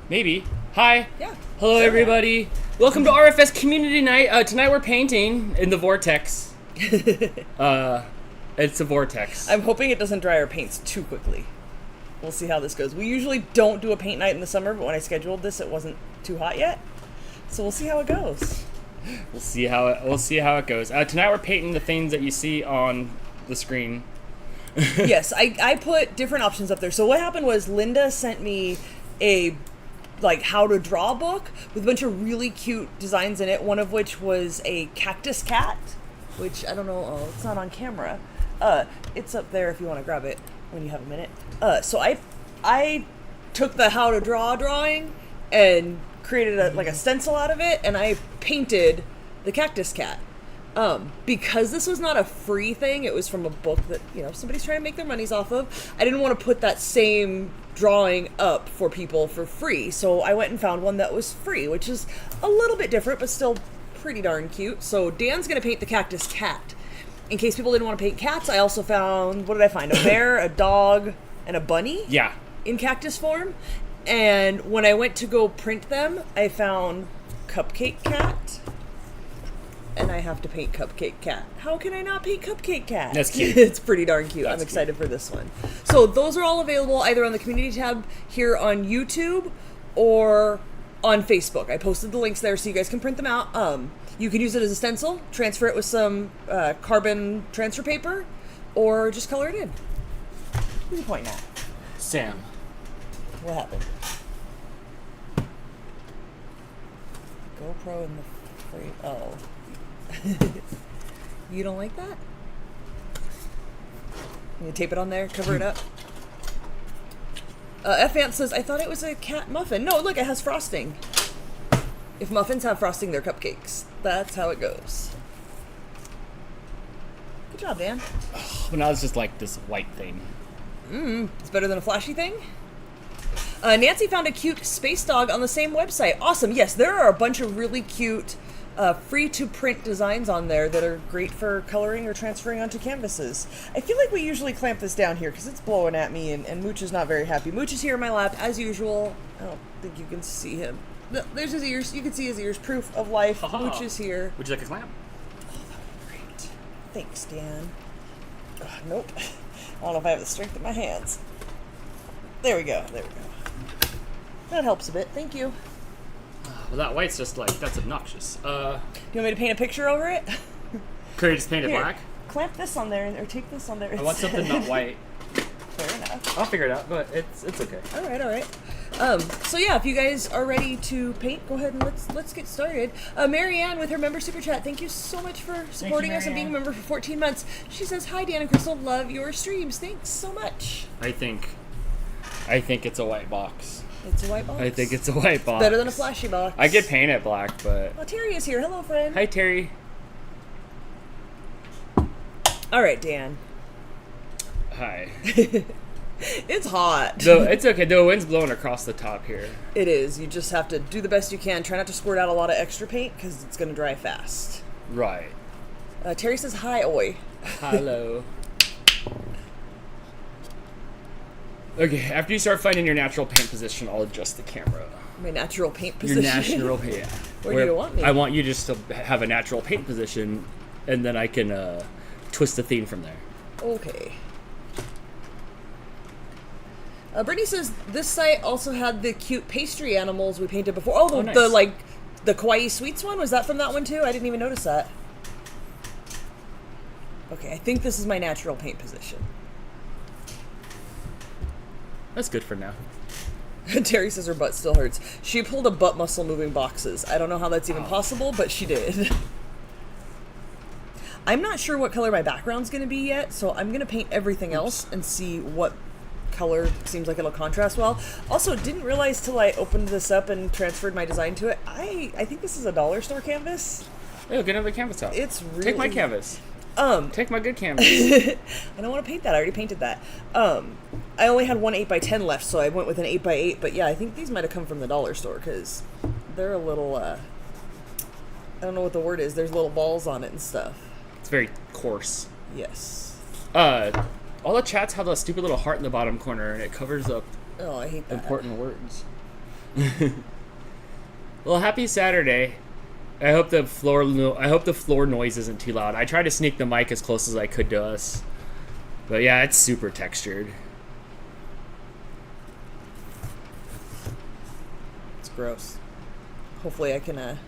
Maybe. Hi. Yeah. Hello, everybody. Welcome to RFS Community Night. Tonight we're painting in the vortex. It's a vortex. I'm hoping it doesn't dry our paints too quickly. We'll see how this goes. We usually don't do a paint night in the summer, but when I scheduled this, it wasn't too hot yet. So we'll see how it goes. We'll see how it goes. Tonight we're painting the things that you see on the screen. Yes, I put different options up there. So what happened was Linda sent me a how to draw book with a bunch of really cute designs in it, one of which was a cactus cat, which I don't know, it's not on camera. It's up there if you want to grab it when you have a minute. So I took the how to draw drawing and created a stencil out of it, and I painted the cactus cat. Because this was not a free thing, it was from a book that, somebody's trying to make their monies off of. I didn't want to put that same drawing up for people for free, so I went and found one that was free, which is a little bit different, but still pretty darn cute. So Dan's going to paint the cactus cat. In case people didn't want to paint cats, I also found, what did I find? A bear, a dog, and a bunny? Yeah. In cactus form. And when I went to go print them, I found Cupcake Cat. And I have to paint Cupcake Cat. How can I not paint Cupcake Cat? That's cute. It's pretty darn cute. That's I'm excited for this one. So those are all available either on the community tab here on YouTube or on Facebook. I posted the links there so you guys can print them out. You can use it as a stencil, transfer it with some carbon transfer paper, or just color it in. Who's you pointing at? Sam. What happened? GoPro in the frame. Oh. You don't like that? You tape it on there, cover it up. F-Ant says, I thought it was a cat muffin. No, look, it has frosting. If muffins have frosting, they're cupcakes. That's how it goes. Good job, Dan. But now it's just like this white thing. It's better than a flashy thing. Nancy found a cute space dog on the same website. Awesome. Yes, there are a bunch of really cute free-to-print designs on there that are great for coloring or transferring onto canvases. I feel like we usually clamp this down here because it's blowing at me, and Mooch is not very happy. Mooch is here in my lap, as usual. I don't think you can see him. There's his ears. You can see his ears. Proof of life. Mooch is here. Would you like a clamp? Oh, that would be great. Thanks, Dan. Nope. I don't know if I have the strength in my hands. There we go. There we go. That helps a bit. Thank you. Well, that white's just that's obnoxious. Do you want me to paint a picture over it? Could I just paint it black? Clamp this on there, or tape this on there. I want something not white. Fair enough. I'll figure it out, but it's okay. All right. So yeah, if you guys are ready to paint, go ahead and let's get started. Marianne with her member super chat. Thank you so much for supporting us and being a member for 14 months. She says, "Hi Dan and Crystal, love your streams. Thanks so much." I think it's a white box. It's a white box. I think it's a white box. Better than a flashy box. I could paint it black, but... Oh, Terry is here. Hello, friend. Hi, Terry. All right, Dan. Hi. It's hot. No, it's okay. The wind's blowing across the top here. It is. You just have to do the best you can. Try not to squirt out a lot of extra paint because it's going to dry fast. Right. Terry says, hi, oi. Hello. Okay, after you start finding your natural paint position, I'll adjust the camera. My natural paint position? Your natural paint, yeah. Where do you want me? I want you just to have a natural paint position, and then I can twist the theme from there. Okay. Brittany says, this site also had the cute pastry animals we painted before. Oh, nice. The Kawaii Sweets one? Was that from that one too? I didn't even notice that. Okay, I think this is my natural paint position. That's good for now. Terry says her butt still hurts. She pulled a butt muscle moving boxes. I don't know how that's even possible, but she did. I'm not sure what color my background's going to be yet, so I'm going to paint everything else and see what color seems like it'll contrast well. Also, didn't realize till I opened this up and transferred my design to it, I think this is a dollar store canvas. Oh, get another canvas out. It's really... Take my canvas. Take my good canvas. I don't want to paint that. I already painted that. I only had one 8x10 left, so I went with an 8x8. But yeah, I think these might have come from the dollar store because they're a little, I don't know what the word is. There's little balls on it and stuff. It's very coarse. Yes. All the chats have a stupid little heart in the bottom corner, and it covers up I hate that. important words. Well, happy Saturday. I hope the floor noise isn't too loud. I tried to sneak the mic as close as I could to us. But yeah, it's super textured. It's gross. Hopefully I can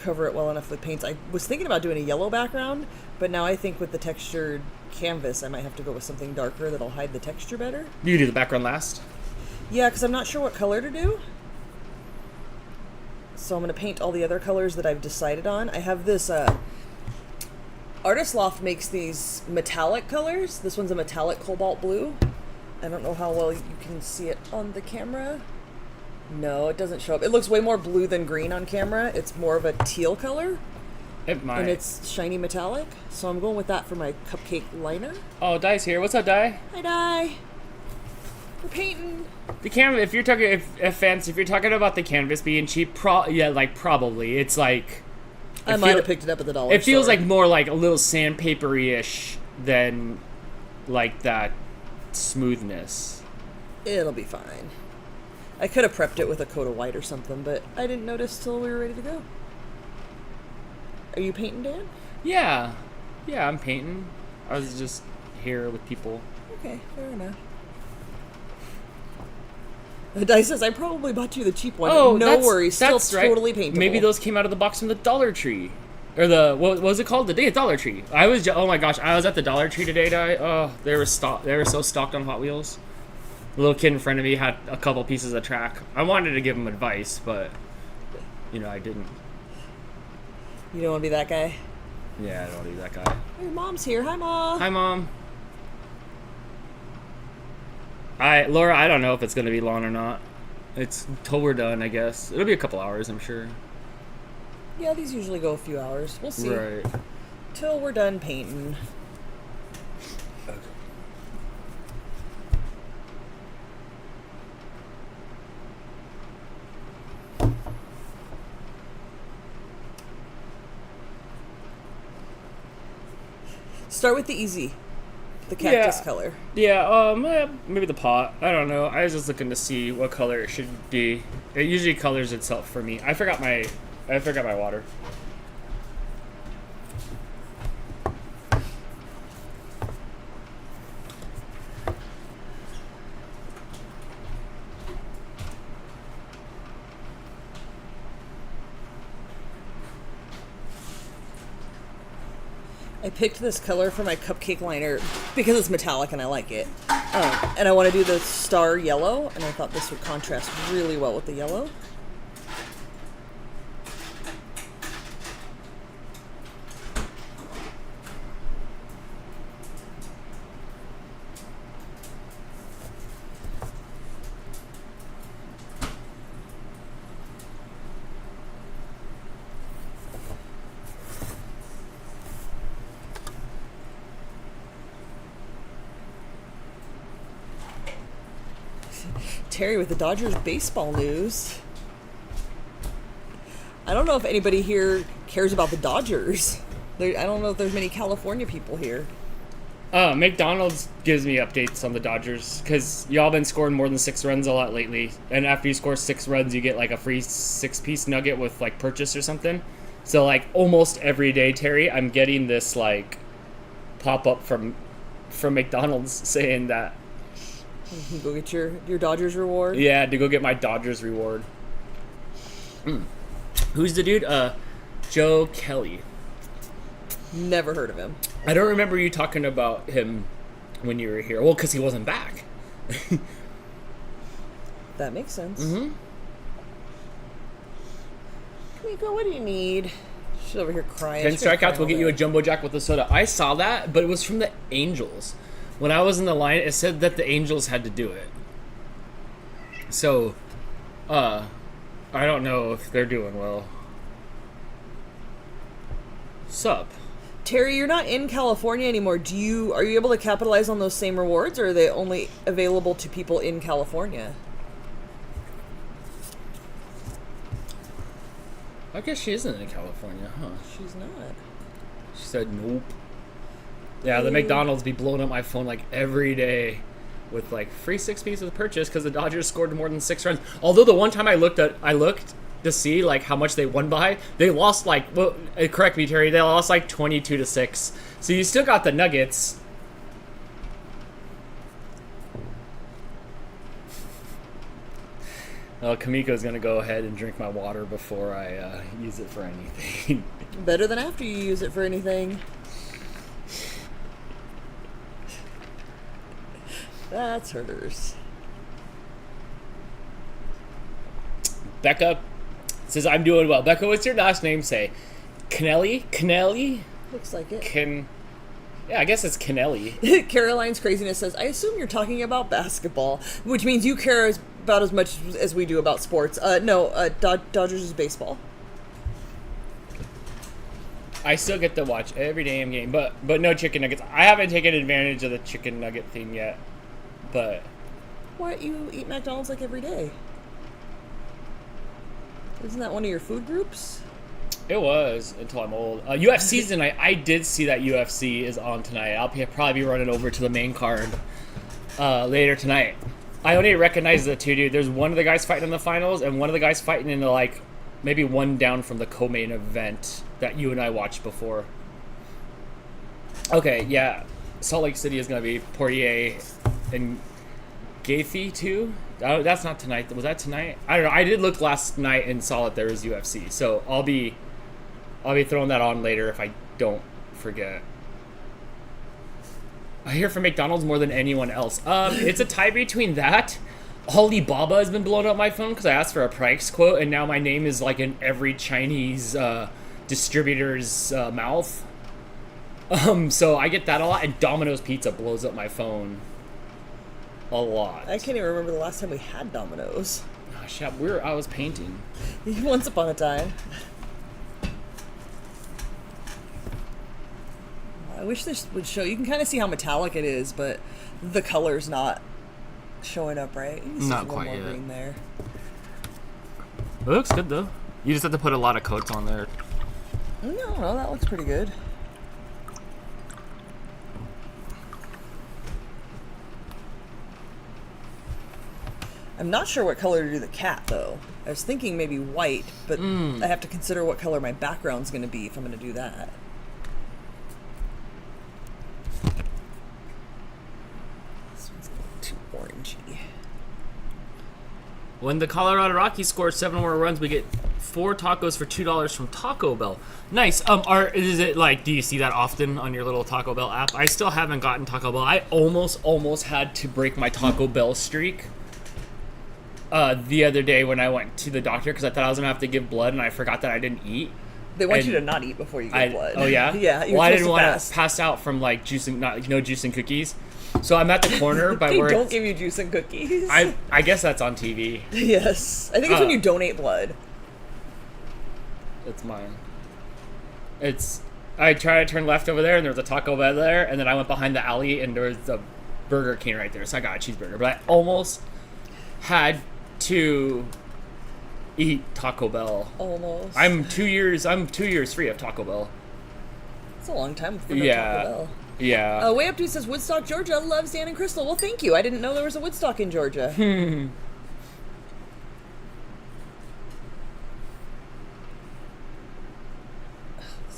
cover it well enough with paints. I was thinking about doing a yellow background, but now I think with the textured canvas I might have to go with something darker that'll hide the texture better. You do the background last? Yeah, because I'm not sure what color to do. So I'm going to paint all the other colors that I've decided on. I have this, Artist Loft makes these metallic colors. This one's a metallic cobalt blue. I don't know how well you can see it on the camera. No, it doesn't show up. It looks way more blue than green on camera. It's more of a teal color. It might. And it's shiny metallic. So I'm going with that for my cupcake liner. Oh, Di's here. What's up, Di? Hi, Di. We're painting. The canvas. If you're talking about the canvas being cheap, probably it's like. I might have picked it up at the dollar store. It feels like more like a little sandpapery-ish than like that smoothness. It'll be fine. I could have prepped it with a coat of white or something, but I didn't notice till we were ready to go. Are you painting, Dan? Yeah, I'm painting. I was just here with people. Okay, fair enough. Di says, I probably bought you the cheap one. Oh, no worries. Still that's right. Totally paintable. Maybe those came out of the box from the Dollar Tree. Or what was it called? The Dollar Tree. Oh my gosh, I was at the Dollar Tree today, Di. Oh, they were so stocked on Hot Wheels. The little kid in front of me had a couple pieces of track. I wanted to give him advice, but, I didn't. You don't want to be that guy? Yeah, I don't want to be that guy. Your mom's here. Hi, Mom. Hi, Mom. Laura, I don't know if it's going to be long or not. It's till we're done, I guess. It'll be a couple hours, I'm sure. Yeah, these usually go a few hours. We'll see. Right. Till we're done painting. Start with the easy. The cactus color. Yeah, maybe the pot. I don't know. I was just looking to see what color it should be. It usually colors itself for me. I forgot my water. I picked this color for my cupcake liner because it's metallic and I like it. And I want to do the star yellow, and I thought this would contrast really well with the yellow. Terry with the Dodgers baseball news. I don't know if anybody here cares about the Dodgers. I don't know if there's many California people here. McDonald's gives me updates on the Dodgers because y'all been scoring more than 6 runs a lot lately. And after you score 6 runs, you get like a free 6-piece nugget with like purchase or something. So like almost every day, Terry, I'm getting this like pop up from McDonald's saying that. You go get your Dodgers reward? Yeah, to go get my Dodgers reward. Who's the dude? Joe Kelly. Never heard of him. I don't remember you talking about him when you were here. Well, because he wasn't back. That makes sense. Mm-hmm. Kamiko, what do you need? She's over here crying. 10 strikeouts, we'll get you a Jumbo Jack with a soda. I saw that, but it was from the Angels. When I was in the line, it said that the Angels had to do it. So, I don't know if they're doing well. Sup? Terry, you're not in California anymore. Are you able to capitalize on those same rewards, or are they only available to people in California? I guess she isn't in California, huh? She's not. She said nope. Yeah, the McDonald's be blowing up my phone like every day. with like free 6-piece with purchase because the Dodgers scored more than 6 runs. Although the one time I looked to see like how much they won by, they lost like, well, correct me, Terry, they lost like 22-6. So you still got the Nuggets. Well, Kamiko's gonna go ahead and drink my water before I use it for anything. Better than after you use it for anything. That's hers. Becca says, I'm doing well. Becca, what's your last name say? Kennelly? Kennelly? Looks like it. Yeah, I guess it's Kennelly. Caroline's Craziness says, I assume you're talking about basketball, which means you care about as much as we do about sports. Dodgers is baseball. I still get to watch every damn game, but no chicken nuggets. I haven't taken advantage of the chicken nugget thing yet, but... What? You eat McDonald's like every day? Isn't that one of your food groups? It was, until I'm old. UFC's tonight. I did see that UFC is on tonight. I'll probably be running over to the main card later tonight. I only recognize the two, dude. There's one of the guys fighting in the finals, and one of the guys fighting in the, like, maybe one down from the co-main event that you and I watched before. Okay, yeah. Salt Lake City is going to be Poirier and Gaethje, too. Oh, that's not tonight. Was that tonight? I don't know. I did look last night and saw that there was UFC, so I'll be throwing that on later if I don't forget. I hear from McDonald's more than anyone else. It's a tie between that. Alibaba has been blowing up my phone because I asked for a price quote, and now my name is like in every Chinese distributor's mouth. So I get that a lot, and Domino's Pizza blows up my phone a lot. I can't even remember the last time we had Domino's. Oh, shit, I was painting. Once upon a time. I wish this would show. You can kind of see how metallic it is, but the color's not showing up right. You can see not a quite little more yet. green there. It looks good though. You just have to put a lot of coats on there. No, that looks pretty good. I'm not sure what color to do the cat, though. I was thinking maybe white, but I have to consider what color my background's going to be if I'm going to do that. This one's a little too orangey. When the Colorado Rockies score 7 more runs, we get 4 tacos for $2 from Taco Bell. Nice. Is it like, do you see that often on your little Taco Bell app? I still haven't gotten Taco Bell. I almost had to break my Taco Bell streak. The other day when I went to the doctor because I thought I was going to have to give blood and I forgot that I didn't eat. They want you to not eat before you give blood. Oh, yeah? Yeah. Well, I didn't want to pass out from like juicing, no juice and cookies. So I'm at the corner by where... They don't give you juice and cookies. I guess that's on TV. Yes. I think it's when you donate blood. It's mine. I tried to turn left over there and there was a Taco Bell there and then I went behind the alley and there was a Burger King right there. So I got a cheeseburger. But I almost had to eat Taco Bell. Almost. I'm 2 years free of Taco Bell. It's a long time for no Taco Bell. Yeah. Way Up Dude says Woodstock, Georgia loves Dan and Crystal. Well, thank you. I didn't know there was a Woodstock in Georgia. This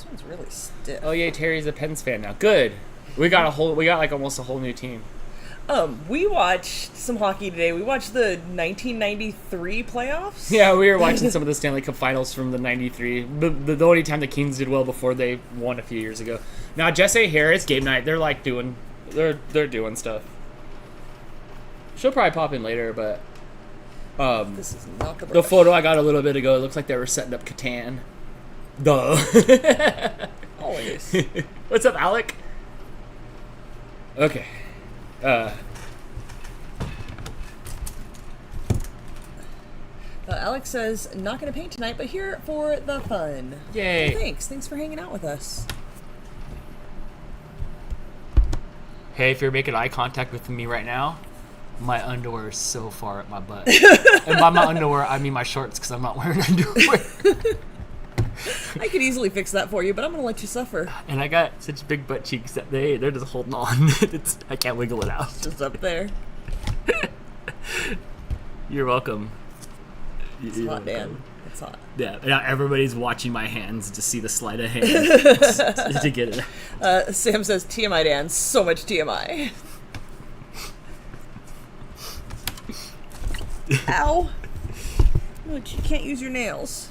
one's really stiff. Oh yeah, Terry's a Pens fan now. Good. We got like almost a whole new team. We watched some hockey today. We watched the 1993 playoffs. Yeah, we were watching some of the Stanley Cup Finals from the '93. The only time the Kings did well before they won a few years ago. Now Jesse Harris, game night. They're like they're doing stuff. She'll probably pop in later, but This is not the photo I got a little bit ago. It looks like they were setting up Catan. Duh. Always. What's up, Alec? Okay. Alex says, not going to paint tonight, but here for the fun. Yay. Well, thanks for hanging out with us. Hey, if you're making eye contact with me right now, my underwear is so far up my butt. And by my underwear, I mean my shorts because I'm not wearing underwear. I could easily fix that for you, but I'm going to let you suffer. And I got such big butt cheeks that they're just holding on. I can't wiggle it out. It's just up there. You're welcome. It's hot, Dan. It's hot. Yeah, now everybody's watching my hands to see the sleight of hand to get it. Sam says, TMI, Dan. So much TMI. Ow. Look, you can't use your nails.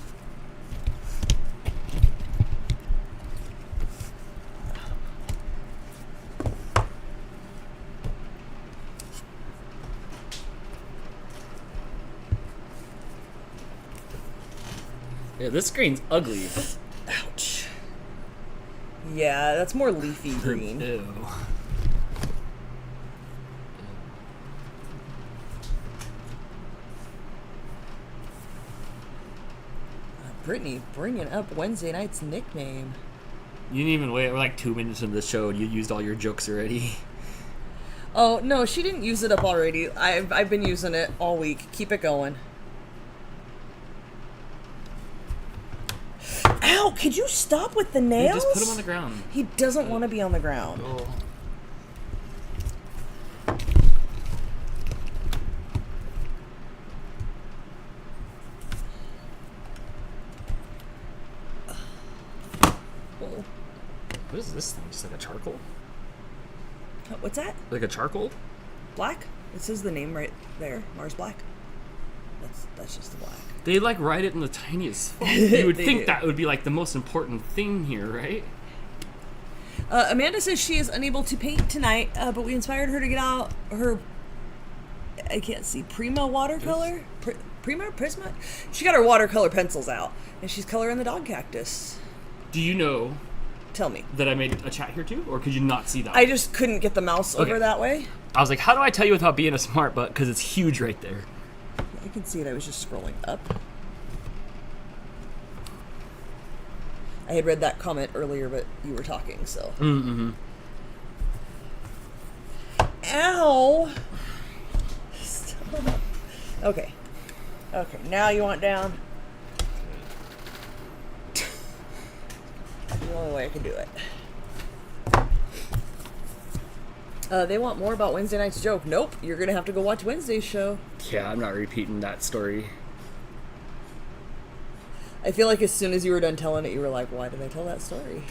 Yeah, this screen's ugly. Ouch. Yeah, that's more leafy green. Ew. Brittany bringing up Wednesday night's nickname. You didn't even wait. We're like 2 minutes into the show and you used all your jokes already. Oh, no, she didn't use it up already. I've been using it all week. Keep it going. Ow, could you stop with the nails? Yeah, just put him on the ground. He doesn't want to be on the ground. Oh. What is this thing? Just like a charcoal? What's that? Like a charcoal? Black? It says the name right there. Mars Black. That's just the black. They like write it in the tiniest font. You would think do. that would be like the most important thing here, right? Amanda says she is unable to paint tonight, but we inspired her to get out her, I can't see, Prima watercolor? Prisma? She got her watercolor pencils out, and she's coloring the dog cactus. Do you know Tell me. that I made a chat here too? Or could you not see that? I just couldn't get the mouse over that way. I was like, how do I tell you without being a smart butt? Because it's huge right there. I can see it. I was just scrolling up. I had read that comment earlier, but you were talking, so. Mm-hmm. Ow! Stop. Okay. Okay, now you want down? The only way I can do it. They want more about Wednesday night's joke. Nope, you're gonna have to go watch Wednesday's show. Yeah, I'm not repeating that story. I feel like as soon as you were done telling it, you were like, why did I tell that story?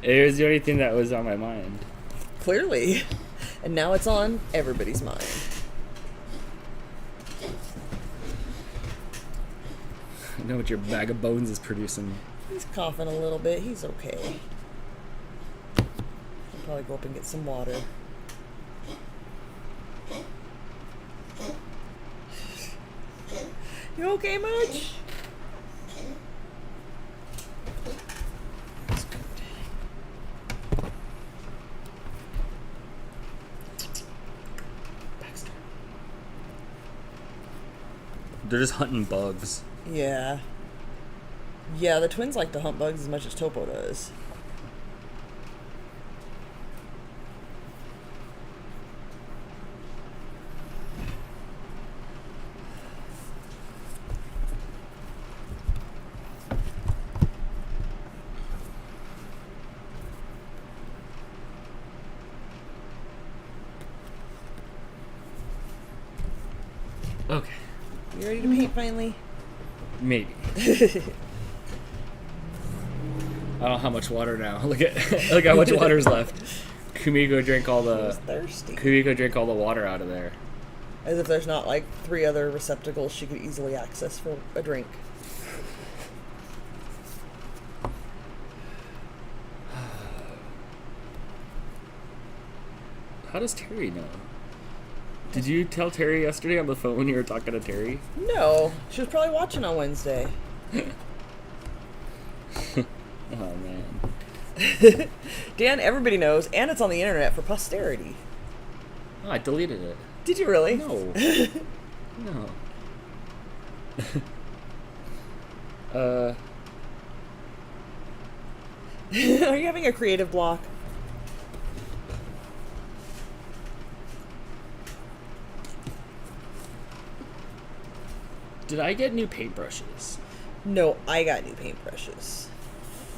It was the only thing that was on my mind. Clearly. And now it's on everybody's mind. I know what your bag of bones is producing. He's coughing a little bit. He's okay. I'll probably go up and get some water. You okay, Mudge? They're just hunting bugs. Yeah. Yeah, the twins like to hunt bugs as much as Topo does. Okay. You ready to paint finally? Maybe. I don't know how much water now. Look how much water's left. Kumiko drank all the. She's thirsty. Kumiko drank all the water out of there. As if there's not like 3 other receptacles she could easily access for a drink. How does Terry know? Did you tell Terry yesterday on the phone when you were talking to Terry? No, she was probably watching on Wednesday. Oh man. Dan, everybody knows, and it's on the internet for posterity. Oh, I deleted it. Did you really? No. No. Are you having a creative block? Did I get new paintbrushes? No, I got new paintbrushes.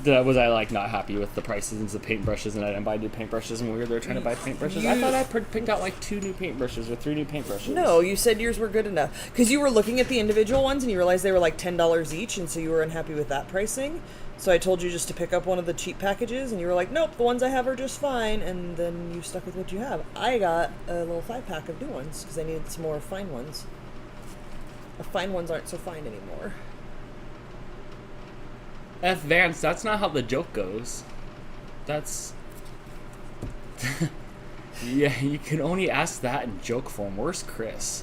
Was I like not happy with the prices of paintbrushes, and I didn't buy new paintbrushes when we were there trying to buy paintbrushes? I thought I picked out like 2 new paintbrushes or 3 new paintbrushes. No, you said yours were good enough because you were looking at the individual ones and you realized they were like $10 each, and so you were unhappy with that pricing. So I told you just to pick up one of the cheap packages, and you were like, "Nope, the ones I have are just fine." And then you stuck with what you have. I got a little 5-pack of new ones because I needed some more fine ones. The fine ones aren't so fine anymore. Vance, that's not how the joke goes. That's... yeah, you can only ask that in joke form. Where's Chris?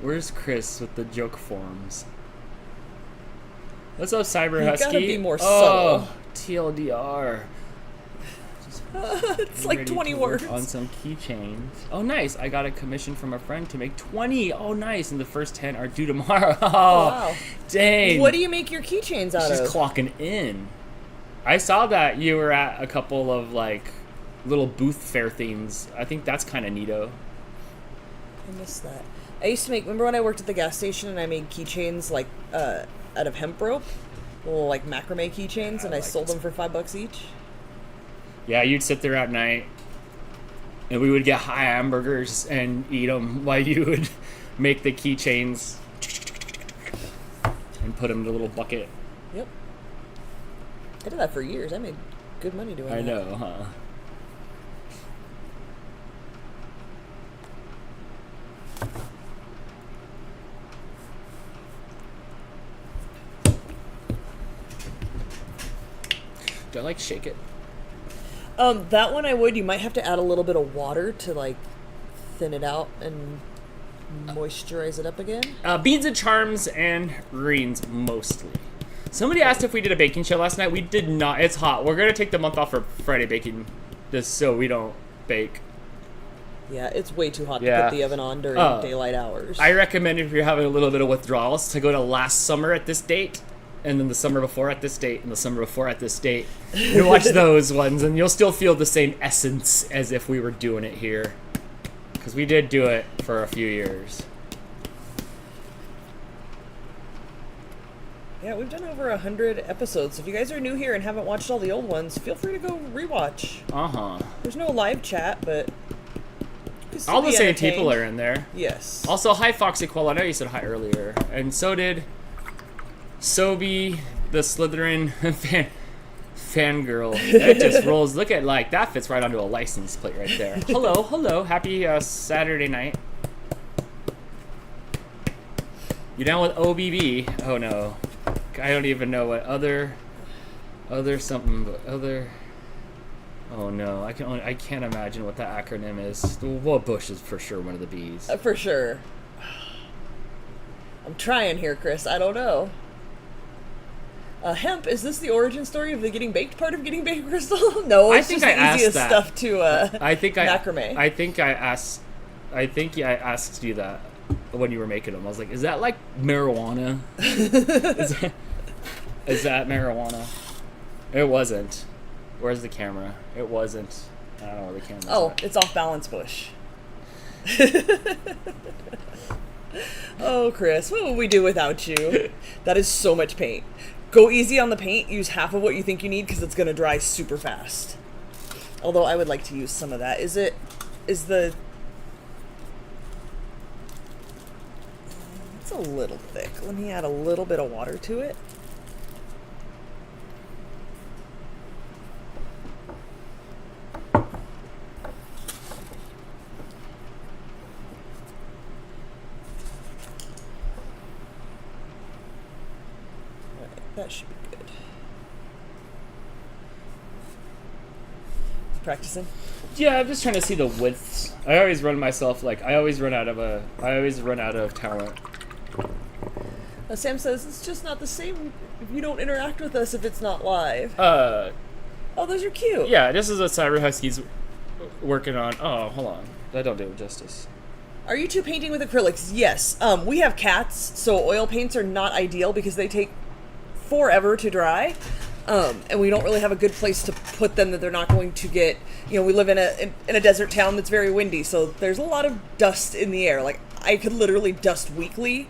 Where's Chris with the joke forms? What's up, Cyber Husky? You gotta be more oh, subtle. TLDR. It's like 20 words. On some keychains. Oh, nice. I got a commission from a friend to make 20. Oh, nice. And the first 10 are due tomorrow. Oh, wow. Dang. What do you make your keychains out of? She's clocking in. I saw that you were at a couple of, like, little booth fair things. I think that's kind of neato. I missed that. I used to make, remember when I worked at the gas station and I made keychains, like, out of hemp rope? Little, like, macrame keychains, and I sold them for $5 each? Yeah, you'd sit there at night, and we would get high hamburgers and eat them while you would make the keychains and put them in a little bucket. Yep. I did that for years. I made good money doing that. I know, huh? Do I like shake it? That one I would. You might have to add a little bit of water to, like, thin it out and moisturize it up again. Beans and charms and greens, mostly. Somebody asked if we did a baking show last night. We did not. It's hot. We're going to take the month off for Friday baking, just so we don't bake. Yeah, it's way too hot to put the oven on during daylight hours. I recommend if you're having a little bit of withdrawals to go to last summer at this date, and then the summer before at this date, and the summer before at this date, and watch those ones, and you'll still feel the same essence as if we were doing it here. Because we did do it for a few years. Yeah, we've done over 100 episodes. If you guys are new here and haven't watched all the old ones, feel free to go rewatch. Uh-huh. There's no live chat, but... all the same people are in there. Yes. Also, hi, Foxy Quell. I know you said hi earlier. And so did Sobe, the Slytherin fangirl. It just rolls. Look at, like, that fits right onto a license plate right there. Hello, hello. Happy Saturday night. You down with OBB? Oh, no. I don't even know what other something, but other... Oh, no. I can't imagine what that acronym is. Well, Bush is for sure one of the B's. For sure. I'm trying here, Chris. I don't know. Hemp, is this the origin story of the getting baked part of getting baked, Crystal? No, it's just the easiest stuff to macrame. I think I asked you that when you were making them. I was like, is that like marijuana? is that marijuana? It wasn't. Where's the camera? It wasn't. I don't know where the camera's at. It's off balance, Bush. Oh, Chris, what would we do without you? That is so much paint. Go easy on the paint. Use half of what you think you need because it's going to dry super fast. Although I would like to use some of that. It's a little thick. Let me add a little bit of water to it. That should be good. Practicing? Yeah, I'm just trying to see the widths. I always run myself I always run out of talent. Sam says it's just not the same if you don't interact with us if it's not live. Oh, those are cute. Yeah, this is what Cyber Husky's working on. Oh, hold on. That don't do it justice. Are you two painting with acrylics? Yes. We have cats, so oil paints are not ideal because they take forever to dry, and we don't really have a good place to put them that they're not going to get. We live in a desert town that's very windy, so there's a lot of dust in the air. Like, I could literally dust weekly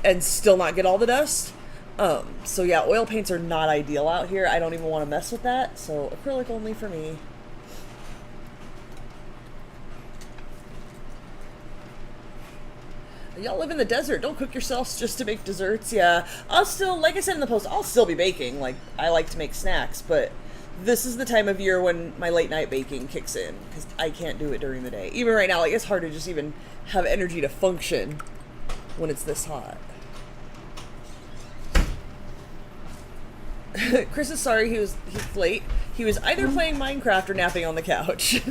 and still not get all the dust, So yeah, oil paints are not ideal out here. I don't even want to mess with that, so acrylic only for me. Y'all live in the desert. Don't cook yourselves just to make desserts. Yeah, I'll still, like I said in the post, I'll still be baking. Like, I like to make snacks, but this is the time of year when my late night baking kicks in, because I can't do it during the day. Even right now, like, it's hard to just even have energy to function when it's this hot. Chris is sorry he's late. He was either playing Minecraft or napping on the couch.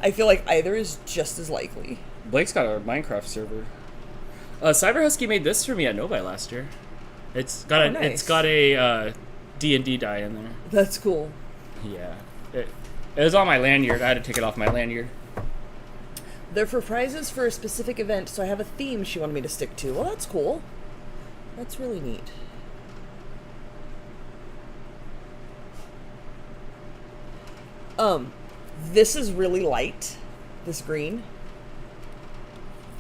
I feel like either is just as likely. Blake's got a Minecraft server. Cyber Husky made this for me at Novi last year. It's got nice. It's got a D&D die in there. That's cool. Yeah, it was on my lanyard. I had to take it off my lanyard. They're for prizes for a specific event, so I have a theme she wanted me to stick to. Well, that's cool. That's really neat. This is really light. This green.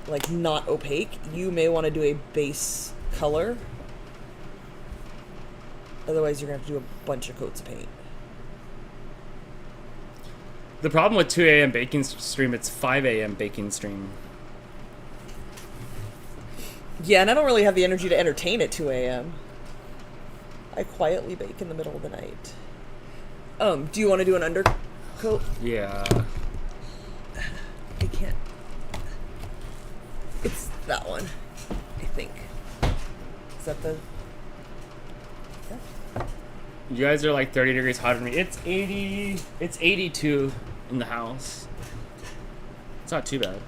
Like, not opaque. You may want to do a base color. Otherwise, you're going to have to do a bunch of coats of paint. The problem with 2 a.m. baking stream, it's 5 a.m. baking stream. Yeah, and I don't really have the energy to entertain at 2 a.m. I quietly bake in the middle of the night. Do you want to do an undercoat? Yeah. I can't. It's that one, I think. Is that the... Yeah. You guys are like 30 degrees hotter than me. It's 82 in the house. It's not too bad.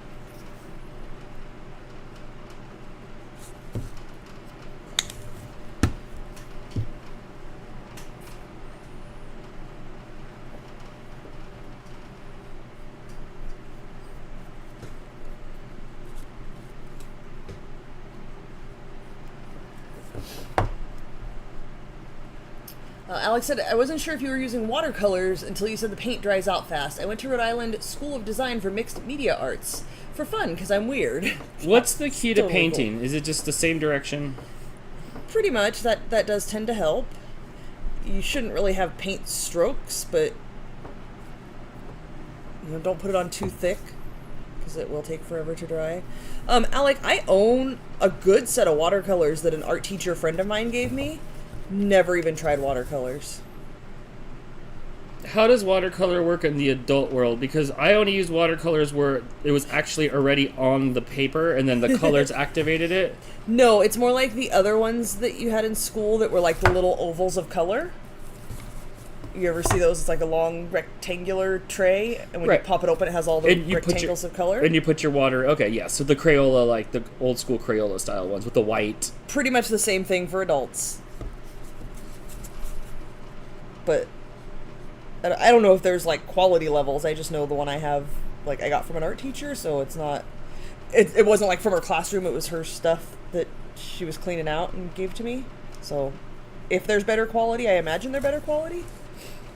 Alex said, I wasn't sure if you were using watercolors until you said the paint dries out fast. I went to Rhode Island School of Design for Mixed Media Arts. For fun, because I'm weird. What's the key to Totally painting? cool. Is it just the same direction? Pretty much, that does tend to help. You shouldn't really have paint strokes, but don't put it on too thick, because it will take forever to dry. Alec, I own a good set of watercolors that an art teacher friend of mine gave me. Never even tried watercolors. How does watercolor work in the adult world? Because I only use watercolors where it was actually already on the paper and then the colors activated it. No, it's more like the other ones that you had in school that were like the little ovals of color. You ever see those? It's like a long rectangular tray, and when you pop it open, it has all the rectangles of color. And you put your water... Okay, yeah, so the Crayola, like the old school Crayola style ones with the white. Pretty much the same thing for adults. But I don't know if there's like quality levels. I just know the one I have, like, I got from an art teacher, so it's not... It wasn't like from her classroom, it was her stuff that she was cleaning out and gave to me. So if there's better quality, I imagine they're better quality.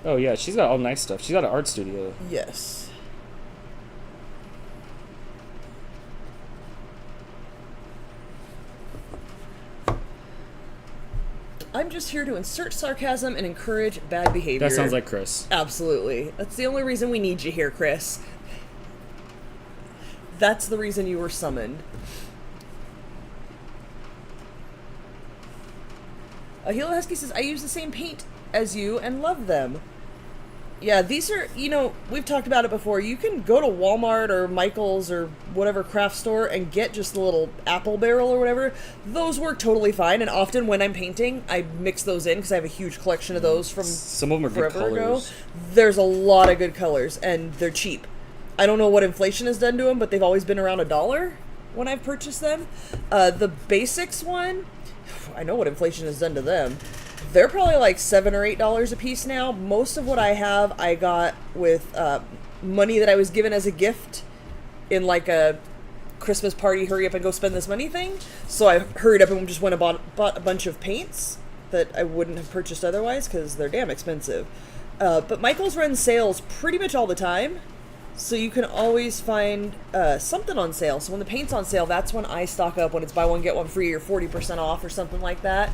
Oh yeah, she's got all nice stuff. She's got an art studio. Yes. I'm just here to insert sarcasm and encourage bad behavior. That sounds like Chris. Absolutely. That's the only reason we need you here, Chris. That's the reason you were summoned. Hilo Husky says, I use the same paint as you and love them. Yeah, these are, we've talked about it before. You can go to Walmart or Michael's or whatever craft store and get just the little apple barrel or whatever. Those work totally fine, and often when I'm painting, I mix those in because I have a huge collection of those from some of them are forever good colors. ago. There's a lot of good colors, and they're cheap. I don't know what inflation has done to them, but they've always been around $1 when I've purchased them. The Basics one, I know what inflation has done to them. They're probably like $7 or $8 a piece now. Most of what I have, I got with money that I was given as a gift in like a Christmas party, hurry up and go spend this money thing. So I hurried up and just went and bought a bunch of paints that I wouldn't have purchased otherwise because they're damn expensive. But Michael's runs sales pretty much all the time. So you can always find something on sale. So when the paint's on sale, that's when I stock up, when it's buy one, get one free or 40% off or something like that.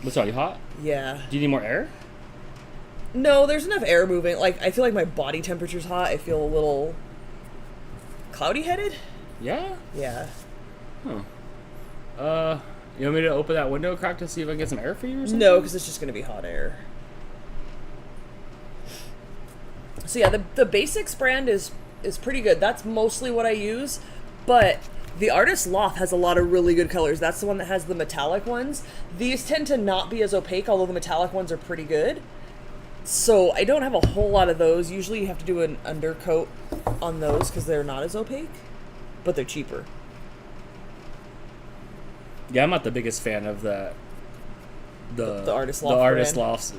What's all you hot? Yeah. Do you need more air? No, there's enough air moving. Like, I feel like my body temperature's hot. I feel a little cloudy-headed. Yeah? Yeah. Huh. You want me to open that window crack to see if I can get some air for you or something? No, because it's just going to be hot air. So yeah, the Basics brand is pretty good. That's mostly what I use, but the Artist Loft has a lot of really good colors. That's the one that has the metallic ones. These tend to not be as opaque, although the metallic ones are pretty good. So I don't have a whole lot of those. Usually you have to do an undercoat on those because they're not as opaque, but they're cheaper. Yeah, I'm not the biggest fan of the Artist Loft. The Artist brand. Lofts.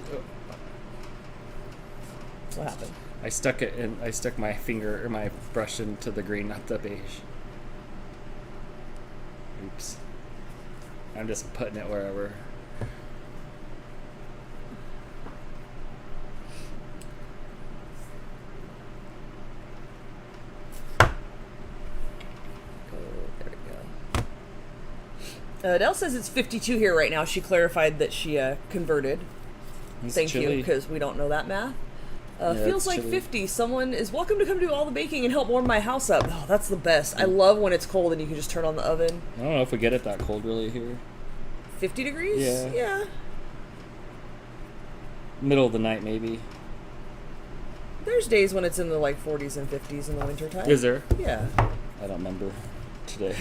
What happened? I stuck my finger or my brush into the green, not the beige. Oops. I'm just putting it wherever. There we go. Adele says it's 52 here right now. She clarified that she converted. It's Thank you, chilly. because we don't know that math. Yeah, feels it's like chilly. 50. Someone is welcome to come do all the baking and help warm my house up. Oh, that's the best. I love when it's cold and you can just turn on the oven. I don't know if we get it that cold really here. 50 degrees? Yeah. Yeah. Middle of the night maybe. There's days when it's in the like 40s and 50s in the wintertime. Is there? Yeah. I don't remember today.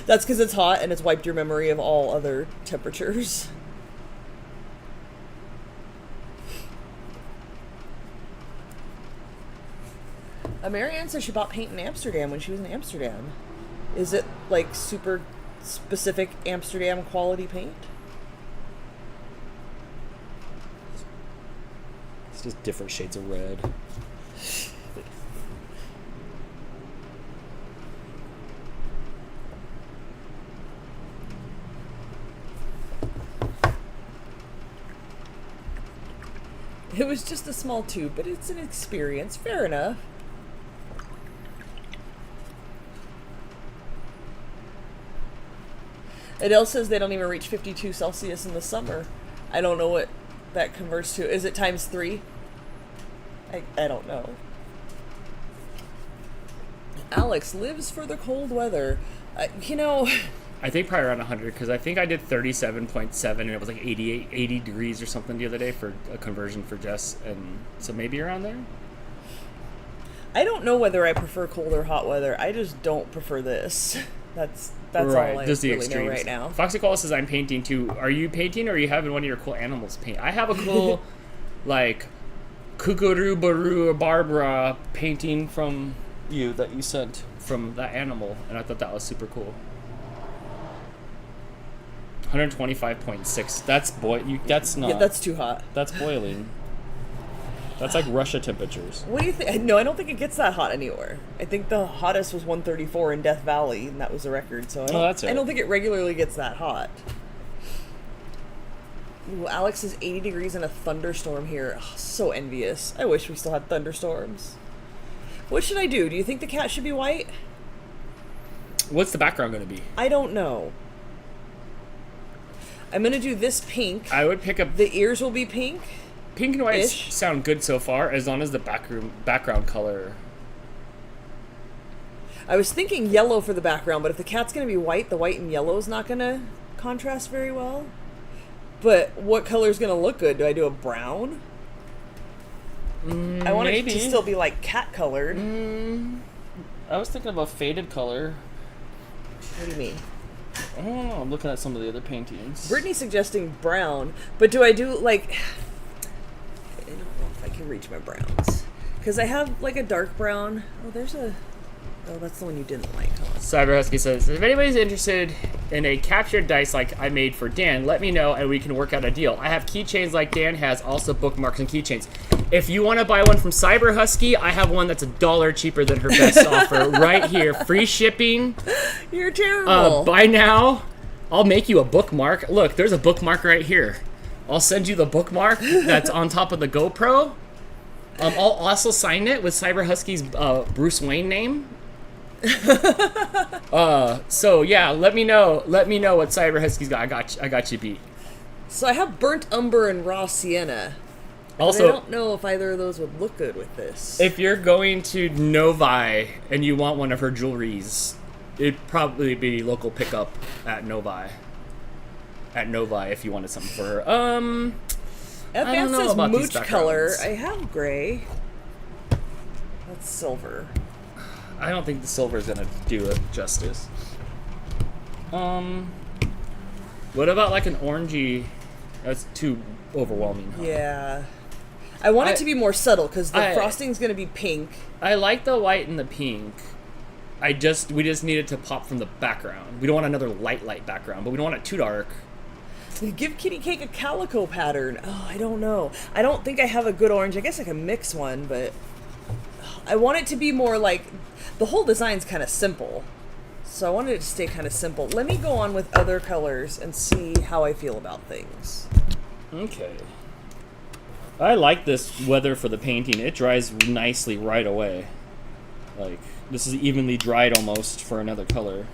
That's because it's hot and it's wiped your memory of all other temperatures. Marianne says she bought paint in Amsterdam when she was in Amsterdam. Is it like super specific Amsterdam quality paint? It's just different shades of red. It was just a small tube, but it's an experience. Fair enough. Adele says they don't even reach 52 Celsius in the summer. I don't know what that converts to. Is it times 3? I don't know. Alex lives for the cold weather. You know, I think probably around 100 because I think I did 37.7 and it was like 80 degrees or something the other day for a conversion for Jess, and so maybe around there. I don't know whether I prefer cold or hot weather. I just don't prefer this. That's Right, all I just the really know extremes. right now. Foxy Cola says I'm painting too. Are you painting or are you having one of your cool animals paint? I have a cool like Kukuru Baru Barbara painting from you that you sent from that animal, and I thought that was super cool. 125.6. That's that's not. Yeah, that's too hot. That's boiling. That's like Russia temperatures. What do you think? No, I don't think it gets that hot anywhere. I think the hottest was 134 in Death Valley, and that was the record. So that's it. I don't think it regularly gets that hot. Ooh, Alex is 80 degrees in a thunderstorm here. Oh, so envious. I wish we still had thunderstorms. What should I do? Do you think the cat should be white? What's the background going to be? I don't know. I'm going to do this pink. I would pick up The ears will be pink. pink and white. ish. Sound good so far, as long as the background color. I was thinking yellow for the background, but if the cat's going to be white, the white and yellow is not going to contrast very well. But what color is going to look good? Do I do a brown? I want maybe. it to still be like cat colored. I was thinking of a faded color. What do you mean? I don't know. I'm looking at some of the other paintings. Brittany's suggesting brown, but do I do like... I don't know if I can reach my browns. Because I have like a dark brown. Oh, there's a... Oh, that's the one you didn't like, huh? Cyber Husky says, if anybody's interested in a captured dice like I made for Dan, let me know and we can work out a deal. I have keychains like Dan has, also bookmarks and keychains. If you want to buy one from Cyber Husky, I have one that's $1 cheaper than her best offer right here. Free shipping. You're terrible. Buy now. I'll make you a bookmark. Look, there's a bookmark right here. I'll send you the bookmark that's on top of the GoPro. I'll also sign it with Cyber Husky's Bruce Wayne name. So yeah, let me know what Cyber Husky's got. I got you beat. So I have burnt umber and raw sienna. Also, I don't know if either of those would look good with this. if you're going to Novi and you want one of her jewelries, it'd probably be local pickup at Novi. At Novi, if you wanted something for her. That I don't know says about these mooch color. backgrounds. I have gray. That's silver. I don't think the silver's gonna do it justice. What about like an orangey? That's too overwhelming. Huh? Yeah. I want it to be more subtle because the I- frosting's going to be pink. I like the white and the pink. We just need it to pop from the background. We don't want another light background, but we don't want it too dark. Give Kitty Cake a calico pattern. Oh, I don't know. I don't think I have a good orange. I guess I can mix one, but I want it to be more like the whole design's kind of simple. So I wanted it to stay kind of simple. Let me go on with other colors and see how I feel about things. Okay. I like this weather for the painting. It dries nicely right away. Like, this is evenly dried almost for another color.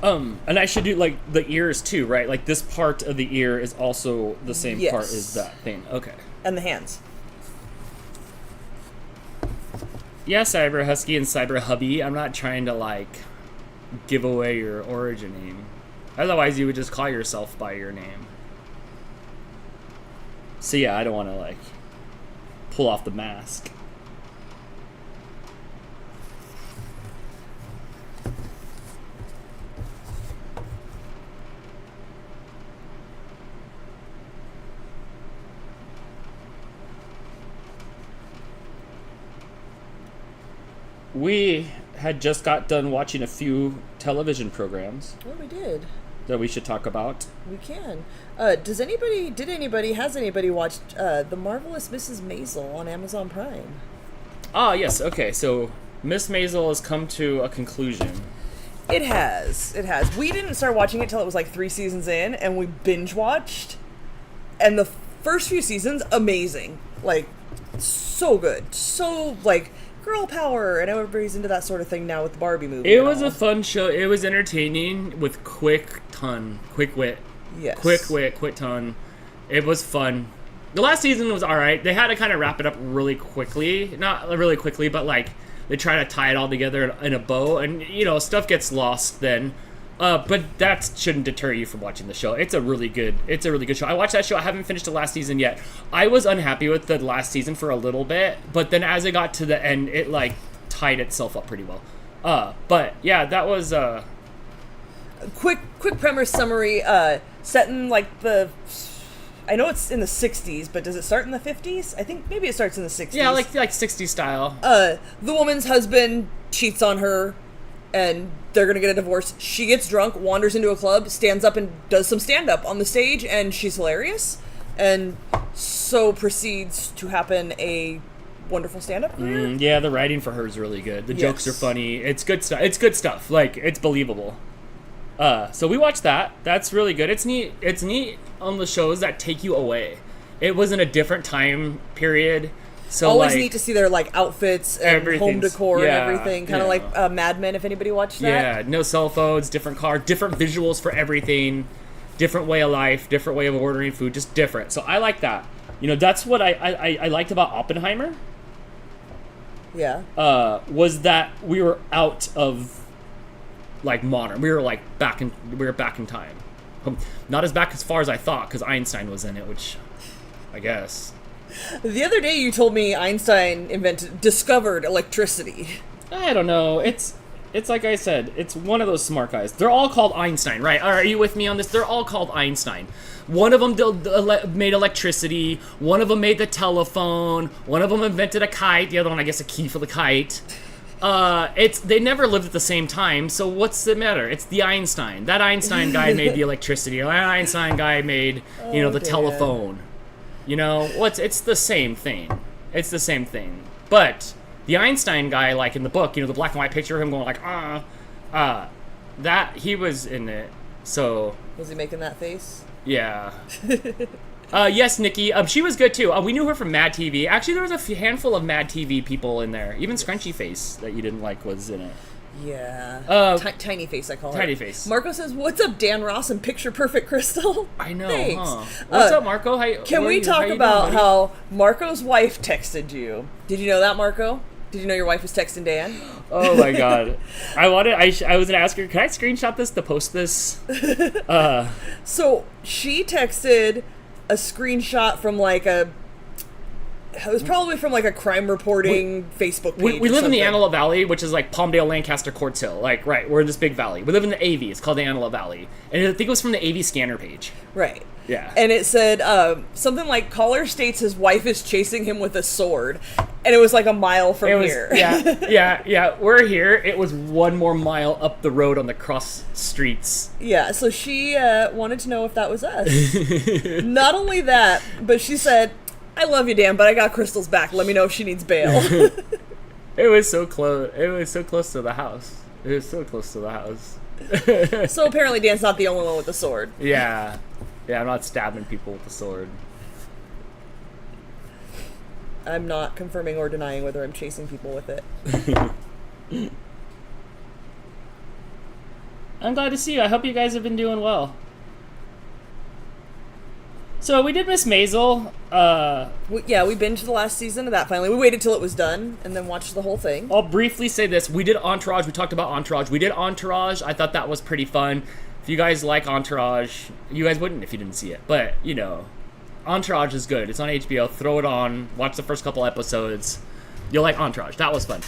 And I should do, like, the ears too, right? Like, this part of the ear is also the same part as that thing. Okay. And the hands. Yeah, Cyber Husky and Cyber Hubby, I'm not trying to, like, give away your origin name. Otherwise, you would just call yourself by your name. So yeah, I don't want to, like, pull off the mask. We had just got done watching a few television programs Oh, we did. that we should talk about. We can. Has anybody watched The Marvelous Mrs. Maisel on Amazon Prime? Ah, yes, okay, so Miss Maisel has come to a conclusion. It has. It has. We didn't start watching it till it was like 3 seasons in, and we binge watched. And the first few seasons, amazing. Like, so good. So, like, girl power, and everybody's into that sort of thing now with the Barbie movie. It and was all. a fun show. It was entertaining with quick wit. Yes. Quick ton. It was fun. The last season was alright. They had to kind of wrap it up really quickly. Not really quickly, but like they try to tie it all together in a bow, and you know, stuff gets lost then. But that shouldn't deter you from watching the show. It's a really good show. I watched that show. I haven't finished the last season yet. I was unhappy with the last season for a little bit, but then as it got to the end, it like tied itself up pretty well. But yeah, that was Quick premise summary. Set in like the. I know it's in the 60s, but does it start in the 50s? I think maybe it starts in the 60s. yeah, like 60s style. The woman's husband cheats on her, and they're gonna get a divorce. She gets drunk, wanders into a club, stands up and does some stand-up on the stage, and she's hilarious. And so proceeds to happen a wonderful stand-up career. Yeah, the writing for her is really good. The jokes are Yes. funny. It's good stuff. It's good stuff. Like, it's believable. So we watched that. That's really good. It's neat. It's neat on the shows that take you away. It was in a different time period. So Always like, neat to see their like outfits and home everything's- decor and yeah, everything. Kind of yeah. like Mad Men, if anybody watched that. Yeah, no cell phones, different car, different visuals for everything, different way of life, different way of ordering food, just different. So I like that. You know, that's what I liked about Oppenheimer. Yeah. Was that we were out of like modern. We were back in time. Not as back as far as I thought, because Einstein was in it, which I guess. The other day you told me Einstein discovered electricity. I don't know. It's like I said. It's one of those smart guys. They're all called Einstein, right? Are you with me on this? They're all called Einstein. One of them made electricity. One of them made the telephone. One of them invented a kite. The other one, I guess, a key for the kite. They never lived at the same time, so what's the matter? It's the Einstein. That Einstein guy made the electricity. That Einstein guy made, the damn. telephone. You know, it's the same thing. It's the same thing. But the Einstein guy, like in the book, the black and white picture of him going like, that he was in it. So Was he making that face? yeah. Yes, Nikki. She was good too. We knew her from Mad TV. Actually, there was a handful of Mad TV people in there. Even Scrunchy Face that you didn't like was in it. Yeah. Tiny Face, I call her. Tiny Face. Marco says, "What's up, Dan Ross and Picture Perfect Crystal?" I know. Thanks. Huh? What's up, Marco? Can we talk about how Marco's wife texted you? Did you know that, Marco? Did you know your wife was texting Dan? Oh my god. I was gonna ask her, can I screenshot this to post this? So she texted a screenshot from it was probably from like a crime reporting Facebook page. We live in the Antelope Valley, which is like Palmdale, Lancaster, Quartz Hill. Like, right, we're in this big valley. We live in the AV. It's called the Antelope Valley. And I think it was from the AV scanner page. Right. Yeah. And it said something like, caller states his wife is chasing him with a sword. And it was like a mile from here. Yeah. We're here. It was one more mile up the road on the cross streets. Yeah, so she wanted to know if that was us. Not only that, but she said, "I love you, Dan, but I got Crystal's back. Let me know if she needs bail." It was so close. It was so close to the house. So apparently Dan's not the only one with the sword. Yeah, I'm not stabbing people with the sword. I'm not confirming or denying whether I'm chasing people with it. I'm glad to see you. I hope you guys have been doing well. So we did Miss Maisel. We binged the last season of that finally. We waited till it was done and then watched the whole thing. I'll briefly say this. We did Entourage. We talked about Entourage. We did Entourage. I thought that was pretty fun. If you guys like Entourage, you guys wouldn't if you didn't see it. But, Entourage is good. It's on HBO. Throw it on. Watch the first couple episodes. You'll like Entourage. That was fun.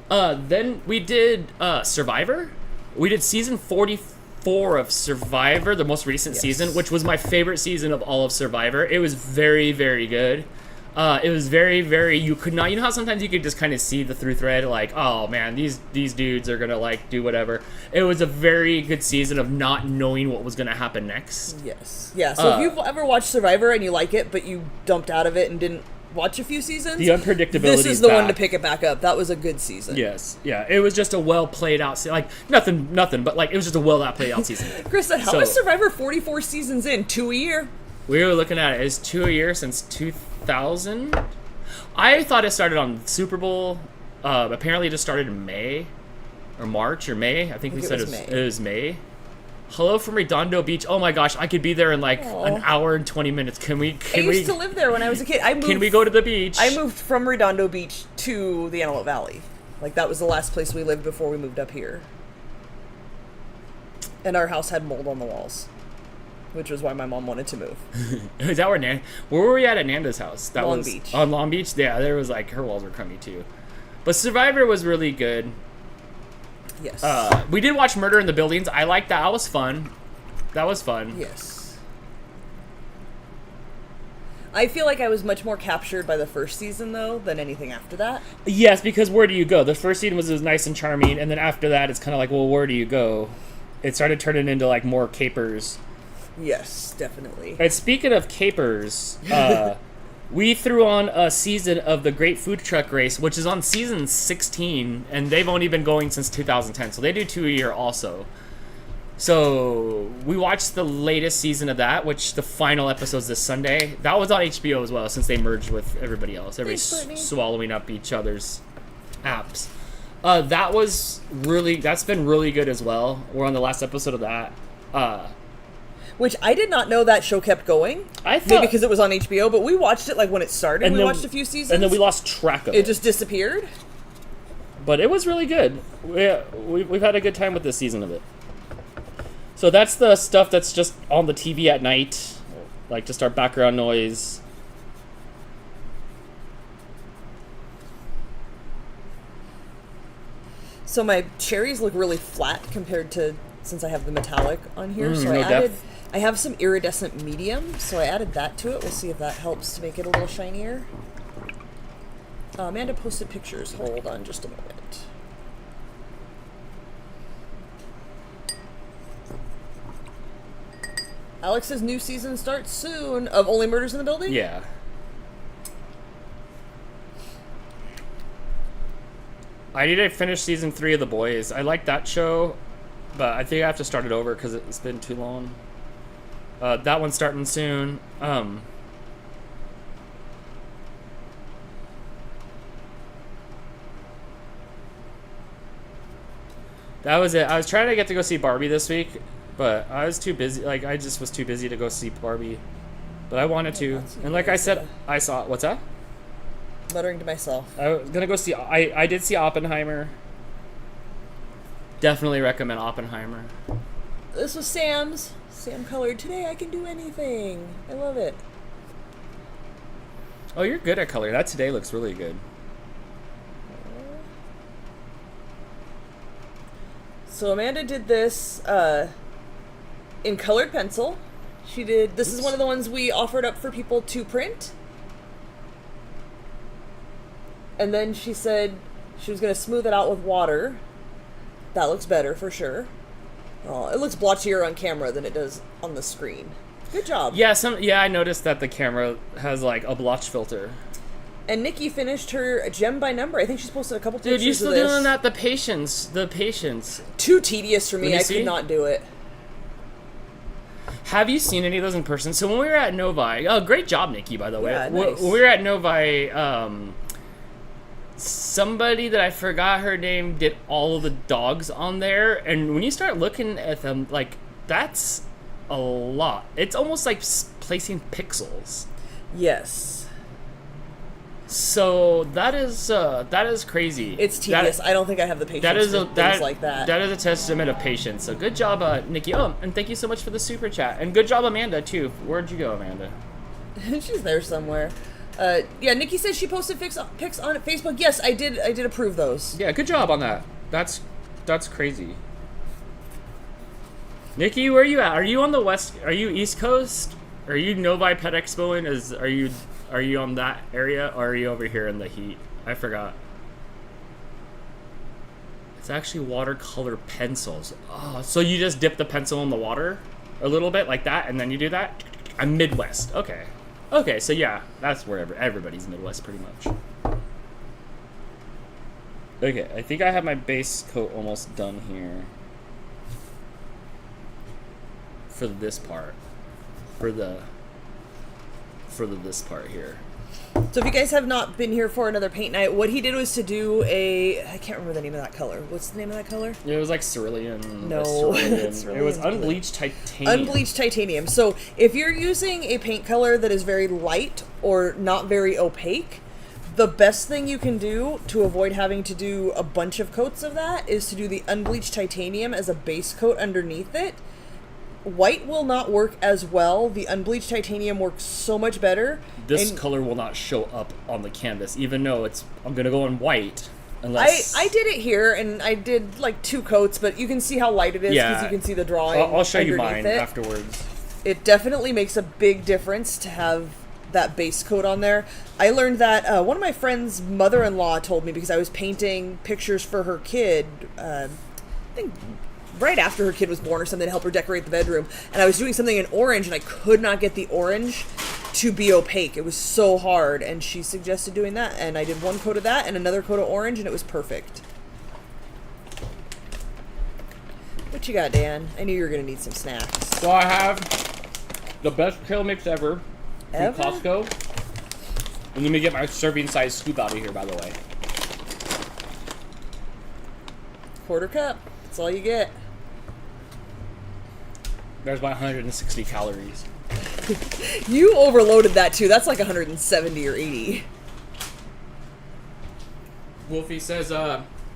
Then we did Survivor. We did season 44 of Survivor, the most recent season, which was my favorite season of all of Survivor. It was very, very good. It was very, very, you could not, how sometimes you could just kind of see the through thread, like, oh man, these dudes are gonna like do whatever. It was a very good season of not knowing what was gonna happen next. Yes. Yeah, so if you've ever watched Survivor and you like it, but you dumped out of it and didn't watch a few seasons, the unpredictability this is the one to pick it back up. That was a good season. Yes. Yeah, it was just a well played out season. Like, nothing, but like, it was just a well played out season. Chris said, how is Survivor 44 seasons in? 2 a year? We were looking at it. It's 2 a year since 2000. I thought it started on Super Bowl. Apparently it just started in May or March or May. I think we said it was May. Hello from Redondo Beach. Oh my gosh, I could be there in like an hour and 20 minutes. I used to live there when I was a kid. Can we go to the beach? I moved from Redondo Beach to the Antelope Valley. Like, that was the last place we lived before we moved up here. And our house had mold on the walls, which was why my mom wanted to move. Is that where were we at Nanda's house? That Long was Beach. On Long Beach? Yeah, there was like, her walls were crummy too. But Survivor was really good. Yes. We did watch Murder in the Buildings. I liked that. That was fun. Yes. I feel like I was much more captured by the first season, though, than anything after that. Yes, because where do you go? The first season was nice and charming, and then after that, it's kind of like, well, where do you go? It started turning into, like, more capers. Yes, definitely. And speaking of capers, we threw on a season of the Great Food Truck Race, which is on season 16, and they've only been going since 2010, so they do 2 a year also. So we watched the latest season of that, which the final episode's this Sunday. That was on HBO as well, since they merged with everybody else. Everybody's swallowing up each other's apps. That's been really good as well. We're on the last episode of that. Which I did not know that show kept going. Maybe because it was on HBO, but we watched it like when it started. And we watched a few seasons. And then we lost track of it. It just disappeared. But it was really good. We've had a good time with this season of it. So that's the stuff that's just on the TV at night. Like, just our background noise. So my cherries look really flat compared to, since I have the metallic on here. So I have some iridescent medium, so I added that to it. We'll see if that helps to make it a little shinier. Amanda posted pictures. Hold on just a moment. Alex's new season starts soon of Only Murders in the Building? Yeah. I need to finish season 3 of The Boys. I like that show, but I think I have to start it over because it's been too long. That one's starting soon. That was it. I was trying to get to go see Barbie this week, but I was too busy. Like, I just was too busy to go see Barbie. But I wanted to. And like I said, I saw... What's that? Muttering to myself. I was going to go see... I did see Oppenheimer. Definitely recommend Oppenheimer. This was Sam's. Sam colored. Today I can do anything. I love it. Oh, you're good at color. That today looks really good. So Amanda did this in colored pencil. She did. This is one of the ones we offered up for people to print. And then she said she was going to smooth it out with water. That looks better for sure. Oh, it looks blotchier on camera than it does on the screen. Good job. Yeah, I noticed that the camera has like a blotch filter. And Nikki finished her gem by number. I think she's posted a couple pictures of this. Dude, you still doing that? The patience. Too tedious for me. I could not do it. Have you seen any of those in person? So when we were at Novi, oh, great job, Nikki, by the way. Yeah, nice. When we were at Novi, somebody that I forgot her name did all of the dogs on there, and when you start looking at them, like, that's a lot. It's almost like placing pixels. Yes. So that is crazy. It's tedious. I don't think I have the patience for things like that. That is a testament of patience. So good job, Nikki. Oh, and thank you so much for the super chat. And good job, Amanda, too. Where'd you go, Amanda? She's there somewhere. Yeah, Nikki says she posted pics on Facebook. Yes, I did approve those. Yeah, good job on that. That's crazy. Nikki, where are you at? Are you on the west? Are you East Coast? Are you Novi Pet Expoing? Are you on that area, or are you over here in the heat? I forgot. It's actually watercolor pencils. Oh, so you just dip the pencil in the water a little bit like that, and then you do that? I'm Midwest. Okay. Okay, so yeah, that's where everybody's Midwest pretty much. Okay, I think I have my base coat almost done here. For this part. For this part here. So if you guys have not been here for another paint night, what he did was to do I can't remember the name of that color. What's the name of that color? It was like cerulean. No. It was unbleached titanium. Unbleached titanium. So if you're using a paint color that is very light or not very opaque, the best thing you can do to avoid having to do a bunch of coats of that is to do the unbleached titanium as a base coat underneath it. White will not work as well. The unbleached titanium works so much better. This color will not show up on the canvas, even though I'm gonna go in white. Unless I did it here, and I did like 2 coats, but you can see how light it is because you can see the drawing. I'll show you mine afterwards. It definitely makes a big difference to have that base coat on there. I learned that one of my friend's mother-in-law told me, because I was painting pictures for her kid. I think right after her kid was born or something, to help her decorate the bedroom, and I was doing something in orange, and I could not get the orange to be opaque. It was so hard, and she suggested doing that, and I did 1 coat of that and another coat of orange, and it was perfect. What you got, Dan? I knew you were gonna need some snacks. So I have the best trail mix ever from Costco, and let me get my serving size scoop out of here, by the way. 1/4 cup. That's all you get. There's my 160 calories. You overloaded that too. That's like 170 or 80. Wolfie says,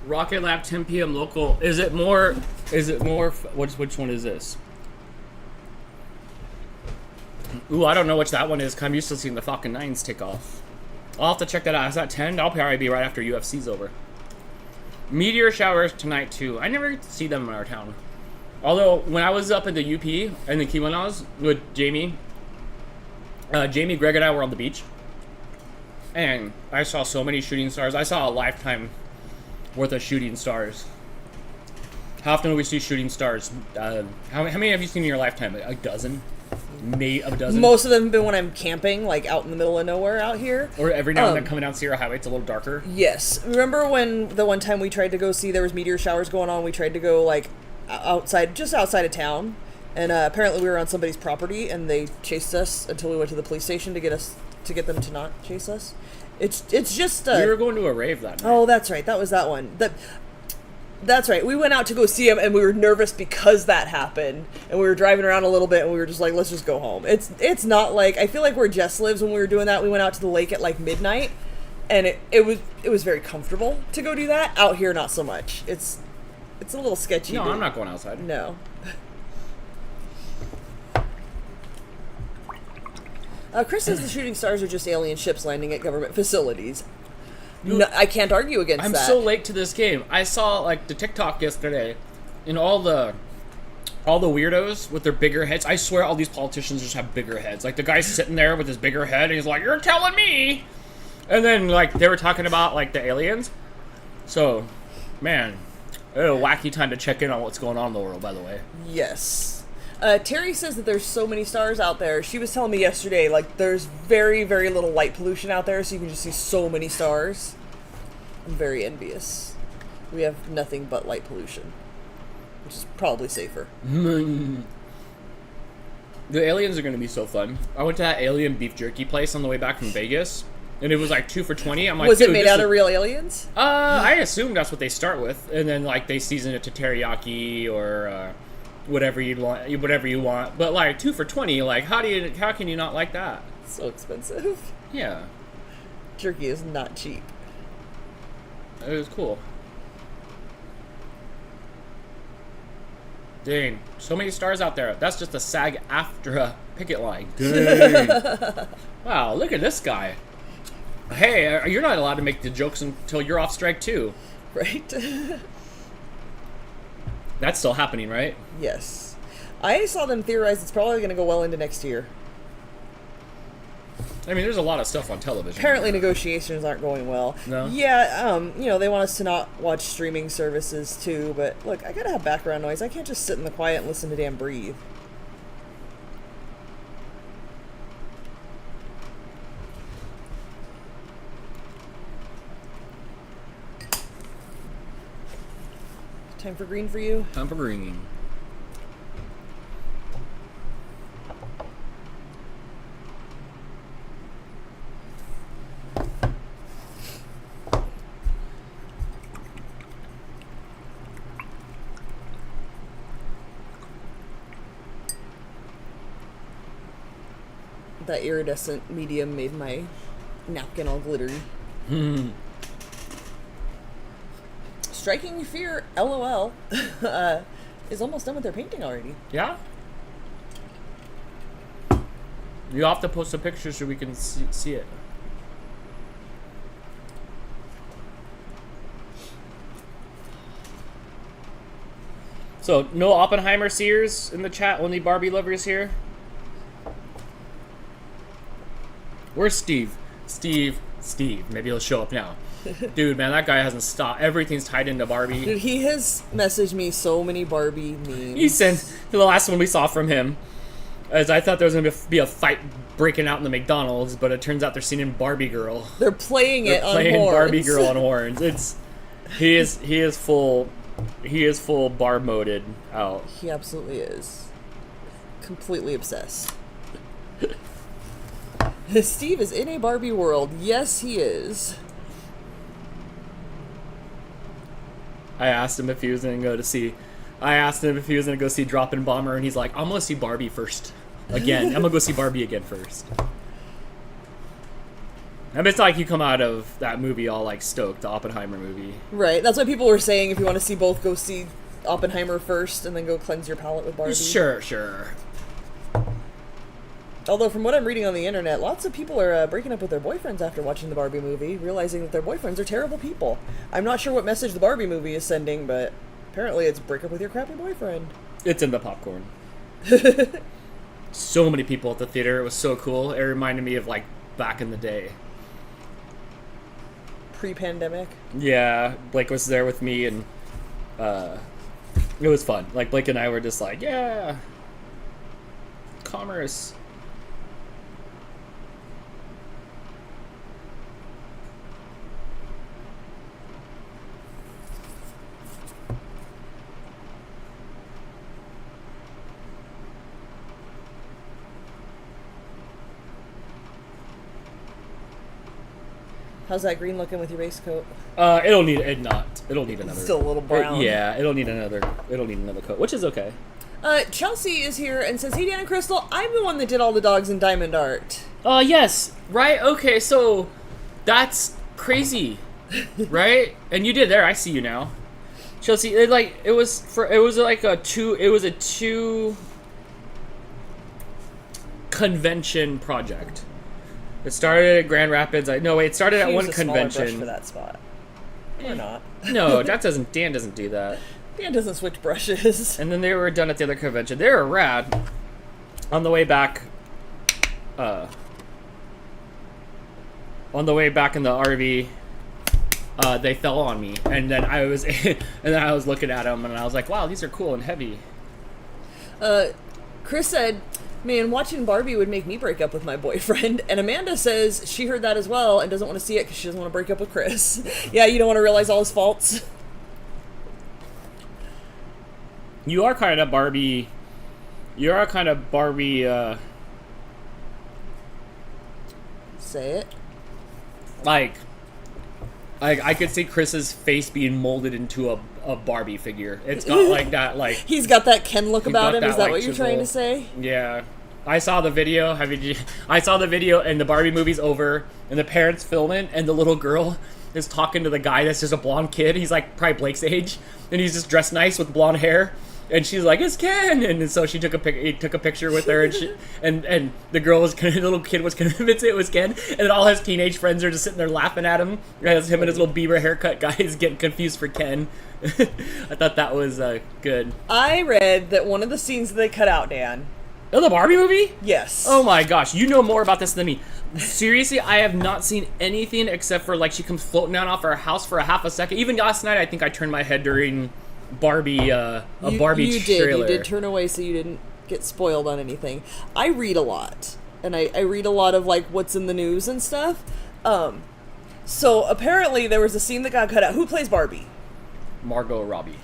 Rocket Lab 10 p.m. local. Is it more, which one is this? Ooh, I don't know which that one is, 'cause I'm used to seeing the Falcon 9s take off. I'll have to check that out. Is that 10? That'll probably be right after UFC's over. Meteor showers tonight too. I never see them in our town. Although when I was up at the UP and the Keweenaws with Jamie, Greg, and I were on the beach, and I saw so many shooting stars. I saw a lifetime worth of shooting stars. How often do we see shooting stars? How many have you seen in your lifetime? A dozen? Maybe a dozen? Most of them have been when I'm camping, like out in the middle of nowhere out here. Or every now and then coming down Sierra Highway, it's a little darker. Yes. Remember when the one time we tried to go see, there was meteor showers going on, we tried to go like just outside of town, and apparently we were on somebody's property, and they chased us until we went to the police station to get them to not chase us. It's just we were going to a rave that night. Oh, that's right. That was that one. That's right. We went out to go see him, and we were nervous because that happened. And we were driving around a little bit, and we were just like, let's just go home. It's not like, I feel like where Jess lives when we were doing that, we went out to the lake at like midnight, and it was very comfortable to go do that. Out here, not so much. It's a little sketchy. No, I'm not going outside. No. Chris says the shooting stars are just alien ships landing at government facilities. No, I can't argue against that. I'm so late to this game. I saw like the TikTok yesterday, and all the weirdos with their bigger heads. I swear, all these politicians just have bigger heads. Like the guy's sitting there with his bigger head, and he's like, "You're telling me." And then like they were talking about like the aliens. So, man, a wacky time to check in on what's going on in the world. By the way. Yes. Terry says that there's so many stars out there. She was telling me yesterday, like, there's very, very little light pollution out there, so you can just see so many stars. I'm very envious. We have nothing but light pollution, which is probably safer. The aliens are going to be so fun. I went to that alien beef jerky place on the way back from Vegas, and it was like 2 for $20. I'm like, was it made out of real aliens? I assume that's what they start with, and then like they season it to teriyaki or whatever you want. But like 2 for $20, like how can you not like that? So expensive. Yeah, jerky is not cheap. It was cool. Dang, so many stars out there. That's just a SAG-AFTRA picket line. Dang. Wow, look at this guy. Hey, you're not allowed to make the jokes until you're off strike too. Right. That's still happening, right? Yes. I saw them theorize it's probably going to go well into next year. I mean, there's a lot of stuff on television. Apparently negotiations aren't going well. No? Yeah, they want us to not watch streaming services too, but look, I gotta have background noise. I can't just sit in the quiet and listen to Dan breathe. Time for green for you? Time for green. That iridescent medium made my napkin all glittery. Striking Fear, LOL, is almost done with their painting already. Yeah? You have to post a picture so we can see it. So, no Oppenheimer seers in the chat, only Barbie lovers here? Where's Steve? Steve. Maybe he'll show up now. Dude, man, that guy hasn't stopped. Everything's tied into Barbie. Dude, he has messaged me so many Barbie memes. He sent the last one we saw from him, as I thought there was going to be a fight breaking out in the McDonald's, but it turns out they're singing Barbie Girl. They're playing it on horns. Playing Barbie Girl on horns. He is full bar moded out. He absolutely is. Completely obsessed. Steve is in a Barbie world. Yes, he is. I asked him if he was going to go see Drop-In Bomber, and he's like, I'm going to see Barbie first. Again. I'm going to go see Barbie again first. I mean, it's like you come out of that movie all like stoked, the Oppenheimer movie. Right. That's what people were saying. If you want to see both, go see Oppenheimer first and then go cleanse your palate with Barbie. Sure. Although, from what I'm reading on the internet, lots of people are breaking up with their boyfriends after watching the Barbie movie, realizing that their boyfriends are terrible people. I'm not sure what message the Barbie movie is sending, but apparently it's break up with your crappy boyfriend. It's in the popcorn. So many people at the theater. It was so cool. It reminded me of, like, back in the day. Pre-pandemic? Yeah. Blake was there with me, and it was fun. Like, Blake and I were just like, yeah. Commerce. How's that green looking with your base coat? It'll need another. Still a little brown. Yeah, it'll need another coat, which is okay. Chelsea is here and says, "Hey Dan and Crystal, I'm the one that did all the dogs in diamond art." Yes, right. Okay, so that's crazy, right? And you did there. I see you now, Chelsea. It was a two convention project. It started at Grand Rapids. It started at one convention. Brush for that spot. Or not. No, Dan doesn't do that. Dan doesn't switch brushes. And then they were done at the other convention. They were rad. On the way back in the RV, they fell on me, and then I was looking at them, and I was like, "Wow, these are cool and heavy." Chris said, "Man, watching Barbie would make me break up with my boyfriend." And Amanda says she heard that as well and doesn't want to see it because she doesn't want to break up with Chris. Yeah, you don't want to realize all his faults. You are kind of Barbie. Say it. Like I could see Chris's face being molded into a Barbie figure. It's got like that, like he's got that Ken look about him. Is that like, what you're trying to say? Yeah. I saw the video. I saw the video, and the Barbie movie's over, and the parents filming, and the little girl is talking to the guy that's just a blonde kid. He's like probably Blake's age, and he's just dressed nice with blonde hair. And she's like, "It's Ken," and so he took a picture with her, and and the little kid was convinced it was Ken, and then all his teenage friends are just sitting there laughing at him as him and his little Bieber haircut guy is getting confused for Ken. I thought that was good. I read that one of the scenes that they cut out, Dan. Oh, the Barbie movie? Yes. Oh my gosh, you know more about this than me. Seriously, I have not seen anything except for like she comes floating down off her house for a half a second. Even last night, I think I turned my head during Barbie Barbie trailer. You did turn away so you didn't get spoiled on anything. I read a lot, and I read a lot of like what's in the news and stuff. So apparently there was a scene that got cut out. Who plays Barbie? Margot Robbie.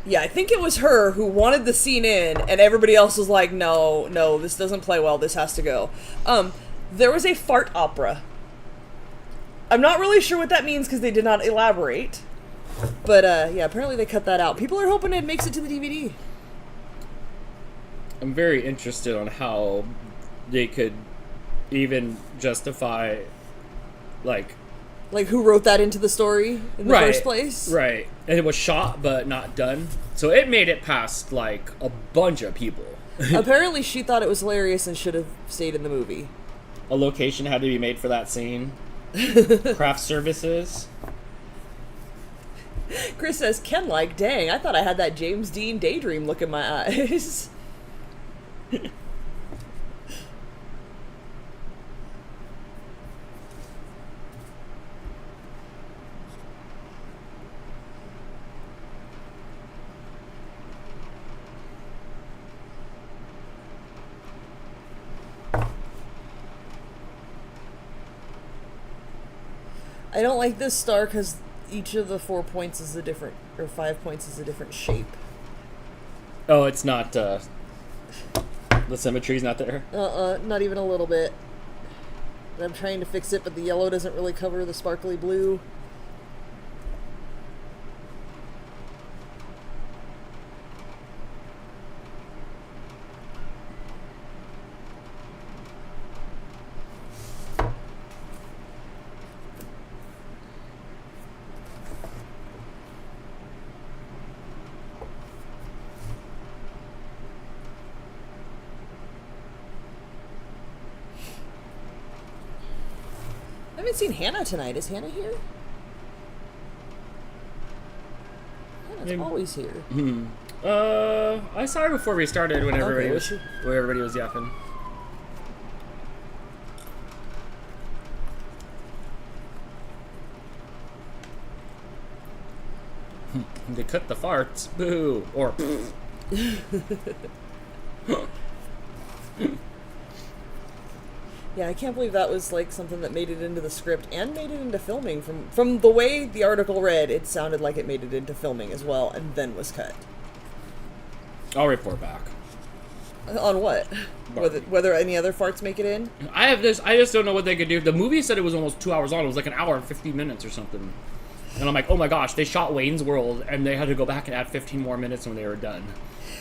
Yeah, I think it was her who wanted the scene in, and everybody else was like, no, this doesn't play well, this has to go. There was a fart opera. I'm not really sure what that means because they did not elaborate. But, yeah, apparently they cut that out. People are hoping it makes it to the DVD. I'm very interested on how they could even justify, like who wrote that into the story in the first place? Right. And it was shot but not done. So it made it past, like, a bunch of people. Apparently she thought it was hilarious and should have stayed in the movie. A location had to be made for that scene. Craft services. Chris says, "Ken like, dang, I thought I had that James Dean daydream look in my eyes." I don't like this star because each of the 4 points is a different, or 5 points is a different shape. Oh, it's not, the symmetry's not there? Not even a little bit. And I'm trying to fix it, but the yellow doesn't really cover the sparkly blue. I haven't seen Hannah tonight. Is Hannah here? Hannah's always here. I saw her before we started when everybody was yapping. They cut the farts. Boo. Or Yeah, I can't believe that was like something that made it into the script and made it into filming. From the way the article read, it sounded like it made it into filming as well and then was cut. I'll report back. On what? Whether any other farts make it in? I just don't know what they could do. The movie said it was almost 2 hours long. It was like an hour and 50 minutes or something. And I'm like, oh my gosh, they shot Wayne's World and they had to go back and add 15 more minutes when they were done.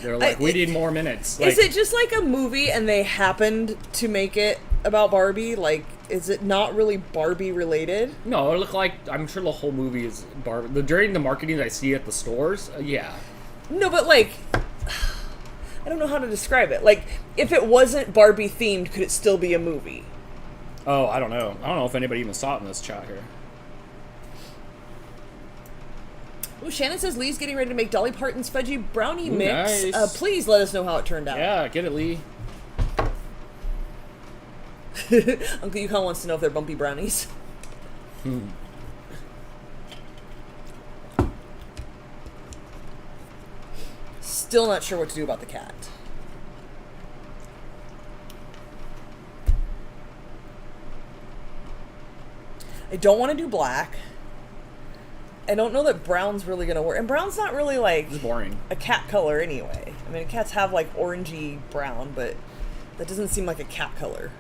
They were like, we need more minutes. Is it just like a movie and they happened to make it about Barbie? Like, is it not really Barbie related? No, it looked like, I'm sure the whole movie is Barbie. During the marketing that I see at the stores, yeah. No, but like, I don't know how to describe it. Like, if it wasn't Barbie themed, could it still be a movie? Oh, I don't know. I don't know if anybody even saw it in this chat here. Oh, Shannon says Lee's getting ready to make Dolly Parton's fudgy brownie mix. Nice. Please let us know how it turned out. Yeah, get it, Lee. Uncle Yukon wants to know if they're bumpy brownies. Still not sure what to do about the cat. I don't want to do black. I don't know that brown's really going to work. And brown's not really like It's boring. a cat color anyway. I mean, cats have like orangey brown, but that doesn't seem like a cat color.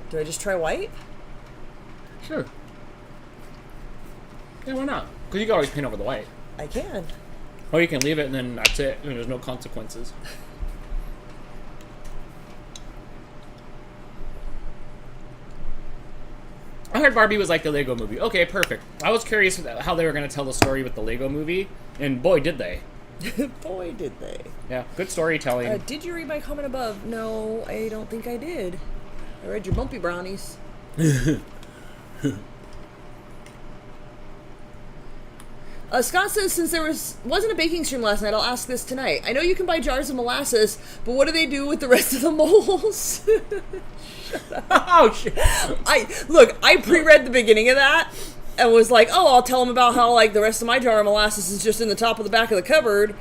Do I just try white? Sure. Yeah, why not? Because you can always paint over the white. I can. Or you can leave it and then that's it. And there's no consequences. I heard Barbie was like the Lego movie. Okay, perfect. I was curious how they were going to tell the story with the Lego movie. And boy, did they. Boy, did they. Yeah, good storytelling. Did you read my comment above? No, I don't think I did. I read your bumpy brownies. Scott says, since there wasn't a baking stream last night, I'll ask this tonight. I know you can buy jars of molasses, but what do they do with the rest of the moles? Oh, shit. I pre-read the beginning of that and was like, oh, I'll tell them about how like the rest of my jar of molasses is just in the top of the back of the cupboard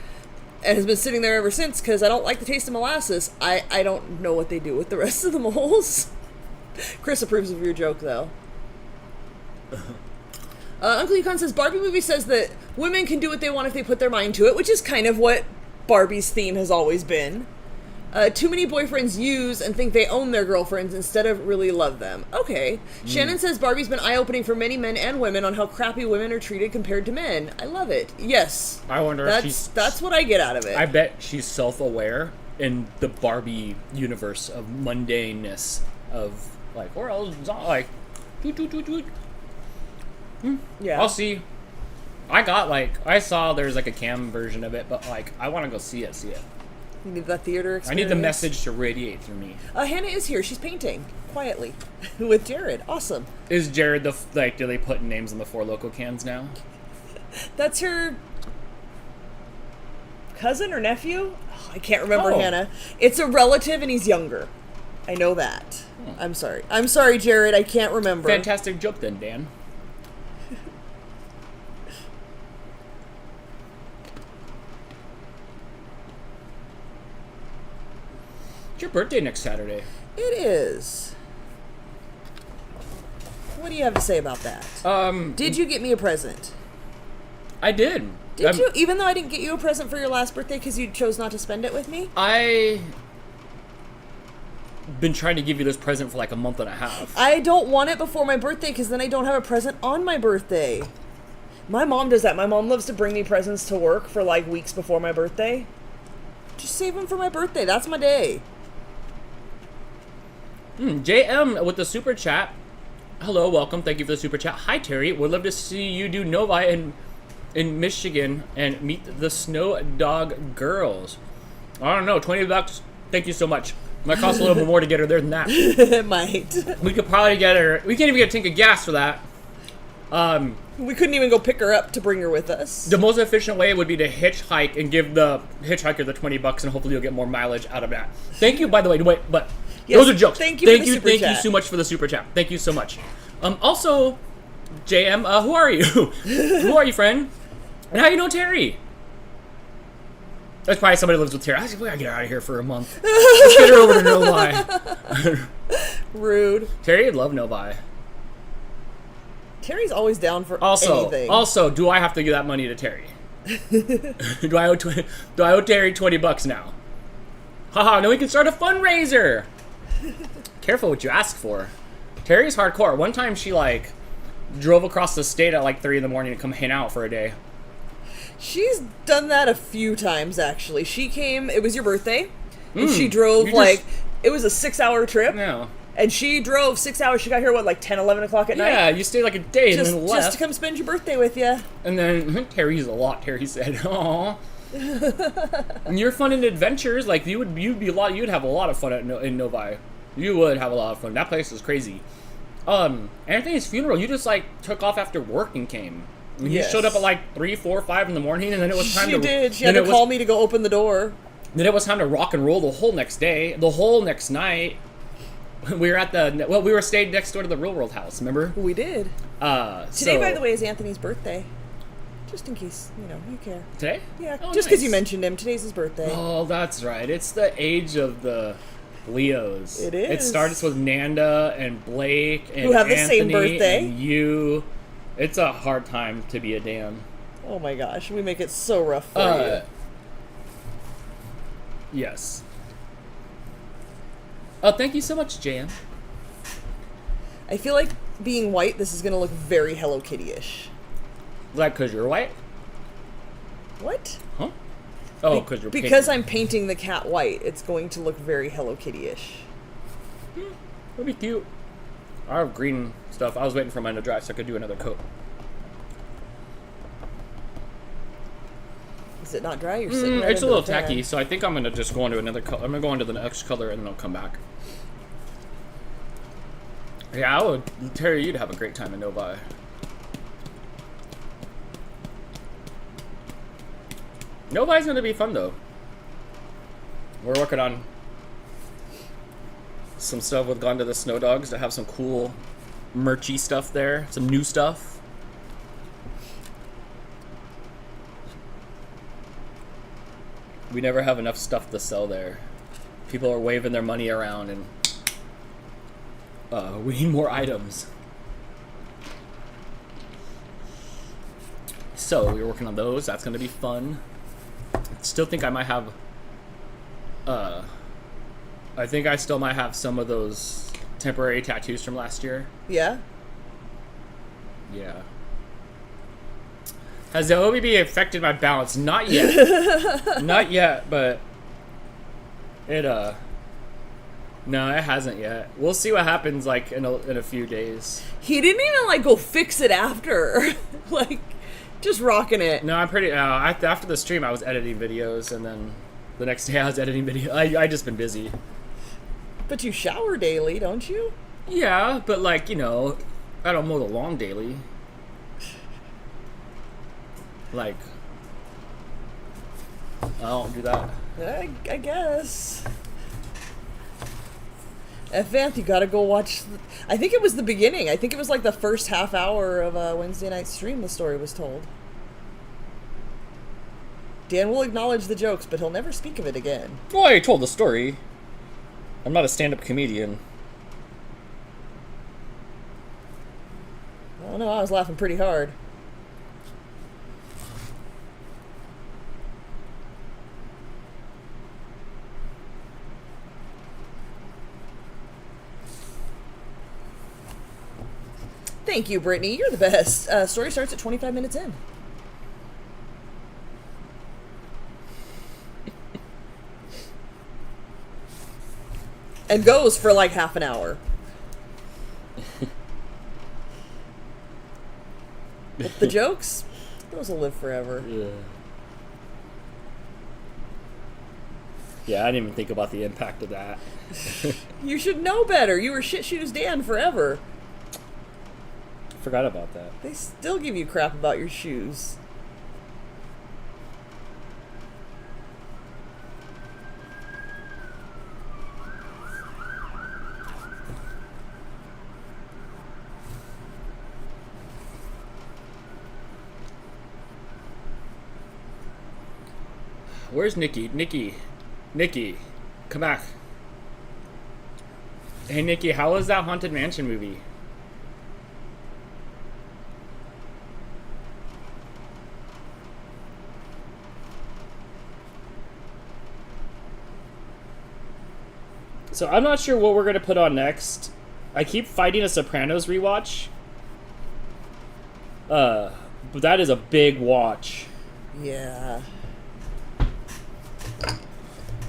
and has been sitting there ever since because I don't like the taste of molasses. I don't know what they do with the rest of the moles. Chris approves of your joke, though. Uncle Yukon says, Barbie movie says that women can do what they want if they put their mind to it, which is kind of what Barbie's theme has always been. Too many boyfriends use and think they own their girlfriends instead of really love them. Okay. Shannon says Barbie's been eye-opening for many men and women on how crappy women are treated compared to men. I love it. Yes. I wonder if that's what I get out of it. I bet she's self-aware in the Barbie universe of mundaneness of like, or else like, toot, toot, toot, toot. Yeah. I'll see. I saw there's like a cam version of it, but like, I want to go see it. You need that theater experience. I need the message to radiate through me. Hannah is here. She's painting quietly with Jared. Awesome. Is Jared do they put names on the 4 Loko cans now? That's her cousin or nephew? Oh, I can't remember, Hannah. It's a relative and he's younger. I know that. I'm sorry. I'm sorry, Jared. I can't remember. Fantastic joke then, Dan. It's your birthday next Saturday. It is. What do you have to say about that? Did you get me a present? I did. Did you? Even though I didn't get you a present for your last birthday because you chose not to spend it with me? I been trying to give you this present for like a month and a half. I don't want it before my birthday because then I don't have a present on my birthday. My mom does that. My mom loves to bring me presents to work for like weeks before my birthday. Just save them for my birthday. That's my day. JM with the super chat. Hello, welcome. Thank you for the super chat. Hi, Terry. Would love to see you do Novi in Michigan and meet the Snow Dog girls. I don't know. $20. Thank you so much. Might cost a little bit more to get her there than that. It might. We could probably get her. We can't even get a tank of gas for that. We couldn't even go pick her up to bring her with us. The most efficient way would be to hitchhike and give the hitchhiker the $20, and hopefully you'll get more mileage out of that. Thank you, by the way. But yes, those are jokes. Thank you. Thank you so much for the super chat. Thank you so much. Also, JM, who are you? Who are you, friend? And how you know Terry? That's probably somebody who lives with Terry. I said, we gotta get her out of here for a month. Let's get her over to Novi. Rude. Terry would love Novi. Terry's always down for anything. Also, do I have to give that money to Terry? do I owe Terry $20 now? Haha, now we can start a fundraiser! Careful what you ask for. Terry's hardcore. One time she, like, drove across the state at, like, 3 in the morning to come hang out for a day. She's done that a few times, actually. She came, it was your birthday, and she drove, like, it was a 6-hour trip. Yeah. And she drove 6 hours. She got here, what, like 10, 11 o'clock at night? Yeah, you stayed like a day and then left. Just to come spend your birthday with you. And then, Terry's a lot, Terry said. Aww. And you're fun in adventures. Like, you'd have a lot of fun in Novi. You would have a lot of fun. That place is crazy. Anthony's funeral, you just, like, took off after work and came. You showed up at, like, 3, 4, 5 in the morning, and then it was time to... She did. She had to call me to go open the door. Then it was time to rock and roll the whole next day. The whole next night. We were at we were staying next door to the Real World house, remember? We did. Today, by the way, is Anthony's birthday. Just in case, you care. Today? Yeah, just because you mentioned him. Today's his birthday. Oh, that's right. It's the age of the Leos. It is. It starts with Nanda and Blake and who have the Anthony same birthday. And you. It's a hard time to be a Dan. Oh my gosh, we make it so rough for you. Yes. Oh, thank you so much, Jan. I feel like being white, this is going to look very Hello Kitty-ish. Is that because you're white? What? Huh? Oh, because you're Because I'm painting the cat white, it's going to look very Hello Kitty-ish. That'd be cute. I have green stuff. I was waiting for mine to dry so I could do another coat. Is it not dry? You're sitting right it's a little tacky, so I think I'm going to just go into another color. I'm going to go into the next color and then I'll come back. Yeah, Terry, you'd have a great time in Novi. Novi's going to be fun, though. We're working on some stuff with Gone to the Snow Dogs to have some cool merchy stuff there. Some new stuff. We never have enough stuff to sell there. People are waving their money around and we need more items. So we're working on those. That's going to be fun. Still think I might have I think I still might have some of those temporary tattoos from last year. Yeah? Yeah. Has the OBB affected my balance? Not yet. Not yet, but it no, it hasn't yet. We'll see what happens like in a few days. He didn't even like go fix it after. Like just rocking it. No, I'm pretty after the stream I was editing videos and then the next day I was editing video. I just been busy. But you shower daily, don't you? Yeah, but like, I don't mow the lawn daily. Like, I don't do that. I guess. Vanth, you gotta go watch. I think it was the beginning. I think it was like the first half hour of a Wednesday night stream the story was told. Dan will acknowledge the jokes, but he'll never speak of it again. Well, I told the story. I'm not a stand-up comedian. I don't know, I was laughing pretty hard. Thank you, Brittany. You're the best. Story starts at 25 minutes in. And goes for like half an hour. But the jokes, those will live forever. Yeah. Yeah, I didn't even think about the impact of that. You should know better. You were Shit Shoes Dan forever. Forgot about that. They still give you crap about your shoes. Where's Nikki? Nikki, come back. Hey, Nikki, how was that Haunted Mansion movie? So I'm not sure what we're gonna put on next. I keep fighting a Sopranos rewatch. But that is a big watch. Yeah.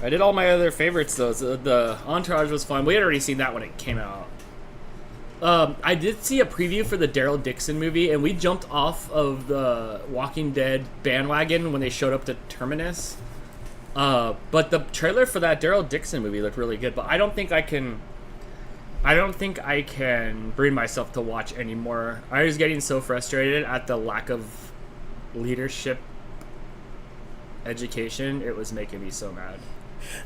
I did all my other favorites though. So the Entourage was fun. We had already seen that when it came out. I did see a preview for the Daryl Dixon movie, and we jumped off of the Walking Dead bandwagon when they showed up to Terminus. But the trailer for that Daryl Dixon movie looked really good. But I don't think I can bring myself to watch anymore. I was getting so frustrated at the lack of leadership education. It was making me so mad.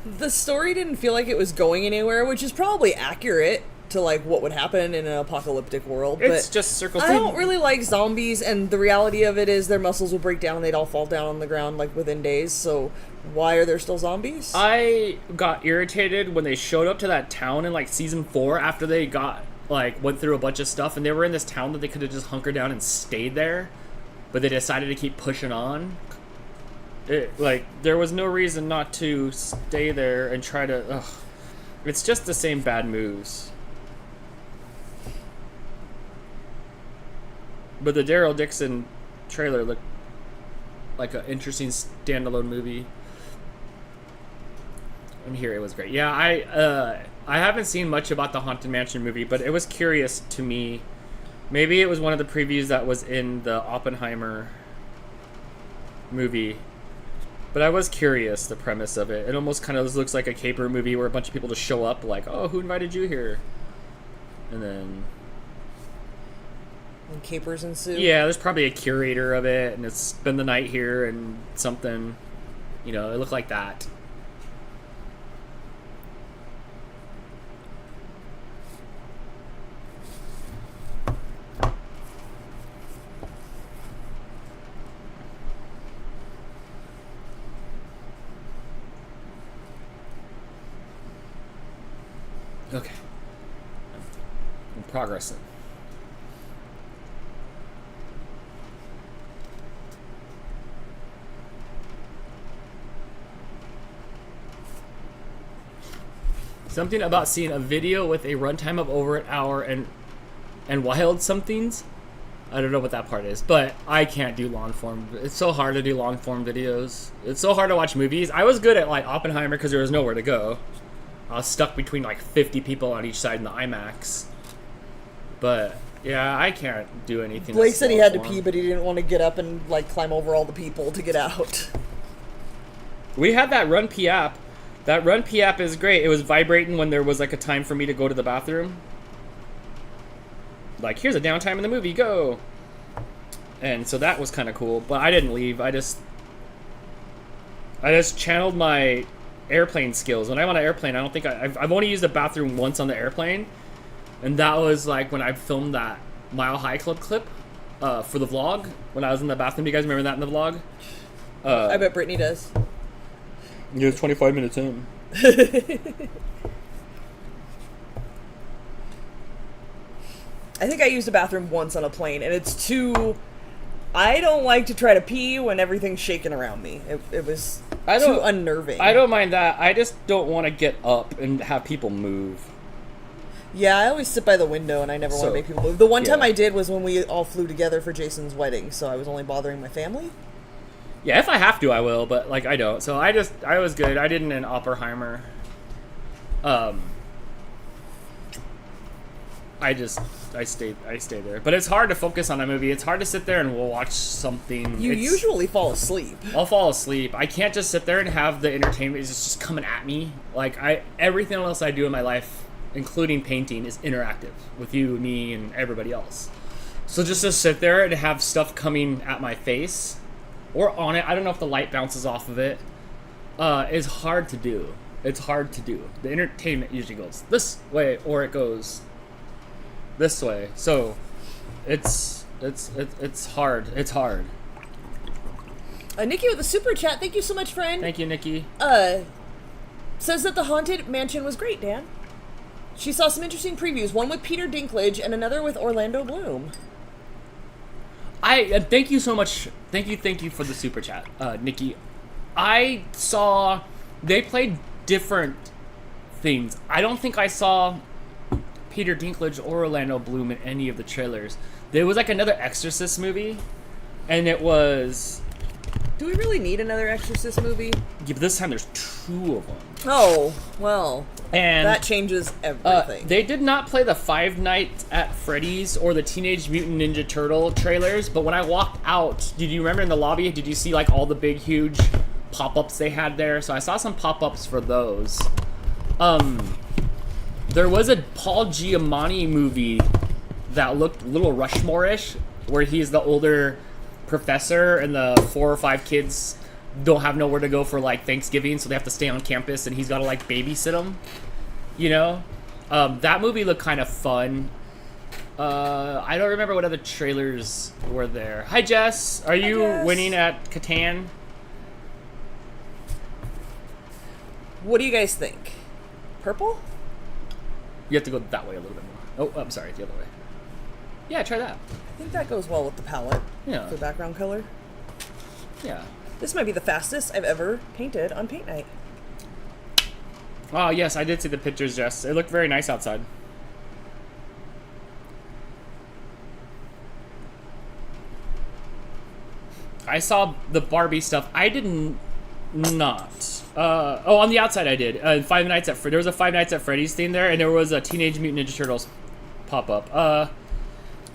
The story didn't feel like it was going anywhere, which is probably accurate to like what would happen in an apocalyptic world. It's but just circles. I don't really like zombies, and the reality of it is their muscles will break down and they'd all fall down on the ground like within days. So why are there still zombies? I got irritated when they showed up to that town in like season 4 after they went through a bunch of stuff, and they were in this town that they could have just hunkered down and stayed there, but they decided to keep pushing on. There was no reason not to stay there and try to. Ugh. It's just the same bad moves. But the Daryl Dixon trailer looked like an interesting standalone movie. And here it was great. Yeah, I haven't seen much about the Haunted Mansion movie, but it was curious to me. Maybe it was one of the previews that was in the Oppenheimer movie. But I was curious, the premise of it. It almost kind of looks like a caper movie where a bunch of people just show up like, oh, who invited you here? And then... and capers ensue? Yeah, there's probably a curator of it, and it's spend the night here and something. You know, it looked like that. Okay. I'm progressing. Something about seeing a video with a runtime of over an hour and wild somethings. I don't know what that part is, but I can't do long form. It's so hard to do long form videos. It's so hard to watch movies. I was good at like Oppenheimer because there was nowhere to go. I was stuck between like 50 people on each side in the IMAX. But yeah, I can't do anything. Blake said he had to pee, but he didn't want to get up and like climb over all the people to get out. We had that Run P app. That Run P app is great. It was vibrating when there was like a time for me to go to the bathroom. Like, here's a downtime in the movie, go! And so that was kind of cool, but I didn't leave. I just channeled my airplane skills. When I'm on an airplane, I don't think I've only used the bathroom once on the airplane, and that was like when I filmed that Mile High Club clip for the vlog when I was in the bathroom. Do you guys remember that in the vlog? I bet Brittany does. It was 25 minutes in. I think I used a bathroom once on a plane, and it's too... I don't like to try to pee when everything's shaking around me. It was too unnerving. I don't mind that. I just don't want to get up and have people move. Yeah, I always sit by the window, and I never want to make people move. The one time I did was when we all flew together for Jason's wedding, so I was only bothering my family. Yeah, if I have to, I will, but like I don't. So I was good. I didn't in Oppenheimer. I stayed there. But it's hard to focus on a movie. It's hard to sit there and we'll watch something. You usually fall asleep. I'll fall asleep. I can't just sit there and have the entertainment just coming at me. Like everything else I do in my life, including painting, is interactive with you, me, and everybody else. So just to sit there and have stuff coming at my face or on it, I don't know if the light bounces off of it, is hard to do. It's hard to do. The entertainment usually goes this way or it goes this way. So it's hard. It's hard. Nikki with a super chat. Thank you so much, friend. Thank you, Nikki. Says that the Haunted Mansion was great, Dan. She saw some interesting previews, one with Peter Dinklage and another with Orlando Bloom. Thank you so much. Thank you for the super chat, Nikki. I saw they played different things. I don't think I saw Peter Dinklage or Orlando Bloom in any of the trailers. There was like another Exorcist movie, and it was... Do we really need another Exorcist movie? Yeah, but this time there's 2 of them. Oh, well, and that changes everything. They did not play the Five Nights at Freddy's or the Teenage Mutant Ninja Turtle trailers, but when I walked out, did you remember in the lobby, did you see like all the big, huge pop-ups they had there? So I saw some pop-ups for those. There was a Paul Giamatti movie that looked a little Rushmore-ish, where he's the older professor and the 4 or 5 kids don't have nowhere to go for like Thanksgiving, so they have to stay on campus, and he's got to like babysit them. You know, that movie looked kind of fun. I don't remember what other trailers were there. Hi Jess, are you winning at Catan? What do you guys think? Purple? You have to go that way a little bit more. Oh, I'm sorry, the other way. Yeah, try that. I think that goes well with the palette. Yeah. The background color. Yeah. This might be the fastest I've ever painted on paint night. Oh, yes, I did see the pictures, Jess. It looked very nice outside. I saw the Barbie stuff. I did not. On the outside I did. Five Nights at there was a Five Nights at Freddy's theme there, and there was a Teenage Mutant Ninja Turtles pop-up.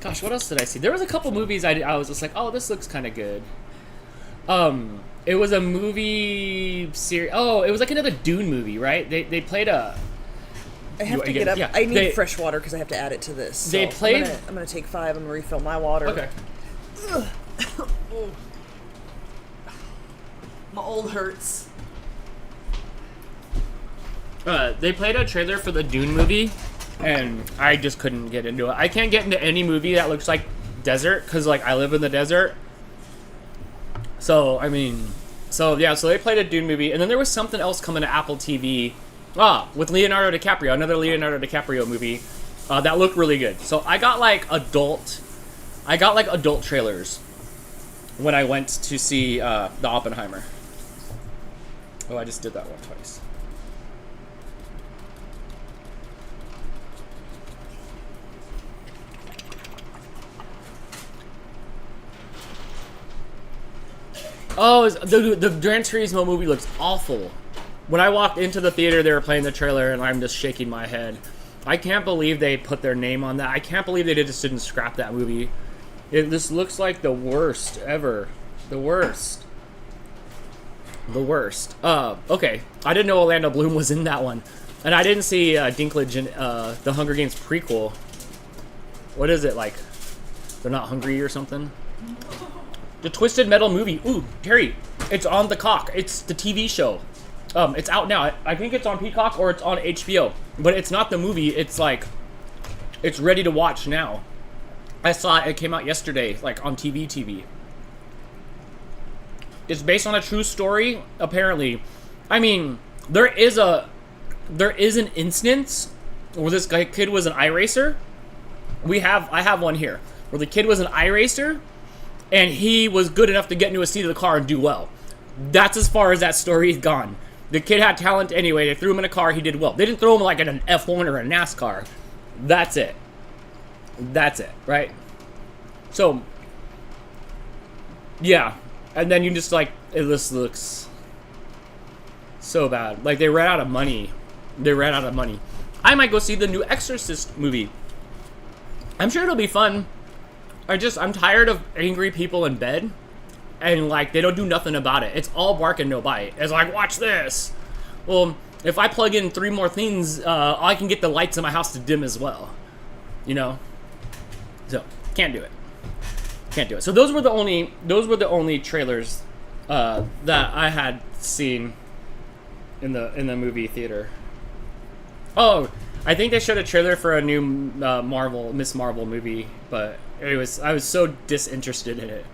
Gosh, what else did I see? There was a couple movies I was just like, oh, this looks kind of good. It was a movie series. Oh, it was like another Dune movie, right? They played a... I have to get up. Yeah, I need fresh water because I have to add it to this. So they played... I'm going to take 5. I'm going to refill my water. Okay. My old hurts. They played a trailer for the Dune movie, and I just couldn't get into it. I can't get into any movie that looks like desert, because, like, I live in the desert. So, I mean... So, yeah, so they played a Dune movie, and then there was something else coming to Apple TV. With Leonardo DiCaprio, another Leonardo DiCaprio movie. That looked really good. So, I got, like, adult trailers when I went to see the Oppenheimer. Oh, I just did that one twice. Oh, the Gran Turismo movie looks awful. When I walked into the theater, they were playing the trailer, and I'm just shaking my head. I can't believe they put their name on that. I can't believe they just didn't scrap that movie. This looks like the worst ever. The worst. The worst. Okay. I didn't know Orlando Bloom was in that one. And I didn't see Dinklage in the Hunger Games prequel. What is it, like? They're not hungry or something? The Twisted Metal movie. Ooh, Terry, it's on the cock. It's the TV show. It's out now. I think it's on Peacock or it's on HBO. But it's not the movie. It's like, it's ready to watch now. I saw it. It came out yesterday, like on TV. It's based on a true story, apparently. I mean, there is an instance where this kid was an iRacer. I have one here where the kid was an iRacer, and he was good enough to get into a seat of the car and do well. That's as far as that story's gone. The kid had talent anyway. They threw him in a car. He did well. They didn't throw him like in an F1 or a NASCAR. That's it. That's it, right? So, yeah. And then you just like, this looks so bad. Like, they ran out of money. I might go see the new Exorcist movie. I'm sure it'll be fun. I'm tired of angry people in bed. And, like, they don't do nothing about it. It's all bark and no bite. It's like, watch this. Well, if I plug in 3 more things, I can get the lights in my house to dim as well. You know? So, can't do it. So those were the only trailers that I had seen in the movie theater. Oh, I think they showed a trailer for a new Miss Marvel movie, but I was so disinterested in it.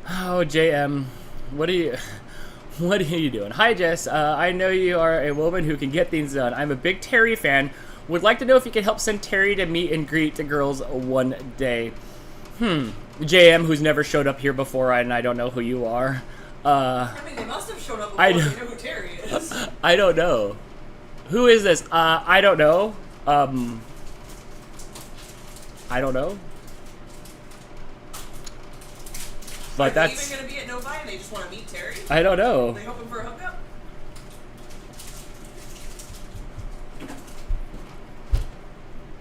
Oh, JM, what are you doing? Hi, Jess. I know you are a woman who can get things done. I'm a big Terry fan. Would like to know if you could help send Terry to meet and greet the girls one day. JM, who's never showed up here before, and I don't know who you are. I mean, they must have shown up before. They know who Terry is. I don't know. Who is this? I don't know. I don't know. But Are they even going to be at Novi and they just want to meet Terry? I don't know. Are they hoping for a hookup?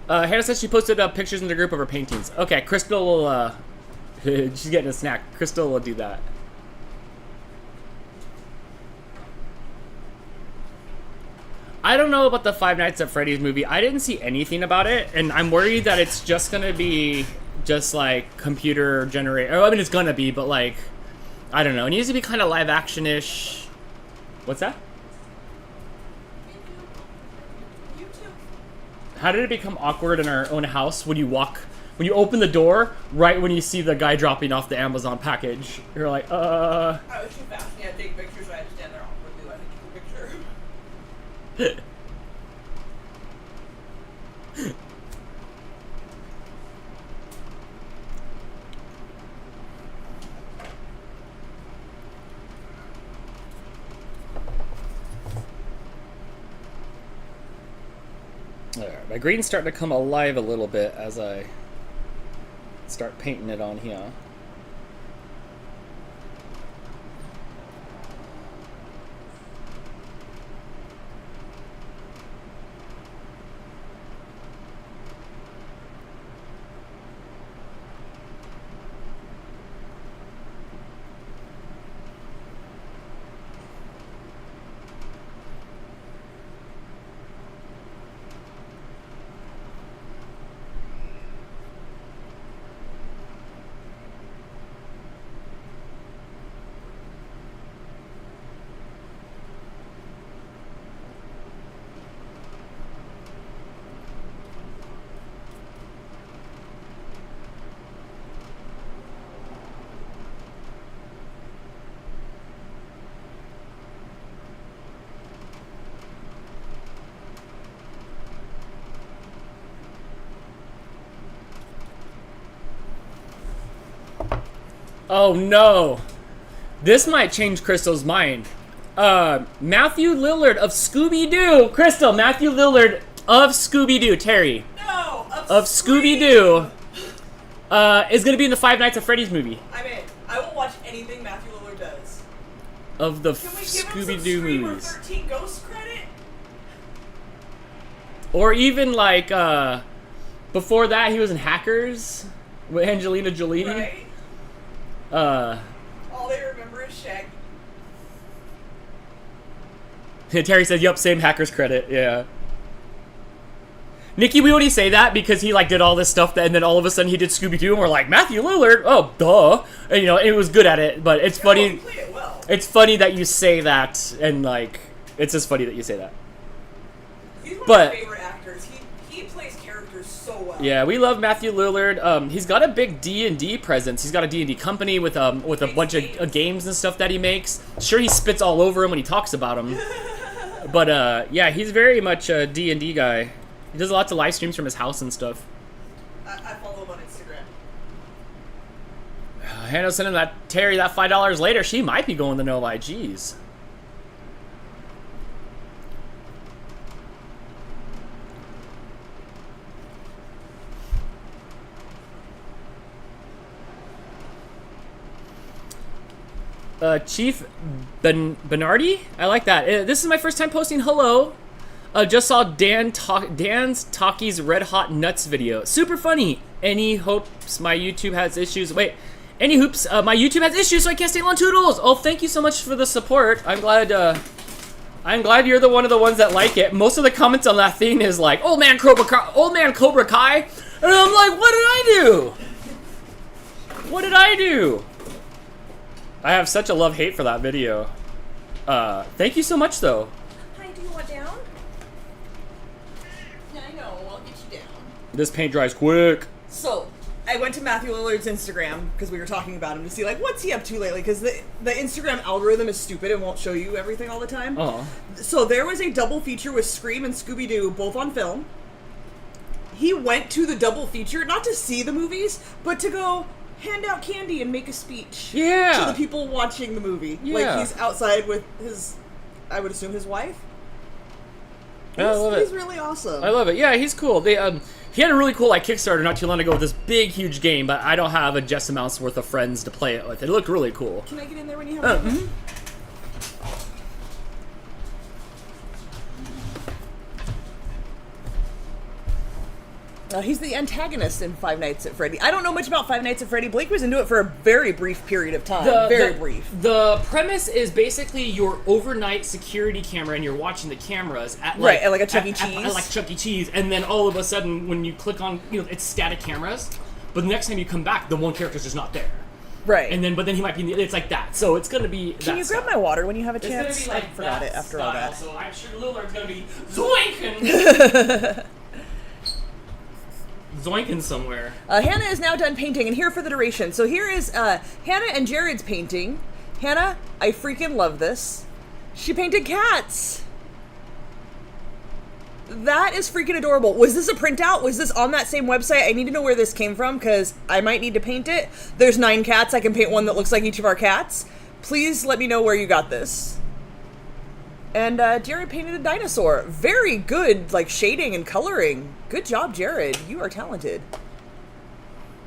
Hannah says she posted pictures in the group of her paintings. Okay, Crystal will, she's getting a snack. Crystal will do that. I don't know about the Five Nights at Freddy's movie. I didn't see anything about it, and I'm worried that it's just gonna be just like computer generated. I mean, it's gonna be, but like, I don't know. It needs to be kind of live action-ish. What's that? How did it become awkward in our own house when you open the door right when you see the guy dropping off the Amazon package? You're like, I was too fast. Yeah, take pictures. I had to stand there awkwardly while I took a picture. Alright, my green's starting to come alive a little bit as I start painting it on here. Oh no! This might change Crystal's mind. Matthew Lillard of Scooby-Doo! Crystal, Matthew Lillard of Scooby-Doo. Terry. No! Of Scooby-Doo. Is gonna be in the Five Nights at Freddy's movie. I'm in. I will watch anything Matthew Lillard does. Of the Can we give him Scooby-Doo some Scream or movies. 13 Ghost credit? Or even like, before that he was in Hackers with Angelina Jolie. Right? All they remember is Shaggy. Terry says, yup, same Hackers credit, yeah. Nikki, we only say that because he like did all this stuff and then all of a sudden he did Scooby-Doo and we're like, Matthew Lillard? Oh, duh. And you know, it was good at it, but it's funny. He played it well. It's funny that you say that and like, it's just funny that you say that. He's one of my favorite actors. He plays characters so well. Yeah, we love Matthew Lillard. He's got a big D&D presence. He's got a D&D company with a bunch of games and stuff that he makes. Sure, he spits all over him when he talks about them. But yeah, he's very much a D&D guy. He does lots of live streams from his house and stuff. I follow him on Instagram. Hannah sent him that Terry that $5 later. She might be going to Novi. Jeez. Chief Bernardi? I like that. This is my first time posting hello. Just saw Dan's Talkies Red Hot Nuts video. Super funny. Any hopes my YouTube has issues? Wait. Any hoops? My YouTube has issues, so I can't stay on Toodles. Oh, thank you so much for the support. I'm glad you're one of the ones that like it. Most of the comments on that thing is like, old man Cobra Kai. And I'm like, what did I do? What did I do? I have such a love-hate for that video. Thank you so much, though. Hi, do you want down? I know, I'll get you down. This paint dries quick. So, I went to Matthew Lillard's Instagram, because we were talking about him, to see, like, what's he up to lately? Because the Instagram algorithm is stupid and won't show you everything all the time. So there was a double feature with Scream and Scooby-Doo, both on film. He went to the double feature, not to see the movies, but to go, hand out candy and make a speech. Yeah. To the people watching the movie. Yeah. Like, he's outside with his, I would assume, his wife. I love it. He's really awesome. I love it. Yeah, he's cool. They he had a really cool Kickstarter not too long ago with this big, huge game, but I don't have a just amount's worth of friends to play it with. It looked really cool. Can I get in there when you have it? He's the antagonist in Five Nights at Freddy. I don't know much about Five Nights at Freddy. Blake was into it for a very brief period of time. Very brief. The premise is basically your overnight security camera, and you're watching the cameras at at like a Chuck E. Cheese. At like Chuck E. Cheese, and then all of a sudden, when you click on, it's static cameras. But the next time you come back, the one character's just not there. Right. But then he might be. It's like that. So it's gonna be. Can you grab my water when you have a chance? It's gonna be like I forgot it after all that. So I'm sure Lillard's gonna be zoinking. Zoinking somewhere. Hannah is now done painting and here for the duration. So here is Hannah and Jared's painting. Hannah, I freaking love this. She painted cats. That is freaking adorable. Was this a printout? Was this on that same website? I need to know where this came from because I might need to paint it. There's 9 cats. I can paint one that looks like each of our cats. Please let me know where you got this. And Jared painted a dinosaur. Very good, shading and coloring. Good job, Jared. You are talented.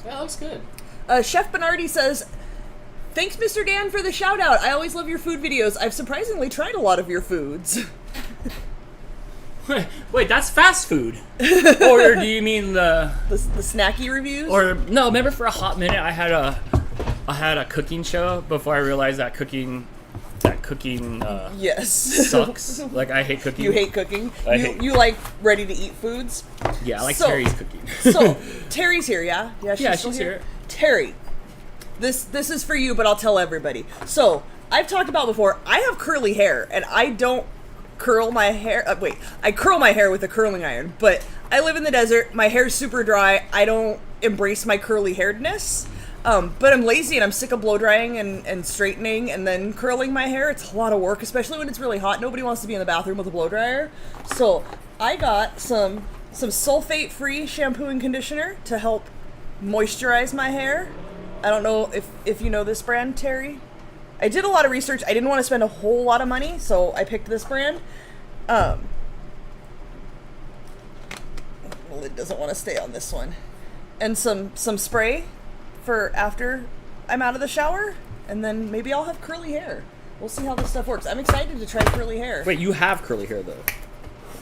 Yeah, that looks good. Chef Bernardi says, thanks, Mr. Dan, for the shout out. I always love your food videos. I've surprisingly tried a lot of your foods. Wait, that's fast food. Or do you mean the snacky reviews? Or no, remember for a hot minute I had a cooking show before I realized that cooking yes sucks. I hate cooking. You hate cooking? You like ready to eat foods? Yeah, I like Terry's cooking. So Terry's here, yeah? Yeah, she's here. Terry, this is for you, but I'll tell everybody. So I've talked about before, I have curly hair and I don't curl my hair. I curl my hair with a curling iron, but I live in the desert. My hair's super dry. I don't embrace my curly hairedness. But I'm lazy and I'm sick of blow drying and straightening and then curling my hair. It's a lot of work, especially when it's really hot. Nobody wants to be in the bathroom with a blow dryer. So I got some sulfate-free shampoo and conditioner to help moisturize my hair. I don't know if you know this brand, Terry. I did a lot of research. I didn't want to spend a whole lot of money, so I picked this brand. Well, it doesn't want to stay on this one. And some spray for after I'm out of the shower, and then maybe I'll have curly hair. We'll see how this stuff works. I'm excited to try curly hair. Wait, you have curly hair though?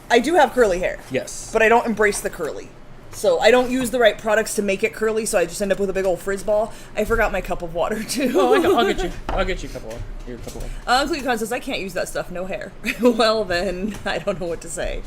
I do have curly hair. Yes. But I don't embrace the curly. So I don't use the right products to make it curly, so I just end up with a big old frizz ball. I forgot my cup of water too. Oh, I'll get you a couple. Here, a couple. Uncle Yukon says I can't use that stuff. No hair. Well then, I don't know what to say.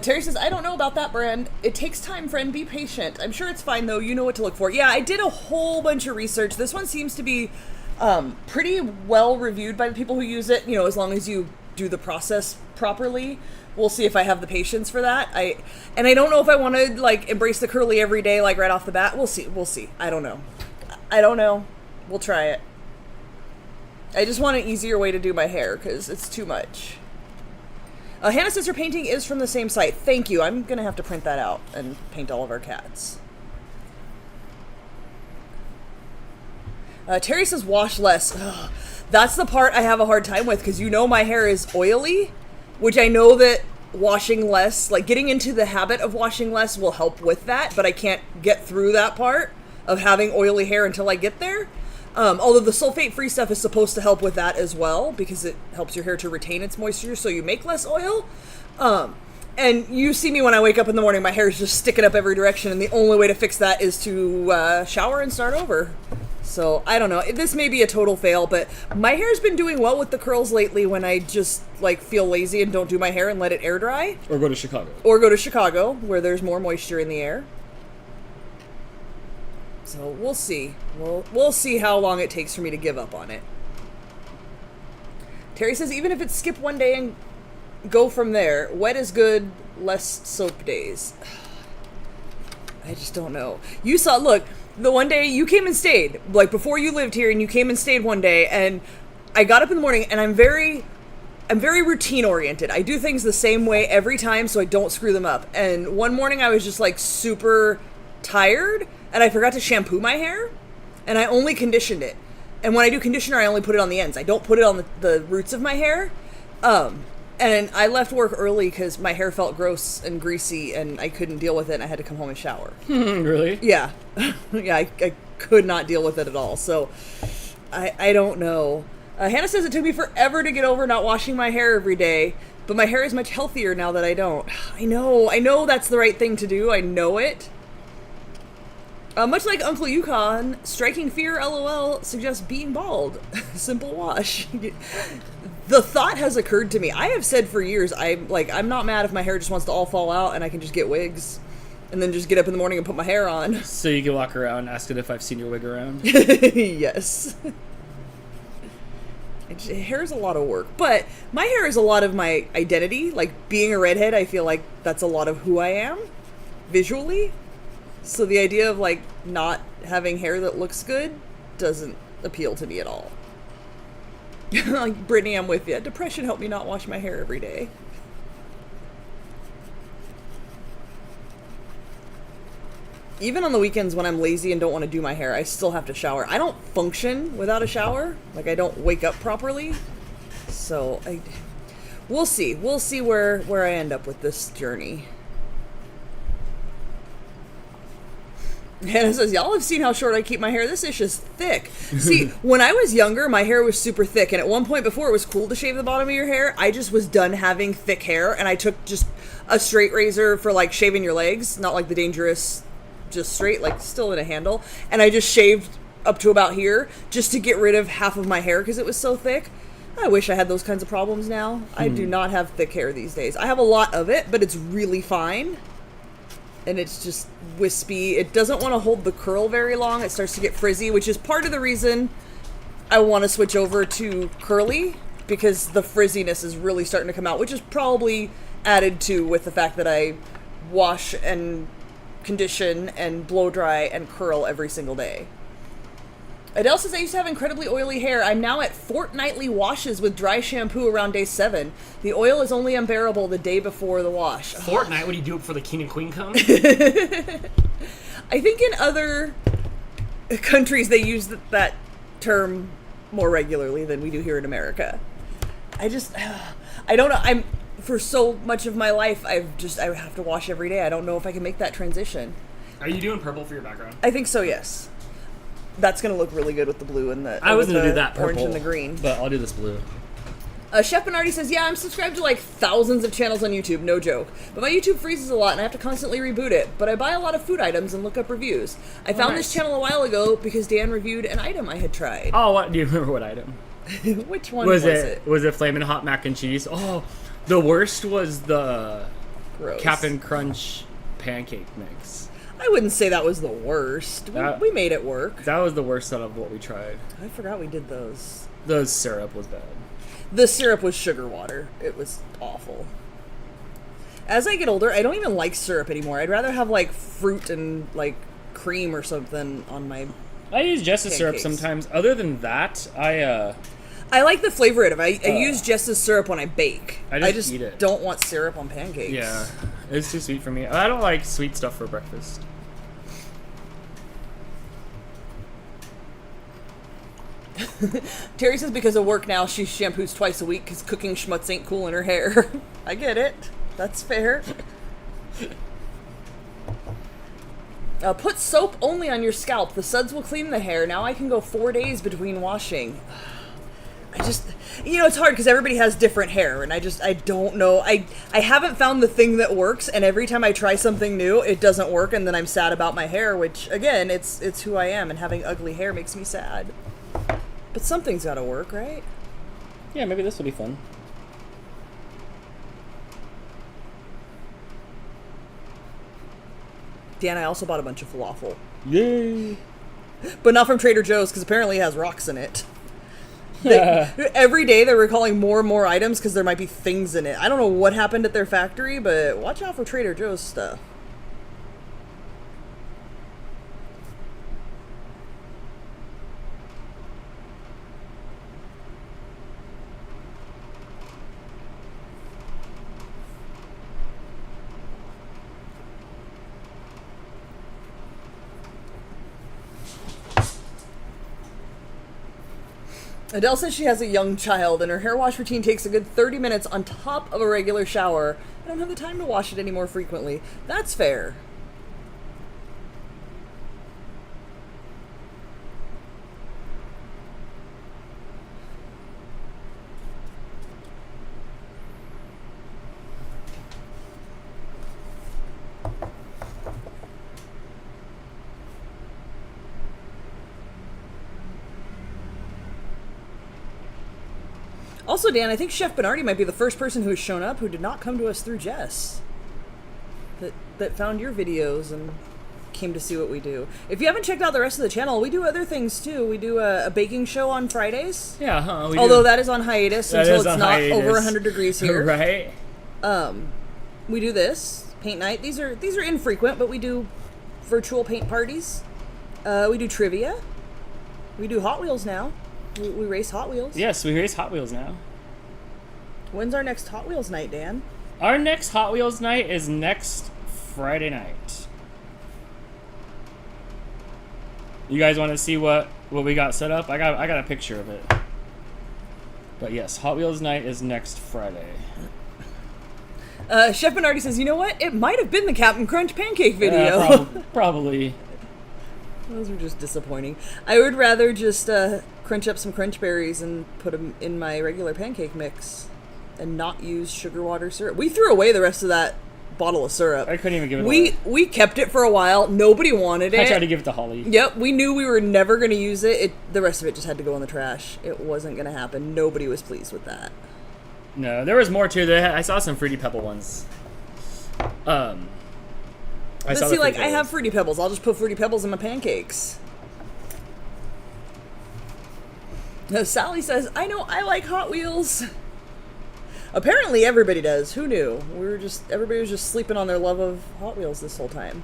Terry says, I don't know about that brand. It takes time, friend. Be patient. I'm sure it's fine, though. You know what to look for. Yeah, I did a whole bunch of research. This one seems to be pretty well reviewed by the people who use it, as long as you do the process properly. We'll see if I have the patience for that. I don't know if I want to, embrace the curly every day, right off the bat. We'll see. I don't know. We'll try it. I just want an easier way to do my hair, because it's too much. Hannah says her painting is from the same site. Thank you. I'm going to have to print that out and paint all of our cats. Terry says wash less. Ugh. That's the part I have a hard time with because my hair is oily, which I know that washing less, getting into the habit of washing less will help with that, but I can't get through that part of having oily hair until I get there. Although the sulfate-free stuff is supposed to help with that as well because it helps your hair to retain its moisture so you make less oil. And you see me when I wake up in the morning, my hair is just sticking up every direction, and the only way to fix that is to shower and start over. So, I don't know. This may be a total fail, but my hair's been doing well with the curls lately when I just, feel lazy and don't do my hair and let it air dry. Or go to Chicago. Where there's more moisture in the air. So we'll see. We'll see how long it takes for me to give up on it. Terry says even if it's skip one day and go from there. Wet is good, less soap days. I just don't know. You saw, look, the one day you came and stayed, like before you lived here, and you came and stayed one day, and I got up in the morning, and I'm very routine oriented. I do things the same way every time so I don't screw them up. And one morning I was just like super tired, and I forgot to shampoo my hair, and I only conditioned it. And when I do conditioner, I only put it on the ends. I don't put it on the roots of my hair. And I left work early because my hair felt gross and greasy, and I couldn't deal with it, and I had to come home and shower. Really? Yeah. Yeah, I could not deal with it at all. So, I don't know. Hannah says it took me forever to get over not washing my hair every day, but my hair is much healthier now that I don't. I know that's the right thing to do. I know it. Much like Uncle Yukon, striking fear LOL suggests being bald. Simple wash. The thought has occurred to me. I have said for years, I'm not mad if my hair just wants to all fall out and I can just get wigs and then just get up in the morning and put my hair on. So you can walk around asking if I've seen your wig around? Yes. Hair is a lot of work, but my hair is a lot of my identity. Like, being a redhead, I feel like that's a lot of who I am, visually. So the idea of, like, not having hair that looks good doesn't appeal to me at all. Like, Brittany, I'm with you. Depression helped me not wash my hair every day. Even on the weekends when I'm lazy and don't want to do my hair, I still have to shower. I don't function without a shower. Like, I don't wake up properly. So, we'll see. We'll see where I end up with this journey. Hannah says, y'all have seen how short I keep my hair. This ish is thick. See, when I was younger, my hair was super thick. And at one point before it was cool to shave the bottom of your hair, I just was done having thick hair. And I took just a straight razor for, like, shaving your legs. Not like the dangerous, just straight, like, still in a handle. And I just shaved up to about here just to get rid of half of my hair because it was so thick. I wish I had those kinds of problems now. I do not have thick hair these days. I have a lot of it, but it's really fine. And it's just wispy. It doesn't want to hold the curl very long. It starts to get frizzy, which is part of the reason I want to switch over to curly, because the frizziness is really starting to come out, which is probably added to with the fact that I wash and condition and blow dry and curl every single day. Adele says, I used to have incredibly oily hair. I'm now at fortnightly washes with dry shampoo around day 7. The oil is only unbearable the day before the wash. Fortnite? What do you do it for the king and queen come? I think in other countries they use that term more regularly than we do here in America. I don't know. For so much of my life, I have to wash every day. I don't know if I can make that transition. Are you doing purple for your background? I think so, yes. That's going to look really good with the blue and the I was going to do that orange purple, and the green. but I'll do this blue. Chef Bernardi says, yeah, I'm subscribed to like thousands of channels on YouTube, no joke. But my YouTube freezes a lot and I have to constantly reboot it. But I buy a lot of food items and look up reviews. I found this channel a while ago because Dan reviewed an item I had tried. Oh, what? Do you remember what item? Which one was it? Was it Flamin' Hot Mac and Cheese? Oh, the worst was the Gross. Cap'n Crunch pancake mix. I wouldn't say that was the worst. We made it work. That was the worst out of what we tried. I forgot we did those. The syrup was bad. The syrup was sugar water. It was awful. As I get older, I don't even like syrup anymore. I'd rather have like fruit and like cream or something on my I use Jess's syrup pancakes. sometimes. Other than that, I like the flavor of it. I use Jess's syrup when I bake. I just eat it. Don't want syrup on pancakes. yeah, it's too sweet for me. I don't like sweet stuff for breakfast. Terry says because of work now, she shampoos twice a week because cooking schmutz ain't cool in her hair. I get it. That's fair. Put soap only on your scalp. The suds will clean the hair. Now I can go 4 days between washing. It's hard because everybody has different hair, and I don't know. I haven't found the thing that works, and every time I try something new, it doesn't work, and then I'm sad about my hair, which, again, it's who I am, and having ugly hair makes me sad. But something's gotta work, right? Yeah, maybe this will be fun. Dan, I also bought a bunch of falafel. Yay! But not from Trader Joe's, because apparently it has rocks in it. Every day they're recalling more and more items because there might be things in it. I don't know what happened at their factory, but watch out for Trader Joe's stuff. Adele says she has a young child and her hair wash routine takes a good 30 minutes on top of a regular shower. I don't have the time to wash it any more frequently. That's fair. Also, Dan, I think Chef Bernardi might be the first person who has shown up who did not come to us through Jess. That found your videos and came to see what we do. If you haven't checked out the rest of the channel, we do other things too. We do a baking show on Fridays. Yeah, Although that is on hiatus until it's not over 100 degrees here. Right. We do this paint night. These are infrequent, but we do virtual paint parties. We do trivia. We do Hot Wheels now. We race Hot Wheels. Yes, we race Hot Wheels now. When's our next Hot Wheels night, Dan? Our next Hot Wheels night is next Friday night. You guys want to see what we got set up? I got a picture of it. But yes, Hot Wheels night is next Friday. Chef Bernardi says, you know what? It might have been the Captain Crunch pancake video. Probably. Those are just disappointing. I would rather just crunch up some crunch berries and put them in my regular pancake mix and not use sugar water syrup. We threw away the rest of that bottle of syrup. I couldn't even give it away. We kept it for a while. Nobody wanted it. I tried to give it to Holly. Yep, we knew we were never going to use it. The rest of it just had to go in the trash. It wasn't going to happen. Nobody was pleased with that. No, there was more too. I saw some Fruity Pebble ones. But see, like, I have Fruity Pebbles. I'll just put Fruity Pebbles in my pancakes. Now, Sally says, I know I like Hot Wheels. Apparently everybody does. Who knew? Everybody was just sleeping on their love of Hot Wheels this whole time.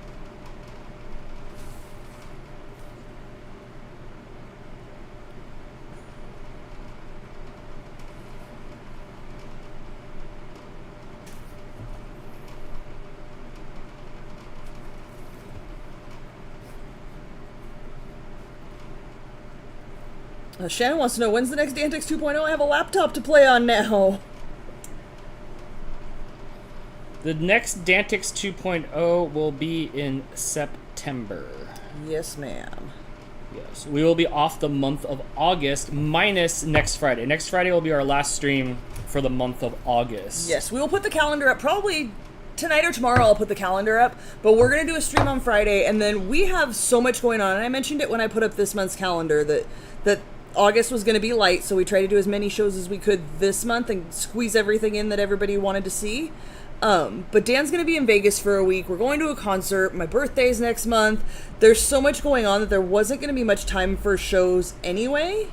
Shannon wants to know, when's the next Dantex 2.0? I have a laptop to play on now. The next Dantix 2.0 will be in September. Yes, ma'am. Yes. We will be off the month of August, minus next Friday. Next Friday will be our last stream for the month of August. Yes, we will put the calendar up probably tonight or tomorrow. I'll put the calendar up, but we're going to do a stream on Friday, and then we have so much going on. And I mentioned it when I put up this month's calendar that August was going to be light, so we tried to do as many shows as we could this month and squeeze everything in that everybody wanted to see. But Dan's going to be in Vegas for a week. We're going to a concert. My birthday's next month. There's so much going on that there wasn't going to be much time for shows anyway.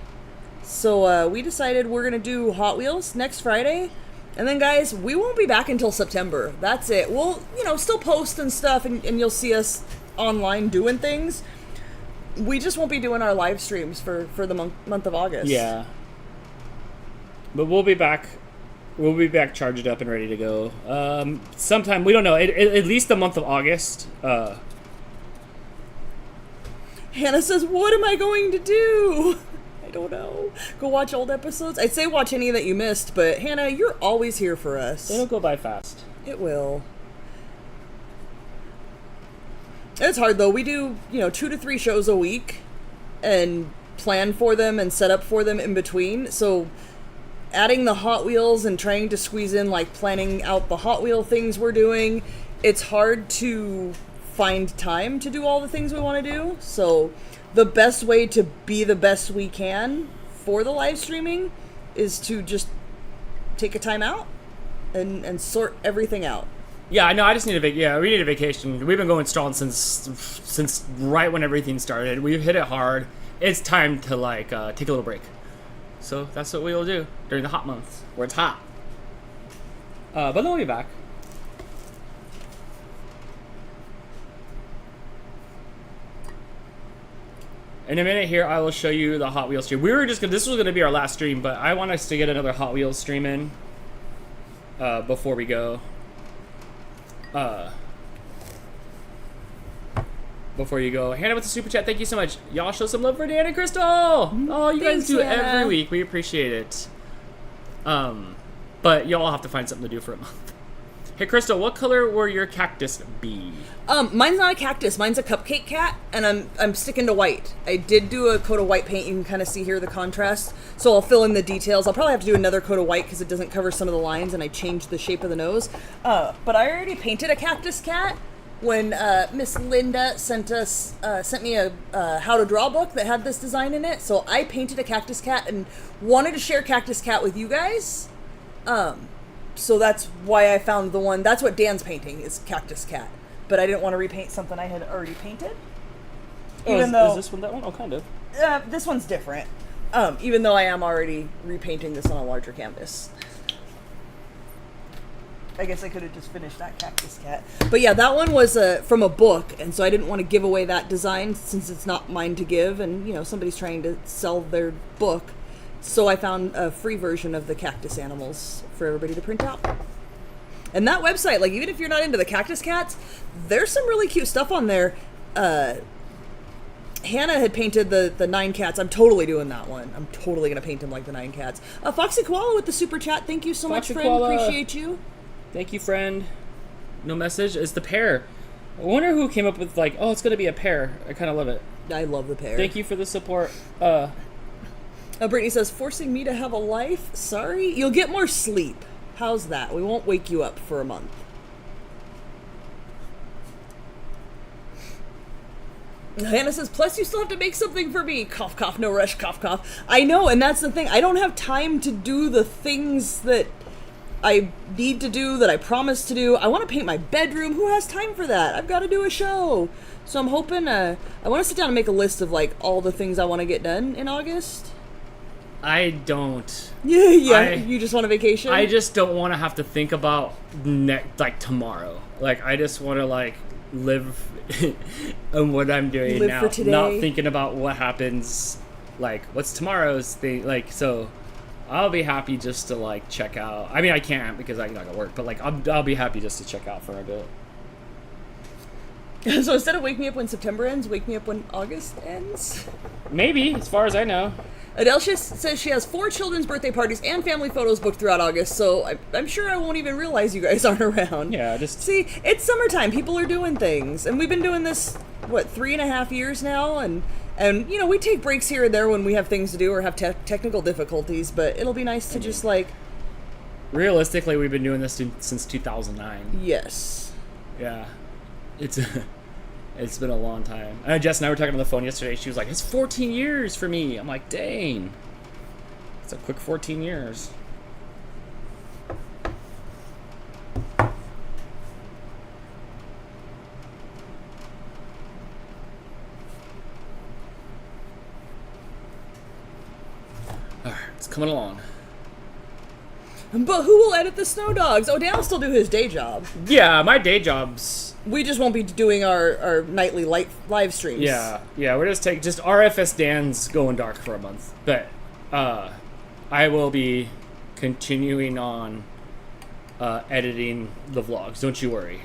So we decided we're going to do Hot Wheels next Friday. And then, guys, we won't be back until September. That's it. We'll, still post and stuff, and you'll see us online doing things. We just won't be doing our live streams for the month of August. Yeah. But we'll be back. We'll be back charged up and ready to go. Sometime, we don't know, at least the month of August. Hannah says, what am I going to do? I don't know. Go watch old episodes? I'd say watch any that you missed, but Hannah, you're always here for us. It'll go by fast. It will. It's hard, though. We do, 2 to 3 shows a week and plan for them and set up for them in between. So adding the Hot Wheels and trying to squeeze in, planning out the Hot Wheel things we're doing, it's hard to find time to do all the things we want to do. So the best way to be the best we can for the live streaming is to just take a time out and sort everything out. Yeah, I know. I just need we need a vacation. We've been going strong since right when everything started. We've hit it hard. It's time to take a little break. So that's what we will do during the hot months where it's hot. But then we'll be back. In a minute here, I will show you the Hot Wheels stream. We were just gonna, this was gonna be our last stream, but I want us to get another Hot Wheels stream in before we go. Before you go, Hannah with the super chat. Thank you so much. Y'all show some love for Dan and Crystal. Oh, you Thanks, guys do it Hannah. every week. We appreciate it. But y'all have to find something to do for a month. Hey, Crystal, what color will your cactus be? Mine's not a cactus. Mine's a cupcake cat, and I'm sticking to white. I did do a coat of white paint. You can kind of see here the contrast. So I'll fill in the details. I'll probably have to do another coat of white because it doesn't cover some of the lines, and I changed the shape of the nose. But I already painted a cactus cat when Miss Linda sent me a how to draw book that had this design in it. So I painted a cactus cat and wanted to share cactus cat with you guys. So that's why I found the one. That's what Dan's painting is Cactus Cat. But I didn't want to repaint something I had already painted. Even though is this one that one? Oh, kind of. this one's different. Even though I am already repainting this on a larger canvas. I guess I could have just finished that Cactus Cat. But yeah, that one was from a book, and so I didn't want to give away that design since it's not mine to give, and somebody's trying to sell their book. So I found a free version of the cactus animals for everybody to print out. And that website, like, even if you're not into the cactus cats, there's some really cute stuff on there. Hannah had painted the 9 cats. I'm totally doing that one. I'm totally going to paint them like the 9 cats. Foxy Koala with the super chat. Thank you so much, friend. Koala. Appreciate you. Thank you, friend. No message. It's the pear. I wonder who came up with, like, oh, it's going to be a pear. I kind of love it. I love the pear. Thank you for the support. Brittany says, forcing me to have a life? Sorry? You'll get more sleep. How's that? We won't wake you up for a month. Hannah says, plus you still have to make something for me. Cough, cough, no rush, cough, cough. I know, and that's the thing. I don't have time to do the things that I need to do, that I promised to do. I want to paint my bedroom. Who has time for that? I've got to do a show. So I'm hoping, I want to sit down and make a list of, like, all the things I want to get done in August. I don't. Yeah, you just want a vacation? I just don't want to have to think about tomorrow. Like, I just want to, like, live on what I'm doing Live now. for today. Not thinking about what happens, like, what's tomorrow's thing. Like, so I'll be happy just to, like, check out. I mean, I can't because I gotta work, but, like, I'll be happy just to check out for a bit. So instead of wake me up when September ends, wake me up when August ends? Maybe, as far as I know. Adelcia says she has 4 children's birthday parties and family photos booked throughout August, so I'm sure I won't even realize you guys aren't around. Yeah, just... See, it's summertime. People are doing things. And we've been doing this, 3.5 years now? And we take breaks here and there when we have things to do or have technical difficulties, but it'll be nice to just, like... Realistically, we've been doing this since 2009. Yes. Yeah. It's been a long time. Jess and I were talking on the phone yesterday. She was like, it's 14 years for me. I'm like, dang. It's a quick 14 years. Alright, it's coming along. But who will edit the Snow Dogs? Oh, Dan will still do his day job. Yeah, my day job's... We just won't be doing our nightly live streams. Yeah, we're just RFS Dan's going dark for a month. But I will be continuing on editing the vlogs. Don't you worry.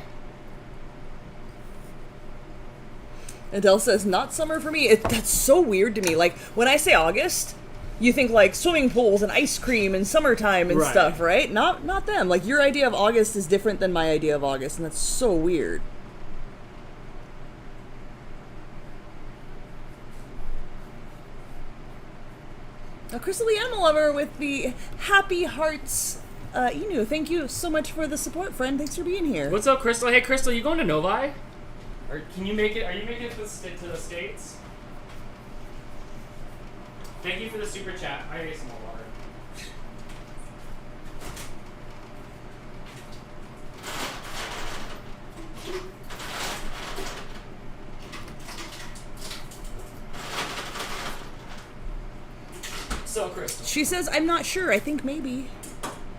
Adele says, not summer for me. That's so weird to me. Like, when I say August, you think, like, swimming pools and ice cream and summertime and Right. stuff, right? Not them. Like, your idea of August is different than my idea of August, and that's so weird. Now, Crystal the Animal Lover with the Happy Hearts Inu. Thank you so much for the support, friend. Thanks for being here. What's up, Crystal? Hey, Crystal, you going to Novi? Or can you make it? Are you making it to the States? Thank you for the super chat. I ate some more water. So so, Crystal. She says, I'm not sure. I think maybe.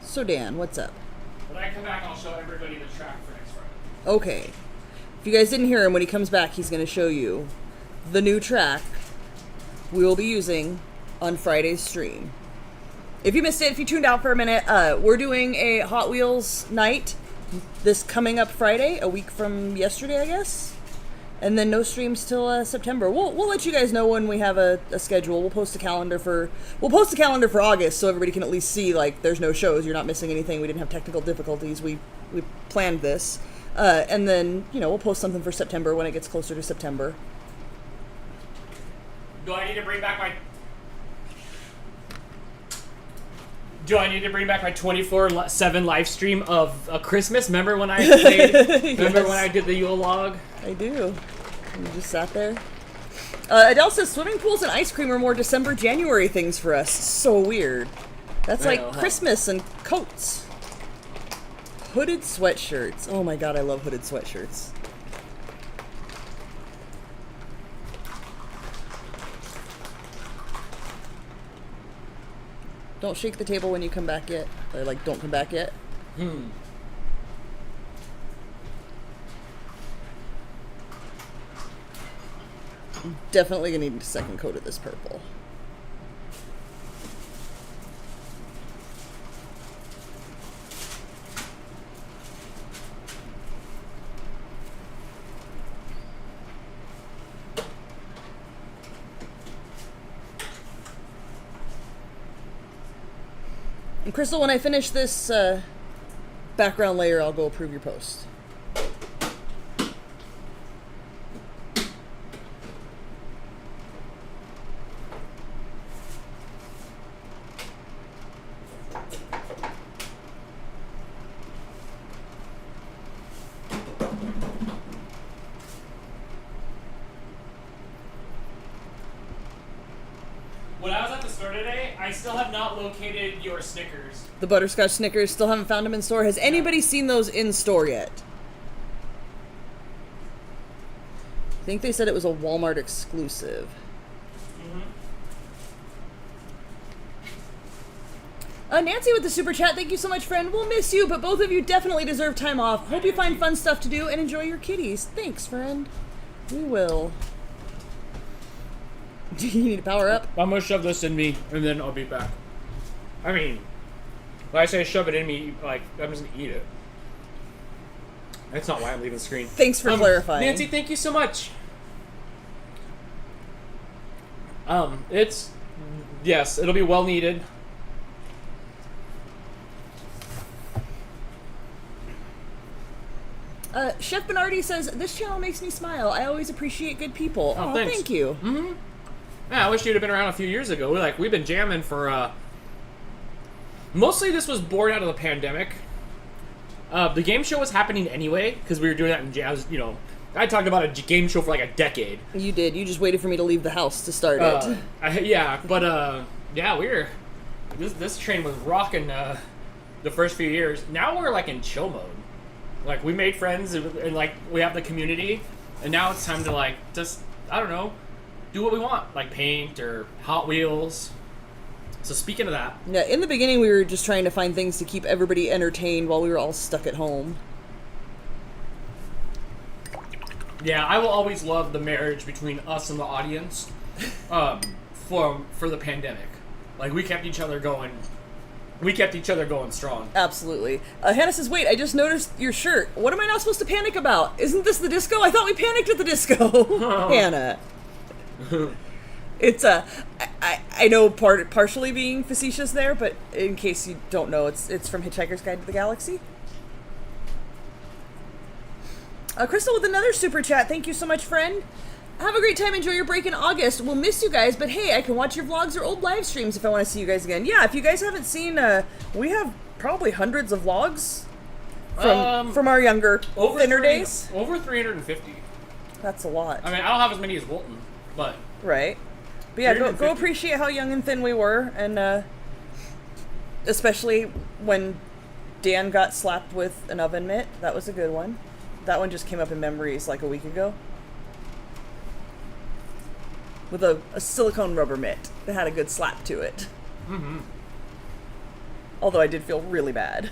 So, Dan, what's up? When I come back, I'll show everybody the track for next Friday. Okay. If you guys didn't hear him, when he comes back, he's going to show you the new track we will be using on Friday's stream. If you missed it, if you tuned out for a minute, we're doing a Hot Wheels night this coming up Friday, a week from yesterday, I guess. And then no streams till September. We'll let you guys know when we have a schedule. We'll post a calendar for August, so everybody can at least see like there's no shows. You're not missing anything. We didn't have technical difficulties. We planned this, and then we'll post something for September when it gets closer to September. Do I need to bring back my 24/7 live stream of a Christmas? Remember when I played? Remember when I did the Yule log? I do. You just sat there. Adele says swimming pools and ice cream are more December, January things for us. So weird. That's like Christmas and coats. Hooded sweatshirts. Oh my god, I love hooded sweatshirts. Don't shake the table when you come back yet. Or like, don't come back yet. Definitely gonna need a second coat of this purple. And Crystal, when I finish this background layer, I'll go approve your post. When I was at the store today, I still have not located your Snickers. The butterscotch Snickers, still haven't found them in store. Has anybody seen those in store yet? I think they said it was a Walmart exclusive. Nancy with the super chat, thank you so much, friend. We'll miss you, but both of you definitely deserve time off. Hope you find fun stuff to do and enjoy your kitties. Thanks, friend. We will. Do you need to power up? I'm gonna shove this in me, and then I'll be back. I mean, when I say shove it in me, like, I'm just gonna eat it. That's not why I'm leaving the screen. Thanks for clarifying. Nancy, thank you so much. Yes, it'll be well needed. Chef Bernardi says, this channel makes me smile. I always appreciate good people. Oh, thanks. Thank you. Mm-hmm. Yeah, I wish you'd have been around a few years ago. We've been jamming for, mostly this was born out of the pandemic. The game show was happening anyway, because we were doing that in jazz, I talked about a game show for like a decade. You did. You just waited for me to leave the house to start it. This train was rocking the first few years. Now we're like in chill mode. Like, we made friends and like we have the community, and now it's time to like just, I don't know, do what we want, like paint or Hot Wheels. So speaking of that, yeah, in the beginning we were just trying to find things to keep everybody entertained while we were all stuck at home. Yeah, I will always love the marriage between us and the audience for the pandemic. Like, we kept each other going. We kept each other going strong. Absolutely. Hannah says, wait, I just noticed your shirt. What am I not supposed to panic about? Isn't this the disco? I thought we panicked at the disco. Oh. Hannah. It's, I know partially being facetious there, but in case you don't know, it's from Hitchhiker's Guide to the Galaxy. Crystal with another super chat. Thank you so much, friend. Have a great time. Enjoy your break in August. We'll miss you guys, but hey, I can watch your vlogs or old live streams if I want to see you guys again. Yeah, if you guys haven't seen, we have probably hundreds of vlogs from our younger, thinner days. Over 350. That's a lot. I mean, I don't have as many as Walton, but... Right. But yeah, go appreciate how young and thin we were, and especially when Dan got slapped with an oven mitt. That was a good one. That one just came up in memories like a week ago. With a silicone rubber mitt that had a good slap to it. Mm-hmm. Although I did feel really bad.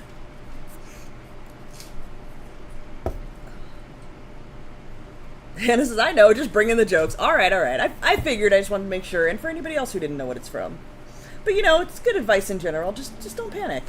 Hannah says, I know, just bring in the jokes. All right. I figured, I just wanted to make sure. And for anybody else who didn't know what it's from. But, you know, it's good advice in general. Just don't panic.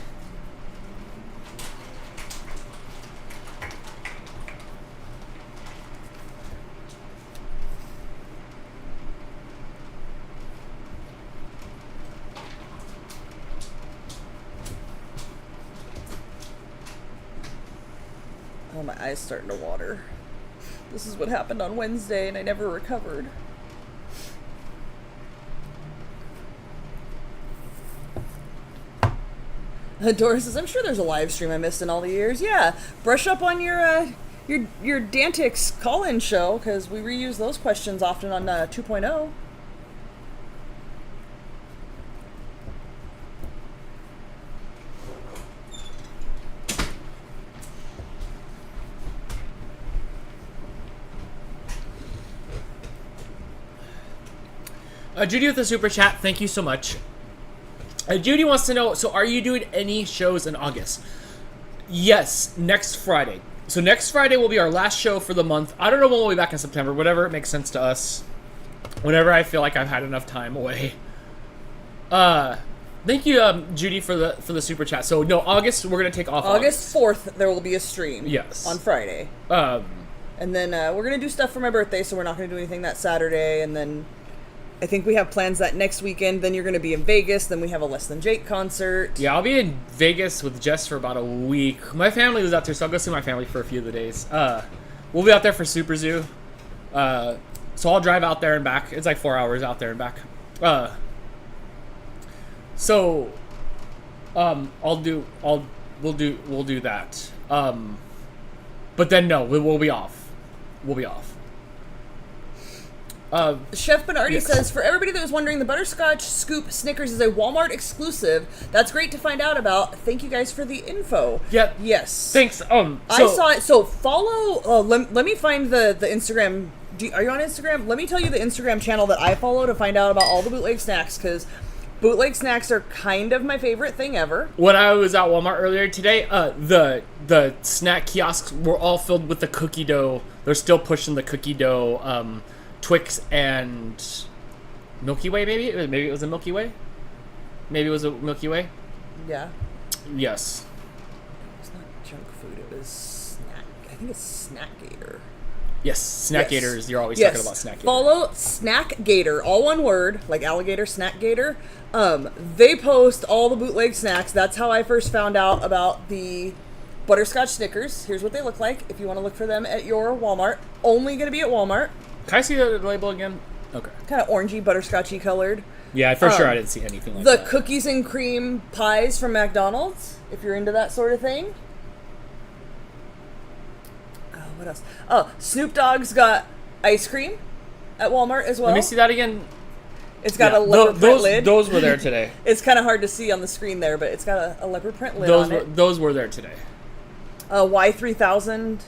Oh, my eye's starting to water. This is what happened on Wednesday, and I never recovered. Doris says, I'm sure there's a live stream I missed in all the years. Yeah, brush up on your Dantix call-in show, because we reuse those questions often on 2.0. Judy with the super chat, thank you so much. Judy wants to know, so are you doing any shows in August? Yes, next Friday. So next Friday will be our last show for the month. I don't know when we'll be back in September, whatever it makes sense to us. Whenever I feel like I've had enough time away. Thank you, Judy, for the super chat. So no, August, we're going to take off August 4th, there will be a stream. Yes. On Friday. And then we're going to do stuff for my birthday, so we're not going to do anything that Saturday, and then I think we have plans that next weekend. Then you're going to be in Vegas. Then we have a Less Than Jake concert. Yeah, I'll be in Vegas with Jess for about a week. My family was out there, so I'll go see my family for a few of the days. We'll be out there for Super Zoo. So I'll drive out there and back. It's like 4 hours out there and back. We'll do that. But then no, we'll be off. We'll be off. Chef Bernardi yes. says, for everybody that was wondering, the Butterscotch Scoop Snickers is a Walmart exclusive. That's great to find out about. Thank you guys for the info. Yep. Yes. Thanks. I saw it. So follow. Let me find the Instagram. Are you on Instagram? Let me tell you the Instagram channel that I follow to find out about all the bootleg snacks, because bootleg snacks are kind of my favorite thing ever. When I was at Walmart earlier today, the snack kiosks were all filled with the cookie dough. They're still pushing the cookie dough. Twix and Milky Way, maybe it was a Milky Way. Maybe it was a Milky Way. Yeah. Yes. It's not junk food. It was snack. I think it's Snackgator. Yes, Snackgators. Yes. You're always talking about Snackgator. Follow Snackgator, all one word, like alligator, Snackgator. They post all the bootleg snacks. That's how I first found out about the Butterscotch Snickers. Here's what they look like if you want to look for them at your Walmart. Only going to be at Walmart. Can I see the label again? Okay. Kind of orangey, butterscotchy colored. Yeah, for sure I didn't see anything like that. that. The cookies and cream pies from McDonald's, if you're into that sort of thing. Oh, what else? Oh, Snoop Dogg's got ice cream at Walmart as well. Let me see that again. It's got a leopard print lid. Those were there today. It's kind of hard to see on the screen there, but it's got a leopard print lid on it. Those were there today. Y3000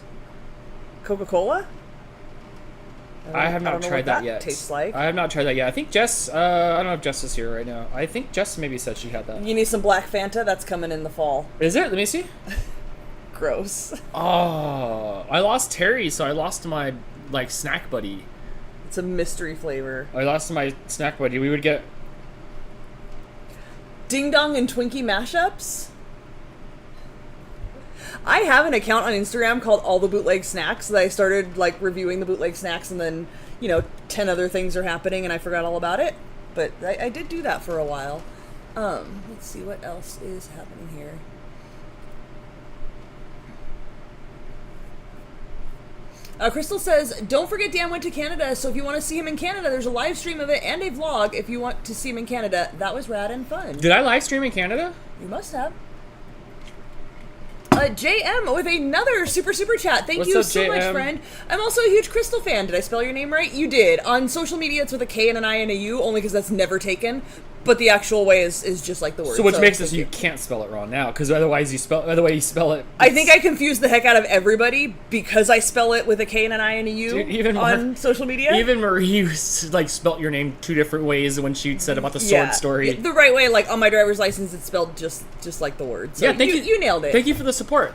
Coca-Cola? I have not tried that yet. Tastes like. I have not tried that yet. I think Jess. I don't know if Jess is here right now. I think Jess maybe said she had that. You need some black Fanta. That's coming in the fall. Is it? Let me see. Gross. Oh, I lost Terry, so I lost my snack buddy. It's a mystery flavor. I lost my snack buddy. We would get Ding Dong and Twinkie mashups. I have an account on Instagram called All the Bootleg Snacks that I started reviewing the bootleg snacks, and then 10 other things are happening and I forgot all about it. But I did do that for a while. Let's see what else is happening here. Crystal says, don't forget Dan went to Canada, so if you want to see him in Canada, there's a live stream of it and a vlog if you want to see him in Canada. That was rad and fun. Did I live stream in Canada? You must have. JM with another super chat. Thank you so much, friend. I'm also a huge Crystal fan. Did I spell your name right? You did. On social media, it's with a K and an I and a U, only because that's never taken. but the actual way is just like the word. So which makes it thank so you can't spell it wrong now, because otherwise the way you spell it. I think I confuse the heck out of everybody because I spell it with a K and an I and a U on social media. Even Marie like spelt your name 2 different ways when she said about the sword story. The right way, like on my driver's license, it's spelled just like the word. So thank you. You nailed it. Thank you for the support.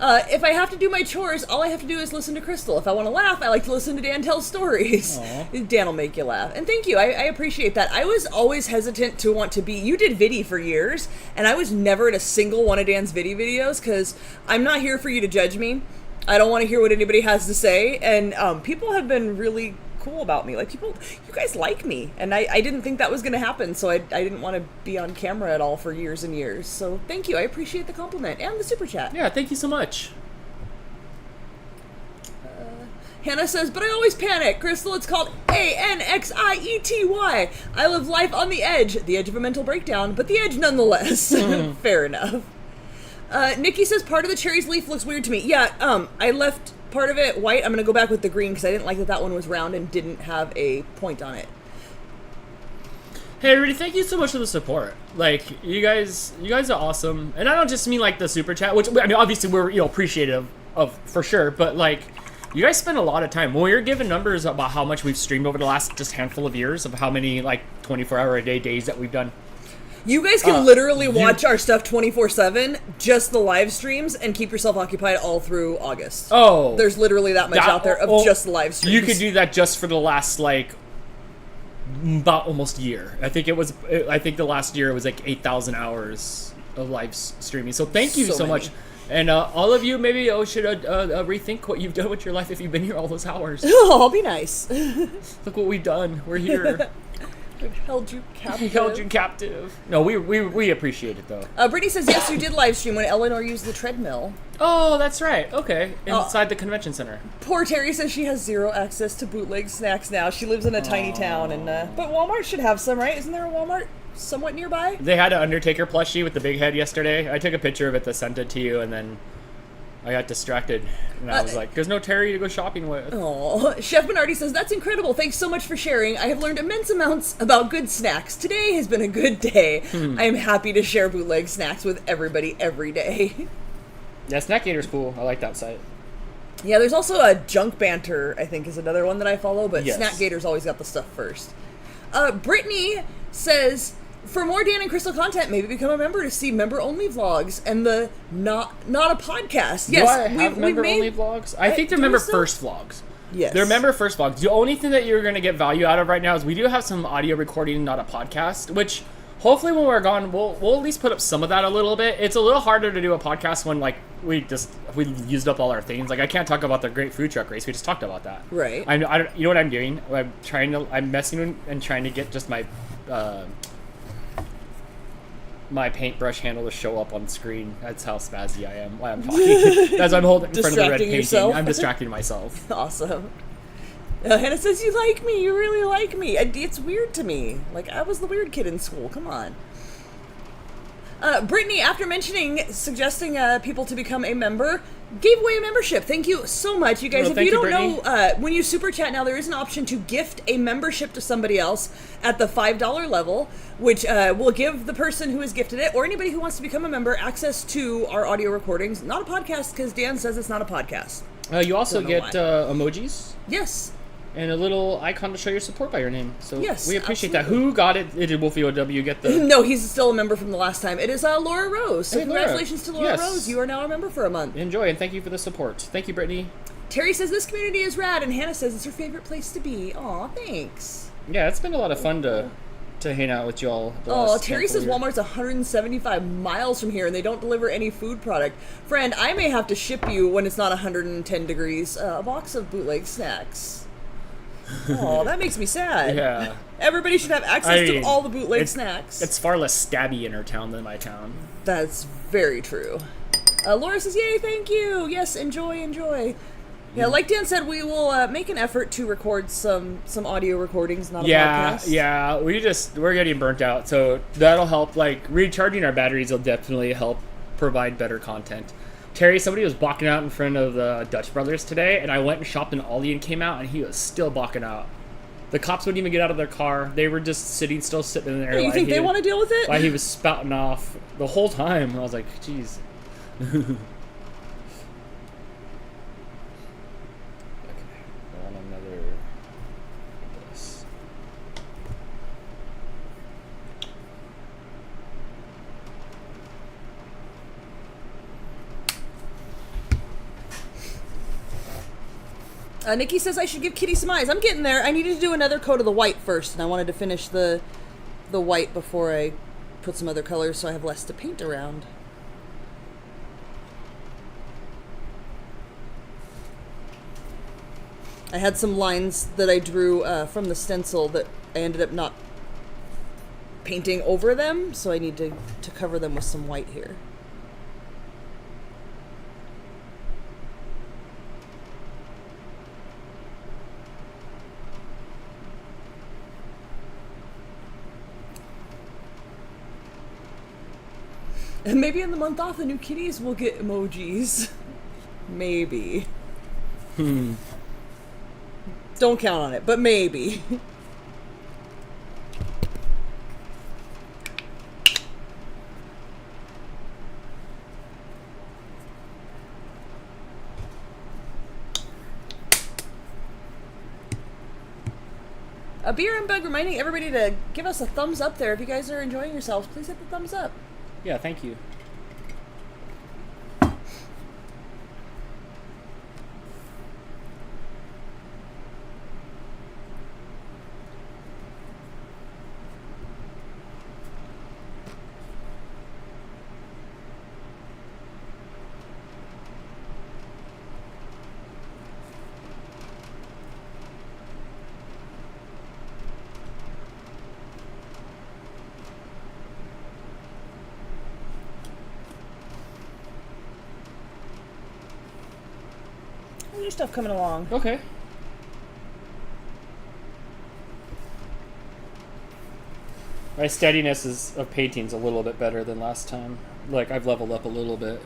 If I have to do my chores, all I have to do is listen to Crystal. If I want to laugh, I like to listen to Dan tell stories. Aww. Dan will make you laugh. And thank you. I appreciate that. I was always hesitant to want to be... You did Viddy for years, and I was never at a single one of Dan's Viddy videos, because I'm not here for you to judge me. I don't want to hear what anybody has to say. And people have been really cool about me. Like, you guys like me. And I didn't think that was going to happen, so I didn't want to be on camera at all for years and years. So thank you. I appreciate the compliment and the super chat. Yeah, thank you so much. Hannah says, but I always panic. Crystal, it's called ANXIETY. I live life on the edge of a mental breakdown, but the edge nonetheless. Fair enough. Nikki says, part of the cherry's leaf looks weird to me. Yeah, I left part of it white. I'm going to go back with the green because I didn't like that one was round and didn't have a point on it. Hey, everybody, thank you so much for the support. Like, you guys are awesome. And I don't just mean, like, the super chat, which, I mean, obviously we're, appreciative of, for sure, but, like, you guys spend a lot of time. When we were given numbers about how much we've streamed over the last just handful of years, of how many, like, 24-hour-a-day days that we've done. You guys can literally watch our stuff 24/7, just the live streams, and keep yourself occupied all through August. Oh. There's literally that much out there of just the live streams. You could do that just for the last, like, about almost a year. I think the last year it was, like, 8,000 hours of live streaming. So thank you so much. And all of you maybe should rethink what you've done with your life if you've been here all those hours. Oh, I'll be nice. Look what we've done. We're here. We've held you captive. We held you captive. No, we appreciate it, though. Brittany says, yes, you did live stream when Eleanor used the treadmill. Oh, that's right. Okay. Inside the convention center. Poor Terry says she has zero access to bootleg snacks now. She lives in a tiny town, and but Walmart should have some, right? Isn't there a Walmart somewhat nearby? They had an Undertaker plushie with the big head yesterday. I took a picture of it to send it to you, and then I got distracted, and I was like, there's no Terry to go shopping with. Oh, Chef Bernardi says, that's incredible. Thanks so much for sharing. I have learned immense amounts about good snacks. Today has been a good day. I am happy to share bootleg snacks with everybody every day. Yeah, Snackgator's cool. I like that site. Yeah, there's also a Junk Banter, I think, is another one that I follow, but yes. Snackgator's always got the stuff first. Brittany says, for more Dan and Crystal content, maybe become a member to see member-only vlogs and the not a podcast. Yes, do I have member-only vlogs? I think they're member-first vlogs. Yes. They're member-first vlogs. The only thing that you're going to get value out of right now is we do have some audio recording, not a podcast, which hopefully when we're gone, we'll at least put up some of that a little bit. It's a little harder to do a podcast when, like, we used up all our things. Like, I can't talk about the great food truck race. We just talked about that. Right. You know what I'm doing? I'm messing and trying to get just my my paintbrush handle to show up on screen. That's how spazzy I am while I'm talking. As I'm holding in front of the red painting, yourself. I'm distracting myself. Awesome. Hannah says, you like me. You really like me. It's weird to me. Like, I was the weird kid in school. Come on. Brittany, after suggesting people to become a member, gave away a membership. Thank you so much, you guys. Well, if you don't Brittany. know, when you super chat now, there is an option to gift a membership to somebody else at the $5 level, which will give the person who has gifted it, or anybody who wants to become a member, access to our audio recordings. Not a podcast, because Dan says it's not a podcast. You also get emojis. Yes. And a little icon to show your support by your name. So yes, we appreciate absolutely. that. Who got it? Did Wolfie OW get the... No, he's still a member from the last time. It is Laura Rose. So hey, congratulations to Laura yes. Rose. You are now a member for a month. Enjoy, and thank you for the support. Thank you, Brittany. Terry says this community is rad, and Hannah says it's her favorite place to be. Aw, thanks. Yeah, it's been a lot of fun to hang out with y'all. Oh, Terry says Walmart's 175 miles from here, and they don't deliver any food product. Friend, I may have to ship you, when it's not 110 degrees, a box of bootleg snacks. Oh, that makes me sad. Yeah. Everybody should have access to all the bootleg snacks. It's far less stabby in our town than my town. That's very true. Laura says, yay, thank you. Yes, enjoy. Yeah, like Dan said, we will make an effort to record some audio recordings, not a podcast. Yeah, we're getting burnt out, so that'll help. Like, recharging our batteries will definitely help provide better content. Terry, somebody was balking out in front of the Dutch Brothers today, and I went and shopped in Aldi and came out, and he was still balking out. The cops wouldn't even get out of their car. They were just sitting in there. You think they want to deal with it? While he was spouting off the whole time. I was like, jeez. Okay, on another this. Nikki says I should give Kitty some eyes. I'm getting there. I needed to do another coat of the white first, and I wanted to finish the white before I put some other colors so I have less to paint around. I had some lines that I drew from the stencil that I ended up not painting over them, so I need to cover them with some white here. And maybe in the month off, the new kitties will get emojis. Maybe. Don't count on it, but maybe. A beer and bug reminding everybody to give us a thumbs up there. If you guys are enjoying yourselves, please hit the thumbs up. Yeah, thank you. New stuff coming along. Okay. My steadiness of painting's a little bit better than last time. Like, I've leveled up a little bit.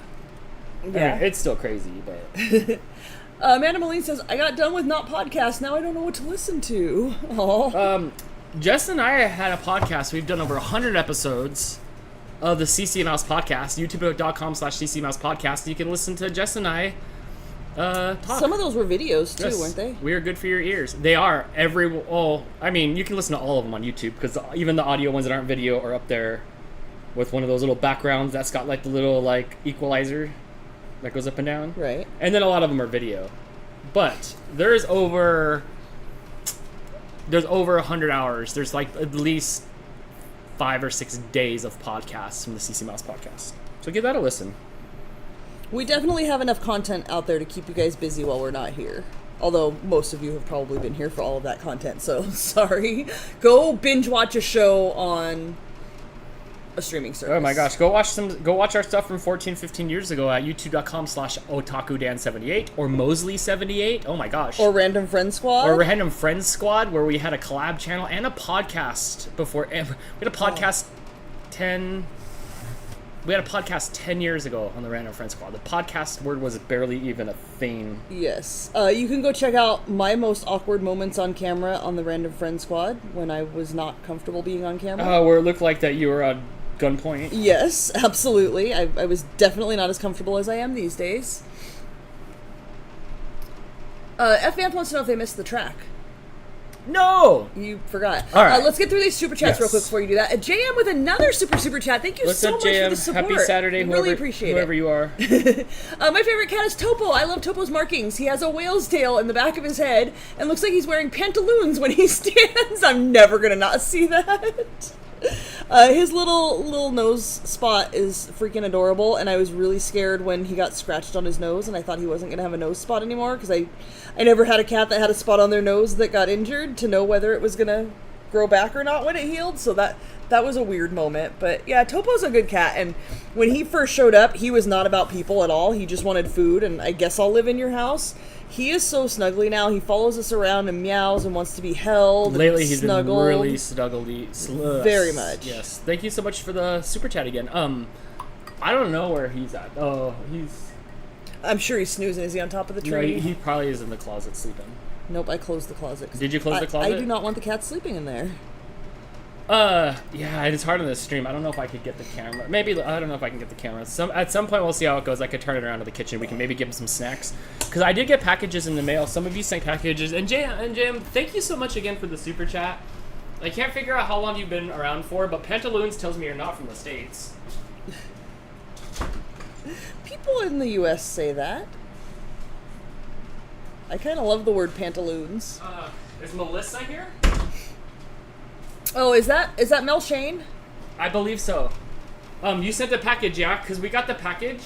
Yeah. I mean, it's still crazy, but... Amanda Moline says, I got done with not podcast. Now I don't know what to listen to. Aww. Jess and I had a podcast. We've done over 100 episodes of the CC Mouse podcast. YouTube.com/CC Mouse podcast. You can listen to Jess and I talk. Some of those were videos too, Yes. weren't they? We are good for your ears. They are. I mean, you can listen to all of them on YouTube because even the audio ones that aren't video are up there with one of those little backgrounds that's got like the little like equalizer that goes up and down. Right. And then a lot of them are video. But there's over 100 hours. There's like at least 5 or 6 days of podcasts from the CC Mouse podcast. So give that a listen. We definitely have enough content out there to keep you guys busy while we're not here. Although most of you have probably been here for all of that content, so sorry. Go binge watch a show on a streaming service. Oh my gosh, go watch our stuff from 14-15 years ago at youtube.com/otakudan78 or Mosley78. Oh my gosh. Or Random Friend Squad. Or Random Friends Squad, where we had a collab channel and a podcast before. We had a podcast 10 years ago on the Random Friends Squad. The podcast word was barely even a thing. Yes. You can go check out my most awkward moments on camera on the Random Friend Squad when I was not comfortable being on camera. Where it looked like that you were on gunpoint. Yes, absolutely. I was definitely not as comfortable as I am these days. F. Vamp wants to know if they missed the track. No! You forgot. All right. Let's get through these super chats real Yes. quick before you do that. JM with another super chat. Thank you What's so up, much for JM? the support. Happy Saturday, Really appreciate whoever it. you are. My favorite cat is Topo. I love Topo's markings. He has a whale's tail in the back of his head and looks like he's wearing pantaloons when he stands. I'm never gonna not see that. His little nose spot is freaking adorable, and I was really scared when he got scratched on his nose, and I thought he wasn't going to have a nose spot anymore, because I never had a cat that had a spot on their nose that got injured to know whether it was going to grow back or not when it healed, so that was a weird moment. But yeah, Topo's a good cat, and when he first showed up, he was not about people at all. He just wanted food, and I guess I'll live in your house. He is so snuggly now. He follows us around and meows and wants to be held. Lately, and he's snuggled. been really snuggly. Very much. Yes. Thank you so much for the super chat again. I don't know where he's at. Oh, I'm sure he's snoozing. Is he on top of the no, tree? he probably is in the closet sleeping. Nope, I closed the closet. Did you close the closet? I do not want the cat sleeping in there. Yeah, it's hard on this stream. I don't know if I could get the camera. Maybe, I don't know if I can get the camera. At some point, we'll see how it goes. I could turn it around to the kitchen. We can maybe give him some snacks. Because I did get packages in the mail. Some of you sent packages. And JM, thank you so much again for the super chat. I can't figure out how long you've been around for, but Pantaloons tells me you're not from the States. People in the U.S. say that. I kind of love the word pantaloons. Is Melissa here? Oh, is that Mel Shane? I believe so. You sent a package, yeah? Because we got the package.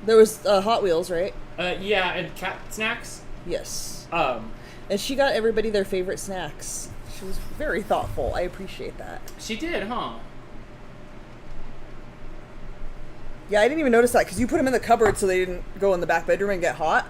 There was Hot Wheels, right? Yeah, and cat snacks. Yes. And she got everybody their favorite snacks. She was very thoughtful. I appreciate that. She did, huh? Yeah, I didn't even notice that because you put them in the cupboard so they didn't go in the back bedroom and get hot.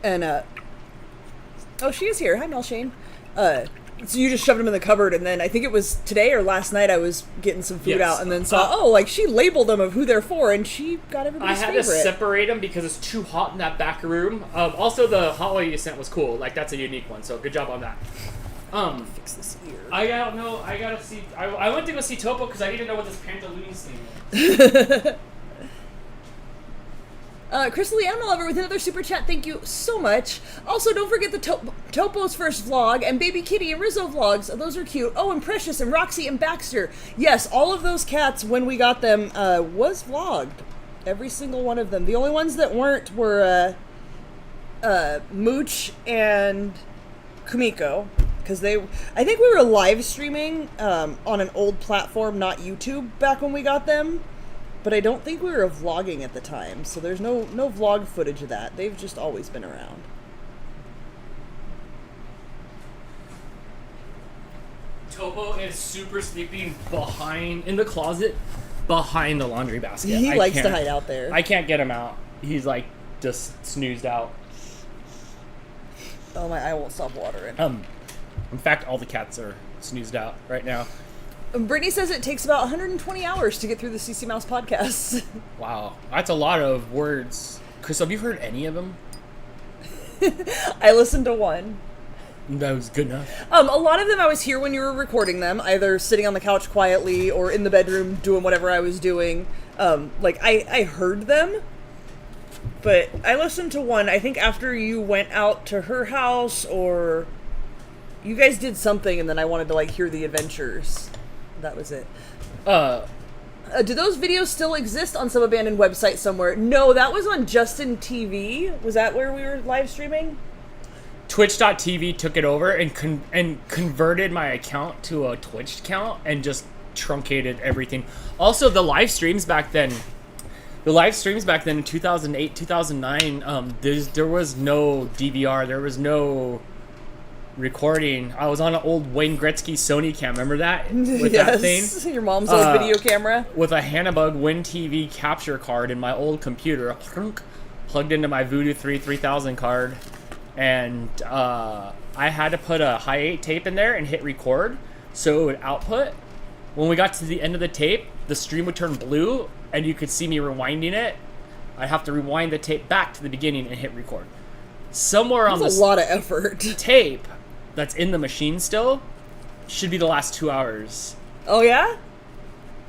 And, oh, she is here. Hi, Mel Shane. So you just shoved them in the cupboard, and then I think it was today or last night I was getting some food out and then saw, she labeled them of who they're for, and she got everybody's favorite. I had to separate them because it's too hot in that back room. Also, the hot oil you sent was cool. Like, that's a unique one, so good job on that. Fix this ear. I don't know. I gotta see. I went to go see Topo because I need to know what this Pantaloons thing is. Crystal the Animal Lover with another super chat. Thank you so much. Also, don't forget the Topo's first vlog and Baby Kitty and Rizzo vlogs. Those are cute. Oh, and Precious and Roxy and Baxter. Yes, all of those cats, when we got them, was vlogged. Every single one of them. The only ones that weren't were Mooch and Kumiko. Because I think we were live streaming on an old platform, not YouTube, back when we got them. But I don't think we were vlogging at the time, so there's no vlog footage of that. They've just always been around. Topo is super sleeping in the closet behind the laundry basket. He likes to hide out there. I can't get him out. He's like just snoozed out. Oh my, I won't stop watering. In fact, all the cats are snoozed out right now. Brittany says it takes about 120 hours to get through the CC Mouse podcast. Wow, that's a lot of words. Chris, have you heard any of them? I listened to one. That was good enough. A lot of them I was here when you were recording them, either sitting on the couch quietly or in the bedroom doing whatever I was doing. I heard them, but I listened to one, I think after you went out to her house, or you guys did something, and then I wanted to, hear the adventures. That was it. Do those videos still exist on some abandoned website somewhere? No, that was on Justin TV. Was that where we were live streaming? Twitch.tv took it over and converted my account to a Twitch account and just truncated everything. Also, the live streams back then in 2008, 2009, there was no DVR. There was no recording. I was on an old Wayne Gretzky Sony cam. Remember that? With that thing? Your mom's old video camera? With a Hannibug Win TV capture card in my old computer. Plugged into my Voodoo 3000 card. And I had to put a high 8 tape in there and hit record so it would output. When we got to the end of the tape, the stream would turn blue and you could see me rewinding it. I'd have to rewind the tape back to the beginning and hit record. Somewhere on this a lot of effort. Tape that's in the machine still should be the last 2 hours. Oh yeah?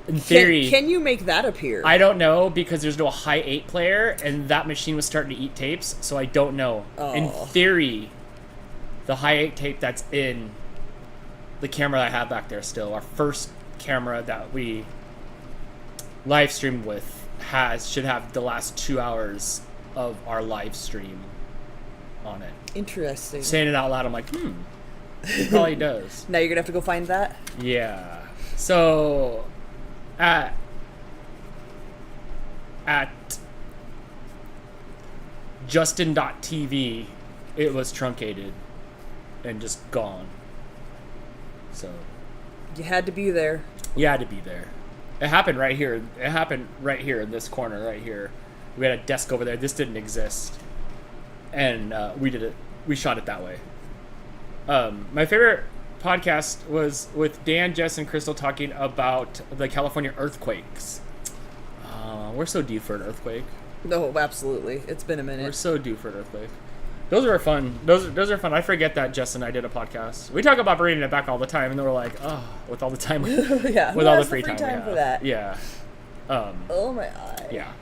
In theory. Can you make that appear? I don't know because there's no high 8 player and that machine was starting to eat tapes, so I don't know. Oh. In theory, the high 8 tape that's in the camera I have back there still, our first camera that we live streamed with should have the last 2 hours of our live stream on it. Interesting. Saying it out loud, I'm like, it probably does. Now you're gonna have to go find that? Yeah. So at Justin.tv, it was truncated and just gone. So you had to be there. You had to be there. It happened right here. It happened right here in this corner right here. We had a desk over there. This didn't exist. And we did it. We shot it that way. My favorite podcast was with Dan, Jess, and Crystal talking about the California earthquakes. We're so due for an earthquake. No, absolutely. It's been a minute. We're so due for an earthquake. Those were fun. Those are fun. I forget that Jess and I did a podcast. We talk about bringing it back all the time, and then we're like, oh, with all the time, Yeah. with Who all has the free time, we have. for that? Yeah. Oh my eye. Yeah.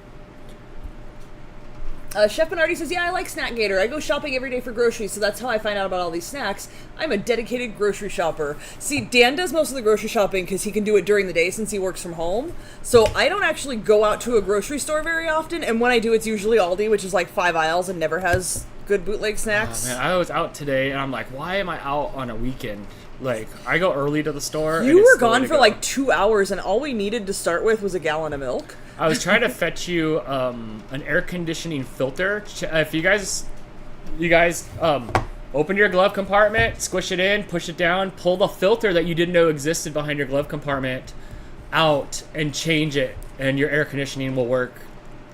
Chef Bernardi says, yeah, I like Snackgator. I go shopping every day for groceries, so that's how I find out about all these snacks. I'm a dedicated grocery shopper. See, Dan does most of the grocery shopping because he can do it during the day since he works from home. So I don't actually go out to a grocery store very often, and when I do, it's usually Aldi, which is like 5 aisles and never has good bootleg snacks. Oh, man, I was out today, and I'm like, why am I out on a weekend? Like, I go early to the store. You were gone for like 2 hours, and all we needed to start with was a gallon of milk. I was trying to fetch you an air conditioning filter. If you guys open your glove compartment, squish it in, push it down, pull the filter that you didn't know existed behind your glove compartment out, and change it, and your air conditioning will work.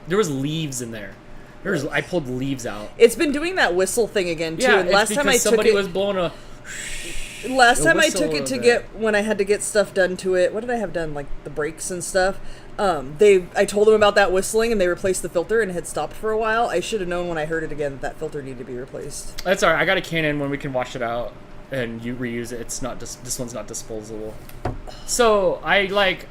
There was leaves in there. I pulled leaves out. It's been doing that whistle thing again too. Yeah, and last time somebody was blowing a. Last time I whistle took it to over get when I had to get stuff done to it. What did I have done? Like the brakes and stuff. I told them about that whistling, and they replaced the filter, and it had stopped for a while. I should have known when I heard it again that filter needed to be replaced. That's alright. I got a Canon when we can wash it out and you reuse it. It's not this one's not disposable. So I like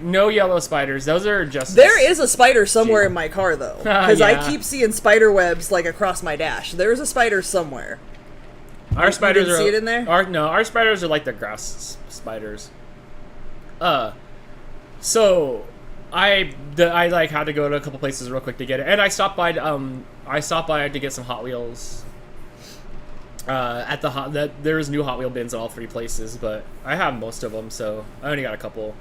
no yellow spiders. Those are just. There is a spider somewhere in my car though, because Yeah. I keep seeing spider webs like across my dash. There's a spider somewhere. Our spiders didn't are. see it in there? Our spiders are like the grass spiders. So I like had to go to a couple places real quick to get it, and I stopped by to get some Hot Wheels. There's new Hot Wheel bins at all 3 places, but I have most of them, so I only got a couple.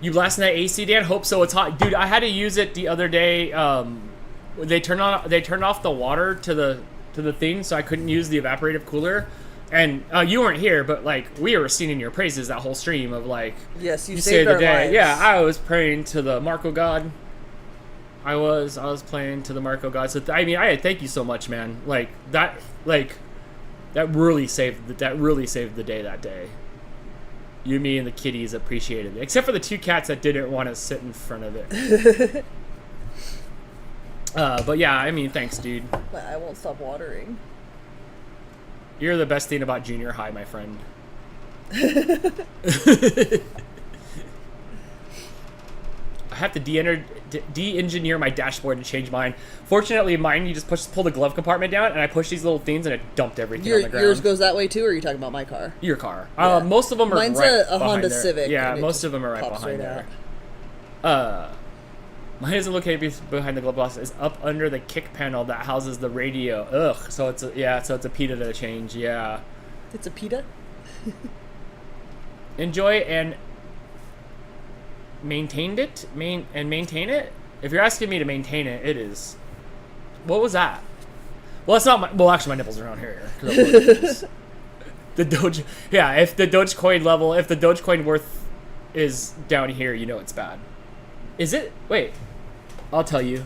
You blasting that AC, Dan? Hope so. It's hot, dude. I had to use it the other day. They turned off the water to the thing, so I couldn't use the evaporative cooler. And you weren't here, but like we were singing your praises that whole stream of like. Yes, you saved saved the our day. lives. Yeah, I was praying to the Marco God. I was playing to the Marco God. So I thank you so much, man. That really saved the day that day. You, me, and the kitties appreciated it, except for the 2 cats that didn't want to sit in front of it. But yeah, I mean, thanks, dude. But I won't stop watering. You're the best thing about junior high, my friend. I have to de-engineer my dashboard to change mine. Fortunately, mine, you just pull the glove compartment down, and I push these little things, and it dumped everything on the ground. Yours goes that way too, or are you talking about my car? Your car. Yeah. Most of them are Mine's right a behind Honda there. Civic. Yeah, and it most just of them are right pops behind right there. out. Mine isn't located behind the glove box. It's up under the kick panel that houses the radio. Ugh. So it's a PITA to change. Yeah. It's a PITA? Enjoy and maintain it. If you're asking me to maintain it, it is. What was that? Well, it's not my. Well, actually, my nipples are around here. The Doge. Yeah, if the Dogecoin worth is down here, you know it's bad. Is it? Wait, I'll tell you.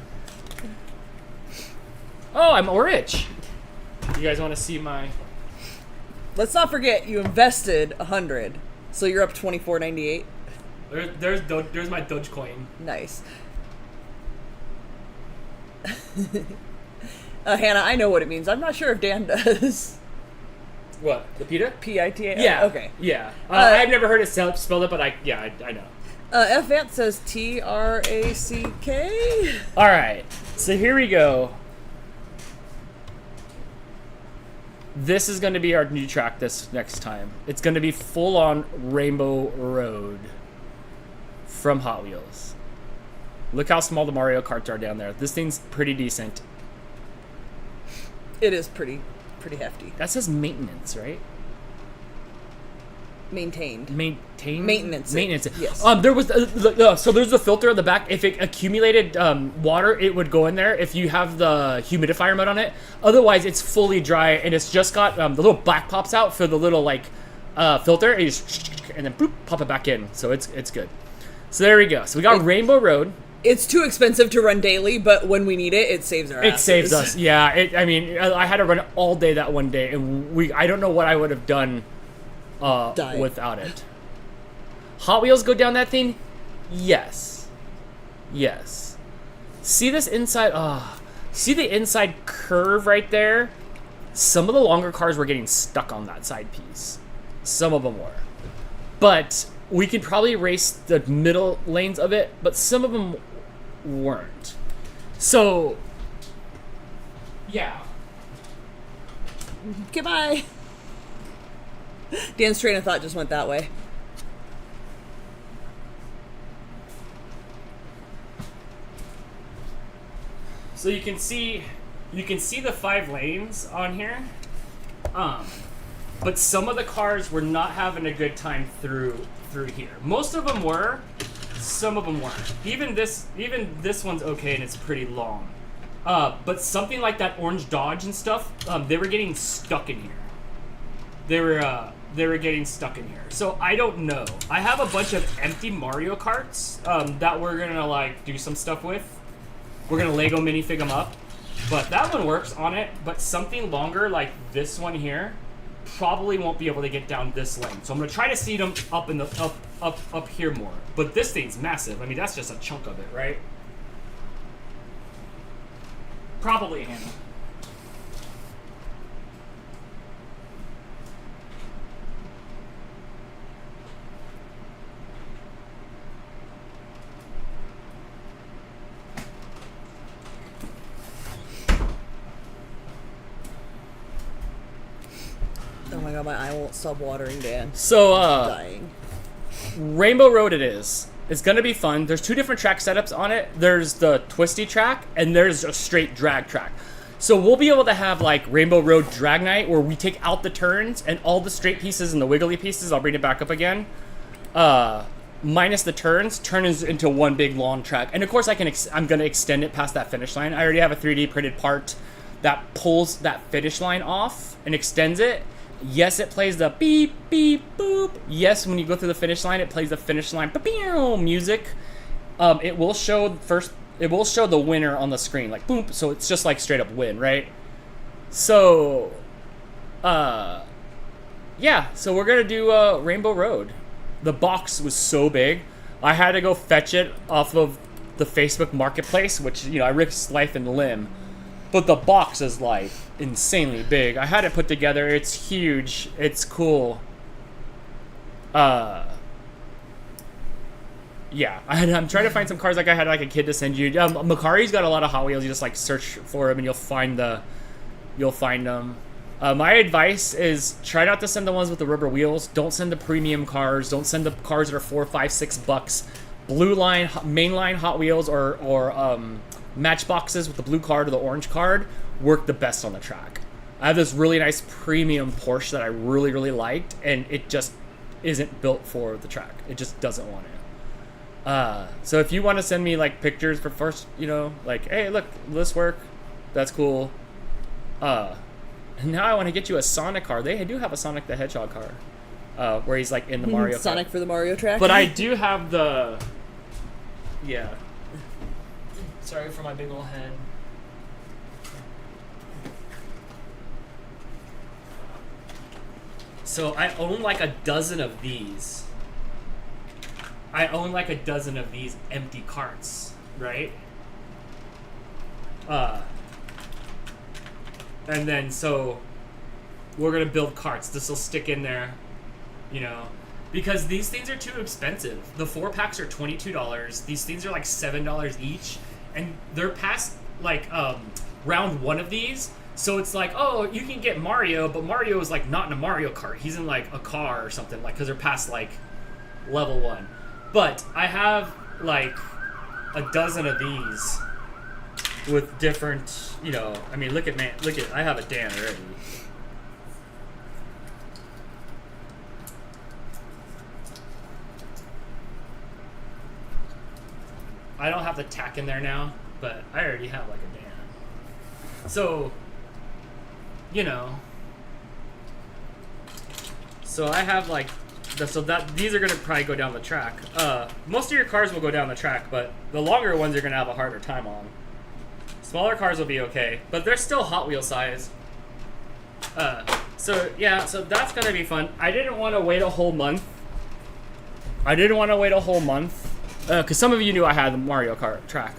Oh, I'm rich. You guys want to see my? Let's not forget you invested 100, so you're up 24.98. There's my Dogecoin. Nice. Hannah, I know what it means. I'm not sure if Dan does. What? The PITA? PITA? Yeah. Okay. Yeah. I've never heard it spelled it, but I know. F. Vance says TRACK. All right. So here we go. This is going to be our new track this next time. It's going to be full on Rainbow Road from Hot Wheels. Look how small the Mario Karts are down there. This thing's pretty decent. It is pretty hefty. That says maintenance, right? Maintained. Maintenance. Yes. There was so there's the filter on the back. If it accumulated water, it would go in there. If you have the humidifier mode on it, otherwise it's fully dry and it's just got the little black pops out for the little filter, and, and then boop, pop it back in. So it's good. So there we go. So we got Rainbow Road. It's too expensive to run daily, but when we need it, it saves our asses. It saves us. Yeah. I had to run it all day that one day, and I don't know what I would have done without it. Hot Wheels go down that thing? Yes. See this inside? See the inside curve right there? Some of the longer cars were getting stuck on that side piece. Some of them were. But we could probably race the middle lanes of it, but some of them weren't. So, yeah. Goodbye. Dan's train of thought just went that way. So you can see the 5 lanes on here. But some of the cars were not having a good time through here. Most of them were, some of them weren't. Even this one's okay and it's pretty long. But something like that orange Dodge and stuff, they were getting stuck in here. They were getting stuck in here. So I don't know. I have a bunch of empty Mario Karts that we're gonna like do some stuff with. We're gonna Lego minifig them up, but that one works on it. But something longer like this one here probably won't be able to get down this lane. So I'm gonna try to seat them up in the up here more. But this thing's massive. I mean, that's just a chunk of it, right? Probably handle. Oh my god, my eye won't stop watering, Dan. So, Dying. Rainbow Road it is. It's gonna be fun. There's 2 different track setups on it. There's the twisty track, and there's a straight drag track. So we'll be able to have like Rainbow Road Drag Night, where we take out the turns and all the straight pieces and the wiggly pieces. I'll bring it back up again. Minus the turns, turns into one big long track. And of course, I'm gonna extend it past that finish line. I already have a 3D printed part that pulls that finish line off and extends it. Yes, it plays the beep, beep, boop. Yes, when you go through the finish line, it plays the finish line music. It will show the winner on the screen, like boom. So it's just like straight up win, right? So, yeah. So we're gonna do Rainbow Road. The box was so big, I had to go fetch it off of the Facebook Marketplace, which I risked life and limb. But the box is like insanely big. I had it put together. It's huge. It's cool. Yeah. I'm trying to find some cars like I had like a kid to send you. Makari's got a lot of Hot Wheels. You just like search for them and you'll find them. My advice is try not to send the ones with the rubber wheels. Don't send the premium cars. Don't send the cars that are $4, $5, $6. Blue line, mainline Hot Wheels or Matchboxes with the blue card or the orange card work the best on the track. I have this really nice premium Porsche that I really, really liked, and it just isn't built for the track. It just doesn't want it. So if you want to send me like pictures for first, like, hey, look, this work, that's cool. And now I want to get you a Sonic car. They do have a Sonic the Hedgehog car, where he's like in the Mario Sonic car. for the Mario track. But I do have the, yeah. Sorry for my big ol' head. So I own like a dozen of these. I own like a dozen of these empty carts, right? And then so we're gonna build carts. This will stick in there, because these things are too expensive. The 4-packs are $22. These things are like $7 each, and they're past like round 1 of these. So it's like, oh, you can get Mario, but Mario is like not in a Mario Kart. He's in like a car or something, like, because they're past like level 1. But I have like a dozen of these with different, I mean, look at, I have a Dan already. I don't have the tack in there now, but I already have like a Dan. So, so I have like, these are gonna probably go down the track. Most of your cars will go down the track, but the longer ones you're gonna have a harder time on. Smaller cars will be okay, but they're still Hot Wheel size. So yeah, so that's gonna be fun. I didn't want to wait a whole month. Because some of you knew I had the Mario Kart track.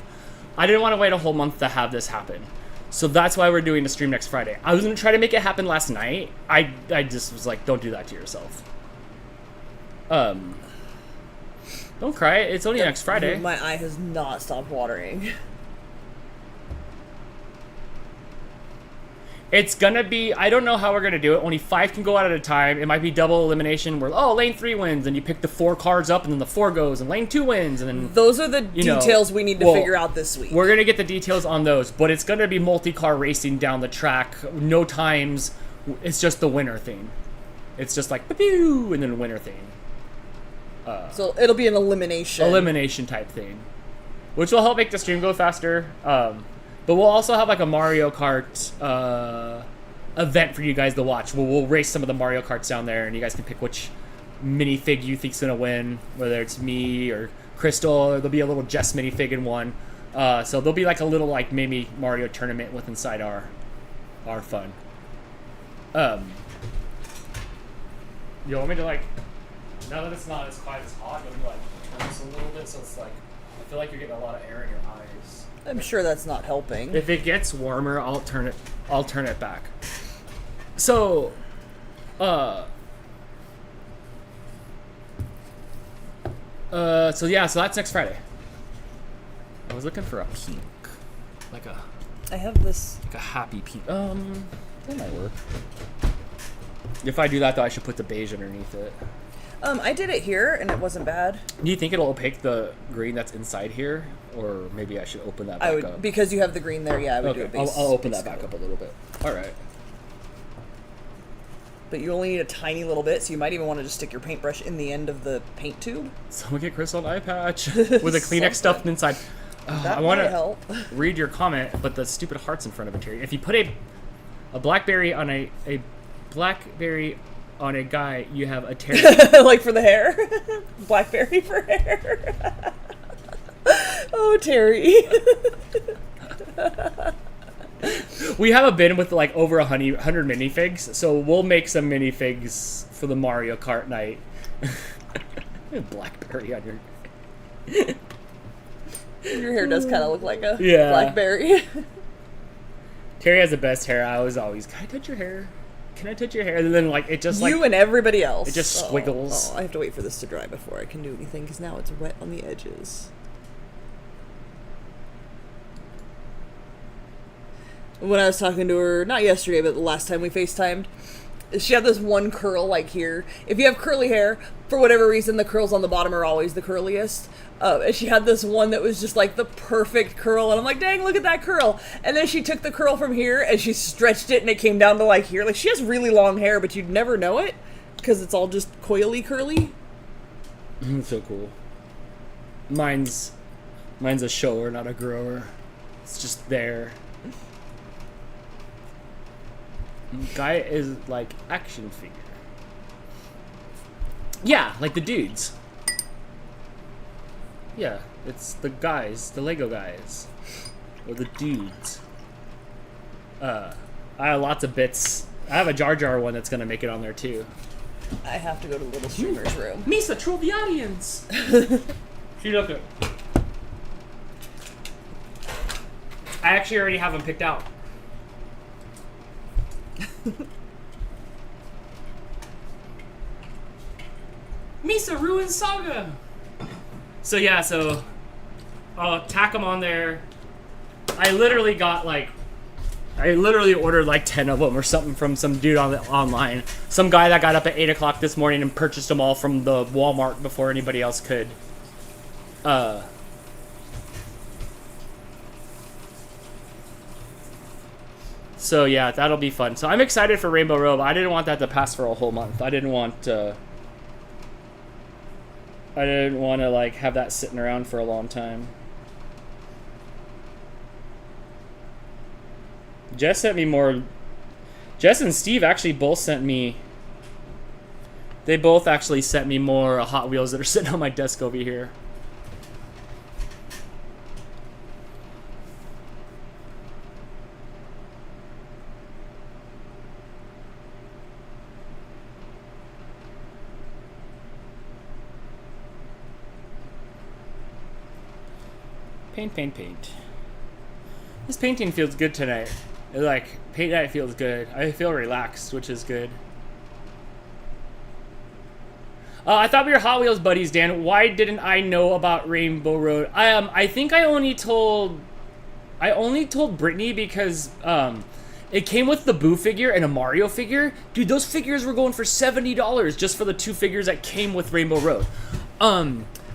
I didn't want to wait a whole month to have this happen. So that's why we're doing the stream next Friday. I was going to try to make it happen last night. I just was like, don't do that to yourself. Don't cry. It's only next Friday. My eye has not stopped watering. It's gonna be, I don't know how we're gonna do it. Only 5 can go out at a time. It might be double elimination where, oh, lane 3 wins, and you pick the 4 cards up, and then the 4 goes, and lane 2 wins, and then... Those are the details we need to figure out this week. We're gonna get the details on those, but it's gonna be multi-car racing down the track. No times. It's just the winner thing. It's just like, pew, and then a winner thing. So it'll be an elimination. Elimination type thing. Which will help make the stream go faster. But we'll also have like a Mario Kart event for you guys to watch. We'll race some of the Mario Karts down there, and you guys can pick which minifig you think's gonna win, whether it's me or Crystal. There'll be a little Jess minifig in one. So there'll be like a little like maybe Mario tournament with inside our fun. You want me to like, now that it's not as quite as hot, you want me to like turn this a little bit so it's like, I feel like you're getting a lot of air in your eyes. I'm sure that's not helping. If it gets warmer, I'll turn it back. So, so that's next Friday. I was looking for a pink, like a. I have this. Like a happy pink. That might work. If I do that, though, I should put the beige underneath it. I did it here, and it wasn't bad. Do you think it'll opaque the green that's inside here? Or maybe I should open that back up? Because you have the green there, yeah, I would do it I'll open that back up a little bit. All right. But you only need a tiny little bit, so you might even want to just stick your paintbrush in the end of the paint tube. Someone get Crystal an eye patch with a Kleenex stuffed inside. That I want might help. to read your comment, but the stupid heart's in front of it here. If you put a blackberry on a blackberry on a guy, you have a Terry. Like for the hair? Blackberry for hair. Oh, Terry. We have a bin with like over 100 minifigs, so we'll make some minifigs for the Mario Kart night. Blackberry on your... Your hair does kind of look like a Yeah. blackberry. Terry has the best hair. I was always, can I touch your hair? Can I touch your hair? And then like it just You and everybody else. it just squiggles. Oh, I have to wait for this to dry before I can do anything, because now it's wet on the edges. When I was talking to her, not yesterday, but the last time we FaceTimed, she had this one curl like here. If you have curly hair, for whatever reason, the curls on the bottom are always the curliest. And she had this one that was just like the perfect curl, and I'm like, dang, look at that curl. And then she took the curl from here and she stretched it, and it came down to like here. Like, she has really long hair, but you'd never know it because it's all just coily curly. So cool. Mine's a shower, not a grower. It's just there. Guy is like action figure. Yeah, like the dudes. Yeah, it's the guys, the Lego guys. Or the dudes. I have lots of bits. I have a Jar Jar one that's gonna make it on there too. I have to go to the little streamer's room. Misa, troll the audience! She look it. I actually already have them picked out. Misa Ruin Saga! So yeah, I'll tack them on there. I literally ordered like 10 of them or something from some dude online. Some guy that got up at 8 o'clock this morning and purchased them all from the Walmart before anybody else could. So yeah, that'll be fun. So I'm excited for Rainbow Robe. I didn't want that to pass for a whole month. I didn't want to like have that sitting around for a long time. Jess sent me more. Jess and Steve actually both sent me. They both actually sent me more Hot Wheels that are sitting on my desk over here. Paint. This painting feels good tonight. Like, paint night feels good. I feel relaxed, which is good. I thought we were Hot Wheels buddies, Dan. Why didn't I know about Rainbow Road? I think I only told Brittany because it came with the Boo figure and a Mario figure. Dude, those figures were going for $70 just for the 2 figures that came with Rainbow Road.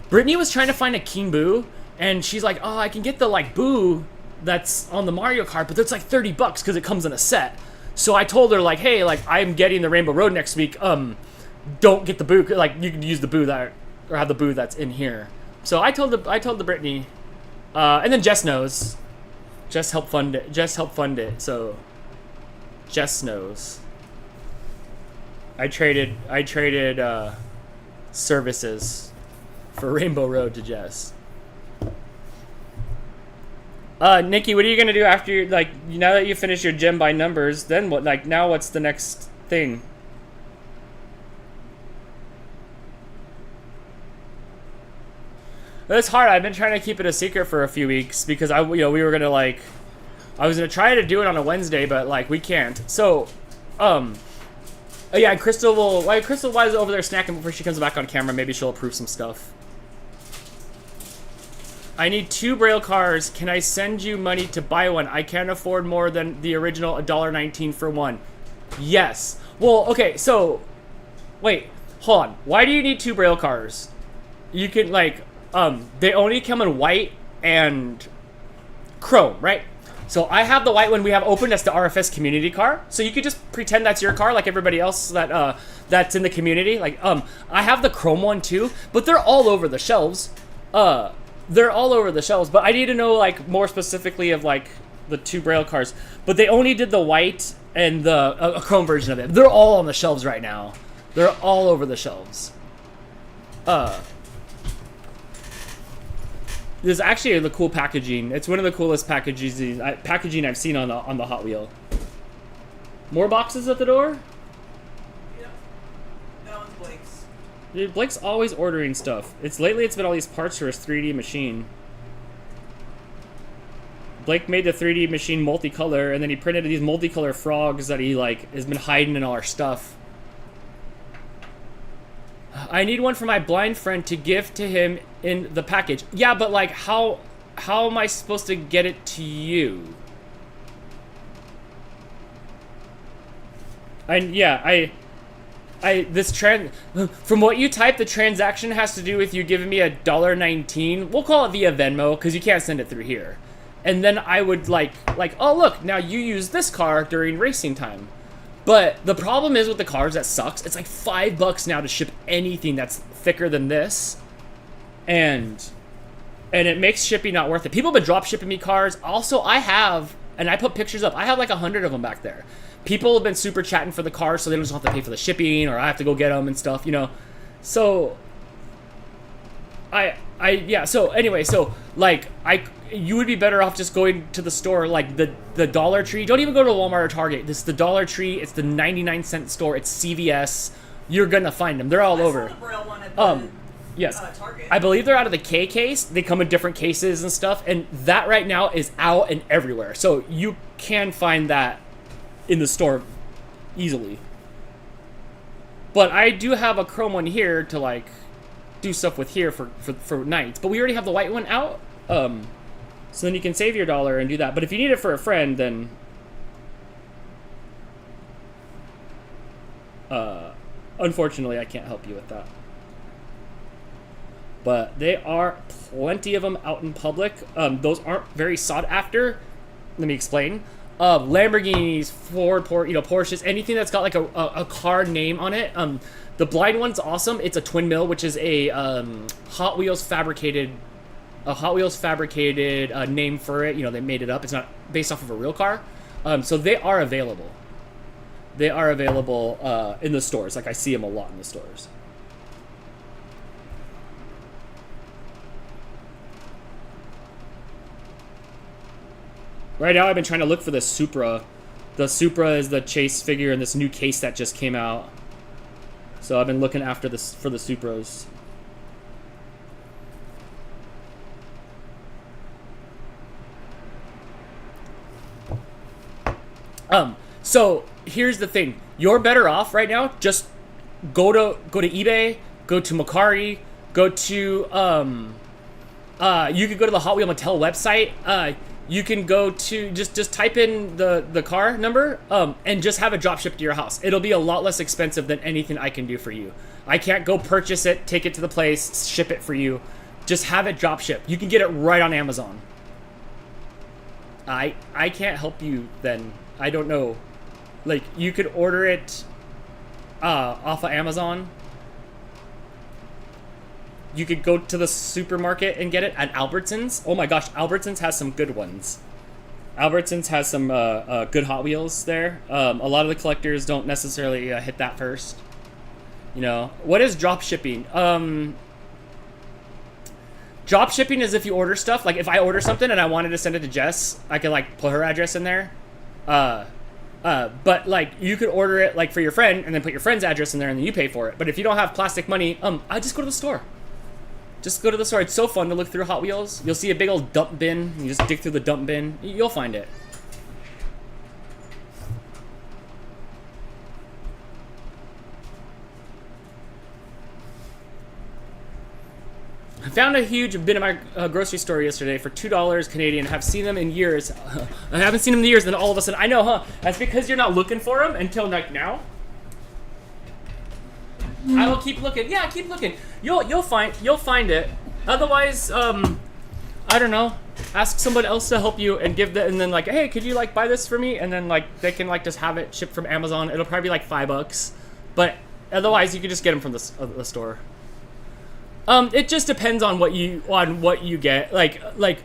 Brittany was trying to find a King Boo, and she's like, "Oh, I can get the like Boo that's on the Mario Kart, but that's like $30 because it comes in a set." So I told her like, "Hey, like I'm getting the Rainbow Road next week. Don't get the Boo. Like you can use the Boo that or have the Boo that's in here." So I told the Brittany, and then Jess knows. Jess helped fund it. So Jess knows. I traded services for Rainbow Road to Jess. Nikki, what are you gonna do after now that you finish your gem by numbers? Then what? Like now, what's the next thing? It's hard. I've been trying to keep it a secret for a few weeks because we were gonna I was gonna try to do it on a Wednesday, but like we can't. So, yeah, Crystal is over there snacking before she comes back on camera. Maybe she'll approve some stuff. I need 2 Braille cars. Can I send you money to buy one? I can't afford more than the original $1.19 for one. Yes. Well, okay. So, wait, hold on. Why do you need 2 Braille cars? You can they only come in white and chrome, right? So I have the white one we have open. That's the RFS community car. So you could just pretend that's your car like everybody else that's in the community. I have the chrome one too, but they're all over the shelves. They're all over the shelves, but I need to know more specifically of the 2 Braille cars. But they only did the white and the a chrome version of it. They're all on the shelves right now. They're all over the shelves. This is actually the cool packaging. It's one of the coolest packaging I've seen on the Hot Wheel. More boxes at the door? Yep. That one's Blake's. Dude, Blake's always ordering stuff. Lately it's been all these parts for his 3D machine. Blake made the 3D machine multicolor, and then he printed these multicolor frogs that he has been hiding in all our stuff. I need one for my blind friend to give to him in the package. Yeah, but how am I supposed to get it to you? From what you type, the transaction has to do with you giving me $1.19. We'll call it via Venmo because you can't send it through here. And then I would oh look, now you use this car during racing time. But the problem is with the cars that sucks. It's $5 now to ship anything that's thicker than this, and it makes shipping not worth it. People have been drop shipping me cars. Also, I put pictures up. I have 100 of them back there. People have been super chatting for the cars, so they don't just have to pay for the shipping, or I have to go get them and stuff, So you would be better off just going to the store, the Dollar Tree. Don't even go to Walmart or Target. This is the Dollar Tree. It's the 99-cent store. It's CVS. You're gonna find them. They're all over. The Braille one at the, yes. Target. I believe they're out of the K case. They come in different cases and stuff, and that right now is out and everywhere. So you can find that in the store easily. But I do have a chrome one here to do stuff with here for nights. But we already have the white one out. So then you can save your $1 and do that. But if you need it for a friend, then unfortunately I can't help you with that. But there are plenty of them out in public. Those aren't very sought after. Let me explain. Lamborghinis, Ford, Porsches, anything that's got a car name on it. The blind one's awesome. It's a twin mill, which is a Hot Wheels fabricated name for it. They made it up. It's not based off of a real car. So they are available. They are available in the stores. I see them a lot in the stores. Right now I've been trying to look for the Supra. The Supra is the chase figure in this new case that just came out. So I've been looking after this for the Supras. So here's the thing: you're better off right now. Just go to eBay, go to Mercari, go to you could go to the Hot Wheel Mattel website. You can go to just type in the car number and just have it drop shipped to your house. It'll be a lot less expensive than anything I can do for you. I can't go purchase it, take it to the place, ship it for you. Just have it drop shipped. You can get it right on Amazon. I can't help you then. I don't know. Like, you could order it off of Amazon. You could go to the supermarket and get it at Albertsons. Oh my gosh, Albertsons has some good ones. Albertsons has some good Hot Wheels there. A lot of the collectors don't necessarily hit that first. You know, what is drop shipping? Drop shipping is if you order stuff. Like, if I order something and I wanted to send it to Jess, I could like put her address in there. But like, you could order it like for your friend and then put your friend's address in there and then you pay for it. But if you don't have plastic money, I just go to the store. Just go to the store. It's so fun to look through Hot Wheels. You'll see a big old dump bin. You just dig through the dump bin. You'll find it. I found a huge bin at my grocery store yesterday for $2 Canadian. Have seen them in years. I haven't seen them in years. Then all of a sudden, I know, huh? That's because you're not looking for them until like now. I will keep looking. Yeah, keep looking. You'll find it. Otherwise, I don't know. Ask somebody else to help you and give and then like, hey, could you like buy this for me? And then like they can like just have it shipped from Amazon. It'll probably be like $5, but otherwise you can just get them from the store. It just depends on what you get. It's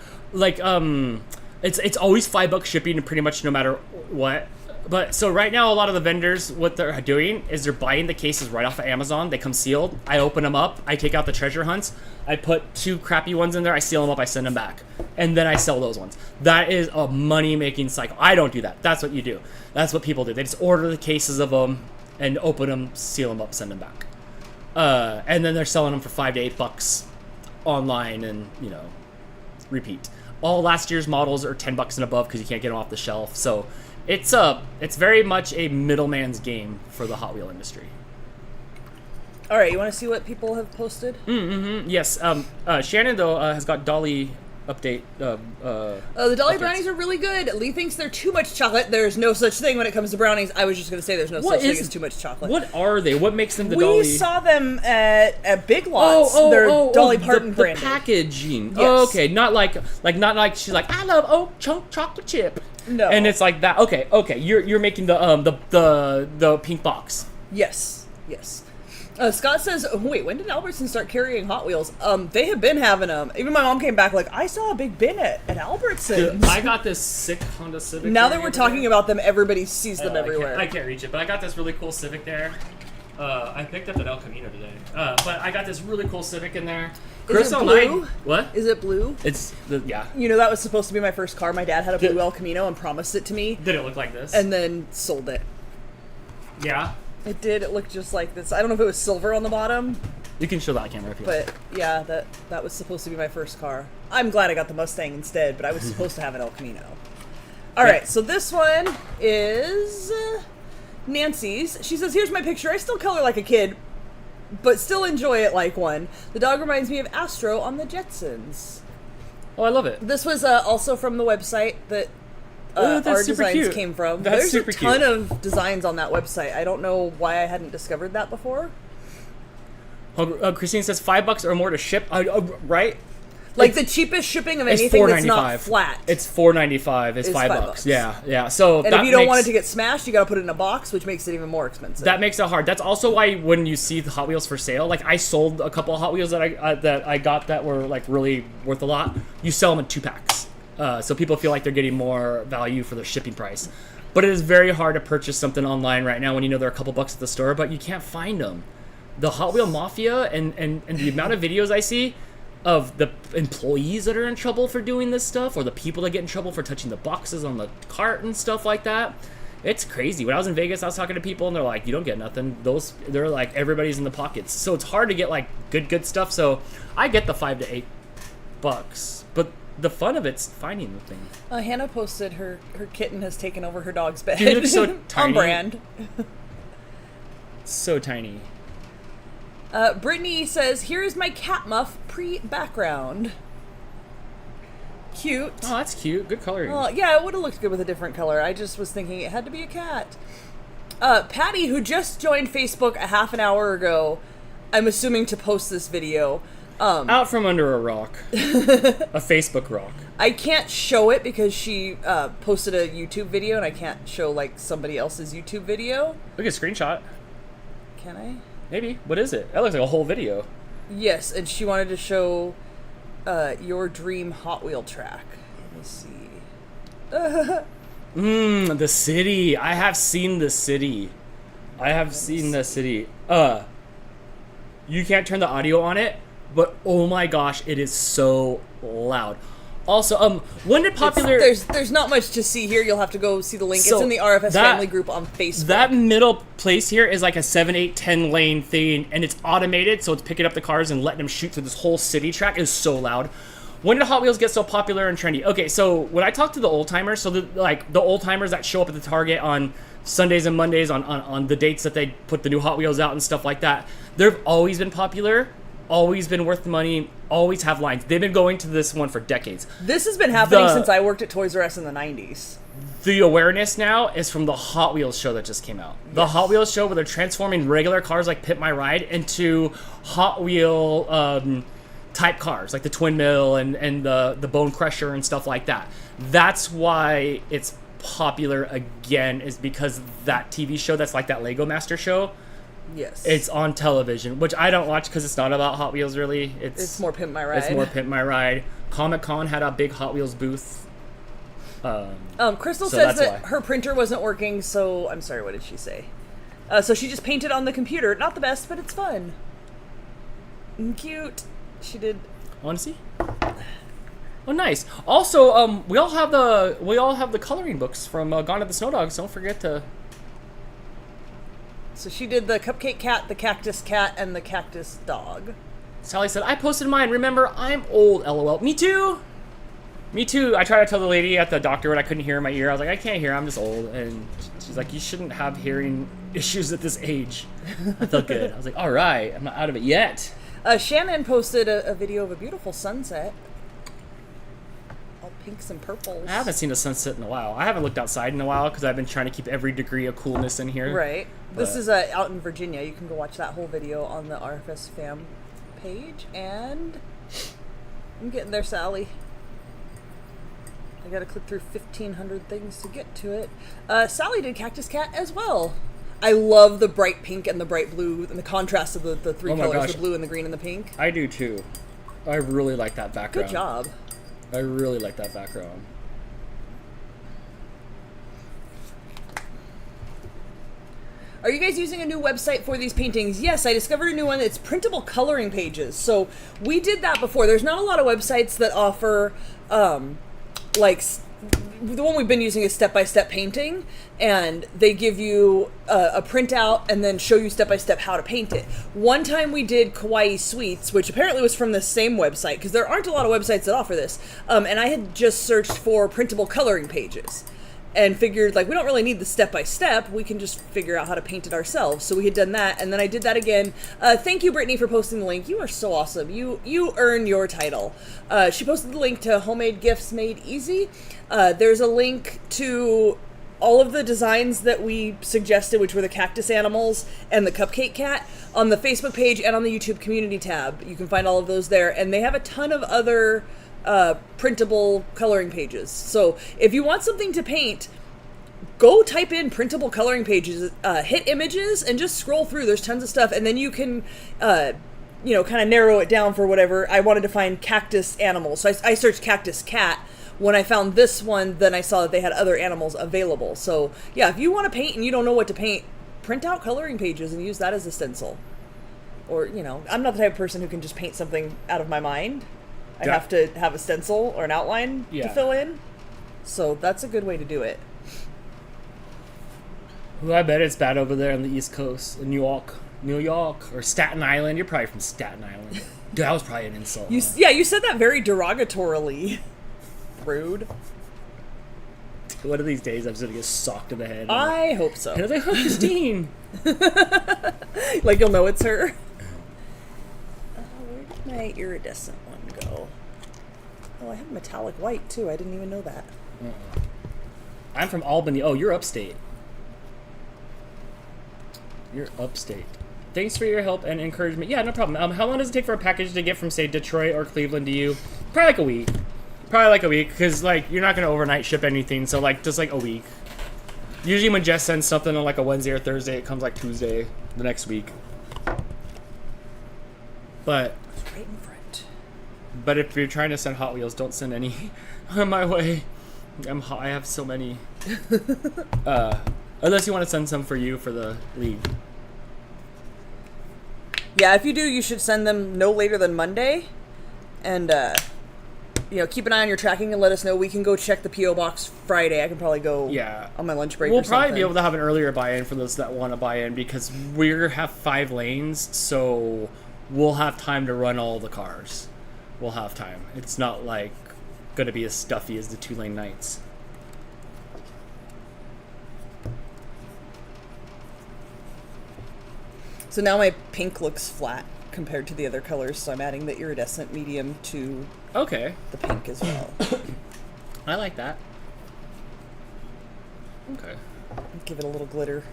always $5 shipping pretty much no matter what. But so right now, a lot of the vendors, what they're doing is they're buying the cases right off of Amazon. They come sealed. I open them up. I take out the treasure hunts. I put 2 crappy ones in there. I seal them up. I send them back. And then I sell those ones. That is a money-making cycle. I don't do that. That's what you do. That's what people do. They just order the cases of them and open them, seal them up, send them back. And then they're selling them for $5 to $8 online and, you know, repeat. All last year's models are $10 and above because you can't get them off the shelf. So it's very much a middleman's game for the Hot Wheel industry. All right, you want to see what people have posted? Yes. Shannon though has got Dolly update. The Dolly brownies are really good. Lee thinks they're too much chocolate. There's no such thing when it comes to brownies. I was just going to say there's no such thing as too much chocollet. What are they? What makes them the Dolly? We saw them at Big Lots. They're Dolly Parton branded. The packaging. Yes. Oh, okay, not like she's like, I love oat chunk chocolate chip. No. And it's like that. Okay. You're making the pink box. Yes. Scott says, wait, when did Albertsons start carrying Hot Wheels? They have been having them. Even my mom came back like, I saw a big bin at Albertsons. Dude, I got this sick Honda Civic. Now that we're talking about them, everybody sees them everywhere. I can't reach it, but I got this really cool Civic there. I picked up an El Camino today. But I got this really cool Civic in there. Is it blue? What? Is it blue? Yeah. You know, that was supposed to be my first car. My dad had a blue El Camino and promised it to me. Did it look like this? And then sold it. Yeah. It did. It looked just like this. I don't know if it was silver on the bottom. You can show that camera if you want. But yeah, that was supposed to be my first car. I'm glad I got the Mustang instead, but I was supposed to have an El Camino. All right, so this one is Nancy's. She says, here's my picture. I still color like a kid, but still enjoy it like one. The dog reminds me of Astro on the Jetsons. Oh, I love it. This was also from the website that our designs came from. There's a ton of designs on that website. I don't know why I hadn't discovered that before. Christine says $5 or more to ship. Right? Like the cheapest shipping of anything that's not flat. It's $4.95. It's $5. Yeah. So and if you don't want it to get smashed, you got to put it in a box, which makes it even more expensive. That makes it hard. That's also why when you see the Hot Wheels for sale, like I sold a couple of Hot Wheels that I got that were like really worth a lot. You sell them in 2 packs, so people feel like they're getting more value for their shipping price. But it is very hard to purchase something online right now when you know they're a couple bucks at the store, but you can't find them. The Hot Wheel Mafia and the amount of videos I see of the employees that are in trouble for doing this stuff, or the people that get in trouble for touching the boxes on the cart and stuff like that. It's crazy. When I was in Vegas, I was talking to people and they're like, you don't get nothing. They're like, everybody's in the pockets. So it's hard to get like good stuff. So I get the $5 to $8, but the fun of it's finding the thing. Hannah posted her kitten has taken over her dog's bed. Dude, it looks so tiny. On brand. So tiny. Brittany says, here is my cat muff pre-background. Cute. Oh, that's cute. Good coloring. Yeah, it would have looked good with a different color. I just was thinking it had to be a cat. Patty, who just joined Facebook a half an hour ago, I'm assuming to post this video. Out from under a rock. A Facebook rock. I can't show it because she posted a YouTube video, and I can't show, like, somebody else's YouTube video. Look at a screenshot. Can I? Maybe. What is it? That looks like a whole video. Yes, and she wanted to show your dream Hot Wheel track. Let me see. The city. I have seen the city. You can't turn the audio on it, but oh my gosh, it is so loud. Also, when did popular... There's not much to see here. You'll have to go see the link. So it's in the RFS family group on Facebook. That middle place here is like a 7, 8, 10 lane thing, and it's automated, so it's picking up the cars and letting them shoot through this whole city track. It is so loud. When did Hot Wheels get so popular and trendy? Okay, so when I talk to the old timers, so the old timers that show up at the Target on Sundays and Mondays on the dates that they put the new Hot Wheels out and stuff like that, they've always been popular, always been worth the money, always have lines. They've been going to this one for decades. This has been happening since I worked at Toys R Us in the 90s. The awareness now is from the Hot Wheels show that just came out. Yes. The Hot Wheels show where they're transforming regular cars like Pit My Ride into Hot Wheel type cars, like the Twin Mill and the Bone Crusher and stuff like that. That's why it's popular again, is because that TV show that's like that Lego Master show. Yes. It's on television, which I don't watch because it's not about Hot Wheels really. It's more Pimp My Ride. It's more Pimp My Ride. Comic-Con had a big Hot Wheels booth. Crystal says that her printer wasn't working, so... I'm sorry, what did she say? So she just painted on the computer. Not the best, but it's fun. Cute. She did... Want to see? Oh, nice. Also, we all have the coloring books from Gone to the Snow Dogs. Don't forget to... So she did the cupcake cat, the cactus cat, and the cactus dog. Sally said, I posted mine. Remember, I'm old, LOL. Me too. Me too. I tried to tell the lady at the doctor when I couldn't hear in my ear. I was like, I can't hear. I'm just old. And she's like, you shouldn't have hearing issues at this age. I felt good. I was like, all right. I'm not out of it yet. Shannon posted a video of a beautiful sunset. All pinks and purples. I haven't seen a sunset in a while. I haven't looked outside in a while because I've been trying to keep every degree of coolness in here. Right. This is out in Virginia. You can go watch that whole video on the RFS fam page. And I'm getting there, Sally. I gotta click through 1,500 things to get to it. Sally did Cactus Cat as well. I love the bright pink and the bright blue and the contrast of the three colors, the blue and the green and the pink. I do too. I really like that background. Good job. I really like that background. Are you guys using a new website for these paintings? Yes, I discovered a new one. It's printable coloring pages. So we did that before. There's not a lot of websites that offer, like, the one we've been using is step-by-step painting, and they give you a printout and then show you step-by-step how to paint it. One time we did Kawaii Sweets, which apparently was from the same website, because there aren't a lot of websites that offer this, and I had just searched for printable coloring pages and figured, like, we don't really need the step-by-step, we can just figure out how to paint it ourselves. So we had done that, and then I did that again. Thank you, Brittany, for posting the link. You are so awesome. You earn your title. She posted the link to Homemade Gifts Made Easy. There's a link to all of the designs that we suggested, which were the cactus animals and the cupcake cat, on the Facebook page and on the YouTube community tab. You can find all of those there, and they have a ton of other printable coloring pages. So if you want something to paint, go type in printable coloring pages, hit images, and just scroll through. There's tons of stuff, and then you can kind of narrow it down for whatever. I wanted to find cactus animals, so I searched cactus cat. When I found this one, then I saw that they had other animals available. So yeah, if you want to paint and you don't know what to paint, print out coloring pages and use that as a stencil. Or, I'm not the type of person who can just paint something out of my mind. I have to have a stencil or an outline to fill in. So that's a good way to do it. Well, I bet it's bad over there on the East Coast, in New York, or Staten Island. You're probably from Staten Island. Dude, that was probably an insult. Yeah, you said that very derogatorily. Rude. One of these days, I'm just gonna get socked in the head. I hope so. And I was like, oh, Christine. Like you'll know it's her. Where did my iridescent one go? Oh, I have metallic white too. I didn't even know that. I'm from Albany. Oh, you're upstate. You're upstate. Thanks for your help and encouragement. Yeah, no problem. How long does it take for a package to get from, say, Detroit or Cleveland to you? Probably like a week. Probably like a week, because, like, you're not going to overnight ship anything, so, like, just, like, a week. Usually when Jess sends something on, like, a Wednesday or Thursday, it comes, like, Tuesday the next week. But... It's right in front. But if you're trying to send Hot Wheels, don't send any on my way. I have so many. Unless you want to send some for you for the league. Yeah, if you do, you should send them no later than Monday. And, you know, keep an eye on your tracking and let us know. We can go check the P.O. box Friday. I can probably go on my lunch break We'll or something. probably be able to have an earlier buy-in for those that want to buy in because we have 5 lanes, so we'll have time to run all the cars. We'll have time. It's not, like, going to be as stuffy as the 2-lane nights. So now my pink looks flat compared to the other colors, so I'm adding the iridescent medium to Okay. the pink as well. I like that. Okay. Give it a little glitter.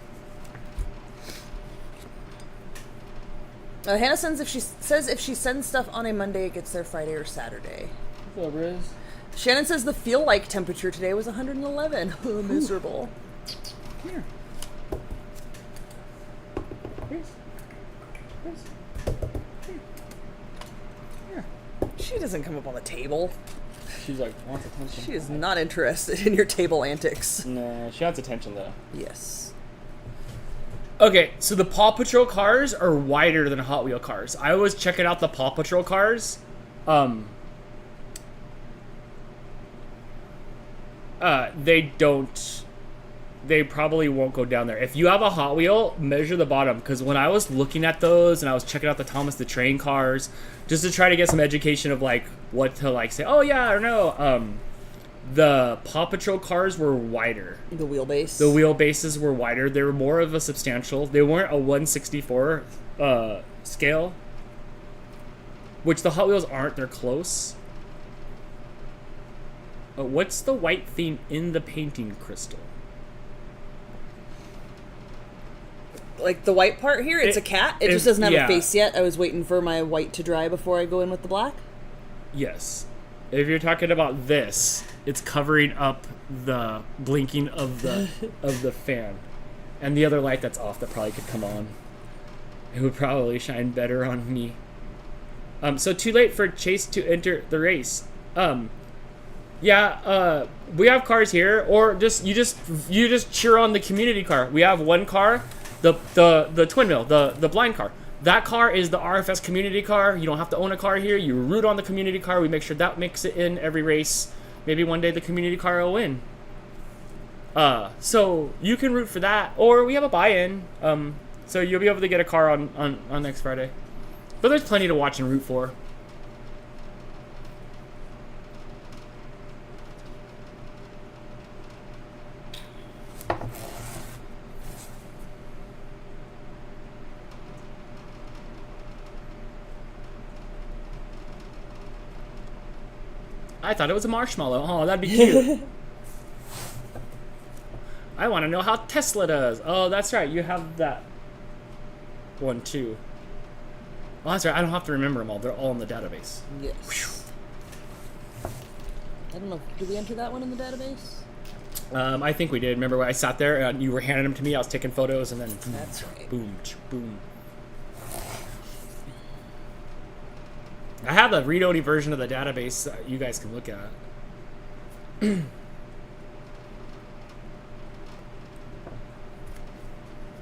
Hannah says if she sends stuff on a Monday, it gets there Friday or Saturday. Hello, Riz. Shannon says the feel-like temperature today was 111. Oh, miserable. Come here. Riz. Here. She doesn't come up on the table. She's like, wants attention. She is not interested in your table antics. No, she wants attention, though. Yes. Okay, so the Paw Patrol cars are wider than Hot Wheel cars. I was checking out the Paw Patrol cars. They probably won't go down there. If you have a Hot Wheel, measure the bottom. Because when I was looking at those and I was checking out the Thomas the Train cars, just to try to get some education of, like, what to, like, say, oh, yeah, or no, the Paw Patrol cars were wider. The wheelbase. The wheelbases were wider. They were more of a substantial. They weren't a 1/64 scale, which the Hot Wheels aren't. They're close. What's the white theme in the painting, Crystal? Like the white part here, it's a cat. It just doesn't have a face yet. I was waiting for my white to dry before I go in with the black. Yes. If you're talking about this, it's covering up the blinking of the of the fan. And the other light that's off that probably could come on. It would probably shine better on me. So too late for Chase to enter the race. We have cars here, or you just cheer on the community car. We have one car, the twin wheel, the blind car. That car is the RFS community car. You don't have to own a car here. You root on the community car. We make sure that makes it in every race. Maybe one day the community car will win. So you can root for that, or we have a buy-in. So you'll be able to get a car on next Friday. But there's plenty to watch and root for. I thought it was a marshmallow. Oh, that'd be cute. I want to know how Tesla does. Oh, that's right. You have that one too. Oh, that's right. I don't have to remember them all. They're all in the database. Yes. Whew. I don't know. Did we enter that one in the database? I think we did. Remember when I sat there and you were handing them to me? I was taking photos and then boom, that's right. Boom, boom. I have a read-only version of the database that you guys can look at. I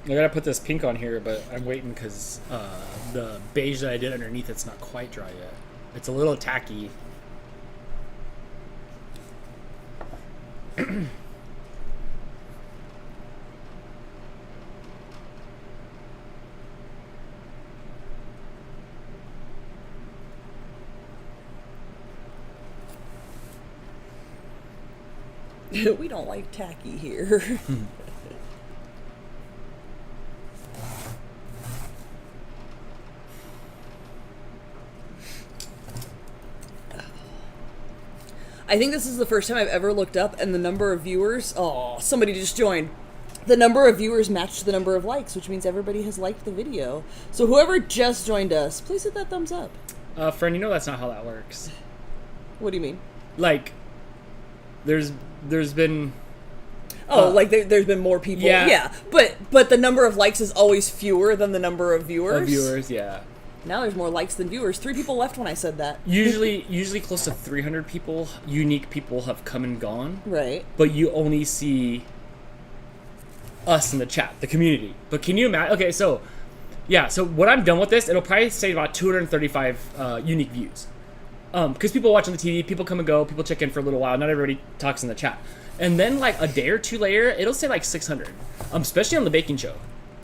gotta put this pink on here, but I'm waiting because the beige that I did underneath it's not quite dry yet. It's a little tacky. We don't like tacky here. I think this is the first time I've ever looked up and the number of viewers... Oh, somebody just joined. The number of viewers matched the number of likes, which means everybody has liked the video. So whoever just joined us, please hit that thumbs up. Friend, you know that's not how that works. What do you mean? Like, there's been... like there's been more people. Yeah. But the number of likes is always fewer than the number of viewers. Yeah. Now there's more likes than viewers. 3 people left when I said that. Usually close to 300 people, unique people have come and gone. Right. But you only see us in the chat, the community. But can you imagine? Okay, so when I'm done with this, it'll probably say about 235 unique views. Because people watch on the TV, people come and go, people check in for a little while. Not everybody talks in the chat. And then like a day or two later, it'll say like 600. Especially on the baking show.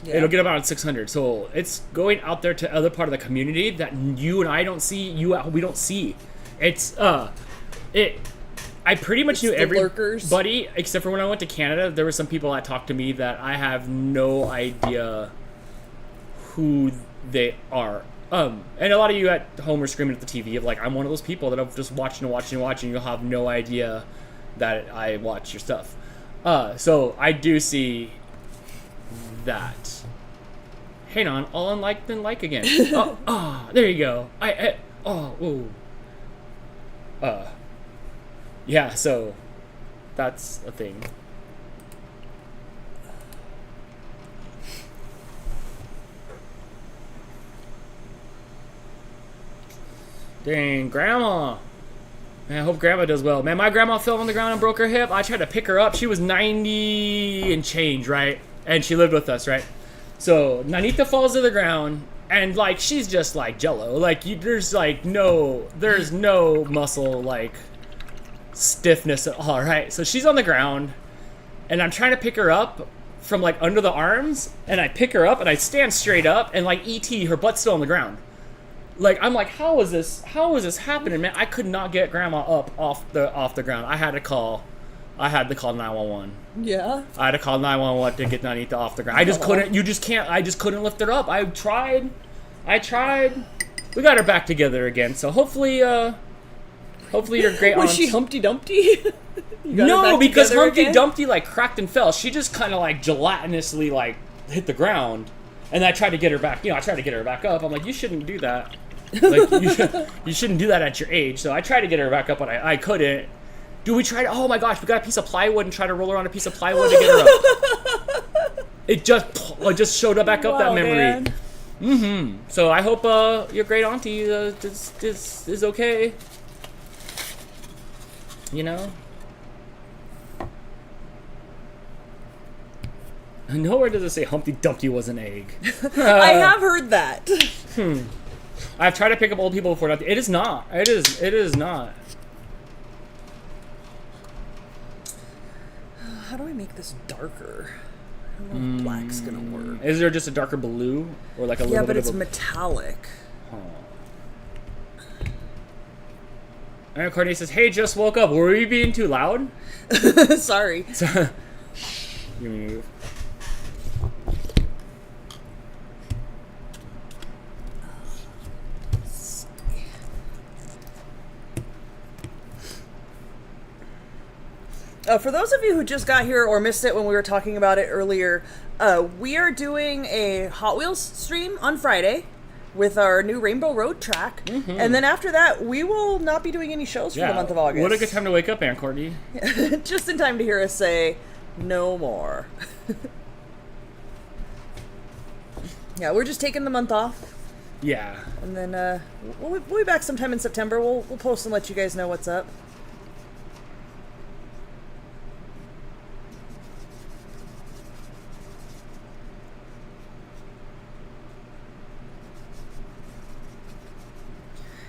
Yeah. It'll get about 600. So it's going out there to other part of the community that you and I don't see. We don't see. It's I pretty much knew everybody except for when I went to Canada. There were some people that talked to me that I have no idea who they are. And a lot of you at home are screaming at the TV of like, I'm one of those people that I've just watching. You'll have no idea that I watch your stuff. So I do see that. Hang on, all unliked then like again. There you go. Yeah, so that's a thing. Dang, Grandma. Man, I hope Grandma does well. Man, my grandma fell on the ground and broke her hip. I tried to pick her up. She was 90 and change, right? And she lived with us, right? So Nanita falls to the ground, and like she's just like jello. Like there's no muscle like stiffness at all, right? So she's on the ground, and I'm trying to pick her up from like under the arms, and I pick her up and I stand straight up, and like E.T., her butt's still on the ground. Like I'm like, how is this happening, man? I could not get Grandma up off the ground. I had to call 911. Yeah. I had to call 911 to get Nanita off the ground. I just couldn't. You just can't. I just couldn't lift her up. I tried. We got her back together again. So hopefully your great aunt. Was she Humpty Dumpty? No, because Humpty Dumpty like cracked and fell. She just kind of like gelatinously like hit the ground, and I tried to get her back. I tried to get her back up. I'm like, you shouldn't do that. Like you shouldn't do that at your age. So I tried to get her back up, but I couldn't. Dude, we tried. Oh my gosh, we got a piece of plywood and tried to roll her on a piece of plywood to get her up. It just showed up back up that memory. Man. So I hope your great auntie is okay. You know. Nowhere does it say Humpty Dumpty was an egg. I have heard that. I've tried to pick up old people before. It is not. It is not. How do I make this darker? I don't know if black's gonna work. Is there just a darker blue or like a little bit? Yeah, but it's metallic. And Courtney says, "Hey, just woke up. Were we being too loud?" Sorry. You move. For those of you who just got here or missed it when we were talking about it earlier, we are doing a Hot Wheels stream on Friday with our new Rainbow Road track. And then after that, we will not be doing any shows for the month of August. What a good time to wake up, Aunt Courtney. Just in time to hear us say, no more. Yeah, we're just taking the month off. Yeah. And then we'll be back sometime in September. We'll post and let you guys know what's up.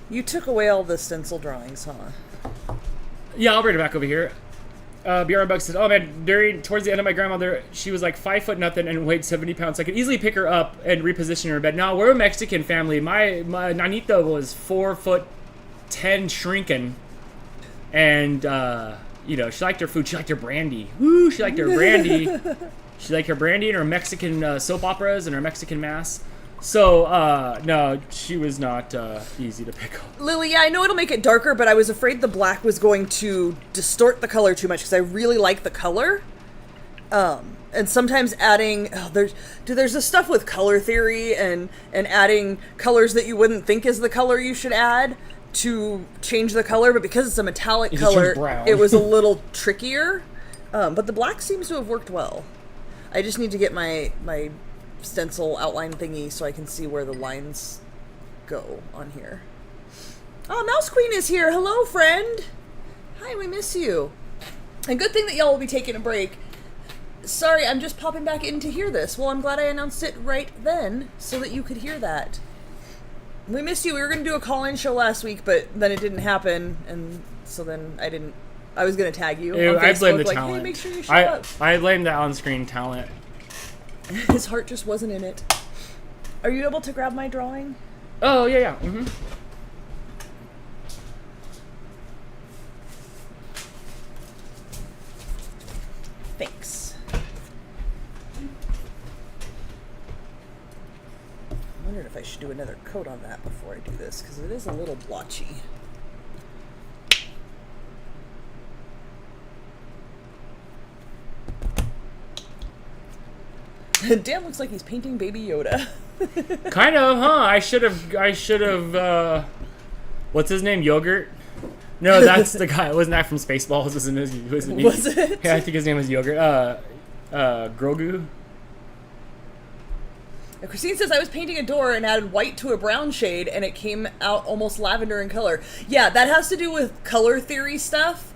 You took away all the stencil drawings, huh? Yeah, I'll bring it back over here. Bjorn Bug says, "Oh man, towards the end of my grandmother, she was like 5 foot nothing and weighed 70 pounds. I could easily pick her up and reposition her in bed. Now we're a Mexican family. My Nanita was 4'10" shrinking, and she liked her food. She liked her brandy. Woo! She liked her brandy. She liked her brandy and her Mexican soap operas and her Mexican mass. So, no, she was not easy to pick up. Lily, yeah, I know it'll make it darker, but I was afraid the black was going to distort the color too much because I really like the color. And sometimes adding, there's this stuff with color theory and adding colors that you wouldn't think is the color you should add to change the color, but because it's a metallic color, it was a little trickier. But the black seems to have worked well. I just need to get my stencil outline thingy so I can see where the lines go on here. Oh, Mouse Queen is here. Hello, friend. Hi, we miss you. And good thing that y'all will be taking a break. Sorry, I'm just popping back in to hear this. Well, I'm glad I announced it right then so that you could hear that. We missed you. We were going to do a call-in show last week, but then it didn't happen, and so then I was going to tag you on Facebook, I blame the talent. Hey, make sure you show up. I blame the on-screen talent. His heart just wasn't in it. Are you able to grab my drawing? Oh, yeah. Mm-hmm. Thanks. I wondered if I should do another coat on that before I do this, because it is a little blotchy. Dan looks like he's painting Baby Yoda. Kind of, huh? I should have, what's his name? Yogurt? No, that's the guy. Wasn't that from Spaceballs? Was it? Yeah, I think his name was Yogurt. Grogu? Christine says, I was painting a door and added white to a brown shade, and it came out almost lavender in color. Yeah, that has to do with color theory stuff.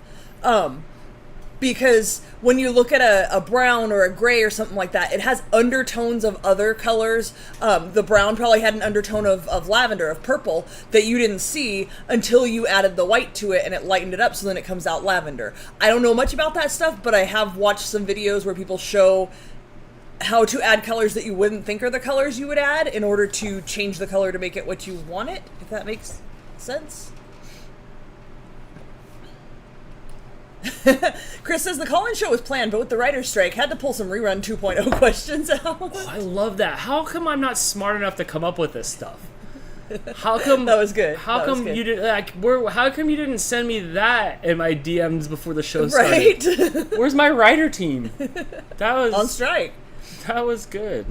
Because when you look at a brown or a gray or something like that, it has undertones of other colors. The brown probably had an undertone of lavender, of purple, that you didn't see until you added the white to it and it lightened it up, so then it comes out lavender. I don't know much about that stuff, but I have watched some videos where people show how to add colors that you wouldn't think are the colors you would add in order to change the color to make it what you want it, if that makes sense. Chris says the call-in show was planned, but with the writer's strike, had to pull some rerun 2.0 questions out. Oh, I love that. How come I'm not smart enough to come up with this stuff? How come that was good? How come you didn't how come you didn't send me that in my DMs before the show started? Right? Where's my writer team? That was on strike. That was good.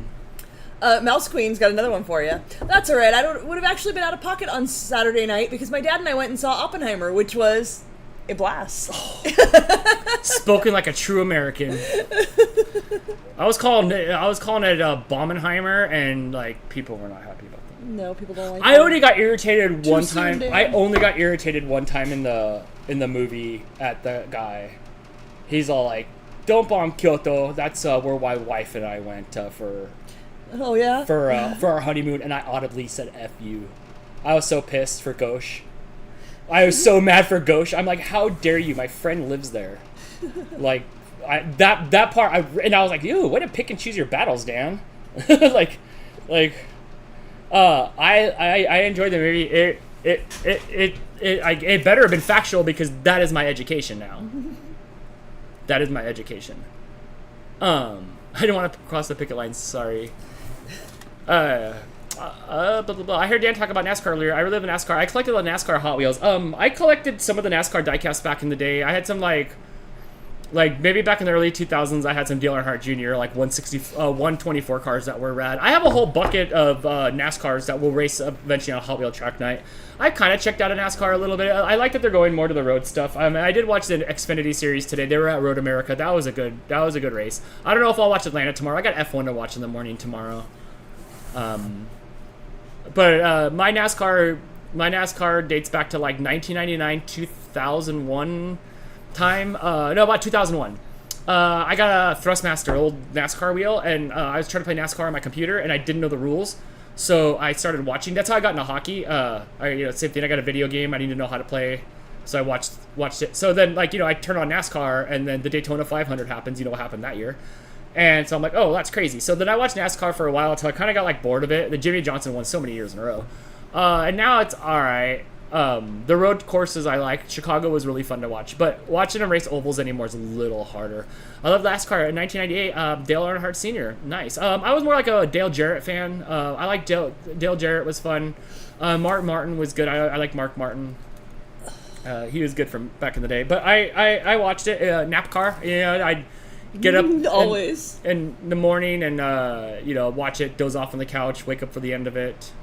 Mouse Queen's got another one for you. That's all right. I would have actually been out of pocket on Saturday night because my dad and I went and saw Oppenheimer, which was a blast. Oh. Spoken like a true American. I was calling it Bommenheimer, and like people were not happy about that. No, people don't like. I only got irritated one soon, time. Dan. I only got irritated one time in the movie at the guy. He's all like, "Don't bomb Kyoto." That's where my wife and I went for. Oh yeah. For our honeymoon, and I audibly said "F you." I was so pissed for Ghosh. I was so mad for Ghosh. I'm like, how dare you? My friend lives there. Like, that part. I was like, ew, way to pick and choose your battles, Dan. I enjoyed the movie. It better have been factual because that is my education now. That is my education. I didn't want to cross the picket lines. Sorry. Blah, blah, blah. I heard Dan talk about NASCAR earlier. I really love NASCAR. I collected the NASCAR Hot Wheels. I collected some of the NASCAR diecasts back in the day. I had some like maybe back in the early 2000s. I had some Dale Earnhardt Jr. like 124 cars that were rad. I have a whole bucket of NASCARs that will race eventually on a Hot Wheel track night. I kind of checked out a NASCAR a little bit. I like that they're going more to the road stuff. I did watch the Xfinity series today. They were at Road America. That was a good race. I don't know if I'll watch Atlanta tomorrow. I got F1 to watch in the morning tomorrow. But my NASCAR dates back to like 1999, 2001 time. No, about 2001. I got a Thrustmaster, old NASCAR wheel, and I was trying to play NASCAR on my computer, and I didn't know the rules. So I started watching. That's how I got into hockey. Same thing. I got a video game. I need to know how to play. So I watched it. So then, I turn on NASCAR, and then the Daytona 500 happens. You know what happened that year. And so I'm like, oh, that's crazy. So then I watched NASCAR for a while until I kind of got bored of it. The Jimmy Johnson won so many years in a row. And now it's all right. The road courses I like. Chicago was really fun to watch, but watching them race ovals anymore is a little harder. I love NASCAR in 1998. Dale Earnhardt Sr. Nice. I was more like a Dale Jarrett fan. I like Dale Jarrett was fun. Mark Martin was good. I like Mark Martin. He was good from back in the day. But I watched it. NASCAR. You know, I'd get up always in the morning and watch it. Doze off on the couch. Wake up for the end of it.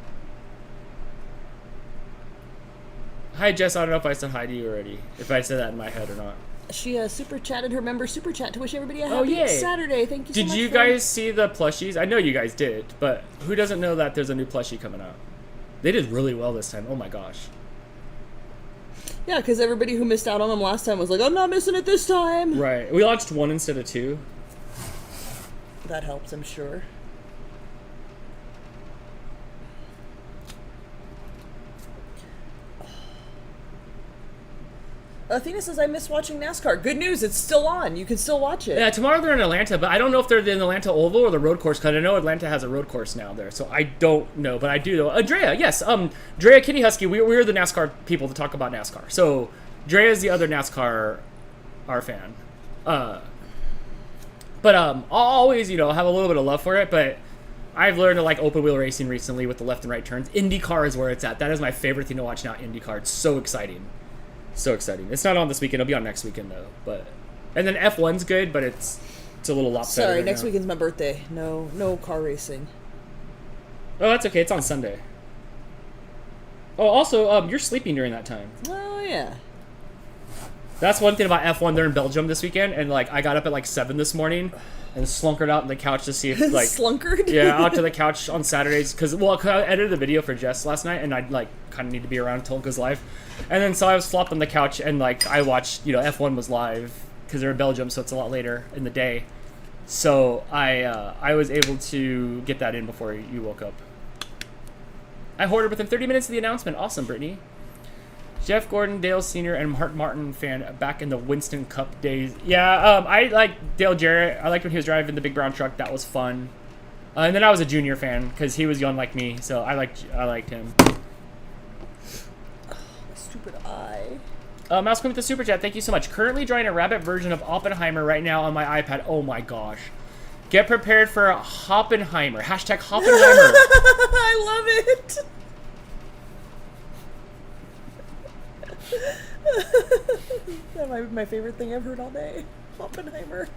Hi, Jess. I don't know if I said hi to you already. If I said that in my head or not. She super chatted her member super chat to wish everybody a happy Saturday. Thank you so much. Did you guys see the plushies? I know you guys did, but who doesn't know that there's a new plushie coming out? They did really well this time. Oh my gosh. Yeah, because everybody who missed out on them last time was like, I'm not missing it this time. Right. We launched 1 instead of 2. That helps, I'm sure. Athena says, I miss watching NASCAR. Good news, it's still on. You can still watch it. Yeah, tomorrow they're in Atlanta, but I don't know if they're in Atlanta Oval or the road course, because I know Atlanta has a road course now there, so I don't know, but I do know. Drea, yes. Drea Kitty Husky, we're the NASCAR people to talk about NASCAR. So, Drea is the other NASCAR fan. But I'll always, have a little bit of love for it, but I've learned to like open wheel racing recently with the left and right turns. IndyCar is where it's at. That is my favorite thing to watch now, IndyCar. It's so exciting. So exciting. It's not on this weekend. It'll be on next weekend though. And then F1's good, but it's a little lopsided. Sorry, next weekend's my birthday. No car racing. Oh, that's okay. It's on Sunday. Oh, also, you're sleeping during that time. Oh yeah. That's one thing about F1. They're in Belgium this weekend, and I got up at 7 this morning and slunkered out on the couch to see if slunkered. Yeah, out to the couch on Saturdays because I edited the video for Jess last night, and I'd kind of need to be around until it goes live. And then so I was flopped on the couch and I watched F1 was live because they're in Belgium, so it's a lot later in the day. So I was able to get that in before you woke up. I hoarded within 30 minutes of the announcement. Awesome, Brittany. Jeff Gordon, Dale Sr., and Mark Martin fan back in the Winston Cup days. Yeah, I like Dale Jarrett. I liked when he was driving the big brown truck. That was fun. And then I was a Junior fan because he was young like me, so I liked him. Stupid eye. Mouse Queen with the super chat. Thank you so much. Currently drawing a rabbit version of Oppenheimer right now on my iPad. Oh my gosh. Get prepared for Hoppenheimer. Hashtag Hoppenheimer. I love it. My favorite thing I've heard all day. Oppenheimer.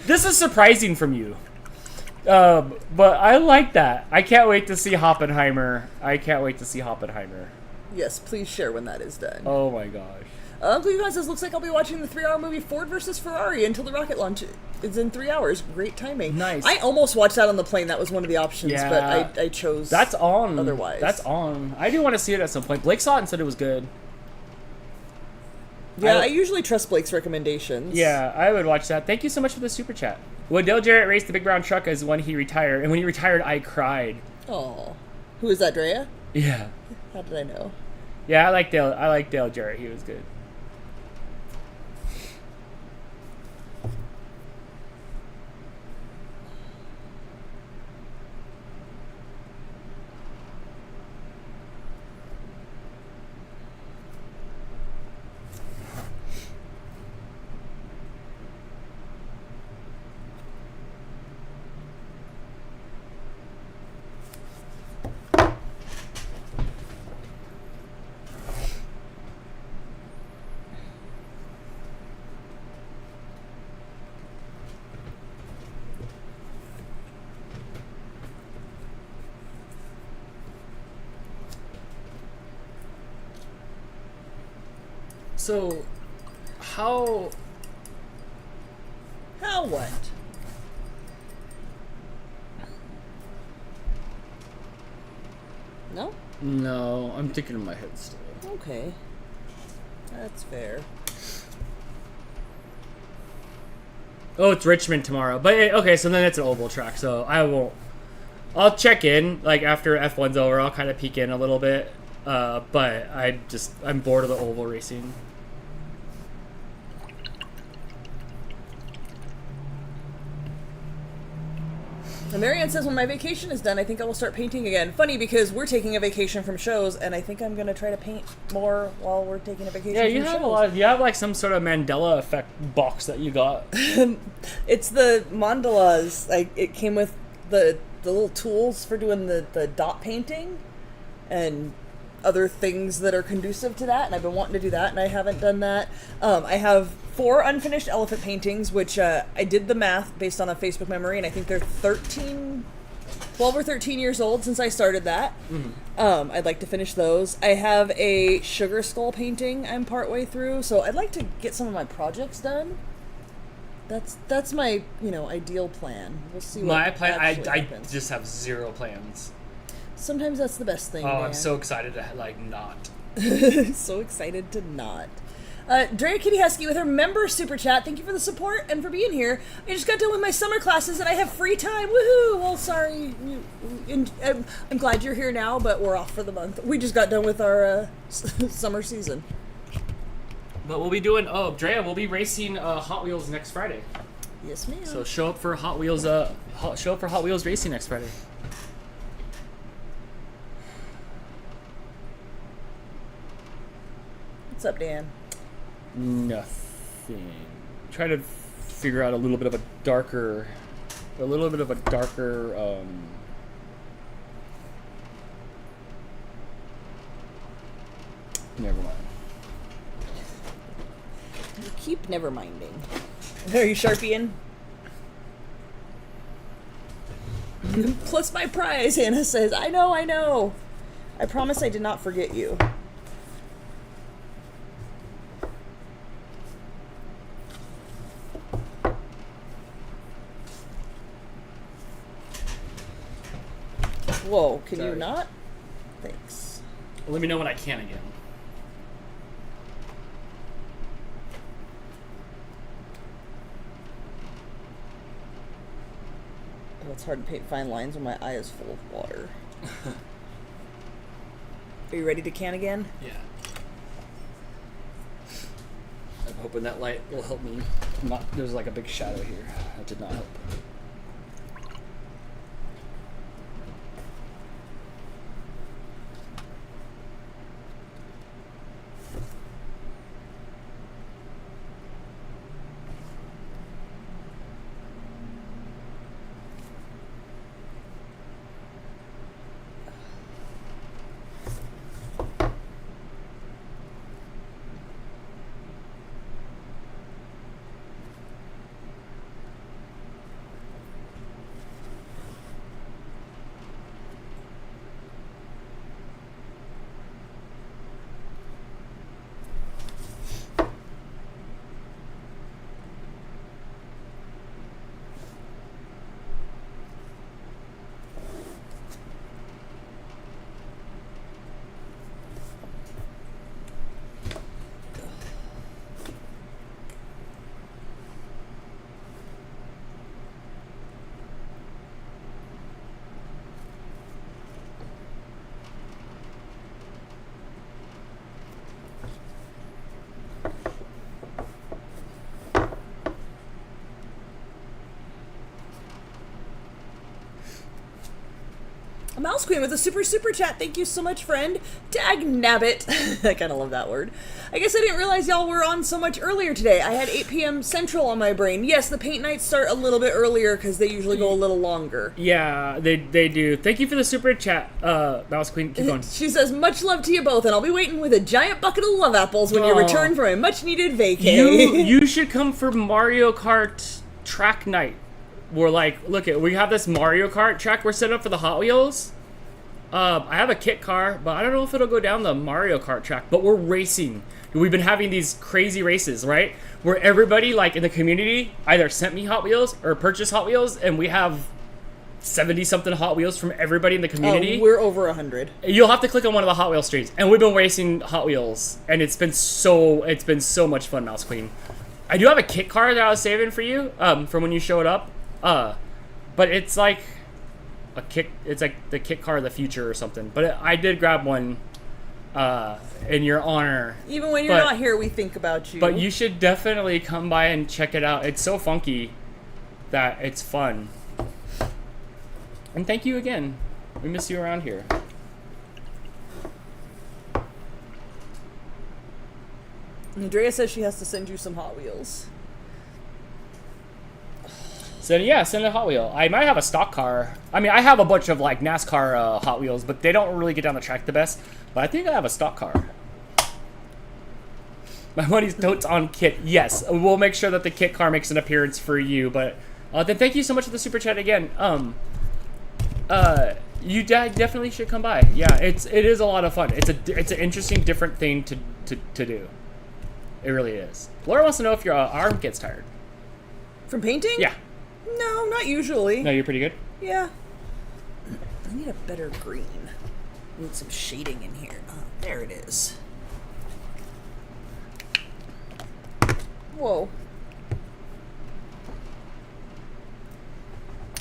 This is surprising from you. But I like that. I can't wait to see Hoppenheimer. Yes, please share when that is done. Oh my gosh. Cleveland says, looks like I'll be watching the 3-hour movie Ford versus Ferrari until the rocket launch. It's in 3 hours. Great timing. Nice. I almost watched that on the plane. That was one of the options, Yeah. but I chose That's on. otherwise. That's on. I do want to see it at some point. Blake saw it and said it was good. Yeah, I usually trust Blake's recommendations. Yeah, I would watch that. Thank you so much for the super chat. When Dale Jarrett raced the big brown truck is when he retired, and when he retired, I cried. Oh, who is that, Drea? Yeah. How did I know? Yeah, I like Dale Jarrett. He was good. So, how what? No? No, I'm thinking in my head still. Okay. That's fair. Oh, it's Richmond tomorrow. But, okay, so then it's an oval track, so I'll check in, after F1's over, I'll kind of peek in a little bit. But I'm bored of the oval racing. And Marianne says, when my vacation is done, I think I will start painting again. Funny, because we're taking a vacation from shows, and I think I'm going to try to paint more while we're taking a vacation from shows. Yeah, you have a lot. You have like some sort of Mandela effect box that you got. It's the mandalas. Like, it came with the little tools for doing the dot painting and other things that are conducive to that, and I've been wanting to do that, and I haven't done that. I have 4 unfinished elephant paintings, which I did the math based on a Facebook memory, and I think they're 12 or 13 years old since I started that. Mm-hmm. I'd like to finish those. I have a sugar skull painting I'm partway through, so I'd like to get some of my projects done. That's my ideal plan. We'll see. My plan, I happens. just have 0 plans. Sometimes that's the best thing. Oh, man. I'm so excited to not. So excited to not. Drea Kitty Husky with her member super chat. Thank you for the support and for being here. I just got done with my summer classes and I have free time. Woohoo! Well, sorry. I'm glad you're here now, but we're off for the month. We just got done with our summer season. But we'll be doing. Drea, we'll be racing Hot Wheels next Friday. Yes, ma'am. So show up for Hot Wheels. Show up for Hot Wheels racing next Friday. What's up, Dan? Nothing. Try to figure out a little bit of a darker. Never mind. You keep never minding. Are you Sharpieing? Plus my prize, Hannah says. I know. I promise I did not forget you. Whoa, can you not? Thanks. Let me know when I can again. Oh, it's hard to paint fine lines when my eye is full of water. Are you ready to can again? Yeah. I'm hoping that light will help me. There's like a big shadow here. That did not help. Mouse Queen with a super chat. Thank you so much, friend. Dag nabbit. I kind of love that word. I guess I didn't realize y'all were on so much earlier today. I had 8 p.m. Central on my brain. Yes, the paint nights start a little bit earlier because they usually go a little longer. Yeah, they do. Thank you for the super chat, Mouse Queen. Keep going. She says, much love to you both, and I'll be waiting with a giant bucket of love apples when you return from a much-needed vacay. You should come for Mario Kart track night. We're like, we have this Mario Kart track we're set up for the Hot Wheels. I have a kit car, but I don't know if it'll go down the Mario Kart track, but we're racing. We've been having these crazy races, right? Where everybody, like, in the community either sent me Hot Wheels or purchased Hot Wheels, and we have 70-something Hot Wheels from everybody in the community. We're over 100. You'll have to click on one of the Hot Wheel streets, and we've been racing Hot Wheels, and it's been so much fun, Mouse Queen. I do have a kit car that I was saving for you, from when you showed up. But it's like it's like the kit car of the future or something. But I did grab one in your honor. Even when you're not here, we think about you. But you should definitely come by and check it out. It's so funky that it's fun. And thank you again. We miss you around here. Andrea says she has to send you some Hot Wheels. So yeah, send a Hot Wheel. I might have a stock car. I mean, I have a bunch of like NASCAR Hot Wheels, but they don't really get down the track the best. But I think I have a stock car. My money's totes on Kit. Yes, we'll make sure that the Kit car makes an appearance for you. But then thank you so much for the super chat again. You definitely should come by. Yeah, it is a lot of fun. It's an interesting, different thing to do. It really is. Laura wants to know if your arm gets tired. From painting? Yeah. No, not usually. No, you're pretty good. Yeah. I need a better green. I need some shading in here. There it is. Whoa.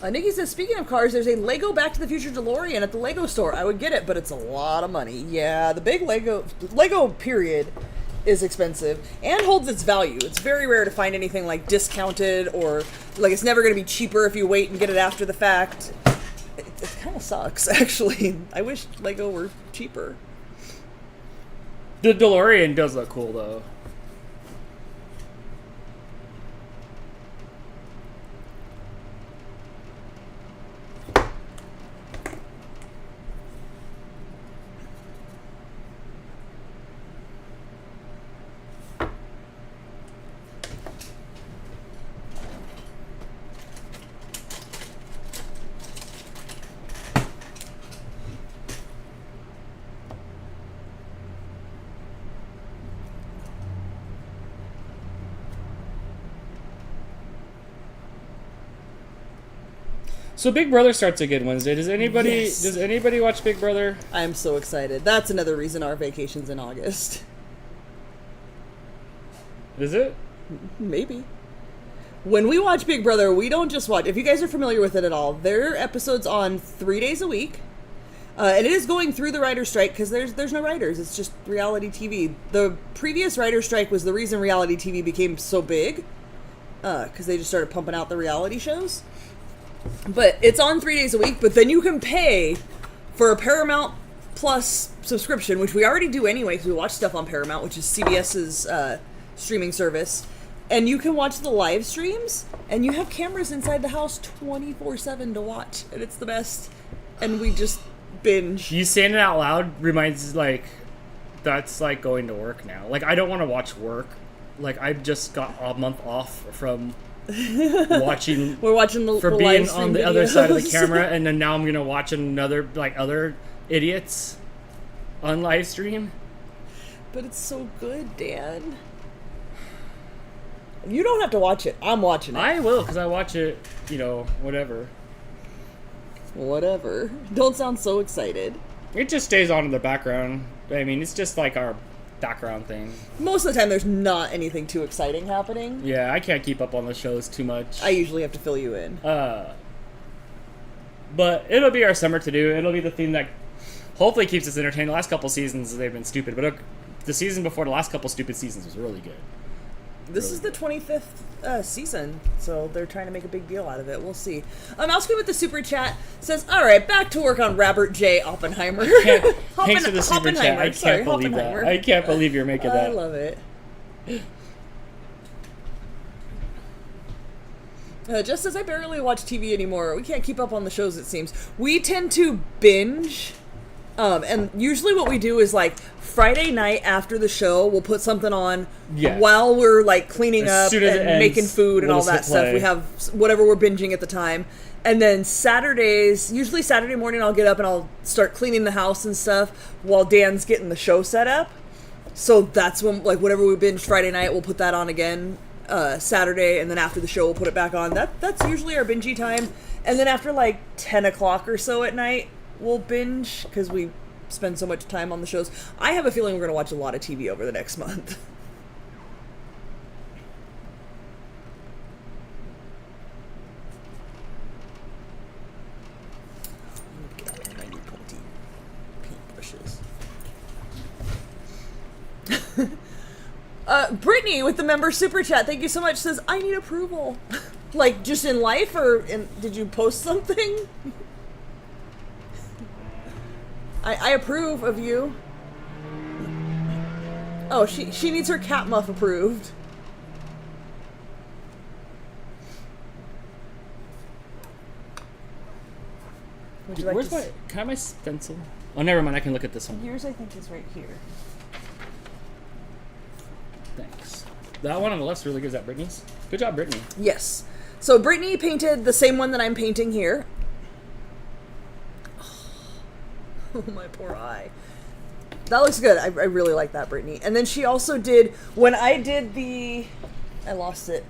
Nikki says, speaking of cars, there's a Lego Back to the Future DeLorean at the Lego store. I would get it, but it's a lot of money. Yeah, the big Lego period is expensive and holds its value. It's very rare to find anything like discounted or like it's never going to be cheaper if you wait and get it after the fact. It kind of sucks, actually. I wish Lego were cheaper. The DeLorean does look cool, though. So Big Brother starts again Wednesday. Does anybody watch Big Brother? I'm so excited. That's another reason our vacation's in August. Is it? Maybe. When we watch Big Brother, we don't just watch. If you guys are familiar with it at all, there are episodes on 3 days a week. And it is going through the writer's strike because there's no writers. It's just reality TV. The previous writer's strike was the reason reality TV became so big. Because they just started pumping out the reality shows. But it's on 3 days a week, but then you can pay for a Paramount Plus subscription, which we already do anyway because we watch stuff on Paramount, which is CBS's streaming service. And you can watch the live streams, and you have cameras inside the house 24/7 to watch, and it's the best. And we just binge. You saying it out loud reminds, like, that's like going to work now. Like, I don't want to watch work. Like, I just got a month off from watching. We're watching the for the being live stream on the other side of the videos. camera, and then now I'm gonna watch another other idiots on live stream. But it's so good, Dan. You don't have to watch it. I'm watching it. I will, because I watch it. Whatever. Whatever. Don't sound so excited. It just stays on in the background. I mean, it's just like our background thing. Most of the time, there's not anything too exciting happening. Yeah, I can't keep up on the shows too much. I usually have to fill you in. But it'll be our summer to do. It'll be the thing that hopefully keeps us entertained. The last couple seasons, they've been stupid. But the season before the last couple stupid seasons was really good. This is the 25th season, so they're trying to make a big deal out of it. We'll see. Alsky with the super chat says, all right, back to work on Robert J. Oppenheimer. Thanks for the super chat. I can't believe that. I can't believe you're making that. I love it. Just as I barely watch TV anymore, we can't keep up on the shows, it seems. We tend to binge. And usually what we do is like Friday night after the show, we'll put something on while we're like cleaning up and making food and all that stuff. We have whatever we're binging at the time. And then Saturdays, usually Saturday morning, I'll get up and I'll start cleaning the house and stuff while Dan's getting the show set up. So that's when, like, whatever we binged Friday night, we'll put that on again Saturday, and then after the show, we'll put it back on. That's usually our bingey time. And then after like 10 o'clock or so at night, we'll binge because we spend so much time on the shows. I have a feeling we're going to watch a lot of TV over the next month. Get out of here, 90 pointy paintbrushes. Brittany with the member super chat, thank you so much, says, I need approval. Like, just in life, or did you post something? I approve of you. Oh, she needs her cat muff approved. Would you like Where's to my... Can I have my stencil? Oh, never mind. I can look at this one. Yours, I think, is right here. Thanks. That one on the left's really good. Is that Brittany's? Good job, Brittany. Yes. So Brittany painted the same one that I'm painting here. Oh, my poor eye. That looks good. I really like that, Brittany. And then she also did, when I did the... I lost it.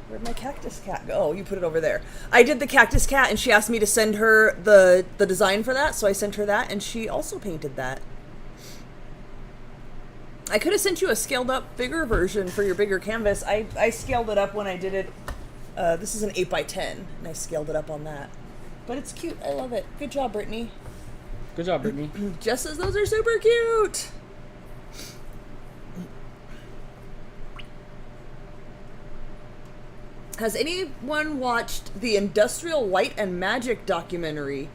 Where'd my cactus cat go? Oh, you put it over there. I did the cactus cat, and she asked me to send her the design for that, so I sent her that, and she also painted that. I could have sent you a scaled up, bigger version for your bigger canvas. I scaled it up when I did it. This is an 8x10, and I scaled it up on that. But it's cute. I love it. Good job, Brittany. Good job, Brittany. Jess says those are super cute. Has anyone watched the Industrial Light and Magic documentary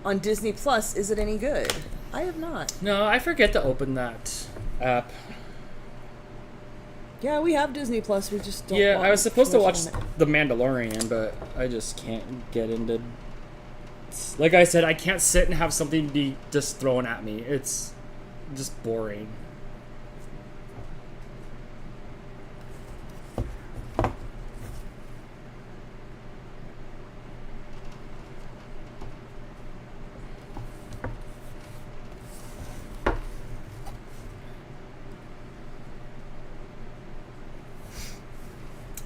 on Disney Plus? Is it any good? I have not. No, I forget to open that app. Yeah, we have Disney Plus. We just don't. Yeah, I was supposed to watch on it. The Mandalorian, but I just can't get into... Like I said, I can't sit and have something be just thrown at me. It's just boring.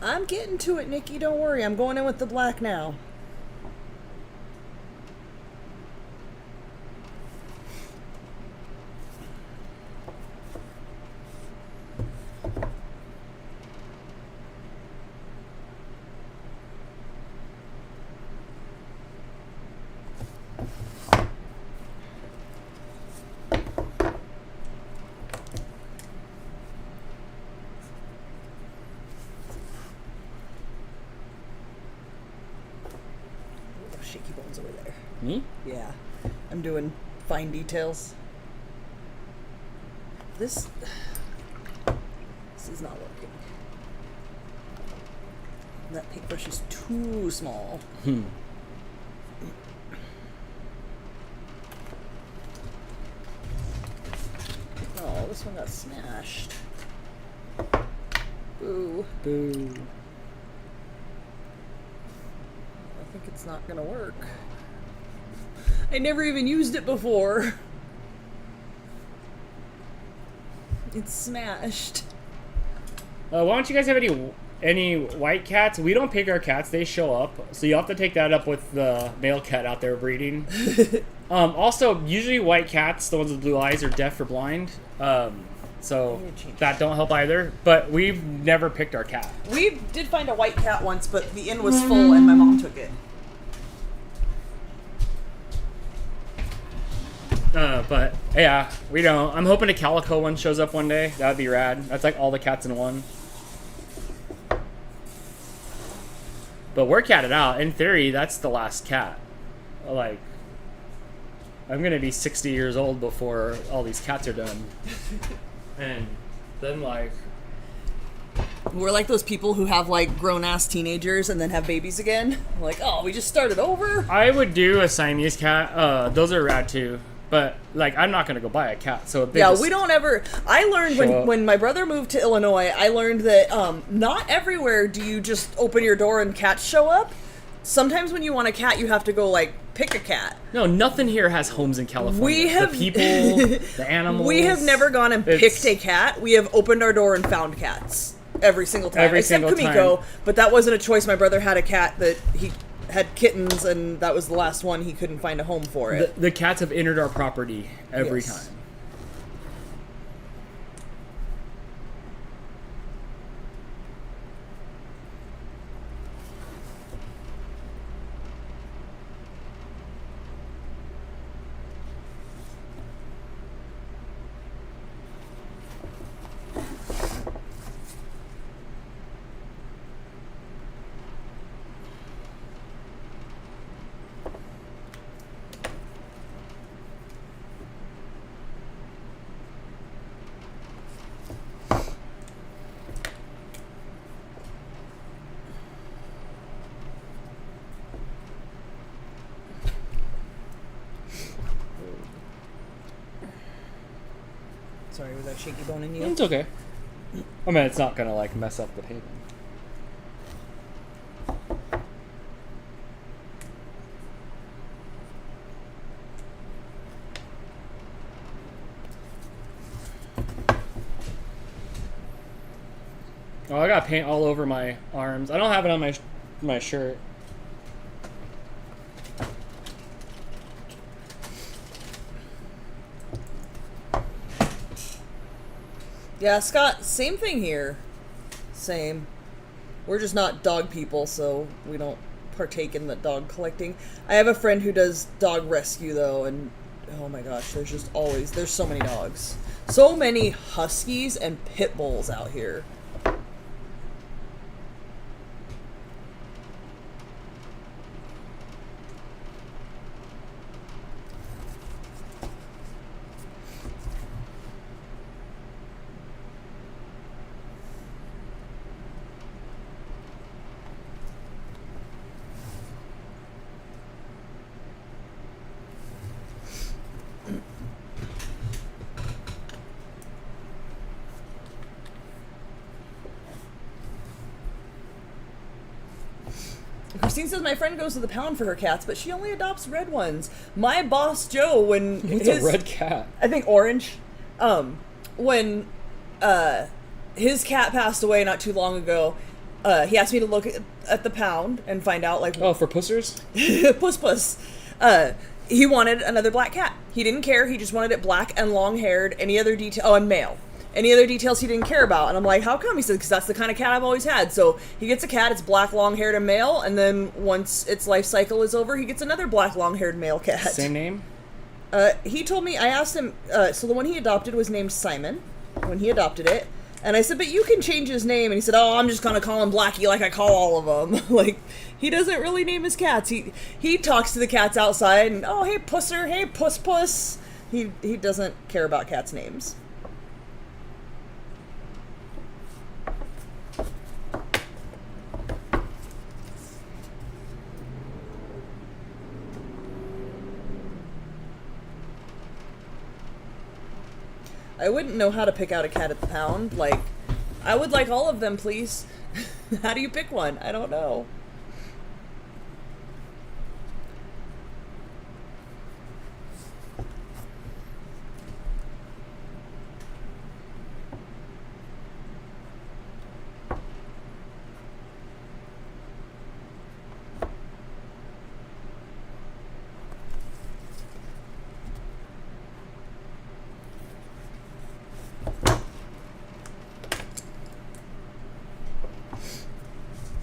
I'm getting to it, Nikki. Don't worry. I'm going in with the black now. Shaky bones over there. Me? Yeah. I'm doing fine details. This is not working. That paintbrush is too small. Oh, this one got smashed. Boo. Boo. I think it's not gonna work. I never even used it before. It's smashed. Why don't you guys have any white cats? We don't pick our cats; they show up. So you have to take that up with the male cat out there breeding. Also, usually white cats, the ones with blue eyes, are deaf or blind. So that don't help either. But we've never picked our cat. We did find a white cat once, but the inn was full and my mom took it. But yeah, we don't. I'm hoping a calico one shows up one day. That'd be rad. That's like all the cats in one. But we're catted out. In theory, that's the last cat. Like, I'm gonna be 60 years old before all these cats are done. And then like... We're like those people who have like grown-ass teenagers and then have babies again. Like, oh, we just started over? I would do a Siamese cat. Those are rad too. But like, I'm not gonna go buy a cat. So yeah, we don't ever. I learned when my brother moved to Illinois. I learned that not everywhere do you just open your door and cats show up. Sometimes when you want a cat, you have to go like pick a cat. No, nothing here has homes in California. We have the people, the animals. We have never gone and picked a cat. We have opened our door and found cats every single time, except Kumiko. But that wasn't a choice. My brother had a cat that he had kittens, and that was the last one. He couldn't find a home for it. The cats have entered our property every time. Sorry, was that shaky bone in you? It's okay. I mean, it's not gonna like mess up the pavement. Oh, I got paint all over my arms. I don't have it on my shirt. Yeah, Scott, same thing here. Same. We're just not dog people, so we don't partake in the dog collecting. I have a friend who does dog rescue, though, and oh my gosh, there's so many dogs. So many huskies and pit bulls out here. Christine says my friend goes to the pound for her cats, but she only adopts red ones. My boss Joe, when It's a red cat. I think orange, when his cat passed away not too long ago, he asked me to look at the pound and find out like Oh, for pussers? puss. He wanted another black cat. He didn't care. He just wanted it black and long haired. Any other detail? Oh, and male. Any other details he didn't care about. And I'm like, how come? He said, because that's the kind of cat I've always had. So he gets a cat, it's black, long-haired, and male, and then once its life cycle is over, he gets another black, long-haired male cat. Same name? He told me, I asked him, so the one he adopted was named Simon, when he adopted it. And I said, but you can change his name. And he said, oh, I'm just going to call him Blackie like I call all of them. Like, he doesn't really name his cats. He talks to the cats outside, and, oh, hey, pusser, hey, puss. He doesn't care about cats' names. I wouldn't know how to pick out a cat at the pound. Like, I would like all of them, please. How do you pick one? I don't know.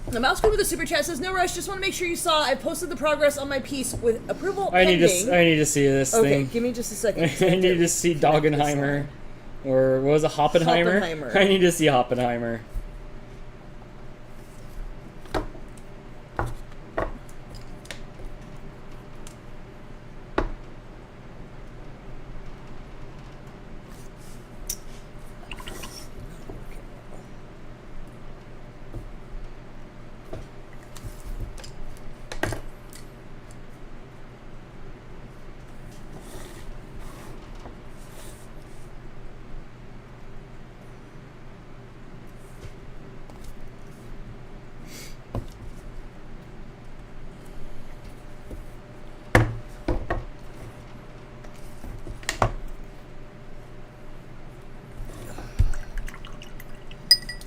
The mouse queen with the super chat says, "No rush. Just want to make sure you saw. I posted the progress on my piece with approval I pending." need to see this Okay, thing. give me just a second. I need to see Doggenheimer. Or what was it, Hoppenheimer? Hoppenheimer. I need to see Hoppenheimer.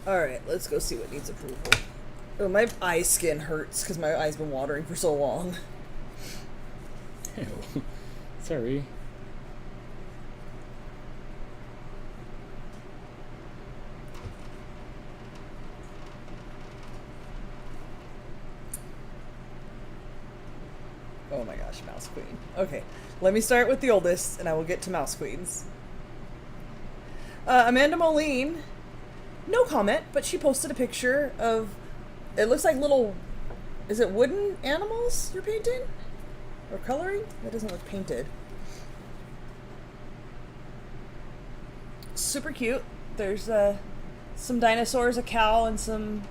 Alright, let's go see what needs approval. Oh, my eye skin hurts because my eye's been watering for so long. Ew. Sorry. Oh my gosh, Mouse Queen. Okay, let me start with the oldest, and I will get to Mouse Queens. Amanda Moline, no comment, but she posted a picture of, it looks like little, is it wooden animals you're painting? Or coloring? That doesn't look painted. Super cute. There's some dinosaurs, a cow, and some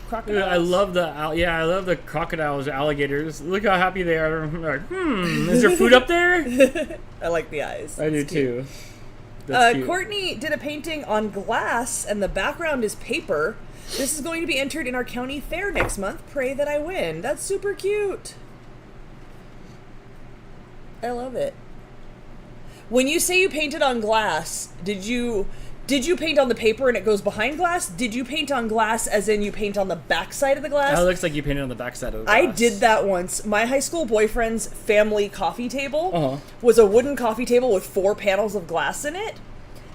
crocodiles. Dude, I love I love the crocodiles, alligators. Look how happy they are. They're like, is there food up there? I like the eyes. I do It's cute. too. That's cute. Courtney did a painting on glass, and the background is paper. This is going to be entered in our county fair next month. Pray that I win. That's super cute. I love it. When you say you painted on glass, did you paint on the paper and it goes behind glass? Did you paint on glass as in you paint on the back side of the glass? That looks like you painted on the back side of the glass. I did that once. My high school boyfriend's family coffee table was a wooden coffee table with 4 panels of glass in it.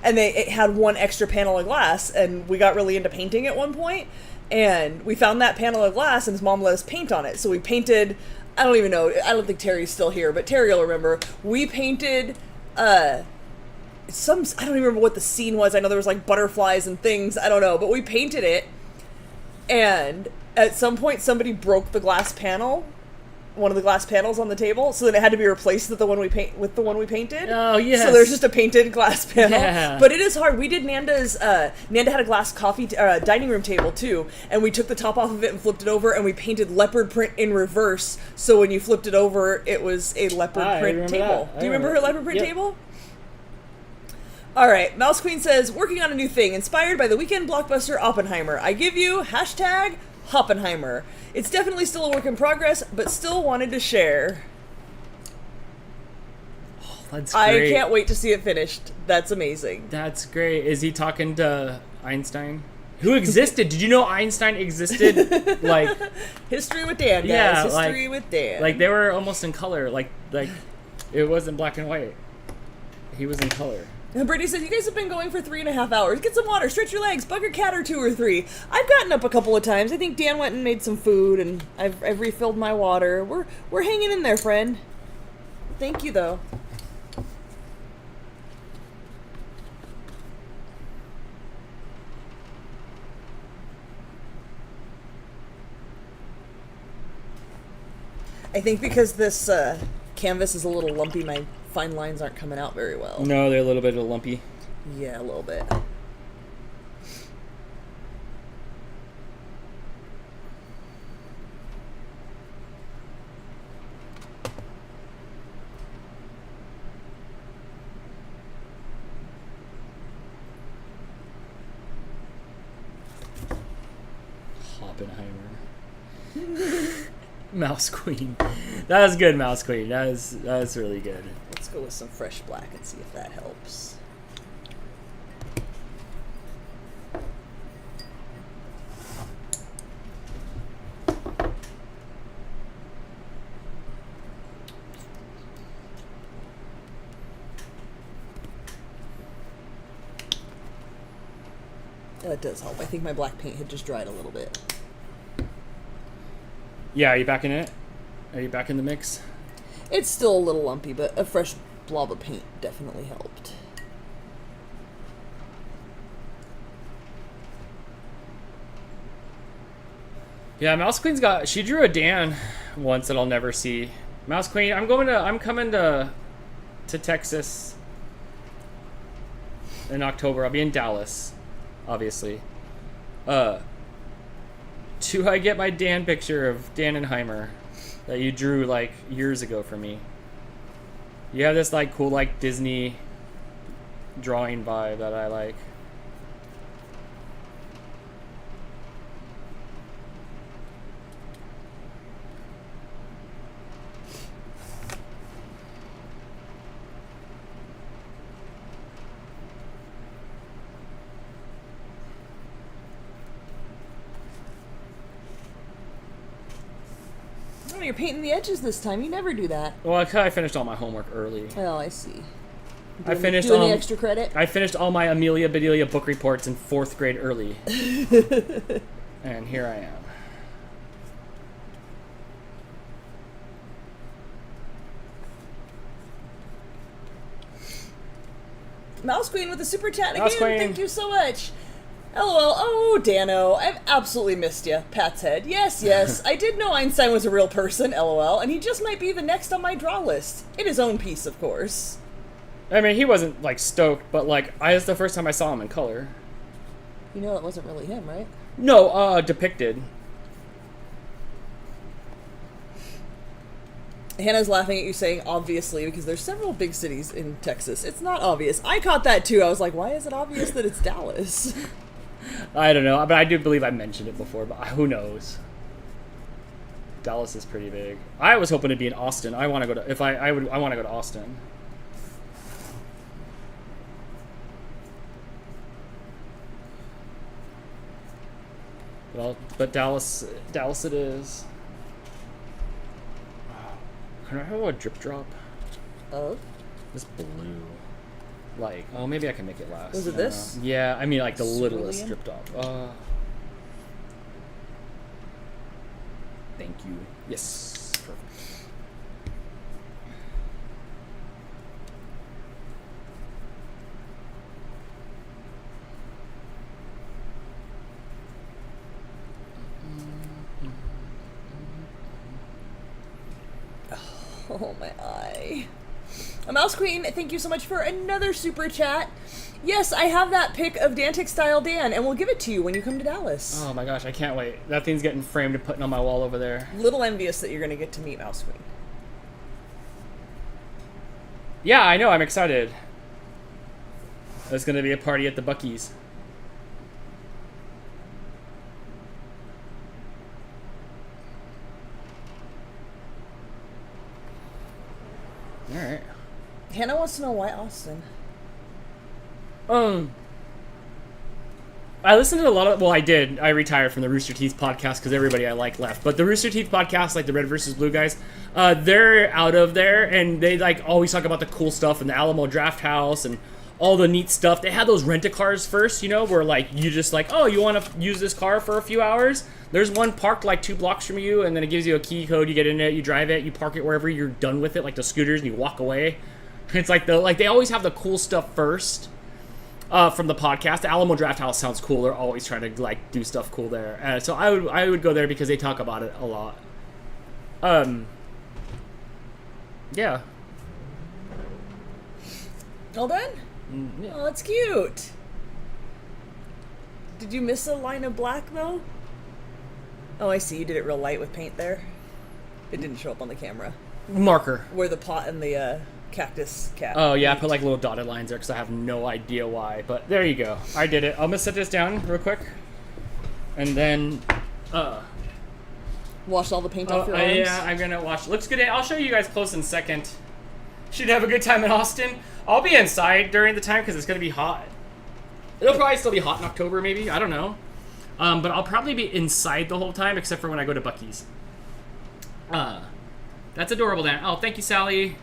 And it had 1 extra panel of glass, and we got really into painting at one point, and we found that panel of glass, and his mom let us paint on it. So we painted, I don't even know, I don't think Terry's still here, but Terry will remember. We painted, I don't even remember what the scene was. I know there was like butterflies and things, I don't know, but we painted it, and at some point somebody broke the glass panel, one of the glass panels on the table, so then it had to be replaced with the one we painted. Oh, yes. So there's just a painted glass panel. Yeah. But it is hard. We did Nanda's. Nanda had a glass dining room table too, and we took the top off of it and flipped it over, and we painted leopard print in reverse. So when you flipped it over, it was a leopard print table. Do you remember her leopard print table? All right, Mouse Queen says, working on a new thing, inspired by the weekend blockbuster Oppenheimer. I give you #Hoppenheimer. It's definitely still a work in progress, but still wanted to share. Oh, that's great. I can't wait to see it finished. That's amazing. That's great. Is he talking to Einstein? Who existed? Did you know Einstein existed? Like History with Dan, guys. Yeah, History with Dan. Like they were almost in color. Like it wasn't black and white. He was in color. And Brittany said, you guys have been going for 3.5 hours. Get some water, stretch your legs, bug your cat or 2 or 3. I've gotten up a couple of times. I think Dan went and made some food, and I've refilled my water. We're hanging in there, friend. Thank you, though. I think because this canvas is a little lumpy, my fine lines aren't coming out very well. No, they're a little bit lumpy. Yeah, a little bit. Oppenheimer. Mouse Queen. That was good, Mouse Queen. That was really good. Let's go with some fresh black and see if that helps. That does help. I think my black paint had just dried a little bit. Yeah, are you back in it? Are you back in the mix? It's still a little lumpy, but a fresh blob of paint definitely helped. Yeah, Mouse Queen's she drew a Dan once that I'll never see. Mouse Queen, I'm coming to Texas in October. I'll be in Dallas, obviously. Do I get my Dan picture of Dannenheimer that you drew like years ago for me? You have this like cool like Disney drawing vibe that I like. Oh, you're painting the edges this time. You never do that. Well, I finished all my homework early. Oh, I see. I finished doing the extra credit? I finished all my Amelia Bedelia book reports in 4th grade early. And here I am. Mouse Queen with a super chat Mouse again. Queen. Thank you so much. LOL. Oh, Dano, I've absolutely missed you. Pat's head. Yes, yes. I did know Einstein was a real person, LOL, and he just might be the next on my draw list. In his own piece, of course. I mean, he wasn't like stoked, but like it's the first time I saw him in color. You know that wasn't really him, right? No, depicted. Hannah's laughing at you saying obviously because there's several big cities in Texas. It's not obvious. I caught that too. I was like, why is it obvious that it's Dallas? I don't know, but I do believe I mentioned it before, but who knows? Dallas is pretty big. I was hoping to be in Austin. I want to go to I want to go to Austin. Well, but Dallas it is. Can I have a drip drop? Oh. This blue. Like, oh, maybe I can make it last. Was it this? Yeah, I mean like the Cerulean? littlest drip drop. Thank you. Yes. Perfect. Oh, my eye. A Mouse Queen, thank you so much for another super chat. Yes, I have that pic of Dantic Style Dan, and we'll give it to you when you come to Dallas. Oh my gosh, I can't wait. That thing's getting framed and putting on my wall over there. Little envious that you're going to get to meet Mouse Queen. Yeah, I know, I'm excited. There's gonna be a party at the Buc-ee's. Alright. Hannah wants to know why Austin. I listened to a lot of, well, I did. I retired from the Rooster Teeth podcast because everybody I like left. But the Rooster Teeth podcast, like the Red versus Blue guys, they're out of there, and they like always talk about the cool stuff in the Alamo Draft House and all the neat stuff. They had those rent-a-cars first, you know, where like you just like, oh, you want to use this car for a few hours? There's one parked like 2 blocks from you, and then it gives you a key code. You get in it, you drive it, you park it wherever you're done with it, like the scooters, and you walk away. It's like they always have the cool stuff first. From the podcast, the Alamo Draft House sounds cool. They're always trying to like do stuff cool there. So I would go there because they talk about it a lot. Yeah. All done? Yeah. Oh, that's cute. Did you miss a line of black though? Oh, I see. You did it real light with paint there. It didn't show up on the camera. Marker. Where the pot and the cactus cat. Oh yeah, I put like little dotted lines there because I have no idea why. But there you go. I did it. I'm gonna set this down real quick, and then wash all the paint off your arms. Yeah, I'm gonna wash. Looks good. I'll show you guys close in a second. Should have a good time in Austin. I'll be inside during the time because it's gonna be hot. It'll probably still be hot in October, maybe. I don't know. But I'll probably be inside the whole time except for when I go to Buc-ee's. That's adorable, Dan. Oh, thank you, Sally.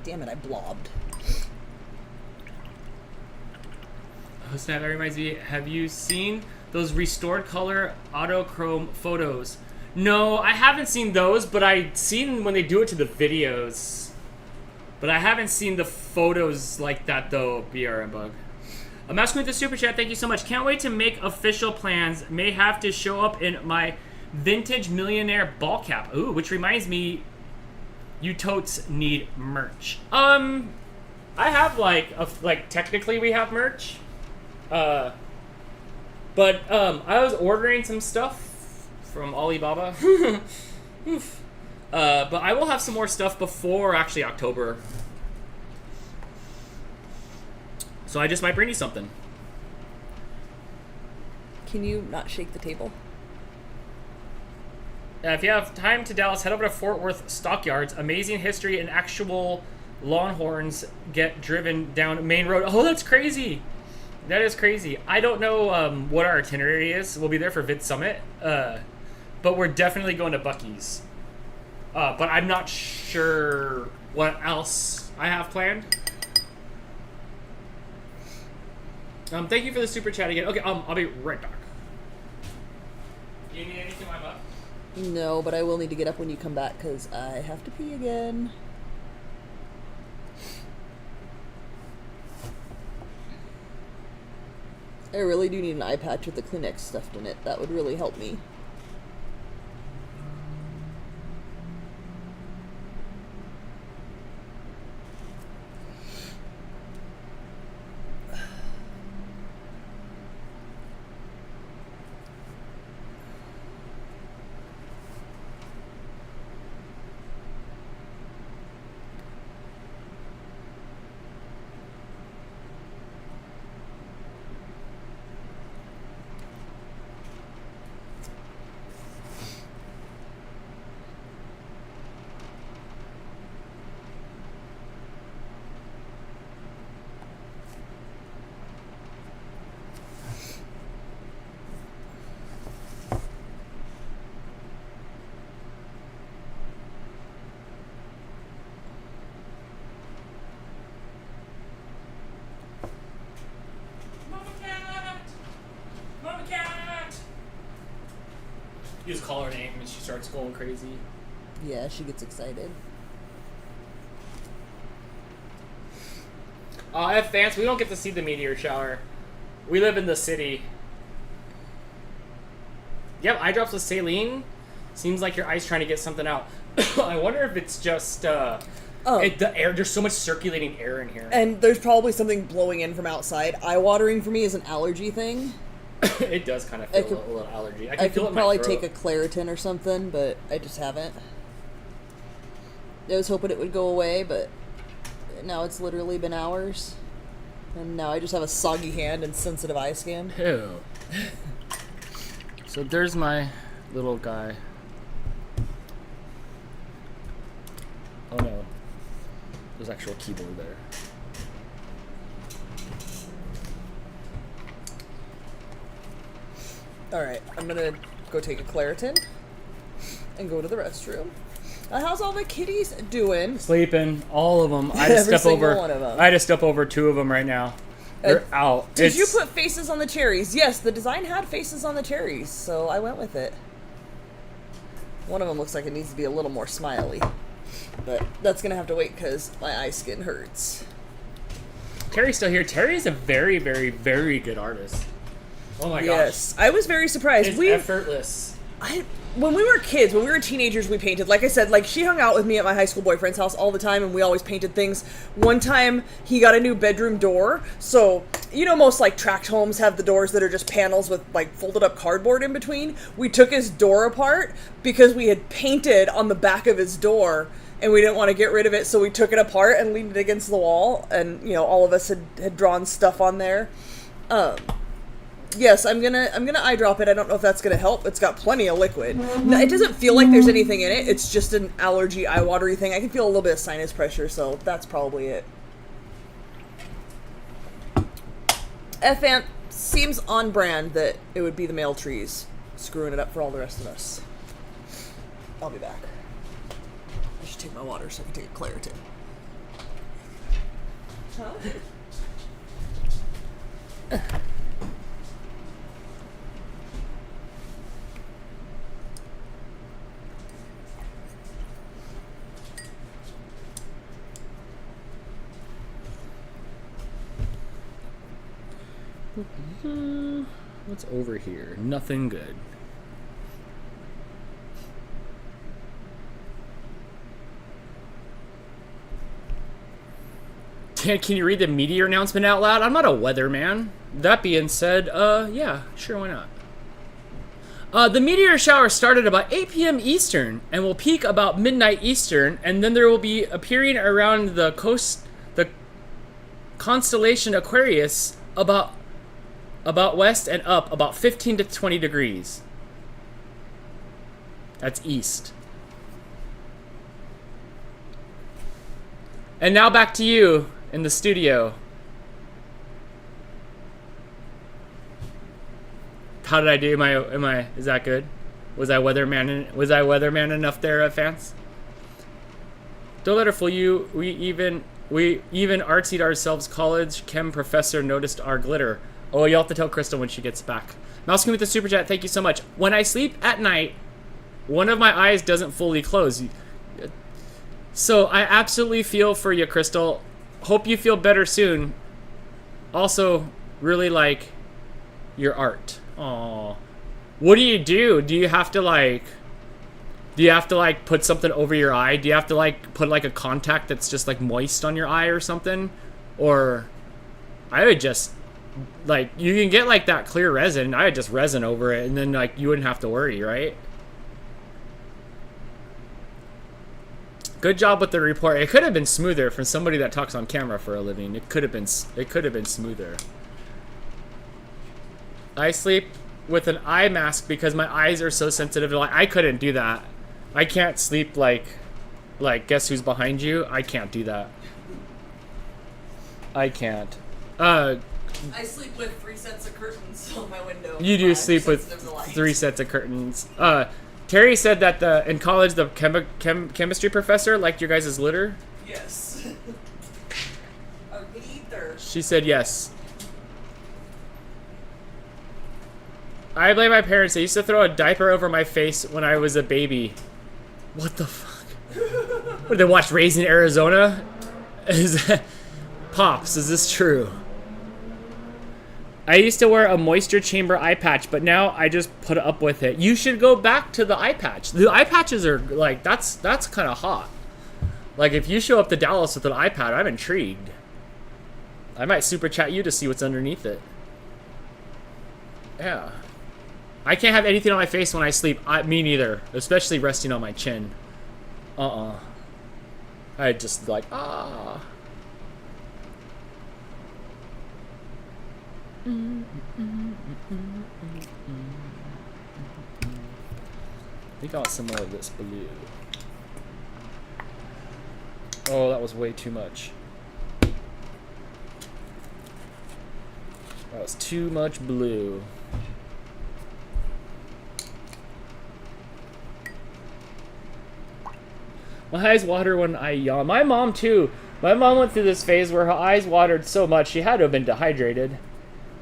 Damn it, I blobbed. Oh, snap, that reminds me. Have you seen those restored color autochrome photos? No, I haven't seen those, but I've seen when they do it to the videos. But I haven't seen the photos like that, though, BRM Bug. I'm asking with the super chat. Thank you so much. Can't wait to make official plans. May have to show up in my vintage millionaire ball cap. Ooh, which reminds me, you totes need merch. I have like technically we have merch. But I was ordering some stuff from Alibaba. Oof. But I will have some more stuff before actually October. So I just might bring you something. Can you not shake the table? If you have time to Dallas, head over to Fort Worth Stockyards. Amazing history and actual Longhorns get driven down Main Road. Oh, that's crazy. That is crazy. I don't know what our itinerary is. We'll be there for Vid Summit. But we're definitely going to Buc-ee's. But I'm not sure what else I have planned. Thank you for the super chat again. Okay, I'll be right back. Do you need anything, my butt? No, but I will need to get up when you come back because I have to pee again. I really do need an eye patch with the Kleenex stuffed in it. That would really help me. You just call her name and she starts going crazy. Yeah, she gets excited. F Vance, we don't get to see the meteor shower. We live in the city. Yep, eye drops with saline. Seems like your eye's trying to get something out. I wonder if it's just the air. There's so much circulating air in here. And there's probably something blowing in from outside. Eye watering for me is an allergy thing. It does kind of feel a little allergy. I could feel it in probably my throat. take a Claritin or something, but I just haven't. I was hoping it would go away, but now it's literally been hours. And now I just have a soggy hand and sensitive eye scan. Ew. So there's my little guy. Oh no. There's actual keyboard there. Alright, I'm gonna go take a Claritin and go to the restroom. How's all the kitties doing? Sleeping, all of them. I had to Every step over. single one of them. I had to step over 2 of them right now. They're out. Did you put faces on the cherries? Yes, the design had faces on the cherries, so I went with it. One of them looks like it needs to be a little more smiley, but that's gonna have to wait because my eye skin hurts. Terry's still here. Terry's a very, very, very good artist. Oh my gosh. Yes, I was very surprised. It's effortless. When we were kids, when we were teenagers, we painted. Like I said, like she hung out with me at my high school boyfriend's house all the time, and we always painted things. One time, he got a new bedroom door. So, you know, most like tract homes have the doors that are just panels with like folded up cardboard in between. We took his door apart because we had painted on the back of his door, and we didn't want to get rid of it. So we took it apart and leaned it against the wall, and you know, all of us had drawn stuff on there. Yes, I'm gonna eye drop it. I don't know if that's gonna help. It's got plenty of liquid. No, it doesn't feel like there's anything in it. It's just an allergy eye watery thing. I can feel a little bit of sinus pressure, so that's probably it. F-Ant seems on brand that it would be the male trees screwing it up for all the rest of us. I'll be back. I should take my water so I can take a Claritin. Huh? What's over here? Nothing good. Can you read the meteor announcement out loud? I'm not a weatherman. That being said, yeah, sure, why not? The meteor shower started about 8 p.m. Eastern and will peak about midnight Eastern, and then there will be appearing around the constellation Aquarius about west and up about 15 to 20 degrees. That's east. And now back to you in the studio. How did I do? Is that good? Was I weatherman enough there, fans? Don't let her fool you. We even artsied ourselves. College chem professor noticed our glitter. Oh, you'll have to tell Crystal when she gets back. Mouse Queen with the super chat. Thank you so much. When I sleep at night, one of my eyes doesn't fully close. So I absolutely feel for you, Crystal. Hope you feel better soon. Also, really like your art. Aww. What do you do? Do you have to like put something over your eye? Do you have to like put like a contact that's just like moist on your eye or something? Or I would just like, you can get like that clear resin. I would just resin over it and then like you wouldn't have to worry, right? Good job with the report. It could have been smoother for somebody that talks on camera for a living. It could have been smoother. I sleep with an eye mask because my eyes are so sensitive to light. I couldn't do that. I can't sleep like guess who's behind you? I can't do that. I can't. I sleep with 3 sets of curtains on my window. You do sleep with 3 sets of curtains. Terry said that in college the chemistry professor liked your guys' litter. Yes. A glitter. She said yes. I blame my parents. They used to throw a diaper over my face when I was a baby. What the fuck? What, did they watch Raising Arizona? Pops, is this true? I used to wear a moisture chamber eye patch, but now I just put up with it. You should go back to the eye patch. The eye patches are like, that's kind of hot. Like if you show up to Dallas with an iPad, I'm intrigued. I might super chat you to see what's underneath it. Yeah. I can't have anything on my face when I sleep. Me neither. Especially resting on my chin. I just like, I think I want some more of this blue. Oh, that was way too much. That was too much blue. My eyes water when I yawn. My mom too. My mom went through this phase where her eyes watered so much she had to have been dehydrated.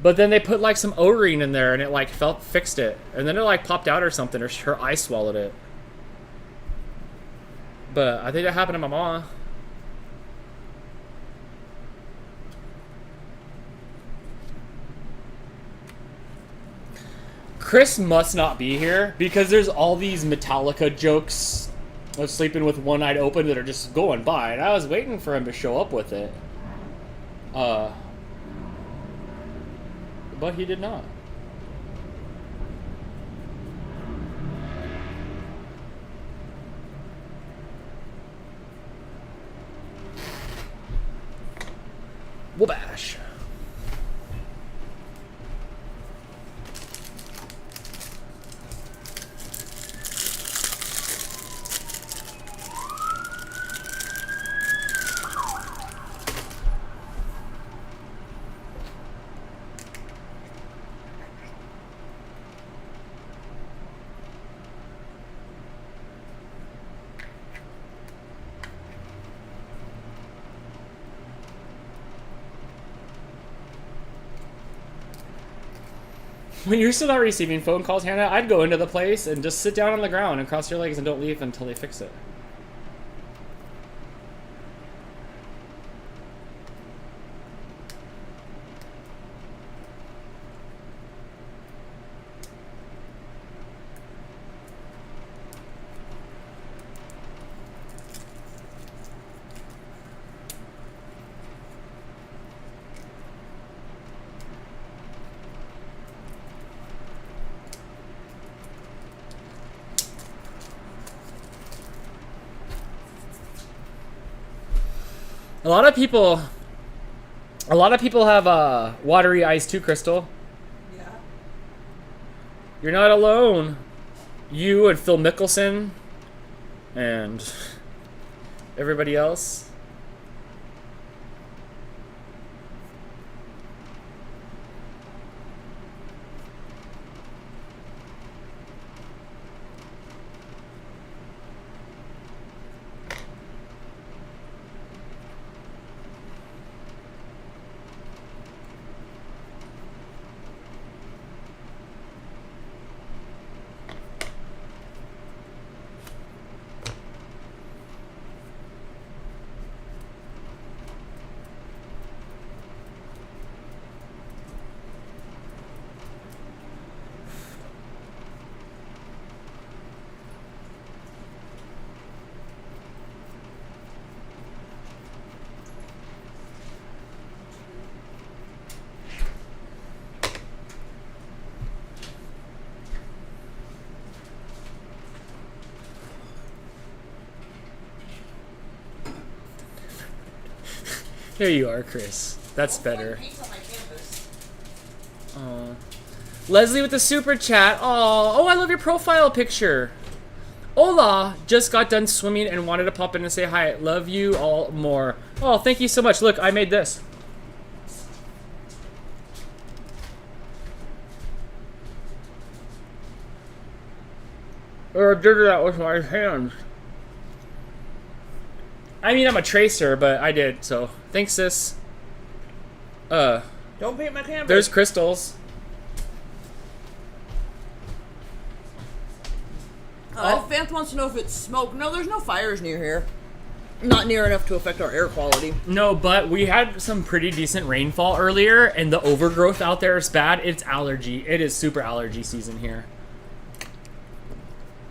But then they put like some Ourine in there and it like fixed it. And then it like popped out or something, or her eye swallowed it. But I think that happened to my mom. Chris must not be here because there's all these Metallica jokes of sleeping with one eye open that are just going by, and I was waiting for him to show up with it. But he did not. Wabash. When you're still not receiving phone calls, Hannah, I'd go into the place and just sit down on the ground and cross your legs and don't leave until they fix it. A lot of people have watery eyes too, Crystal. Yeah. You're not alone. You and Phil Mickelson and everybody else. There you are, Chris. That's better. Leslie with the super chat. Oh, I love your profile picture. Ola just got done swimming and wanted to pop in and say hi. Love you all more. Oh, thank you so much. Look, I made this. Or I did that with my hands. I mean, I'm a tracer, but I did, so thanks, sis. Don't paint my canvas. There's crystals. Fanth wants to know if it's smoke. No, there's no fires near here. Not near enough to affect our air quality. No, but we had some pretty decent rainfall earlier, and the overgrowth out there is bad. It's allergy. It is super allergy season here.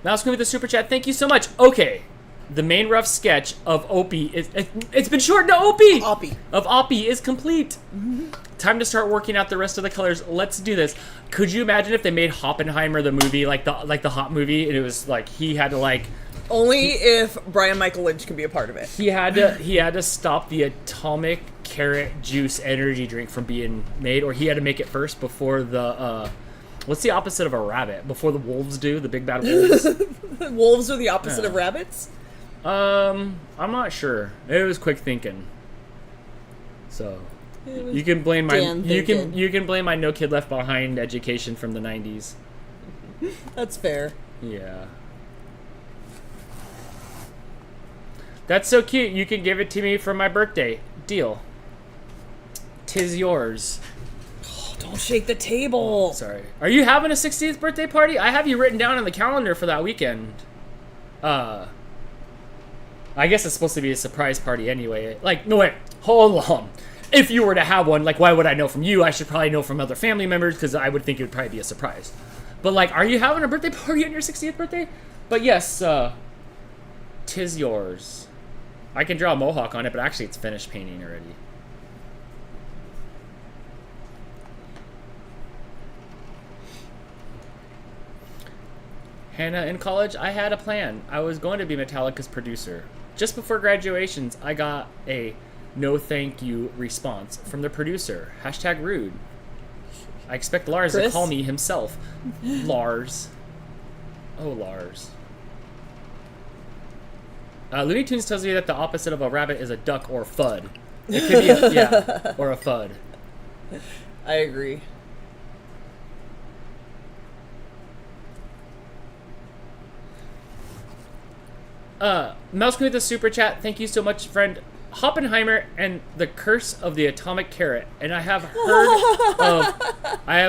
Mouse Queen with the super chat. Thank you so much. Okay, the main rough sketch of Opie is it's been shortened to Opie. Opie is complete. Time to start working out the rest of the colors. Let's do this. Could you imagine if they made Oppenheimer the movie like the Hot movie, and it was like he had to like. Only if Brian Michael Lynch can be a part of it. He had to stop the atomic carrot juice energy drink from being made, or he had to make it first before the what's the opposite of a rabbit? Before the wolves do, the big bad wolves. Wolves are the opposite of rabbits? I'm not sure. It was quick thinking. So you can blame my you can blame my No Kid Left Behind education from the 90s. That's fair. Yeah. That's so cute. You can give it to me for my birthday. Deal. 'Tis yours. Oh, don't shake the table. Sorry. Are you having a 60th birthday party? I have you written down on the calendar for that weekend. I guess it's supposed to be a surprise party anyway. Like, no, wait. Hold on. If you were to have one, like, why would I know from you? I should probably know from other family members because I would think it would probably be a surprise. But, like, are you having a birthday party on your 60th birthday? But, yes, 'tis yours. I can draw a mohawk on it, but actually it's finished painting already. Hannah, in college, I had a plan. I was going to be Metallica's producer. Just before graduations, I got a no thank you response from the producer. # rude. I expect Lars to call me himself. Lars. Oh, Lars. Looney Tunes tells me that the opposite of a rabbit is a duck or FUD. It could be or a FUD. I agree. Mouse Queen with the super chat. Thank you so much, friend. Oppenheimer and the Curse of the Atomic Carrot. And I have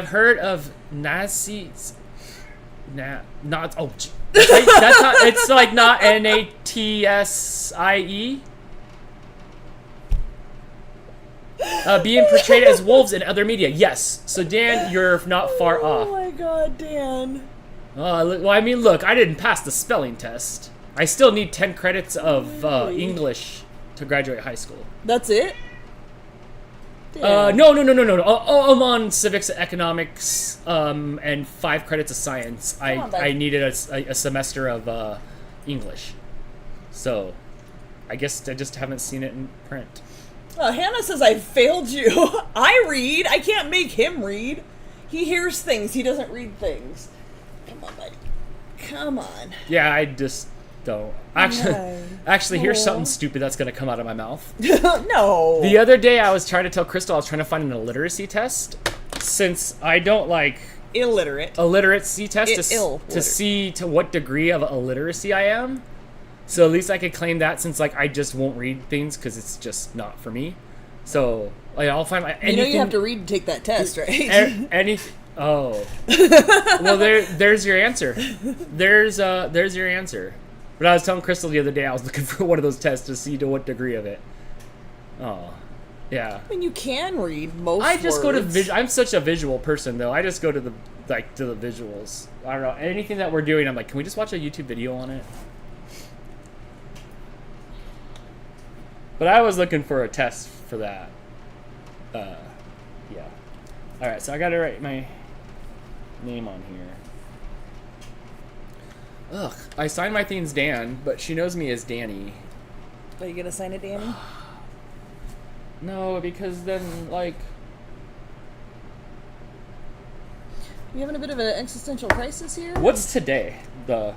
heard of Nazis. Not oh. That's not. It's like not NATSIE. Being portrayed as wolves in other media. Yes. So Dan, you're not far off. Oh my God, Dan. Well, I mean, look, I didn't pass the spelling test. I still need 10 credits of English to graduate high school. That's it? No. I'm on civics, economics, and 5 credits of science. I needed a semester of English. So, I guess I just haven't seen it in print. Hannah says I failed you. I read. I can't make him read. He hears things. He doesn't read things. Come on, buddy. Come on. Yeah, I just don't. Actually, here's something stupid that's going to come out of my mouth. No. The other day, I was trying to tell Crystal I was trying to find an illiteracy test. Since I don't like... Illiteracy test to see to what degree of illiteracy I am. So at least I could claim that since like I just won't read things because it's just not for me. So like, I'll find my anything. You know you have to read to take that test, right? Oh. Well, there's your answer. There's your answer. But I was telling Crystal the other day I was looking for one of those tests to see to what degree of it. Oh. Yeah. I mean, you can read most I just words. go to I'm such a visual person though. I just go to the visuals. I don't know. Anything that we're doing, I'm like, can we just watch a YouTube video on it? But I was looking for a test for that. Yeah. Alright, so I gotta write my name on here. Ugh. I signed my things Dan, but she knows me as Danny. Are you gonna sign it, Danny? No, because then, like... You having a bit of an existential crisis here? What's today? The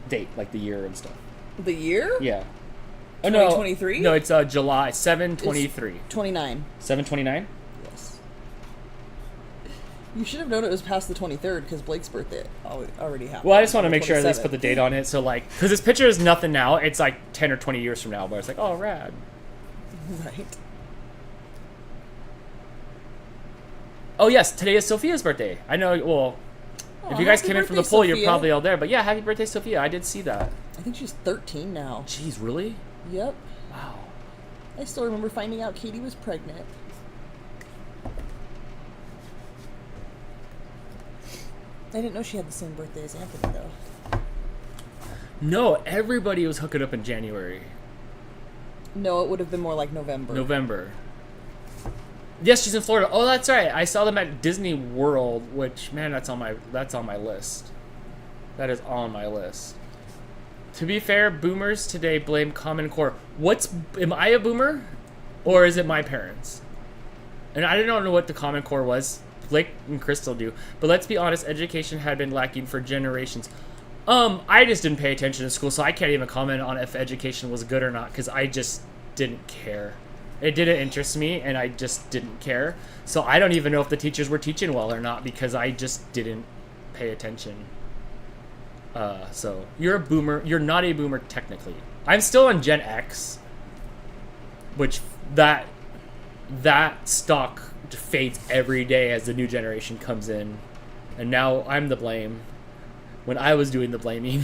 date, like the year and stuff. The year? Yeah. 2023? No, it's July 7/23. 29. 7/29? Yes. You should have known it was past the 23rd because Blake's birthday already happened. Well, I just want to make sure I at least put the date on it. So, like, because this picture is nothing now. It's like 10 or 20 years from now. But it's like, oh, rad. Right. Oh, yes. Today is Sophia's birthday. I know. Well, If you guys happy came in from the birthday, poll, you're Sophia. probably all there. But yeah, happy birthday, Sophia. I did see that. I think she's 13 now. Jeez, really? Yep. Wow. I still remember finding out Katie was pregnant. I didn't know she had the same birthday as Anthony, though. No, everybody was hooking up in January. No, it would have been more like November. November. Yes, she's in Florida. Oh, that's right. I saw them at Disney World, which, man, that's on my list. That is on my list. To be fair, boomers today blame Common Core. Am I a boomer? Or is it my parents? And I don't know what the Common Core was. Blake and Crystal do. But let's be honest, education had been lacking for generations. I just didn't pay attention to school, so I can't even comment on if education was good or not, because I just didn't care. It didn't interest me, and I just didn't care. So I don't even know if the teachers were teaching well or not, because I just didn't pay attention. So you're a boomer. You're not a boomer technically. I'm still on Gen X, which that stock fades every day as the new generation comes in, and now I'm the blame when I was doing the blaming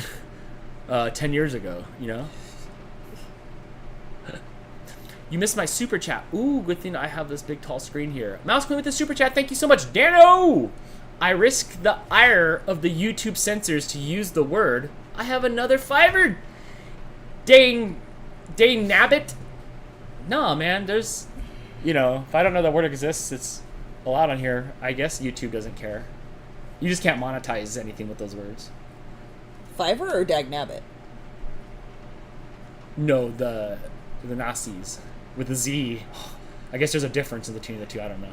10 years ago, you know? You missed my super chat. Ooh, good thing I have this big tall screen here. Mouse Queen with the super chat. Thank you so much. Dano! I risk the ire of the YouTube censors to use the word. I have another fiver. Dang nabbit. No, man, there's, if I don't know that word exists, it's allowed on here. I guess YouTube doesn't care. You just can't monetize anything with those words. Fiverr or Dagnabbit? No, the Nazis with a Z. I guess there's a difference in between the two. I don't know.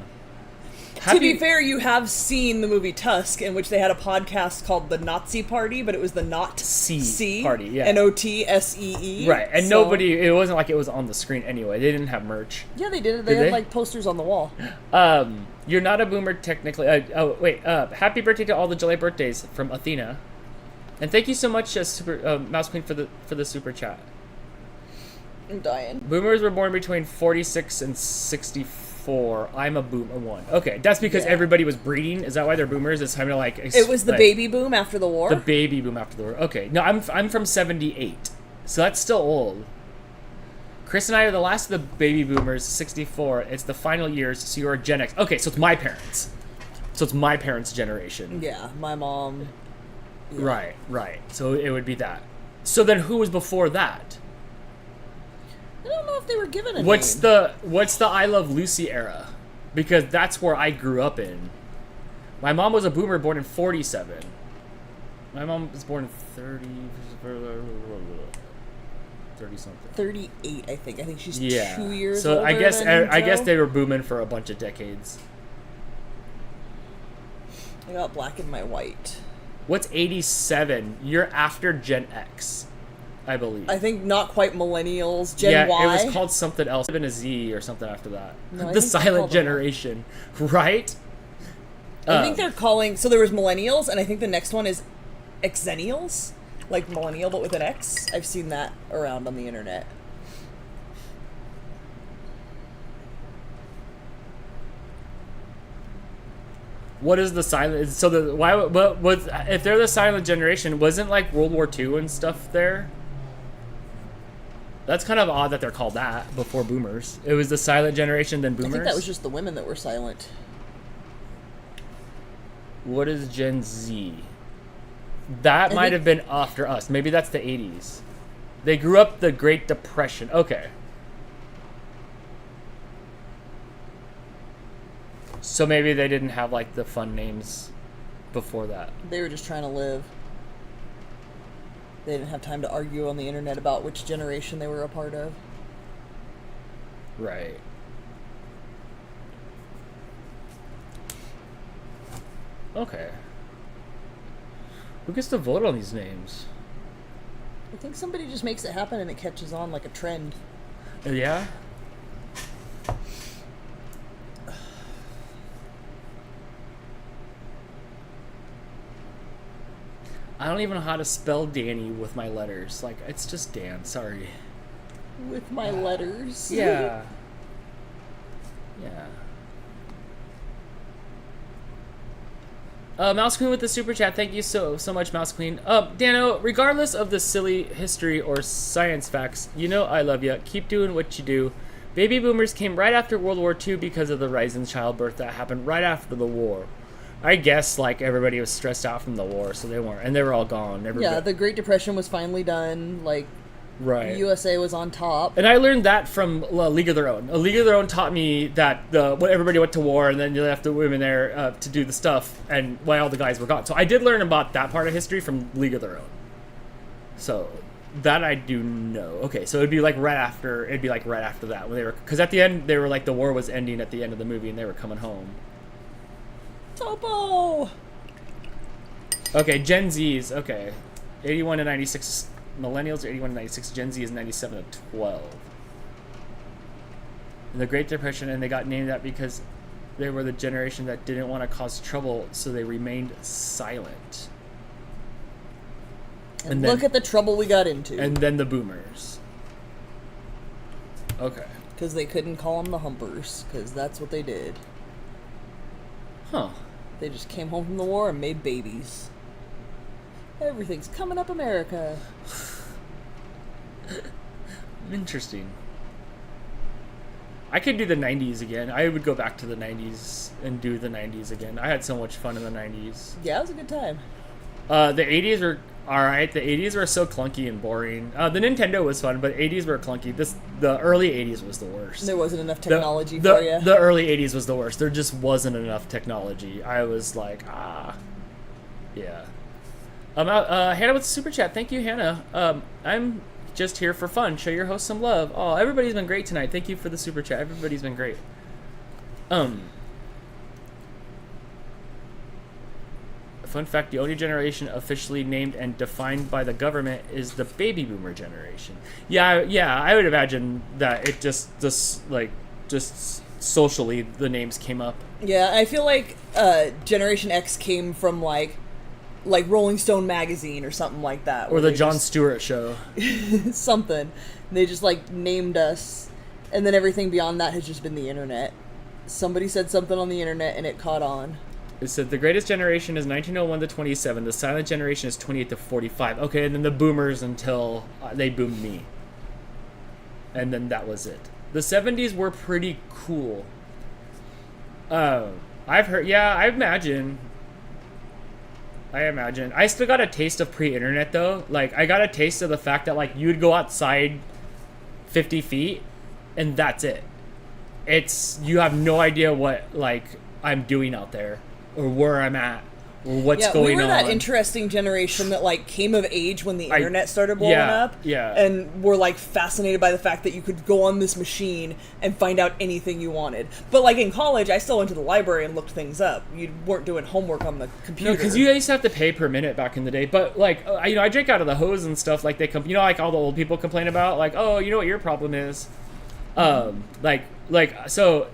To be fair, you have seen the movie Tusk, in which they had a podcast called The Nazi Party, but it was the Not C Party, yeah. Notsee. Right, and it wasn't like it was on the screen anyway. They didn't have merch. Yeah, they did. They had like posters on the wall. You're not a boomer technically. Happy birthday to all the July birthdays from Athena, and thank you so much, Mouse Queen, for the super chat. I'm dying. Boomers were born between 46 and 64. I'm a boomer one. Okay, that's because everybody was breeding. Is that why they're boomers? It's time to like. It was the baby boom after the war. The baby boom after the war. Okay, no, I'm from 78, so that's still old. Chris and I are the last of the baby boomers, 64. It's the final years, so you're a Gen X. Okay, so it's my parents. So it's my parents' generation. Yeah, my mom. Yeah. Right. So it would be that. So then who was before that? I don't know if they were given a name. What's the I Love Lucy era? Because that's where I grew up in. My mom was a boomer born in 47. My mom was born in 30 something. 38, I think. I think she's 2 years so older I guess than they were booming for a bunch of decades. I got black and my white. What's 87? You're after Gen X, I believe. I think not quite millennials. Gen Y. Yeah, it was called something else. Been a Z or something after that. No, the silent generation, right? I think they're calling. So there was millennials, and I think the next one is Xennials, like millennial but with an X. I've seen that around on the internet. What is the silent? So what was if they're the silent generation? Wasn't like World War II and stuff there? That's kind of odd that they're called that before boomers. It was the silent generation, then boomers. I think that was just the women that were silent. What is Gen Z? That might have been after us. Maybe that's the 80s. They grew up the Great Depression. Okay. So maybe they didn't have like the fun names before that. They were just trying to live. They didn't have time to argue on the internet about which generation they were a part of. Right. Okay. Who gets to vote on these names? I think somebody just makes it happen and it catches on like a trend. Yeah? I don't even know how to spell Danny with my letters. Like, it's just Dan. Sorry. With my letters? Yeah. Yeah. Mouse Queen with the super chat. Thank you so much, Mouse Queen. Dano, regardless of the silly history or science facts, you know I love you. Keep doing what you do. Baby boomers came right after World War II because of the rise in childbirth that happened right after the war. I guess like everybody was stressed out from the war, so they weren't, and they were all gone. Yeah, the Great Depression was finally done. Like, right. USA was on top. And I learned that from League of Their Own. A League of Their Own taught me that everybody went to war, and then you left the women there to do the stuff, and why all the guys were gone. So I did learn about that part of history from League of Their Own. So that I do know. Okay, so it'd be like right after that when they were, because at the end they were like the war was ending at the end of the movie, and they were coming home. Topo. Okay, Gen Z's. Okay, 81 to 96. Millennials are 81 to 96. Gen Z is 97 to 12. In the Great Depression, and they got named that because they were the generation that didn't want to cause trouble, so they remained silent. And then, look at the trouble we got into. And then the boomers. Okay. Because they couldn't call them the humpers, because that's what they did. Huh. They just came home from the war and made babies. Everything's coming up America. Interesting. I could do the 90s again. I would go back to the 90s and do the 90s again. I had so much fun in the 90s. Yeah, it was a good time. The 80s were alright. The 80s were so clunky and boring. The Nintendo was fun, but 80s were clunky. The early 80s was the worst. There wasn't enough technology for you. The early 80s was the worst. There just wasn't enough technology. I was like, yeah. Hannah with the super chat. Thank you, Hannah. I'm just here for fun. Show your host some love. Oh, everybody's been great tonight. Thank you for the super chat. Everybody's been great. Fun fact, the only generation officially named and defined by the government is the baby boomer generation. Yeah, I would imagine that it just socially the names came up. Yeah, I feel like Generation X came from like Rolling Stone magazine or something like that. Or the Jon Stewart show. Something. They just like named us, and then everything beyond that has just been the internet. Somebody said something on the internet and it caught on. It said the greatest generation is 1901 to 27. The silent generation is 28 to 45. Okay, and then the boomers until they boomed me. And then that was it. The 70s were pretty cool. I've heard, yeah, I imagine. I still got a taste of pre-internet though. Like, I got a taste of the fact that like you'd go outside 50 feet and that's it. You have no idea what like I'm doing out there or where I'm at or what's going on. We were that interesting generation that like came of age when the internet started blowing up. Yeah. And were like fascinated by the fact that you could go on this machine and find out anything you wanted. But like in college, I still went to the library and looked things up. You weren't doing homework on the computer. No, because you used to have to pay per minute back in the day. But like, I drank out of the hose and stuff. Like like all the old people complain about. Like, oh, you know what your problem is? So,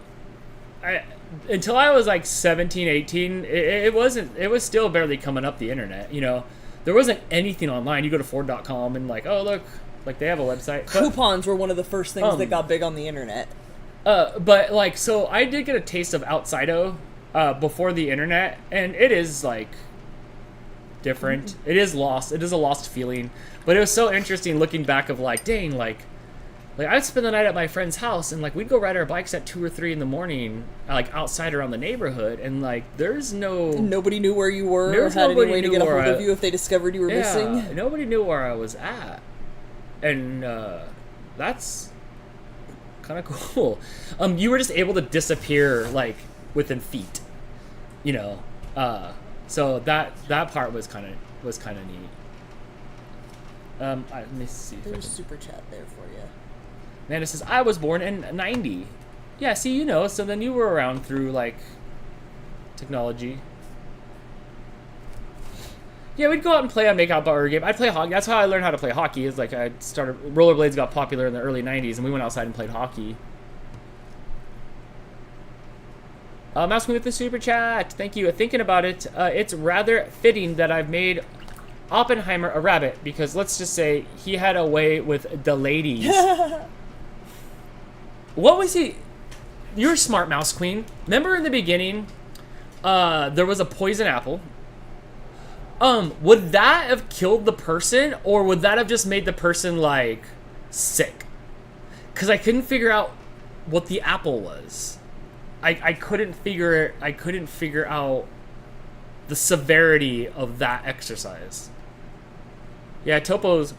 until I was like 17, 18, it was still barely coming up the internet, you know. There wasn't anything online. You go to Ford.com and like, oh look, like they have a website. Coupons were one of the first things that got big on the internet. But like, so I did get a taste of Outsido before the internet, and it is like different. It is lost. It is a lost feeling. But it was so interesting looking back of like, dang, like I'd spend the night at my friend's house and like we'd go ride our bikes at 2 or 3 in the morning, like outside around the neighborhood, and like nobody knew where you were or had any way to get a hold of you if they discovered you were missing. Nobody knew where I was at, and that's kind of cool. You were just able to disappear like within feet, you know. So that part was kind of neat. Let me see. There's a super chat there for you. Nana says, I was born in 90. Yeah, see, you know, so then you were around through, like, technology. Yeah, we'd go out and play a make-out bar game. I'd play hockey. That's how I learned how to play hockey. Is like I started, rollerblades got popular in the early 90s, and we went outside and played hockey. Mouse me with the super chat. Thank you. Thinking about it, it's rather fitting that I've made Oppenheimer a rabbit, because let's just say he had a way with the ladies. What was he? You're a smart, Mouse Queen. Remember in the beginning, there was a poison apple, Would that have killed the person, or would that have just made the person, like, sick? Because I couldn't figure out what the apple was. I couldn't figure out the severity of that exercise. Yeah, Topo's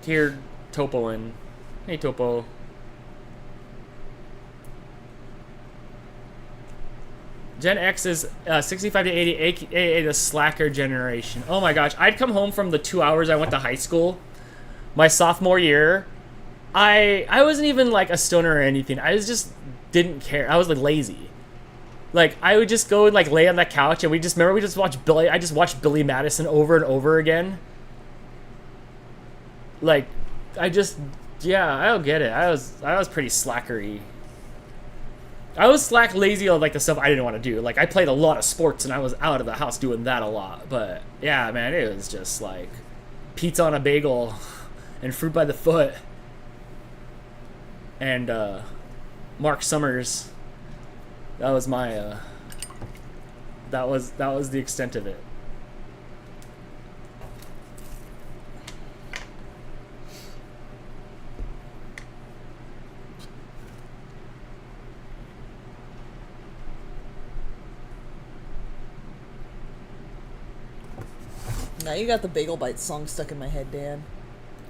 here. Topoing. Hey, Topo. Gen X is 65 to 80, aka the slacker generation. Oh my gosh, I'd come home from the 2 hours I went to high school, my sophomore year. I wasn't even like a stoner or anything. I just didn't care. I was like lazy. Like I would just go and like lay on that couch, and we just watched Billy. I just watched Billy Madison over and over again. Like, I don't get it. I was pretty slackery. I was slack lazy on like the stuff I didn't want to do. Like I played a lot of sports and I was out of the house doing that a lot. But yeah, man, it was just like pizza on a bagel and fruit by the foot and Mark Summers. That was my that was the extent of it. Now you got the Bagel Bites song stuck in my head, Dan.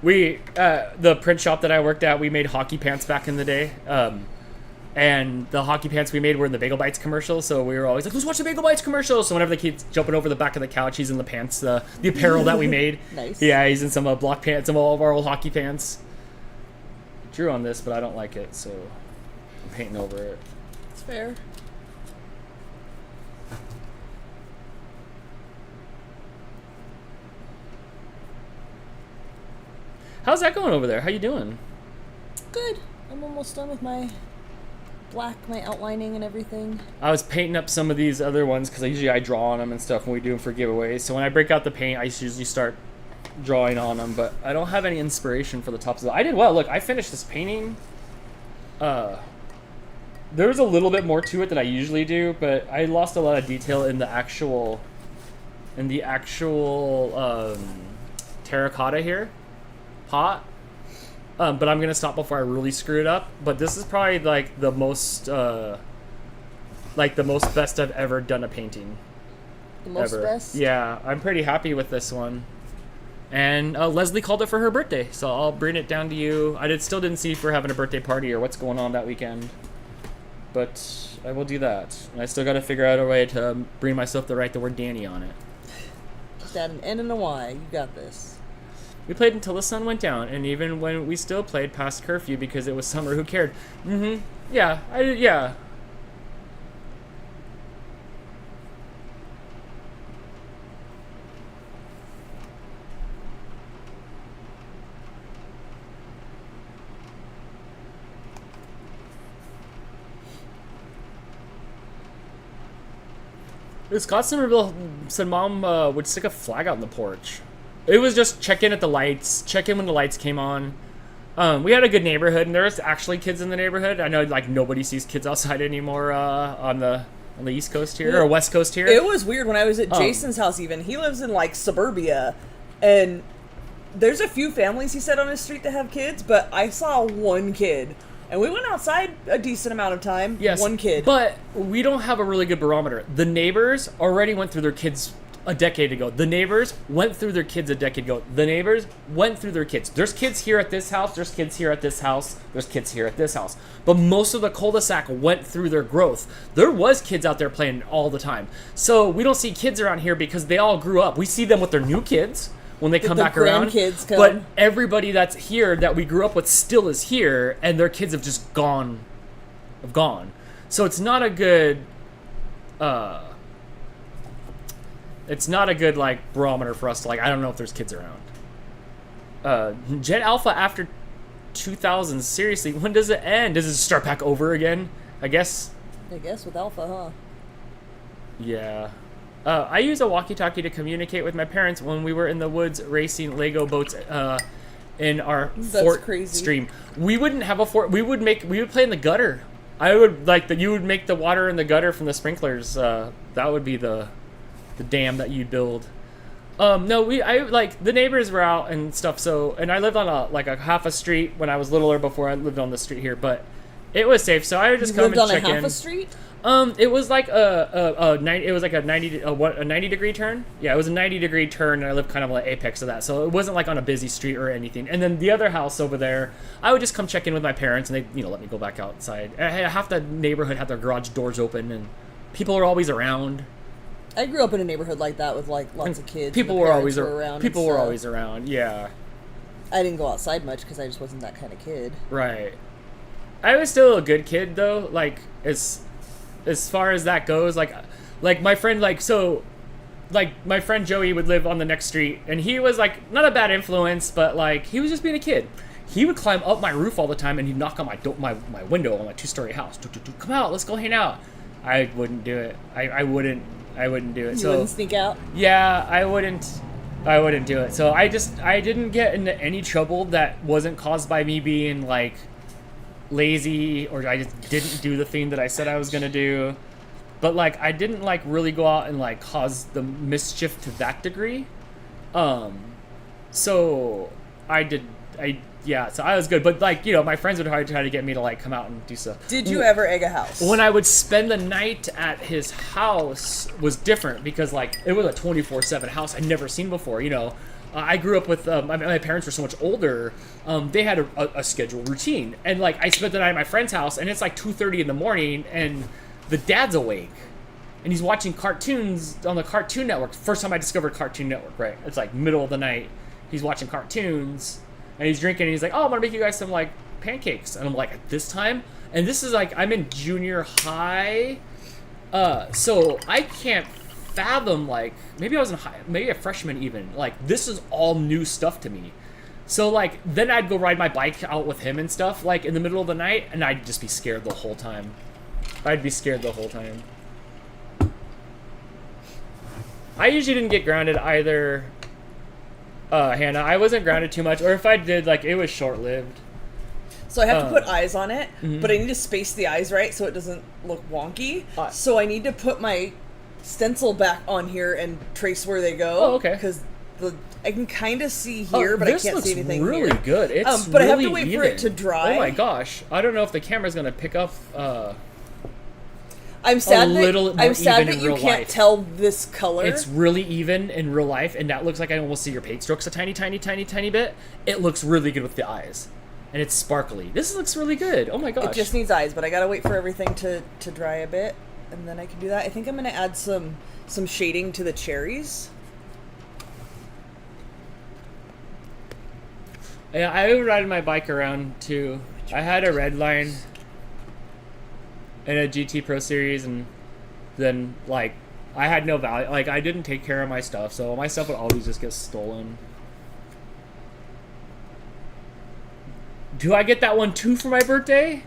We, the print shop that I worked at, we made hockey pants back in the day. And the hockey pants we made were in the Bagel Bites commercial, so we were always like, let's watch the Bagel Bites commercial. So whenever the kid's jumping over the back of the couch, he's in the pants, the apparel that we made. Nice. Yeah, he's in some block pants, some of all of our old hockey pants. Drew on this, but I don't like it, so I'm painting over it. It's fair. How's that going over there? How you doing? Good. I'm almost done with my outlining and everything. I was painting up some of these other ones because usually I draw on them and stuff when we do them for giveaways. So when I break out the paint, I usually start drawing on them, but I don't have any inspiration for the tops of them. I did well. Look, I finished this painting. There was a little bit more to it than I usually do, but I lost a lot of detail in the actual terracotta here. Pot. But I'm gonna stop before I really screw it up. But this is probably like the most best I've ever done a painting. The most best? Yeah, I'm pretty happy with this one. And Leslie called it for her birthday, so I'll bring it down to you. Still didn't see if we're having a birthday party or what's going on that weekend, but I will do that. And I still got to figure out a way to bring myself to write the word Danny on it. Just add an N and a Y. You got this. We played until the sun went down, and even when we still played past curfew because it was summer, who cared? Mm-hmm. Yeah, yeah. Scott Somerville said Mom would stick a flag out on the porch. It was just check in at the lights, check in when the lights came on. We had a good neighborhood, and there's actually kids in the neighborhood. I know like nobody sees kids outside anymore on the East Coast here or West Coast here. It was weird when I was at Jason's house. Even he lives in like suburbia, and there's a few families he said on his street that have kids, but I saw one kid. And we went outside a decent amount of time. Yes, one kid. But we don't have a really good barometer. The neighbors already went through their kids a decade ago. The neighbors went through their kids a decade ago. The neighbors went through their kids. There's kids here at this house. There's kids here at this house. There's kids here at this house. But most of the cul-de-sac went through their growth. There was kids out there playing all the time. So we don't see kids around here because they all grew up. We see them with their new kids when they come back around. Come. But everybody that's here that we grew up with still is here, and their kids have just gone. So it's not a good like barometer for us to like. I don't know if there's kids around. Jet Alpha after 2000. Seriously, when does it end? Does it start back over again? I guess with Alpha, huh? Yeah. I use a walkie-talkie to communicate with my parents when we were in the woods racing Lego boats in our fort stream. We wouldn't have a fort. We would play in the gutter. I would you would make the water in the gutter from the sprinklers. That would be the dam that you'd build. No, like the neighbors were out and stuff. So, and I lived on a half a street when I was littler before I lived on the street here, but it was safe. So I would just come and check in. Lived on a half a street? It was like a 90 degree turn. Yeah, it was a 90 degree turn, and I lived kind of like apex of that. So it wasn't like on a busy street or anything. And then the other house over there, I would just come check in with my parents, and they let me go back outside. Half the neighborhood had their garage doors open, and people are always around. I grew up in a neighborhood like that with like lots of kids. People were always around. People were always around. Yeah. I didn't go outside much because I just wasn't that kind of kid. Right. I was still a good kid though. Like as far as that goes, like my friend, my friend Joey would live on the next street, and he was like not a bad influence, but like he was just being a kid. He would climb up my roof all the time, and he'd knock on my window on my 2-story house. Come out, let's go hang out. I wouldn't do it. I wouldn't do it. You wouldn't sneak out? Yeah, I wouldn't do it. So I didn't get into any trouble that wasn't caused by me being like lazy, or I just didn't do the thing that I said I was gonna do. But like I didn't like really go out and like cause the mischief to that degree. So so I was good. But like, my friends would try to get me to like come out and do stuff. Did you ever egg a house? When I would spend the night at his house was different because like it was a 24/7 house I'd never seen before. I grew up with my parents were so much older. They had a scheduled routine, and like I spent the night at my friend's house, and it's like 2:30 in the morning, and the dad's awake, and he's watching cartoons on the Cartoon Network. First time I discovered Cartoon Network, right? It's like middle of the night. He's watching cartoons, and he's drinking, and he's like, "Oh, I'm gonna make you guys some like pancakes," and I'm like, "At this time?" And this is like I'm in junior high, so I can't fathom like maybe I was maybe a freshman even, like this is all new stuff to me. So like then I'd go ride my bike out with him and stuff like in the middle of the night, and I'd just be scared the whole time. I usually didn't get grounded either, Hannah. I wasn't grounded too much, or if I did, like it was short-lived. So I have to put eyes on it, but I need to space the eyes right so it doesn't look wonky. So I need to put my stencil back on here and trace where they go. Oh, okay. Because I can kind of see here, but I can't see anything here. This looks really good. It's but really I have to wait even for it to dry. Oh my gosh! I don't know if the camera's gonna pick up. I'm sad that you can't tell this color. It's really even in real life, and that looks like I almost see your paint strokes a tiny bit. It looks really good with the eyes, and it's sparkly. This looks really good. Oh my gosh! It just needs eyes, but I gotta wait for everything to dry a bit, and then I can do that. I think I'm gonna add some shading to the cherries. Yeah, I would ride my bike around too. I had a red line in a GT Pro Series, and then like I had no value. Like I didn't take care of my stuff, so my stuff would always just get stolen. Do I get that one too for my birthday?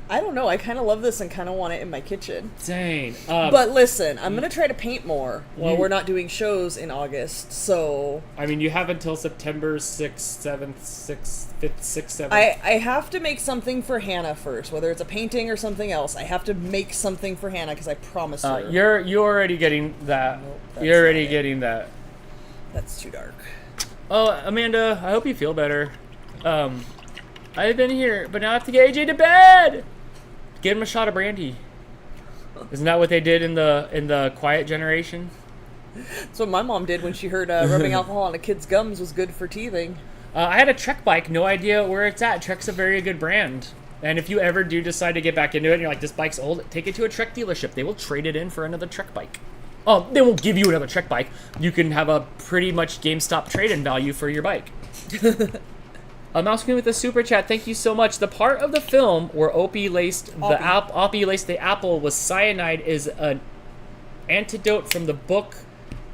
I don't know. I kind of love this and kind of want it in my kitchen. Dang. But listen, I'm going to try to paint more while we're not doing shows in August, so... I mean, you have until September 6th, 7th, 6th, 5th, 6th, 7th. I have to make something for Hannah first, whether it's a painting or something else. I have to make something for Hannah because I promised her. You're already getting that. Nope, you're already getting that. That's too dark. Oh, Amanda, I hope you feel better. I've been here, but now I have to get AJ to bed! Give him a shot of brandy. Isn't that what they did in the Quiet Generation? That's what my mom did when she heard rubbing alcohol on a kid's gums was good for teething. I had a Trek bike, no idea where it's at. Trek's a very good brand. And if you ever do decide to get back into it and you're like, this bike's old, take it to a Trek dealership. They will trade it in for another Trek bike. They won't give you another Trek bike. You can have a pretty much GameStop trade-in value for your bike. Mouse Queen with the super chat, thank you so much. The part of the film where Opie laced the apple with cyanide is an antidote from the book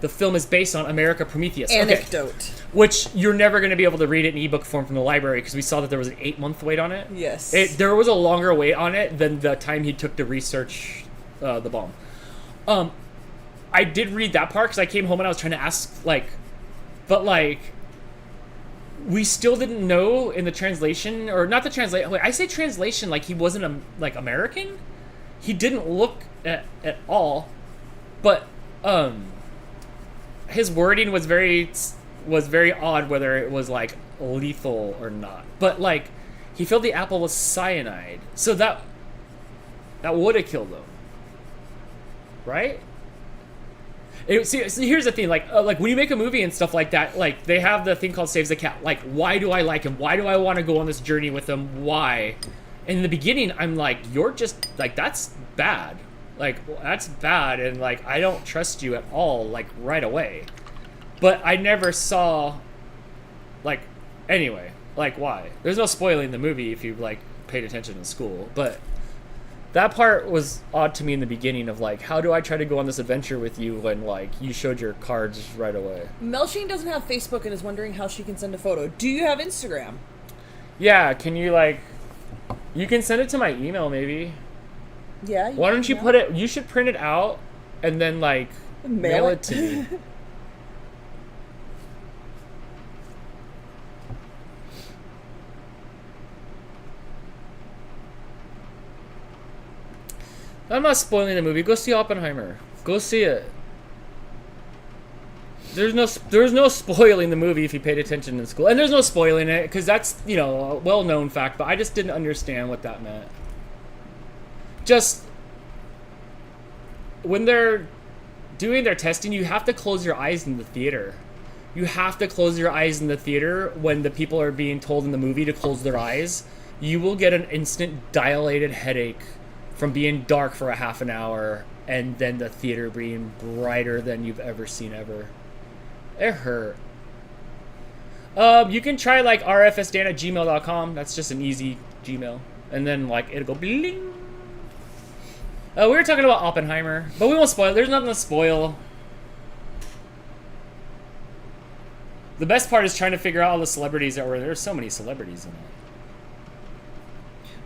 the film is based on, America Prometheus. Anecdote. Okay. Which you're never going to be able to read it in ebook form from the library because we saw that there was an 8-month wait on it. Yes. There was a longer wait on it than the time he took to research the bomb. I did read that part because I came home and I was trying to ask, we still didn't know in the translation, or not the translation. I say translation like he wasn't American. He didn't look at all, but I his wording was very odd, whether it was like lethal or not. But like, he filled the apple with cyanide, so that would have killed him, right? See, here's the thing, like when you make a movie and stuff like that, like they have the thing called Saves the Cat. Like, why do I like him? Why do I want to go on this journey with him? Why? And in the beginning, I'm like, you're just like, that's bad. Like, that's bad, and like, I don't trust you at all, like, right away. But I never saw, like, anyway, like, why? There's no spoiling the movie if you like paid attention in school, but that part was odd to me in the beginning of like, how do I try to go on this adventure with you when like you showed your cards right away? Melsheen doesn't have Facebook and is wondering how she can send a photo. Do you have Instagram? Yeah, can you like, you can send it to my email maybe. Yeah. Why don't you put it, you should print it out and then like mail it to me. I'm not spoiling the movie. Go see Oppenheimer. Go see it. There's no spoiling the movie if you paid attention in school. And there's no spoiling it, because that's, you know, a well-known fact, but I just didn't understand what that meant. Just, when they're doing their testing, you have to close your eyes in the theater. You have to close your eyes in the theater when the people are being told in the movie to close their eyes. You will get an instant dilated headache from being dark for a half an hour and then the theater being brighter than you've ever seen ever. It hurt. You can try like rfsdan@gmail.com. That's just an easy Gmail. And then like it'll go bling. We were talking about Oppenheimer, but we won't spoil. There's nothing to spoil. The best part is trying to figure out all the celebrities that were there. There's so many celebrities in it.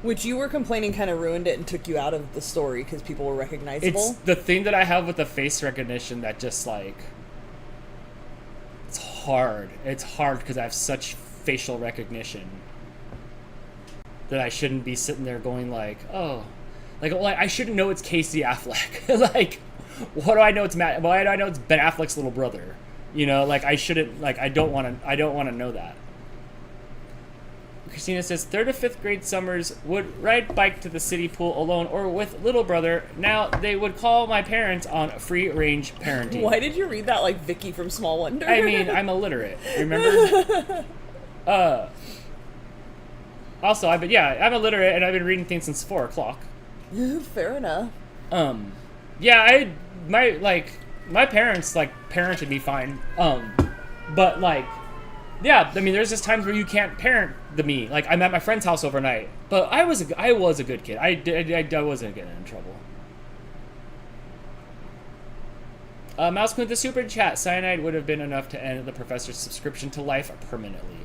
Which you were complaining kind of ruined it and took you out of the story because people were recognizable. It's the thing that I have with the face recognition that just like, it's hard. It's hard because I have such facial recognition that I shouldn't be sitting there going like, oh, like I shouldn't know it's Casey Affleck. Like, what do I know it's Matt? Why do I know it's Ben Affleck's little brother? You know, like I shouldn't, like I don't want to know that. Christina says, 3rd to 5th grade summers would ride bike to the city pool alone or with little brother. Now they would call my parents on free range parenting. Why did you read that like Vicky from Small Wonder? I mean, I'm illiterate. Remember? Also, I'm illiterate and I've been reading things since 4 o'clock. Fair enough. Yeah, my parents like parented me fine. But like, yeah, I mean, there's just times where you can't parent me. Like, I'm at my friend's house overnight, but I was a good kid. I wasn't getting in trouble. Mouse Queen with the super chat. Cyanide would have been enough to end the professor's subscription to life permanently.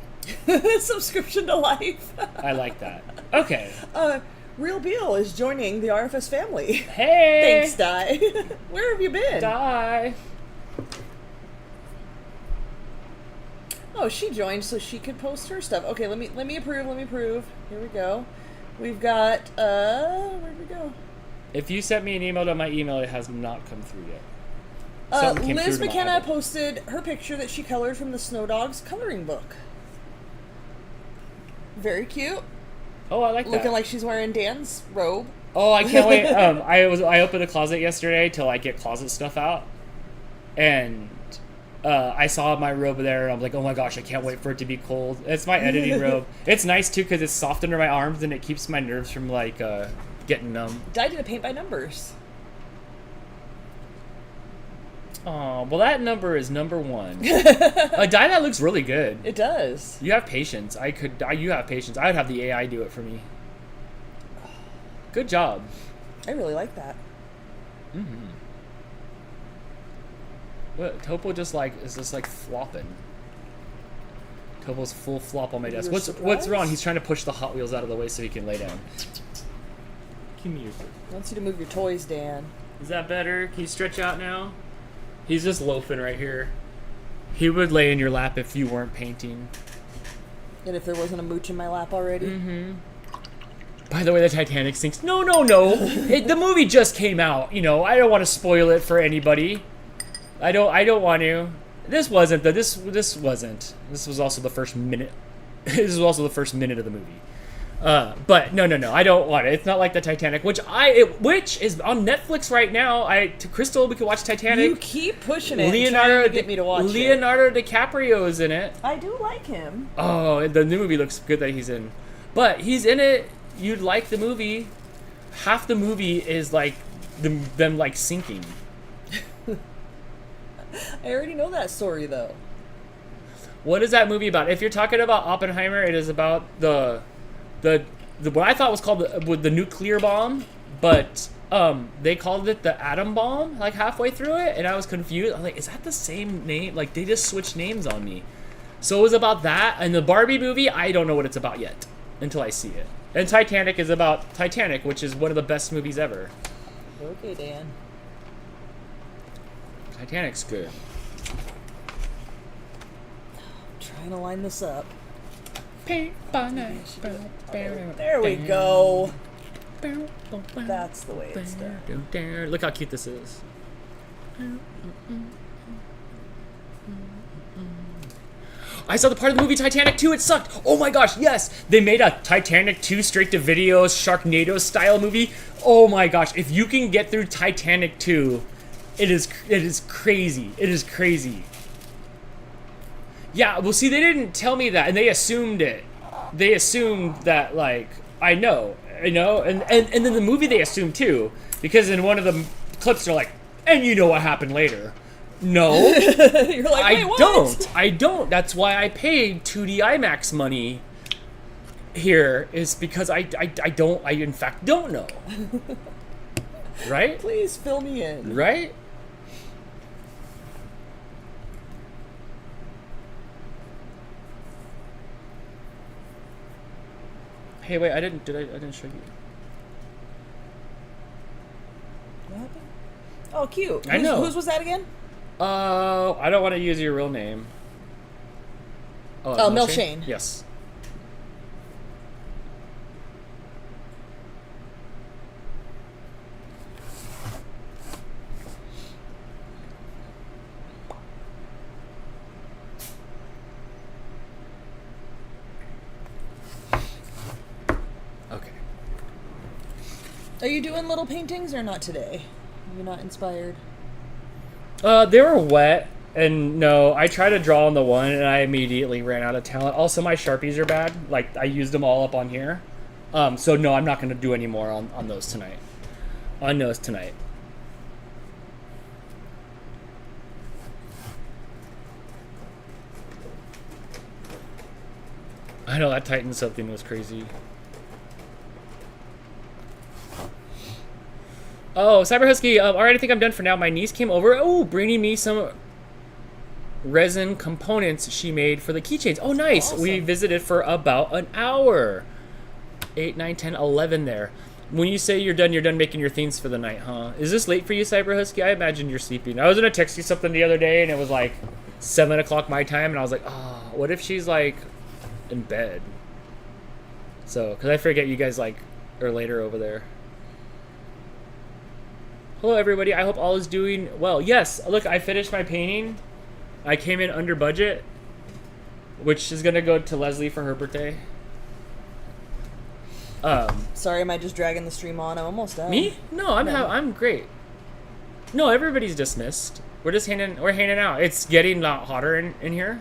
Subscription to life. I like that. Okay. Real Beal is joining the RFS family. Hey! Thanks, Di. Where have you been? Di. Oh, she joined so she could post her stuff. Okay, let me approve. Here we go. We've got where'd we go? If you sent me an email to my email, it has not come through yet. Liz McKenna posted her picture that she colored from the Snow Dogs coloring book. Very cute. Oh, I like that. Looking like she's wearing Dan's robe. Oh, I can't wait. I opened the closet yesterday to like get closet stuff out, and I saw my robe there, and I'm like, oh my gosh, I can't wait for it to be cold. It's my editing robe. It's nice too because it's soft under my arms and it keeps my nerves from like getting numb. Di did a paint by numbers. Oh, well, that number is number 1. A dye that looks really good. It does. You have patience. You have patience. I would have the AI do it for me. Good job. I really like that. Mm-hmm. What, Topo just like is just like flopping. Topo's full flop on my desk. What's wrong? He's trying to push the Hot Wheels out of the way so he can lay down. Give me your food. I want you to move your toys, Dan. Is that better? Can you stretch out now? He's just loafing right here. He would lay in your lap if you weren't painting. And if there wasn't a mooch in my lap already? Mm-hmm. By the way, the Titanic sinks. No. The movie just came out. You know, I don't want to spoil it for anybody. I don't want to. This wasn't the this wasn't. This was also the first minute. This was also the first minute of the movie. But no, I don't want it. It's not like the Titanic, which is on Netflix right now. To Crystal, we could watch Titanic. You keep pushing it. Trying to get me to watch Leonardo DiCaprio is in it. I do like him. Oh, the new movie looks good that he's in. But he's in it. You'd like the movie. Half the movie is like them like sinking. I already know that story though. What is that movie about? If you're talking about Oppenheimer, it is about the what I thought was called the nuclear bomb, but they called it the atom bomb like halfway through it, and I was confused. I'm like, is that the same name? Like they just switched names on me. So it was about that, and the Barbie movie, I don't know what it's about yet until I see it. And Titanic is about Titanic, which is one of the best movies ever. Okay, Dan. Titanic's good. Trying to line this up. There There we go. That's the way it's done. Look how cute this is. I saw the part of the movie Titanic 2. It sucked. Oh my gosh, yes. They made a Titanic 2 straight-to-video Sharknado-style movie. Oh my gosh. If you can get through Titanic 2, it is crazy. It is crazy. Yeah, well, see, they didn't tell me that, and they assumed it. They assumed that, like, I know, and then the movie they assumed too, because in one of the clips they're like, and you know what happened later. No, You're like, wait, what? I don't. That's why I paid 2D IMAX money here, is because I in fact don't know. Right? Please fill me in. Right? Hey, wait, I didn't show you. What happened? Oh, cute. I know. Whose was that again? I don't want to use your real name. Oh, Milshane. Yes. Okay. Are you doing little paintings or not today? You're not inspired? They were wet, and no, I tried to draw on the one, and I immediately ran out of talent. Also, my Sharpies are bad. Like, I used them all up on here. So no, I'm not going to do any more on those tonight. I know that Titan something was crazy. Oh, Cyber Husky, alright, I think I'm done for now. My niece came over, bringing me some resin components she made for the keychains. Oh, nice. Awesome. We visited for about an hour. 8, 9, 10, 11 there. When you say you're done making your themes for the night, huh? Is this late for you, Cyber Husky? I imagine you're sleeping. I was going to text you something the other day, and it was like 7 o'clock my time, and I was like, what if she's like in bed? So, because I forget you guys like are later over there. Hello, everybody. I hope all is doing well. Yes, look, I finished my painting. I came in under budget, which is going to go to Leslie for her birthday. Sorry, am I just dragging the stream on? I'm almost done. Me? No, I'm great. No, everybody's dismissed. We're just hanging out. It's getting a lot hotter in here.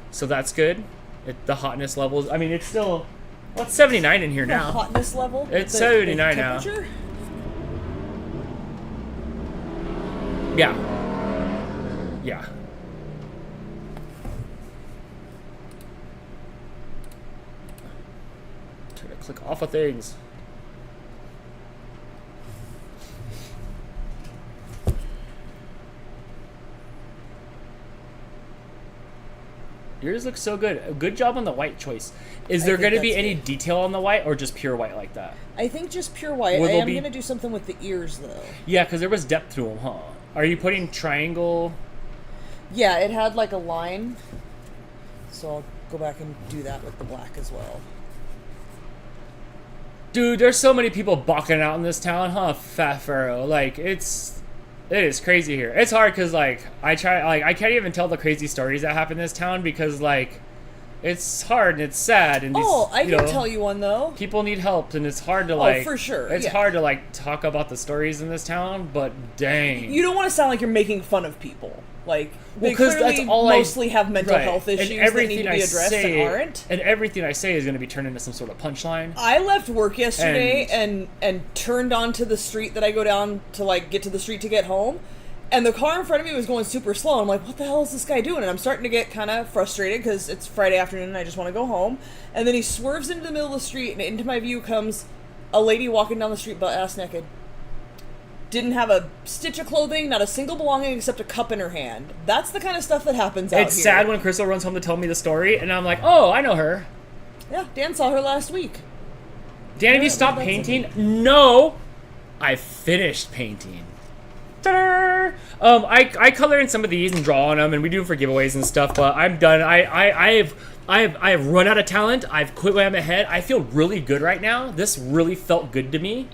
So that's good. The hotness levels, I mean, it's still, it's 79 in here The now. hotness level? It's The 79 now. temperature? Yeah. Try to click off of things. Yours looks so good. Good job on the white choice. Is there going to be any detail on the white, or just pure white like that? I think just pure white. I am going to do something with the ears, though. Yeah, because there was depth to them, huh? Are you putting triangle? Yeah, it had like a line. So I'll go back and do that with the black as well. Dude, there's so many people balking out in this town, huh, Fat Pharaoh? Like, it's It is crazy here. It's hard because like I can't even tell the crazy stories that happen in this town because like it's hard and it's sad and I can tell you one though. People need help and it's hard to like. Oh, for sure. It's hard to like talk about the stories in this town, but dang. You don't want to sound like you're making fun of people. Like they because clearly that's all mostly have mental right. health issues and that everything need to be addressed and aren't. And everything I say is going to be turned into some sort of punchline. I left work yesterday and turned onto the street that I go down to like get to the street to get home. And the car in front of me was going super slow. I'm like, what the hell is this guy doing? And I'm starting to get kind of frustrated because it's Friday afternoon and I just want to go home. And then he swerves into the middle of the street and into my view comes a lady walking down the street butt-ass naked. Didn't have a stitch of clothing, not a single belonging except a cup in her hand. That's the kind of stuff that happens out here. It's sad when Crystal runs home to tell me the story and I'm like, oh, I know her. Yeah, Dan saw her last week. Dan, have you stopped painting? No, I finished painting. Ta-da! I color in some of these and draw on them, and we do them for giveaways and stuff. But I'm done. I have run out of talent. I've quit way I'm ahead. I feel really good right now. This really felt good to me.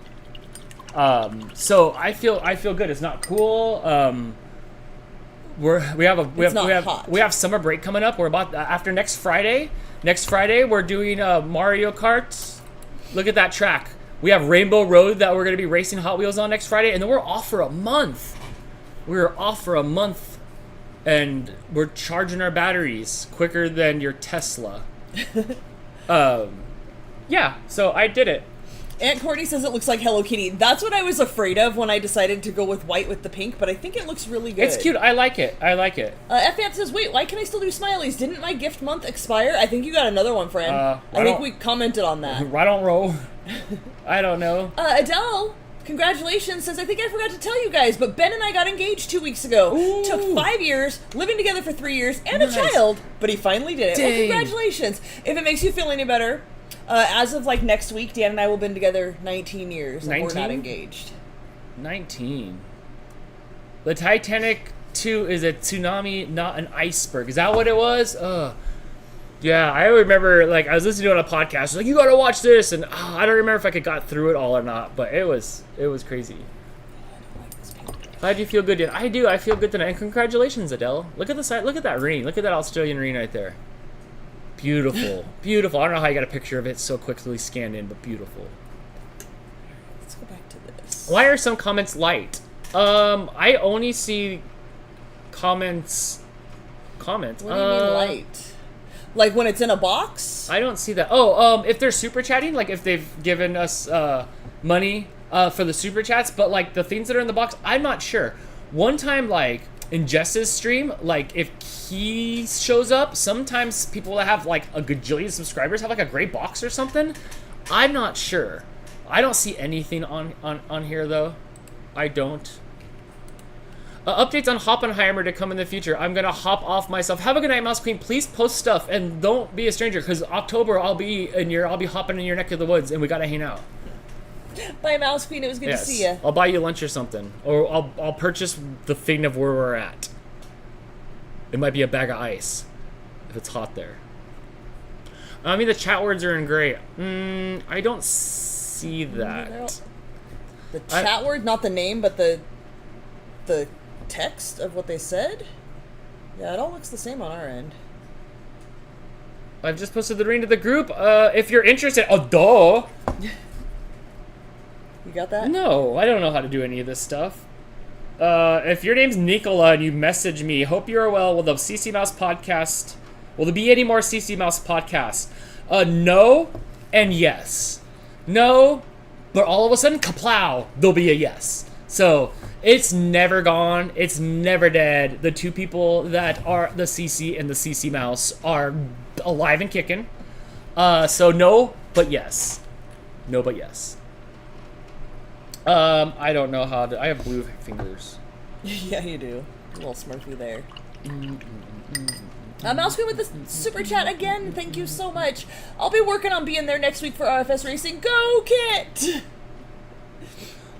So I feel good. It's not cool. We have summer break coming up. We're about after next Friday. Next Friday we're doing Mario Kart. Look at that track. We have Rainbow Road that we're going to be racing Hot Wheels on next Friday, and then we're off for a month. We're off for a month, and we're charging our batteries quicker than your Tesla. Yeah, so I did it. Aunt Courtney says it looks like Hello Kitty. That's what I was afraid of when I decided to go with white with the pink, but I think it looks really good. It's cute. I like it. F-Ant says, wait, why can I still do smileys? Didn't my gift month expire? I think you got another one, friend. I think we commented on that. Right on roll. I don't know. Adele, congratulations, says, I think I forgot to tell you guys, but Ben and I got engaged 2 weeks ago. Ooh. Took 5 years, living together for 3 years, and Nice. a child, but he finally did it. Dang. Well, congratulations. If it makes you feel any better, as of like next week, Dan and I will have been together 19 years, and 19? we're not engaged. 19. The Titanic 2 is a tsunami, not an iceberg. Is that what it was? Yeah, I remember, like, I was listening to it on a podcast. I was like, you gotta watch this, and I don't remember if I got through it all or not, but it was crazy. Glad you feel good, Dan. I do. I feel good tonight. And congratulations, Adele. Look at the side. Look at that ring. Look at that Australian ring right there. Beautiful, beautiful. I don't know how you got a picture of it so quickly scanned in, but beautiful. Let's go back to this. Why are some comments light? I only see comments. What do you mean light? Like when it's in a box? I don't see that. Oh, if they're super chatting, like if they've given us money for the super chats, but like the things that are in the box, I'm not sure. One time, like in Jess's stream, like if he shows up, sometimes people that have like a gajillion subscribers have like a gray box or something. I'm not sure. I don't see anything on here though. I don't. Updates on Hoppenheimer to come in the future. I'm gonna hop off myself. Have a good night, Mouse Queen. Please post stuff and don't be a stranger, because October I'll be hopping in your neck of the woods and we gotta hang out. Bye, Mouse Queen. It was good to see you. I'll buy you lunch or something, or I'll purchase the thing of where we're at. It might be a bag of ice if it's hot there. I mean, the chat words are in gray. I don't see that. The chat word, not the name, but the text of what they said? Yeah, it all looks the same on our end. I've just posted the ring to the group. If you're interested, duh. You got that? No, I don't know how to do any of this stuff. If your name's Nicola and you message me, hope you are well. Will the CC Mouse podcast? Will there be any more CC Mouse podcasts? No and yes. No, but all of a sudden, kaplow, there'll be a yes. So it's never gone. It's never dead. The two people that are the CC and the CC Mouse are alive and kicking. So no, but yes. No, but yes. I don't know how to. I have blue fingers. Yeah, you do. A little smirky there. Mouse Queen with the super chat again. Thank you so much. I'll be working on being there next week for RFS Racing. Go, Kit!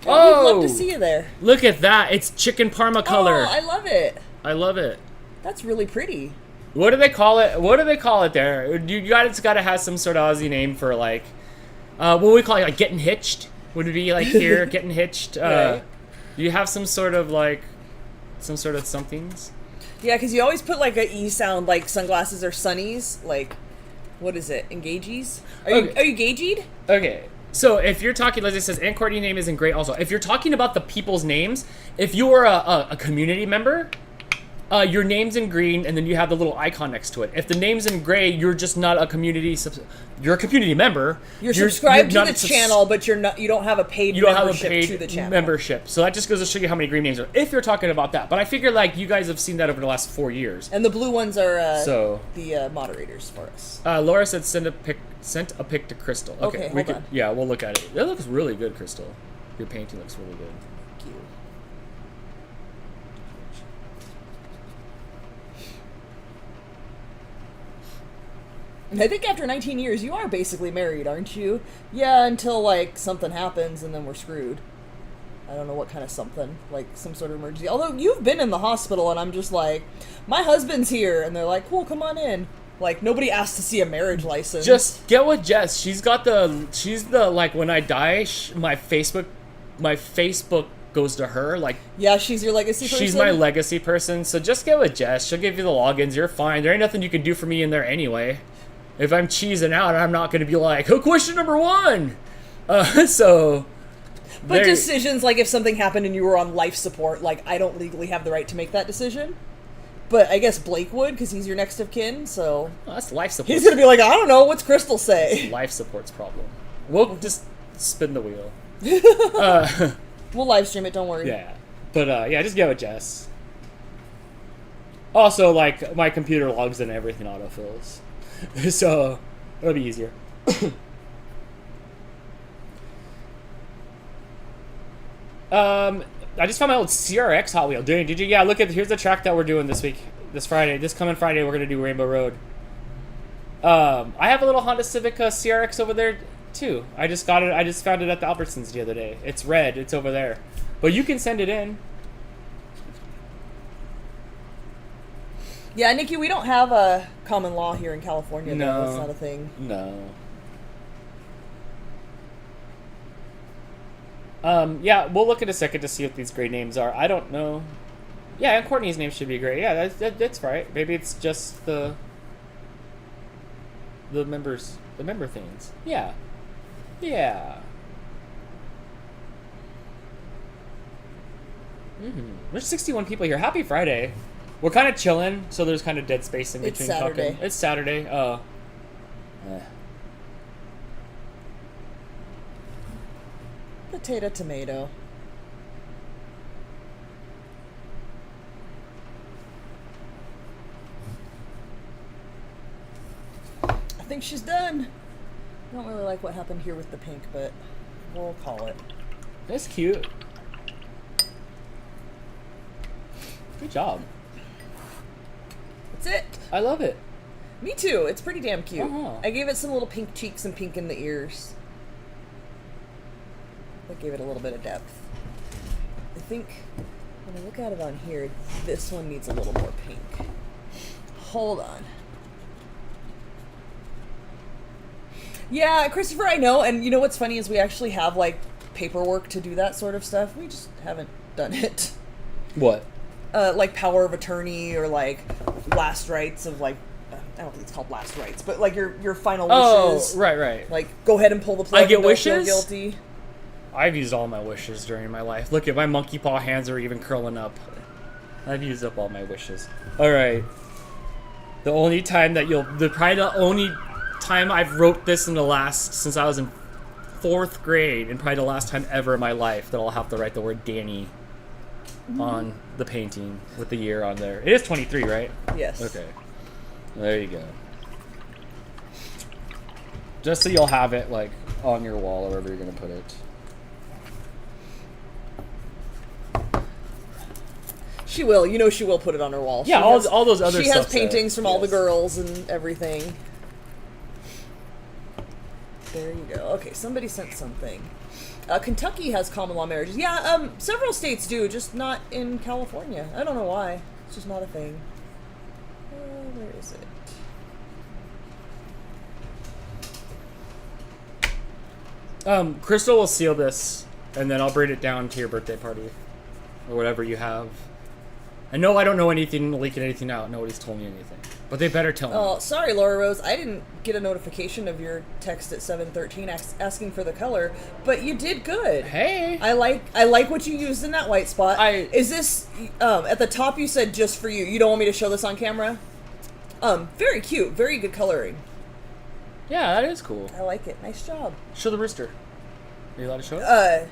Oh, we'd love to see you there. Look at that. It's chicken parma color. Oh, I love it. I love it. That's really pretty. What do they call it? What do they call it there? You guys got to have some sort of Aussie name for like, what would we call it? Like getting hitched? Would it be like here, getting hitched? Right. You have some sort of somethings. Yeah, because you always put like a E sound, like sunglasses or sunnies. Like, what is it? Engagees? Are you gageyed? Okay. So if you're talking, like it says, Aunt Courtney's name isn't great also. If you're talking about the people's names, if you are a community member, your name's in green, and then you have the little icon next to it. If the name's in gray, you're just not a community. You're a community member. You're subscribed to the channel, but you're not. You don't have a paid. You don't have a paid membership. So that just goes to show you how many green names are. If you're talking about that, but I figure like you guys have seen that over the last 4 years. And the blue ones are the moderators for us. Laura said sent a pic to Crystal. Okay, hold on. Yeah, we'll look at it. That looks really good, Crystal. Your painting looks really good. Thank you. And I think after 19 years, you are basically married, aren't you? Yeah, until, like, something happens and then we're screwed. I don't know what kind of something, like some sort of emergency. Although you've been in the hospital and I'm just like, my husband's here. And they're like, cool, come on in. Like, nobody asked to see a marriage license. Just get with Jess. She's the, like, when I die, my Facebook goes to her. Like, yeah, she's your legacy person? She's my legacy person. So just get with Jess. She'll give you the logins. You're fine. There ain't nothing you can do for me in there anyway. If I'm cheesing out, I'm not going to be like, oh, question number 1. So... But decisions, like if something happened and you were on life support, like I don't legally have the right to make that decision. But I guess Blake would, because he's your next of kin, so... Well, that's life support. He's going to be like, I don't know, what's Crystal say? That's life support's problem. We'll just spin the wheel. We'll live stream it, don't worry. Yeah. But, yeah, just get with Jess. Also, like, my computer logs in everything autofills. So, it'll be easier. I just found my old CRX Hot Wheel. Did you? Yeah, look at, here's the track that we're doing this week. This coming Friday, we're going to do Rainbow Road. I have a little Honda Civic CRX over there, too. I just got it. I just found it at the Albertsons the other day. It's red. It's over there. But you can send it in. Yeah, Nikki, we don't have a common law here in California. No. That's not a thing. No. Yeah, we'll look in a second to see what these great names are. I don't know. Yeah, and Courtney's name should be great. Yeah, that's right. Maybe it's just the member things. Yeah. Yeah. There's 61 people here. Happy Friday. We're kind of chilling, so there's kind of dead space in between. It's Saturday. Talking. It's Saturday. Oh. Potato, tomato. I think she's done. I don't really like what happened here with the pink, but we'll call it. That's cute. Good job. That's it. I love it. Me too. It's pretty damn cute. Uh-huh. I gave it some little pink cheeks and pink in the ears. I gave it a little bit of depth. I think when I look at it on here, this one needs a little more pink. Hold on. Yeah, Christopher, I know, and you know what's funny is we actually have, like, paperwork to do that sort of stuff. We just haven't done it. What? Like power of attorney or, like, last rites of, like, I don't think it's called last rites, but, like, your final wishes. Oh, right. Like, go ahead and pull the plug. I get and don't feel wishes? guilty. I've used all my wishes during my life. Look at my monkey paw hands are even curling up. I've used up all my wishes. Alright. The only time that probably the only time I've wrote this since I was in 4th grade, and probably the last time ever in my life that I'll have to write the word Danny on the painting with the year on there. It is 23, right? Yes. Okay. There you go. Just so you'll have it, like, on your wall or wherever you're going to put it. She will. You know she will put it on her wall. Yeah, all those other stuff. She has paintings from all the girls and everything. There you go. Okay, somebody sent something. Kentucky has common law marriages. Yeah, several states do, just not in California. I don't know why. It's just not a thing. Where is it? Crystal will seal this, and then I'll bring it down to your birthday party. or whatever you have. I know I don't know anything, leaking anything out. Nobody's told me anything. But they better tell me. Oh, sorry, Laura Rose. I didn't get a notification of your text at 7:13 asking for the color, but you did good. Hey. I like what you used in that white spot. Is this at the top? You said just for you. You don't want me to show this on camera? Very cute. Very good coloring. Yeah, that is cool. I like it. Nice job. Show the rooster. Are you allowed to show it?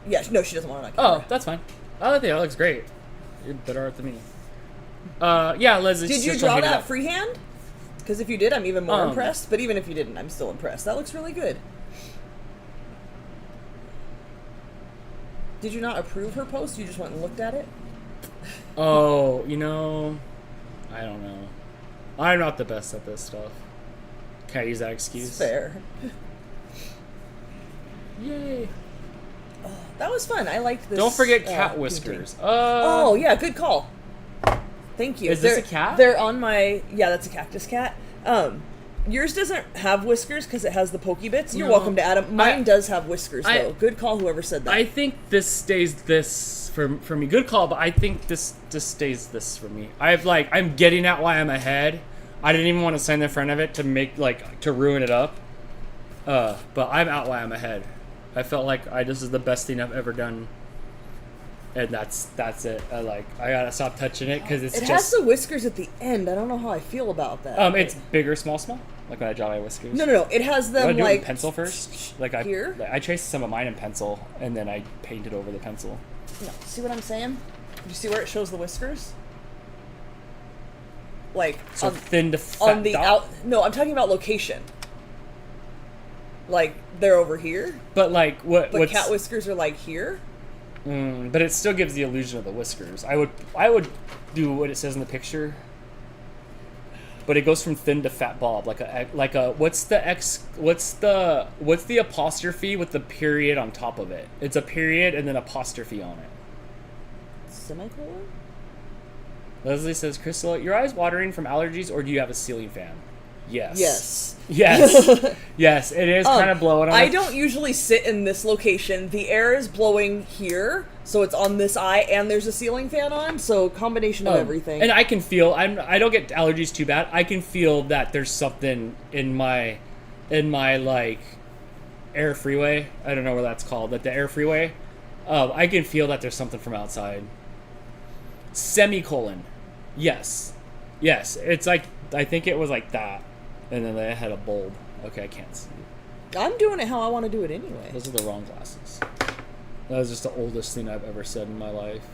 Yeah. No, she doesn't want it on camera. Oh, that's fine. I think that looks great. You're better art than me. Yeah, Leslie. Did you draw that freehand? Because if you did, I'm even more impressed. But even if you didn't, I'm still impressed. That looks really good. Did you not approve her post? You just went and looked at it? Oh, I don't know. I'm not the best at this stuff. Can I use that excuse? It's fair. Yay. Oh, that was fun. I liked this. Don't forget cat whiskers. Oh, yeah, good call. Thank you. Is this a cat? They're on my... Yeah, that's a cactus cat. Yours doesn't have whiskers because it has the pokey bits. You're welcome to add them. Mine does have whiskers, though. Good call, whoever said that. I think this stays this for me. Good call, but I think this just stays this for me. I'm getting at why I'm ahead. I didn't even want to sign in front of it to make, to ruin it up. But I'm out why I'm ahead. I felt like this is the best thing I've ever done. And that's it. I gotta stop touching it because it has the whiskers at the end. I don't know how I feel about that. It's bigger, small. Like when I draw my whiskers. No. It has them do I do it in pencil first? Here? I traced some of mine in pencil and then I painted over the pencil. No, see what I'm saying? Do you see where it shows the whiskers? So thin to fat on the dot? No, I'm talking about location. They're over here. But But cat whiskers are here. But it still gives the illusion of the whiskers. I would do what it says in the picture. But it goes from thin to fat bob, what's the apostrophe with the period on top of it? It's a period and then apostrophe on it. Semicolon? Leslie says, Crystal, your eyes watering from allergies or do you have a ceiling fan? Yes. Yes. Yes, it is kind of blowing on. I don't usually sit in this location. The air is blowing here, so it's on this eye, and there's a ceiling fan on, so combination of everything. And I can feel, I don't get allergies too bad. I can feel that there's something in my air freeway. I don't know what that's called, but the air freeway. I can feel that there's something from outside. Semicolon. Yes. It's I think it was like that. And then they had a bulb. Okay, I can't see. I'm doing it how I want to do it anyway. Those are the wrong glasses. That was just the oldest thing I've ever said in my life.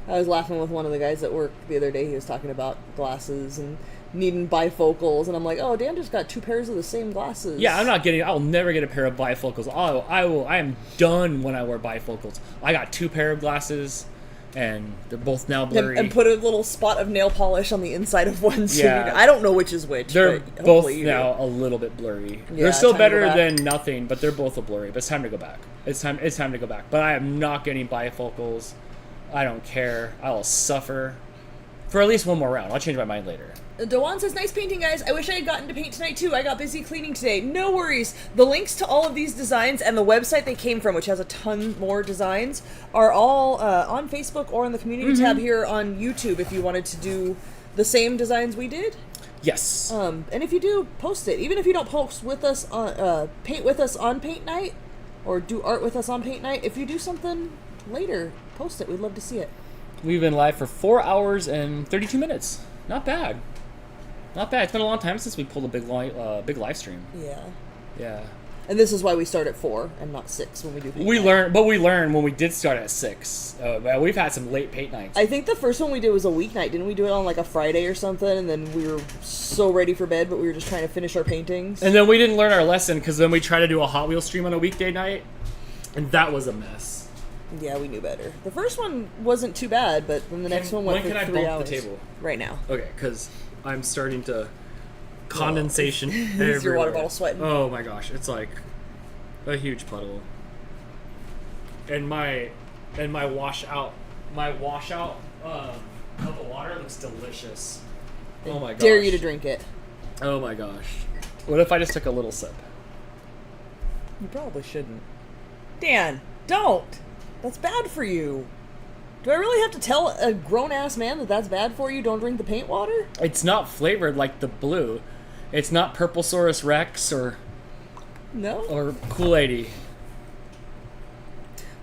I was laughing with one of the guys at work the other day. He was talking about glasses and needing bifocals, and I'm like, oh, Dan just got 2 pairs of the same glasses. Yeah, I'll never get a pair of bifocals. I am done when I wear bifocals. I got 2 pair of glasses. And they're both now blurry. And put a little spot of nail polish on the inside of one. So yeah. I don't know which is which. They're but both now a little bit blurry. Yeah, they're still better than nothing, but they're both a blurry. But it's time to go back. It's time to go back. But I am not getting bifocals. I don't care. I will suffer for at least one more round. I'll change my mind later. Dewan says, nice painting, guys. I wish I had gotten to paint tonight, too. I got busy cleaning today. No worries. The links to all of these designs and the website they came from, which has a ton more designs, are all on Facebook or in the community tab here on YouTube if you wanted to do the same designs we did. Yes. And if you do, post it. Even if you don't post with us on paint with us on paint night or do art with us on paint night, if you do something later, post it. We'd love to see it. We've been live for 4 hours and 32 minutes. Not bad. Not bad. It's been a long time since we pulled a big live stream. Yeah. Yeah. And this is why we start at 4 and not 6 when we do paint we night. learned when we did start at 6. We've had some late paint nights. I think the first one we did was a weeknight. Didn't we do it on a Friday or something? And then we were so ready for bed, but we were just trying to finish our paintings. And then we didn't learn our lesson because then we tried to do a Hot Wheels stream on a weekday night, and that was a mess. Yeah, we knew better. The first one wasn't too bad, but then the next one went for 3 hours. When can I bump the table? Right now. Okay, because I'm starting to condensation everywhere. Is your water bottle sweating? Oh my gosh, it's like a huge puddle. And my washout cup of water looks delicious. Oh my gosh. Dare you to drink it. Oh my gosh. What if I just took a little sip? You probably shouldn't. Dan, Don't. That's bad for you. Do I really have to tell a grown-ass man that that's bad for you? Don't drink the paint water? It's not flavored like the blue. It's not Purplesaurus Rex or Kool-Aid.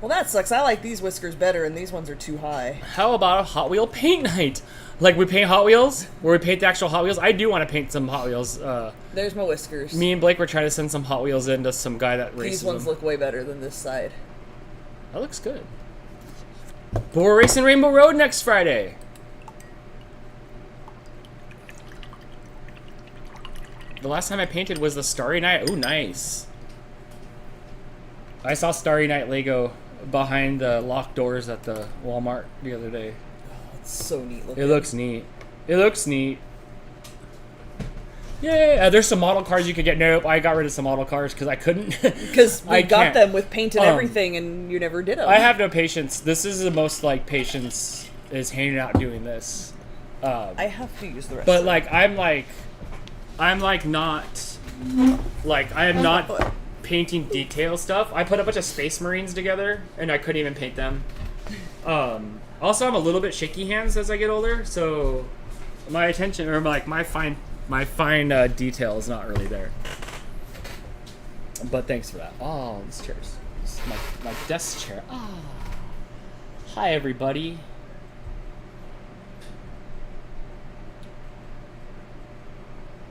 Well, that sucks. I like these whiskers better, and these ones are too high. How about a Hot Wheel paint night? Like we paint Hot Wheels? Where we paint the actual Hot Wheels? I do want to paint some Hot Wheels. There's my whiskers. Me and Blake were trying to send some Hot Wheels in to some guy that races These ones them. look way better than this side. That looks good. But we're racing Rainbow Road next Friday. The last time I painted was the Starry Night. Ooh, nice. I saw Starry Night Lego behind the locked doors at the Walmart the other day. It's so neat looking. It looks neat. It looks neat. Yay! There's some model cars you could get. Nope, I got rid of some model cars because I couldn't. Because we got can't. them with paint and everything, and you never did them. I have no patience. This is the most like patience is hanging out doing this. I have to use the rest. But like I'm not painting detail stuff. I put a bunch of Space Marines together, and I couldn't even paint them. Also, I'm a little bit shaky hands as I get older, so my attention or like my fine detail is not really there. But thanks for that. Oh, this chair's this is my desk chair. Ah, hi everybody.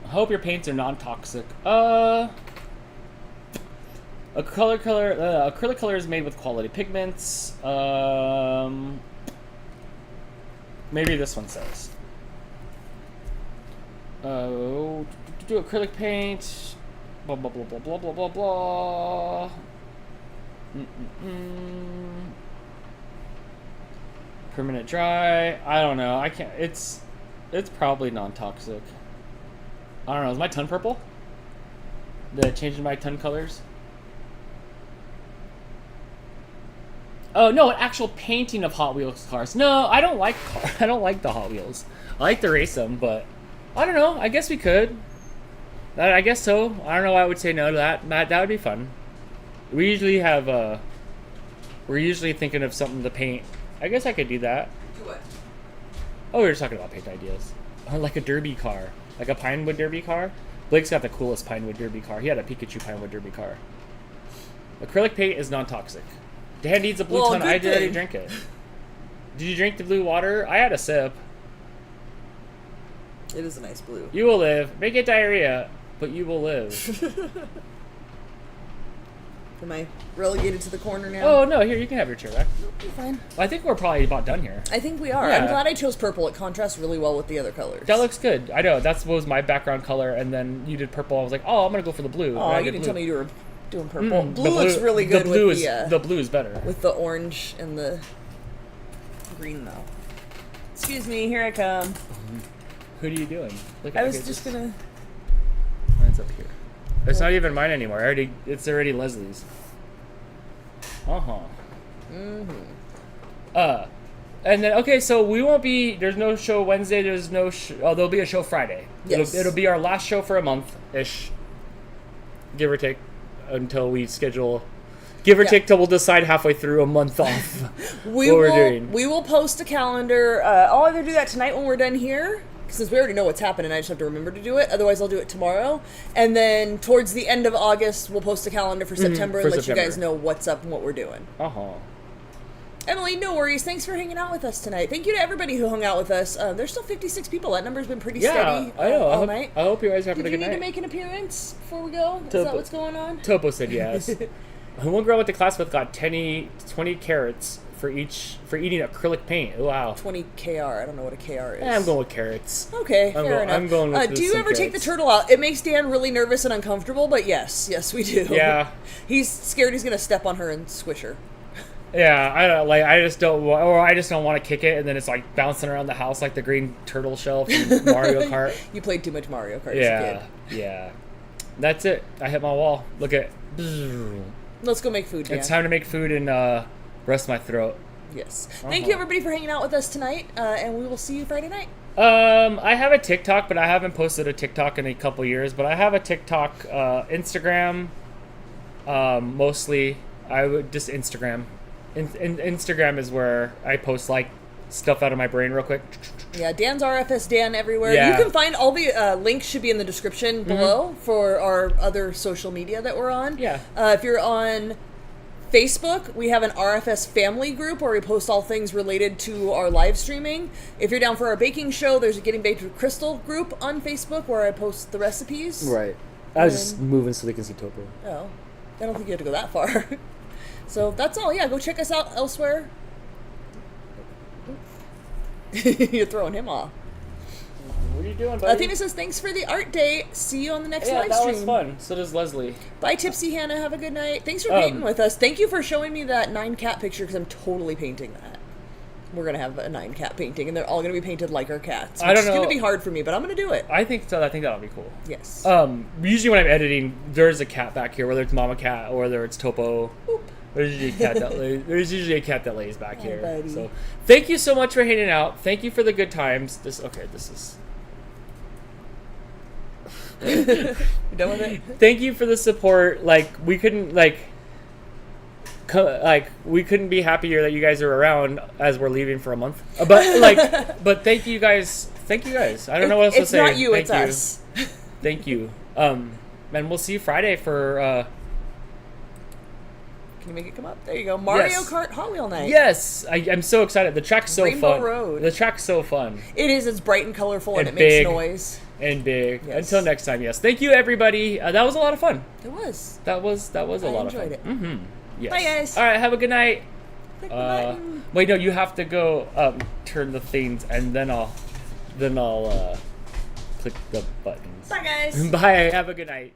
I hope your paints are non-toxic. Acrylic color is made with quality pigments. Maybe this one says. Do acrylic paint. Blah blah blah blah blah blah blah blah. Permanent dry. I don't know. I can't. It's probably non-toxic. I don't know. Is my ton purple? Did I change my ton colors? Oh no, an actual painting of Hot Wheels cars. No, I don't like I don't like the Hot Wheels. I like to race them, but I don't know. I guess we could. I guess so. I don't know why I would say no to that. That would be fun. We usually have we're usually thinking of something to paint. I guess I could do that. Do what? Oh, we were talking about paint ideas. Or like a derby car. Like a Pinewood derby car. Blake's got the coolest Pinewood derby car. He had a Pikachu Pinewood derby car. Acrylic paint is non-toxic. Dan needs a blue ton. I did already drink it. Did you drink the blue water? I had a sip. It is a nice blue. You will live. May get diarrhea, but you will live. Am I relegated to the corner now? Oh, no. Here, you can have your chair back. Nope, you're fine. Well, I think we're probably about done here. I think we are. Yeah. I'm glad I chose purple. It contrasts really well with the other colors. That looks good. I know. That was my background color, and then you did purple. I was like, oh, I'm going to go for the blue. Oh, you didn't tell me you were doing purple. Blue looks the really good blue with the blue is better. with the orange and the green, though. Excuse me, here I come. Who are you doing? Look, I was just gonna... Mine's up here. It's not even mine anymore. It's already Leslie's. And then, okay, so we won't be... There's no show Wednesday. There's no... there'll be a show Friday. Yes. It'll be our last show for a month-ish. Give or take. Until we schedule... Give or take till we'll decide halfway through a month off we're doing. We will post a calendar. I'll either do that tonight when we're done here, since we already know what's happening. I just have to remember to do it. Otherwise, I'll do it tomorrow. And then towards the end of August, we'll post a calendar for September and let you guys know what's up and what we're doing. Emily, no worries. Thanks for hanging out with us tonight. Thank you to everybody who hung out with us. There's still 56 people. That number's been pretty steady I know. all night. I hope you guys are having a good Did you night. need to make an appearance before we go? Is that what's going on? Topo said yes. One girl I went to class with got 20 carrots for eating acrylic paint. Wow. 20 KR. I don't know what a KR is. Yeah, I'm going with carrots. Okay, fair enough. I'm going with do you ever take the turtle out? It makes Dan really nervous and uncomfortable, but yes, we do. Yeah. He's scared he's gonna step on her and squish her. Yeah, I just don't want to kick it, and then it's like bouncing around the house like the green turtle shell from Mario Kart. You played too much Mario Kart as a kid. Yeah. That's it. I hit my wall. Look at. Let's go make food, Dan. It's time to make food and rest my throat. Yes. Thank you, everybody, for hanging out with us tonight, and we will see you Friday night. I have a TikTok, but I haven't posted a TikTok in a couple years. But I have a TikTok, Instagram, mostly. I would just Instagram. Instagram is where I post like stuff out of my brain real quick. Yeah, Dan's RFS Dan everywhere. Yeah. You can find all the links should be in the description below for our other social media that we're on. Yeah. If you're on Facebook, we have an RFS family group where we post all things related to our live streaming. If you're down for our baking show, there's a Getting Baked with Crystal group on Facebook where I post the recipes. Right. I was just moving so they can see Topo. Oh, I don't think you have to go that far. So that's all. Yeah, go check us out elsewhere. You're throwing him off. What are you doing, buddy? Athena says, thanks for the art day. See you on the next Yeah, live that stream. was fun. So does Leslie. Bye, Tipsy Hannah. Have a good night. Thanks for painting with us. Thank you for showing me that 9 cat picture because I'm totally painting that. We're going to have a 9 cat painting, and they're all going to be painted like our cats. I don't know. It's going to be hard for me, but I'm going to do it. I think so. I think that'll be cool. Yes. Usually when I'm editing, there's a cat back here, whether it's Mama Cat or whether it's Topo. Boop. There's usually a cat that lays back Hi, here. buddy. So thank you so much for hanging out. Thank you for the good times. This is. You done with it? Thank you for the support. Like we couldn't we couldn't be happier that you guys are around as we're leaving for a month. But thank you guys. Thank you guys. I don't know what else to say. It's not you, Thank it's you. us. Thank you. And we'll see you Friday for. Can you make it come up? There you go. Mario Yes. Kart Hot Wheel Night. Yes, I'm so excited. The track's so Rainbow fun. Road. The track's so fun It is. It's bright and colorful, and And it makes big. noise. and big. Yes. Until next time, yes. Thank you, everybody. That was a lot of fun. It was. That was a I lot of fun. enjoyed it. Mm-hmm. Yes. Bye, guys. All right, have a good night. Click the button. Wait, no, you have to go turn the things, and then I'll click the buttons. Bye, guys. Bye. Have a good night.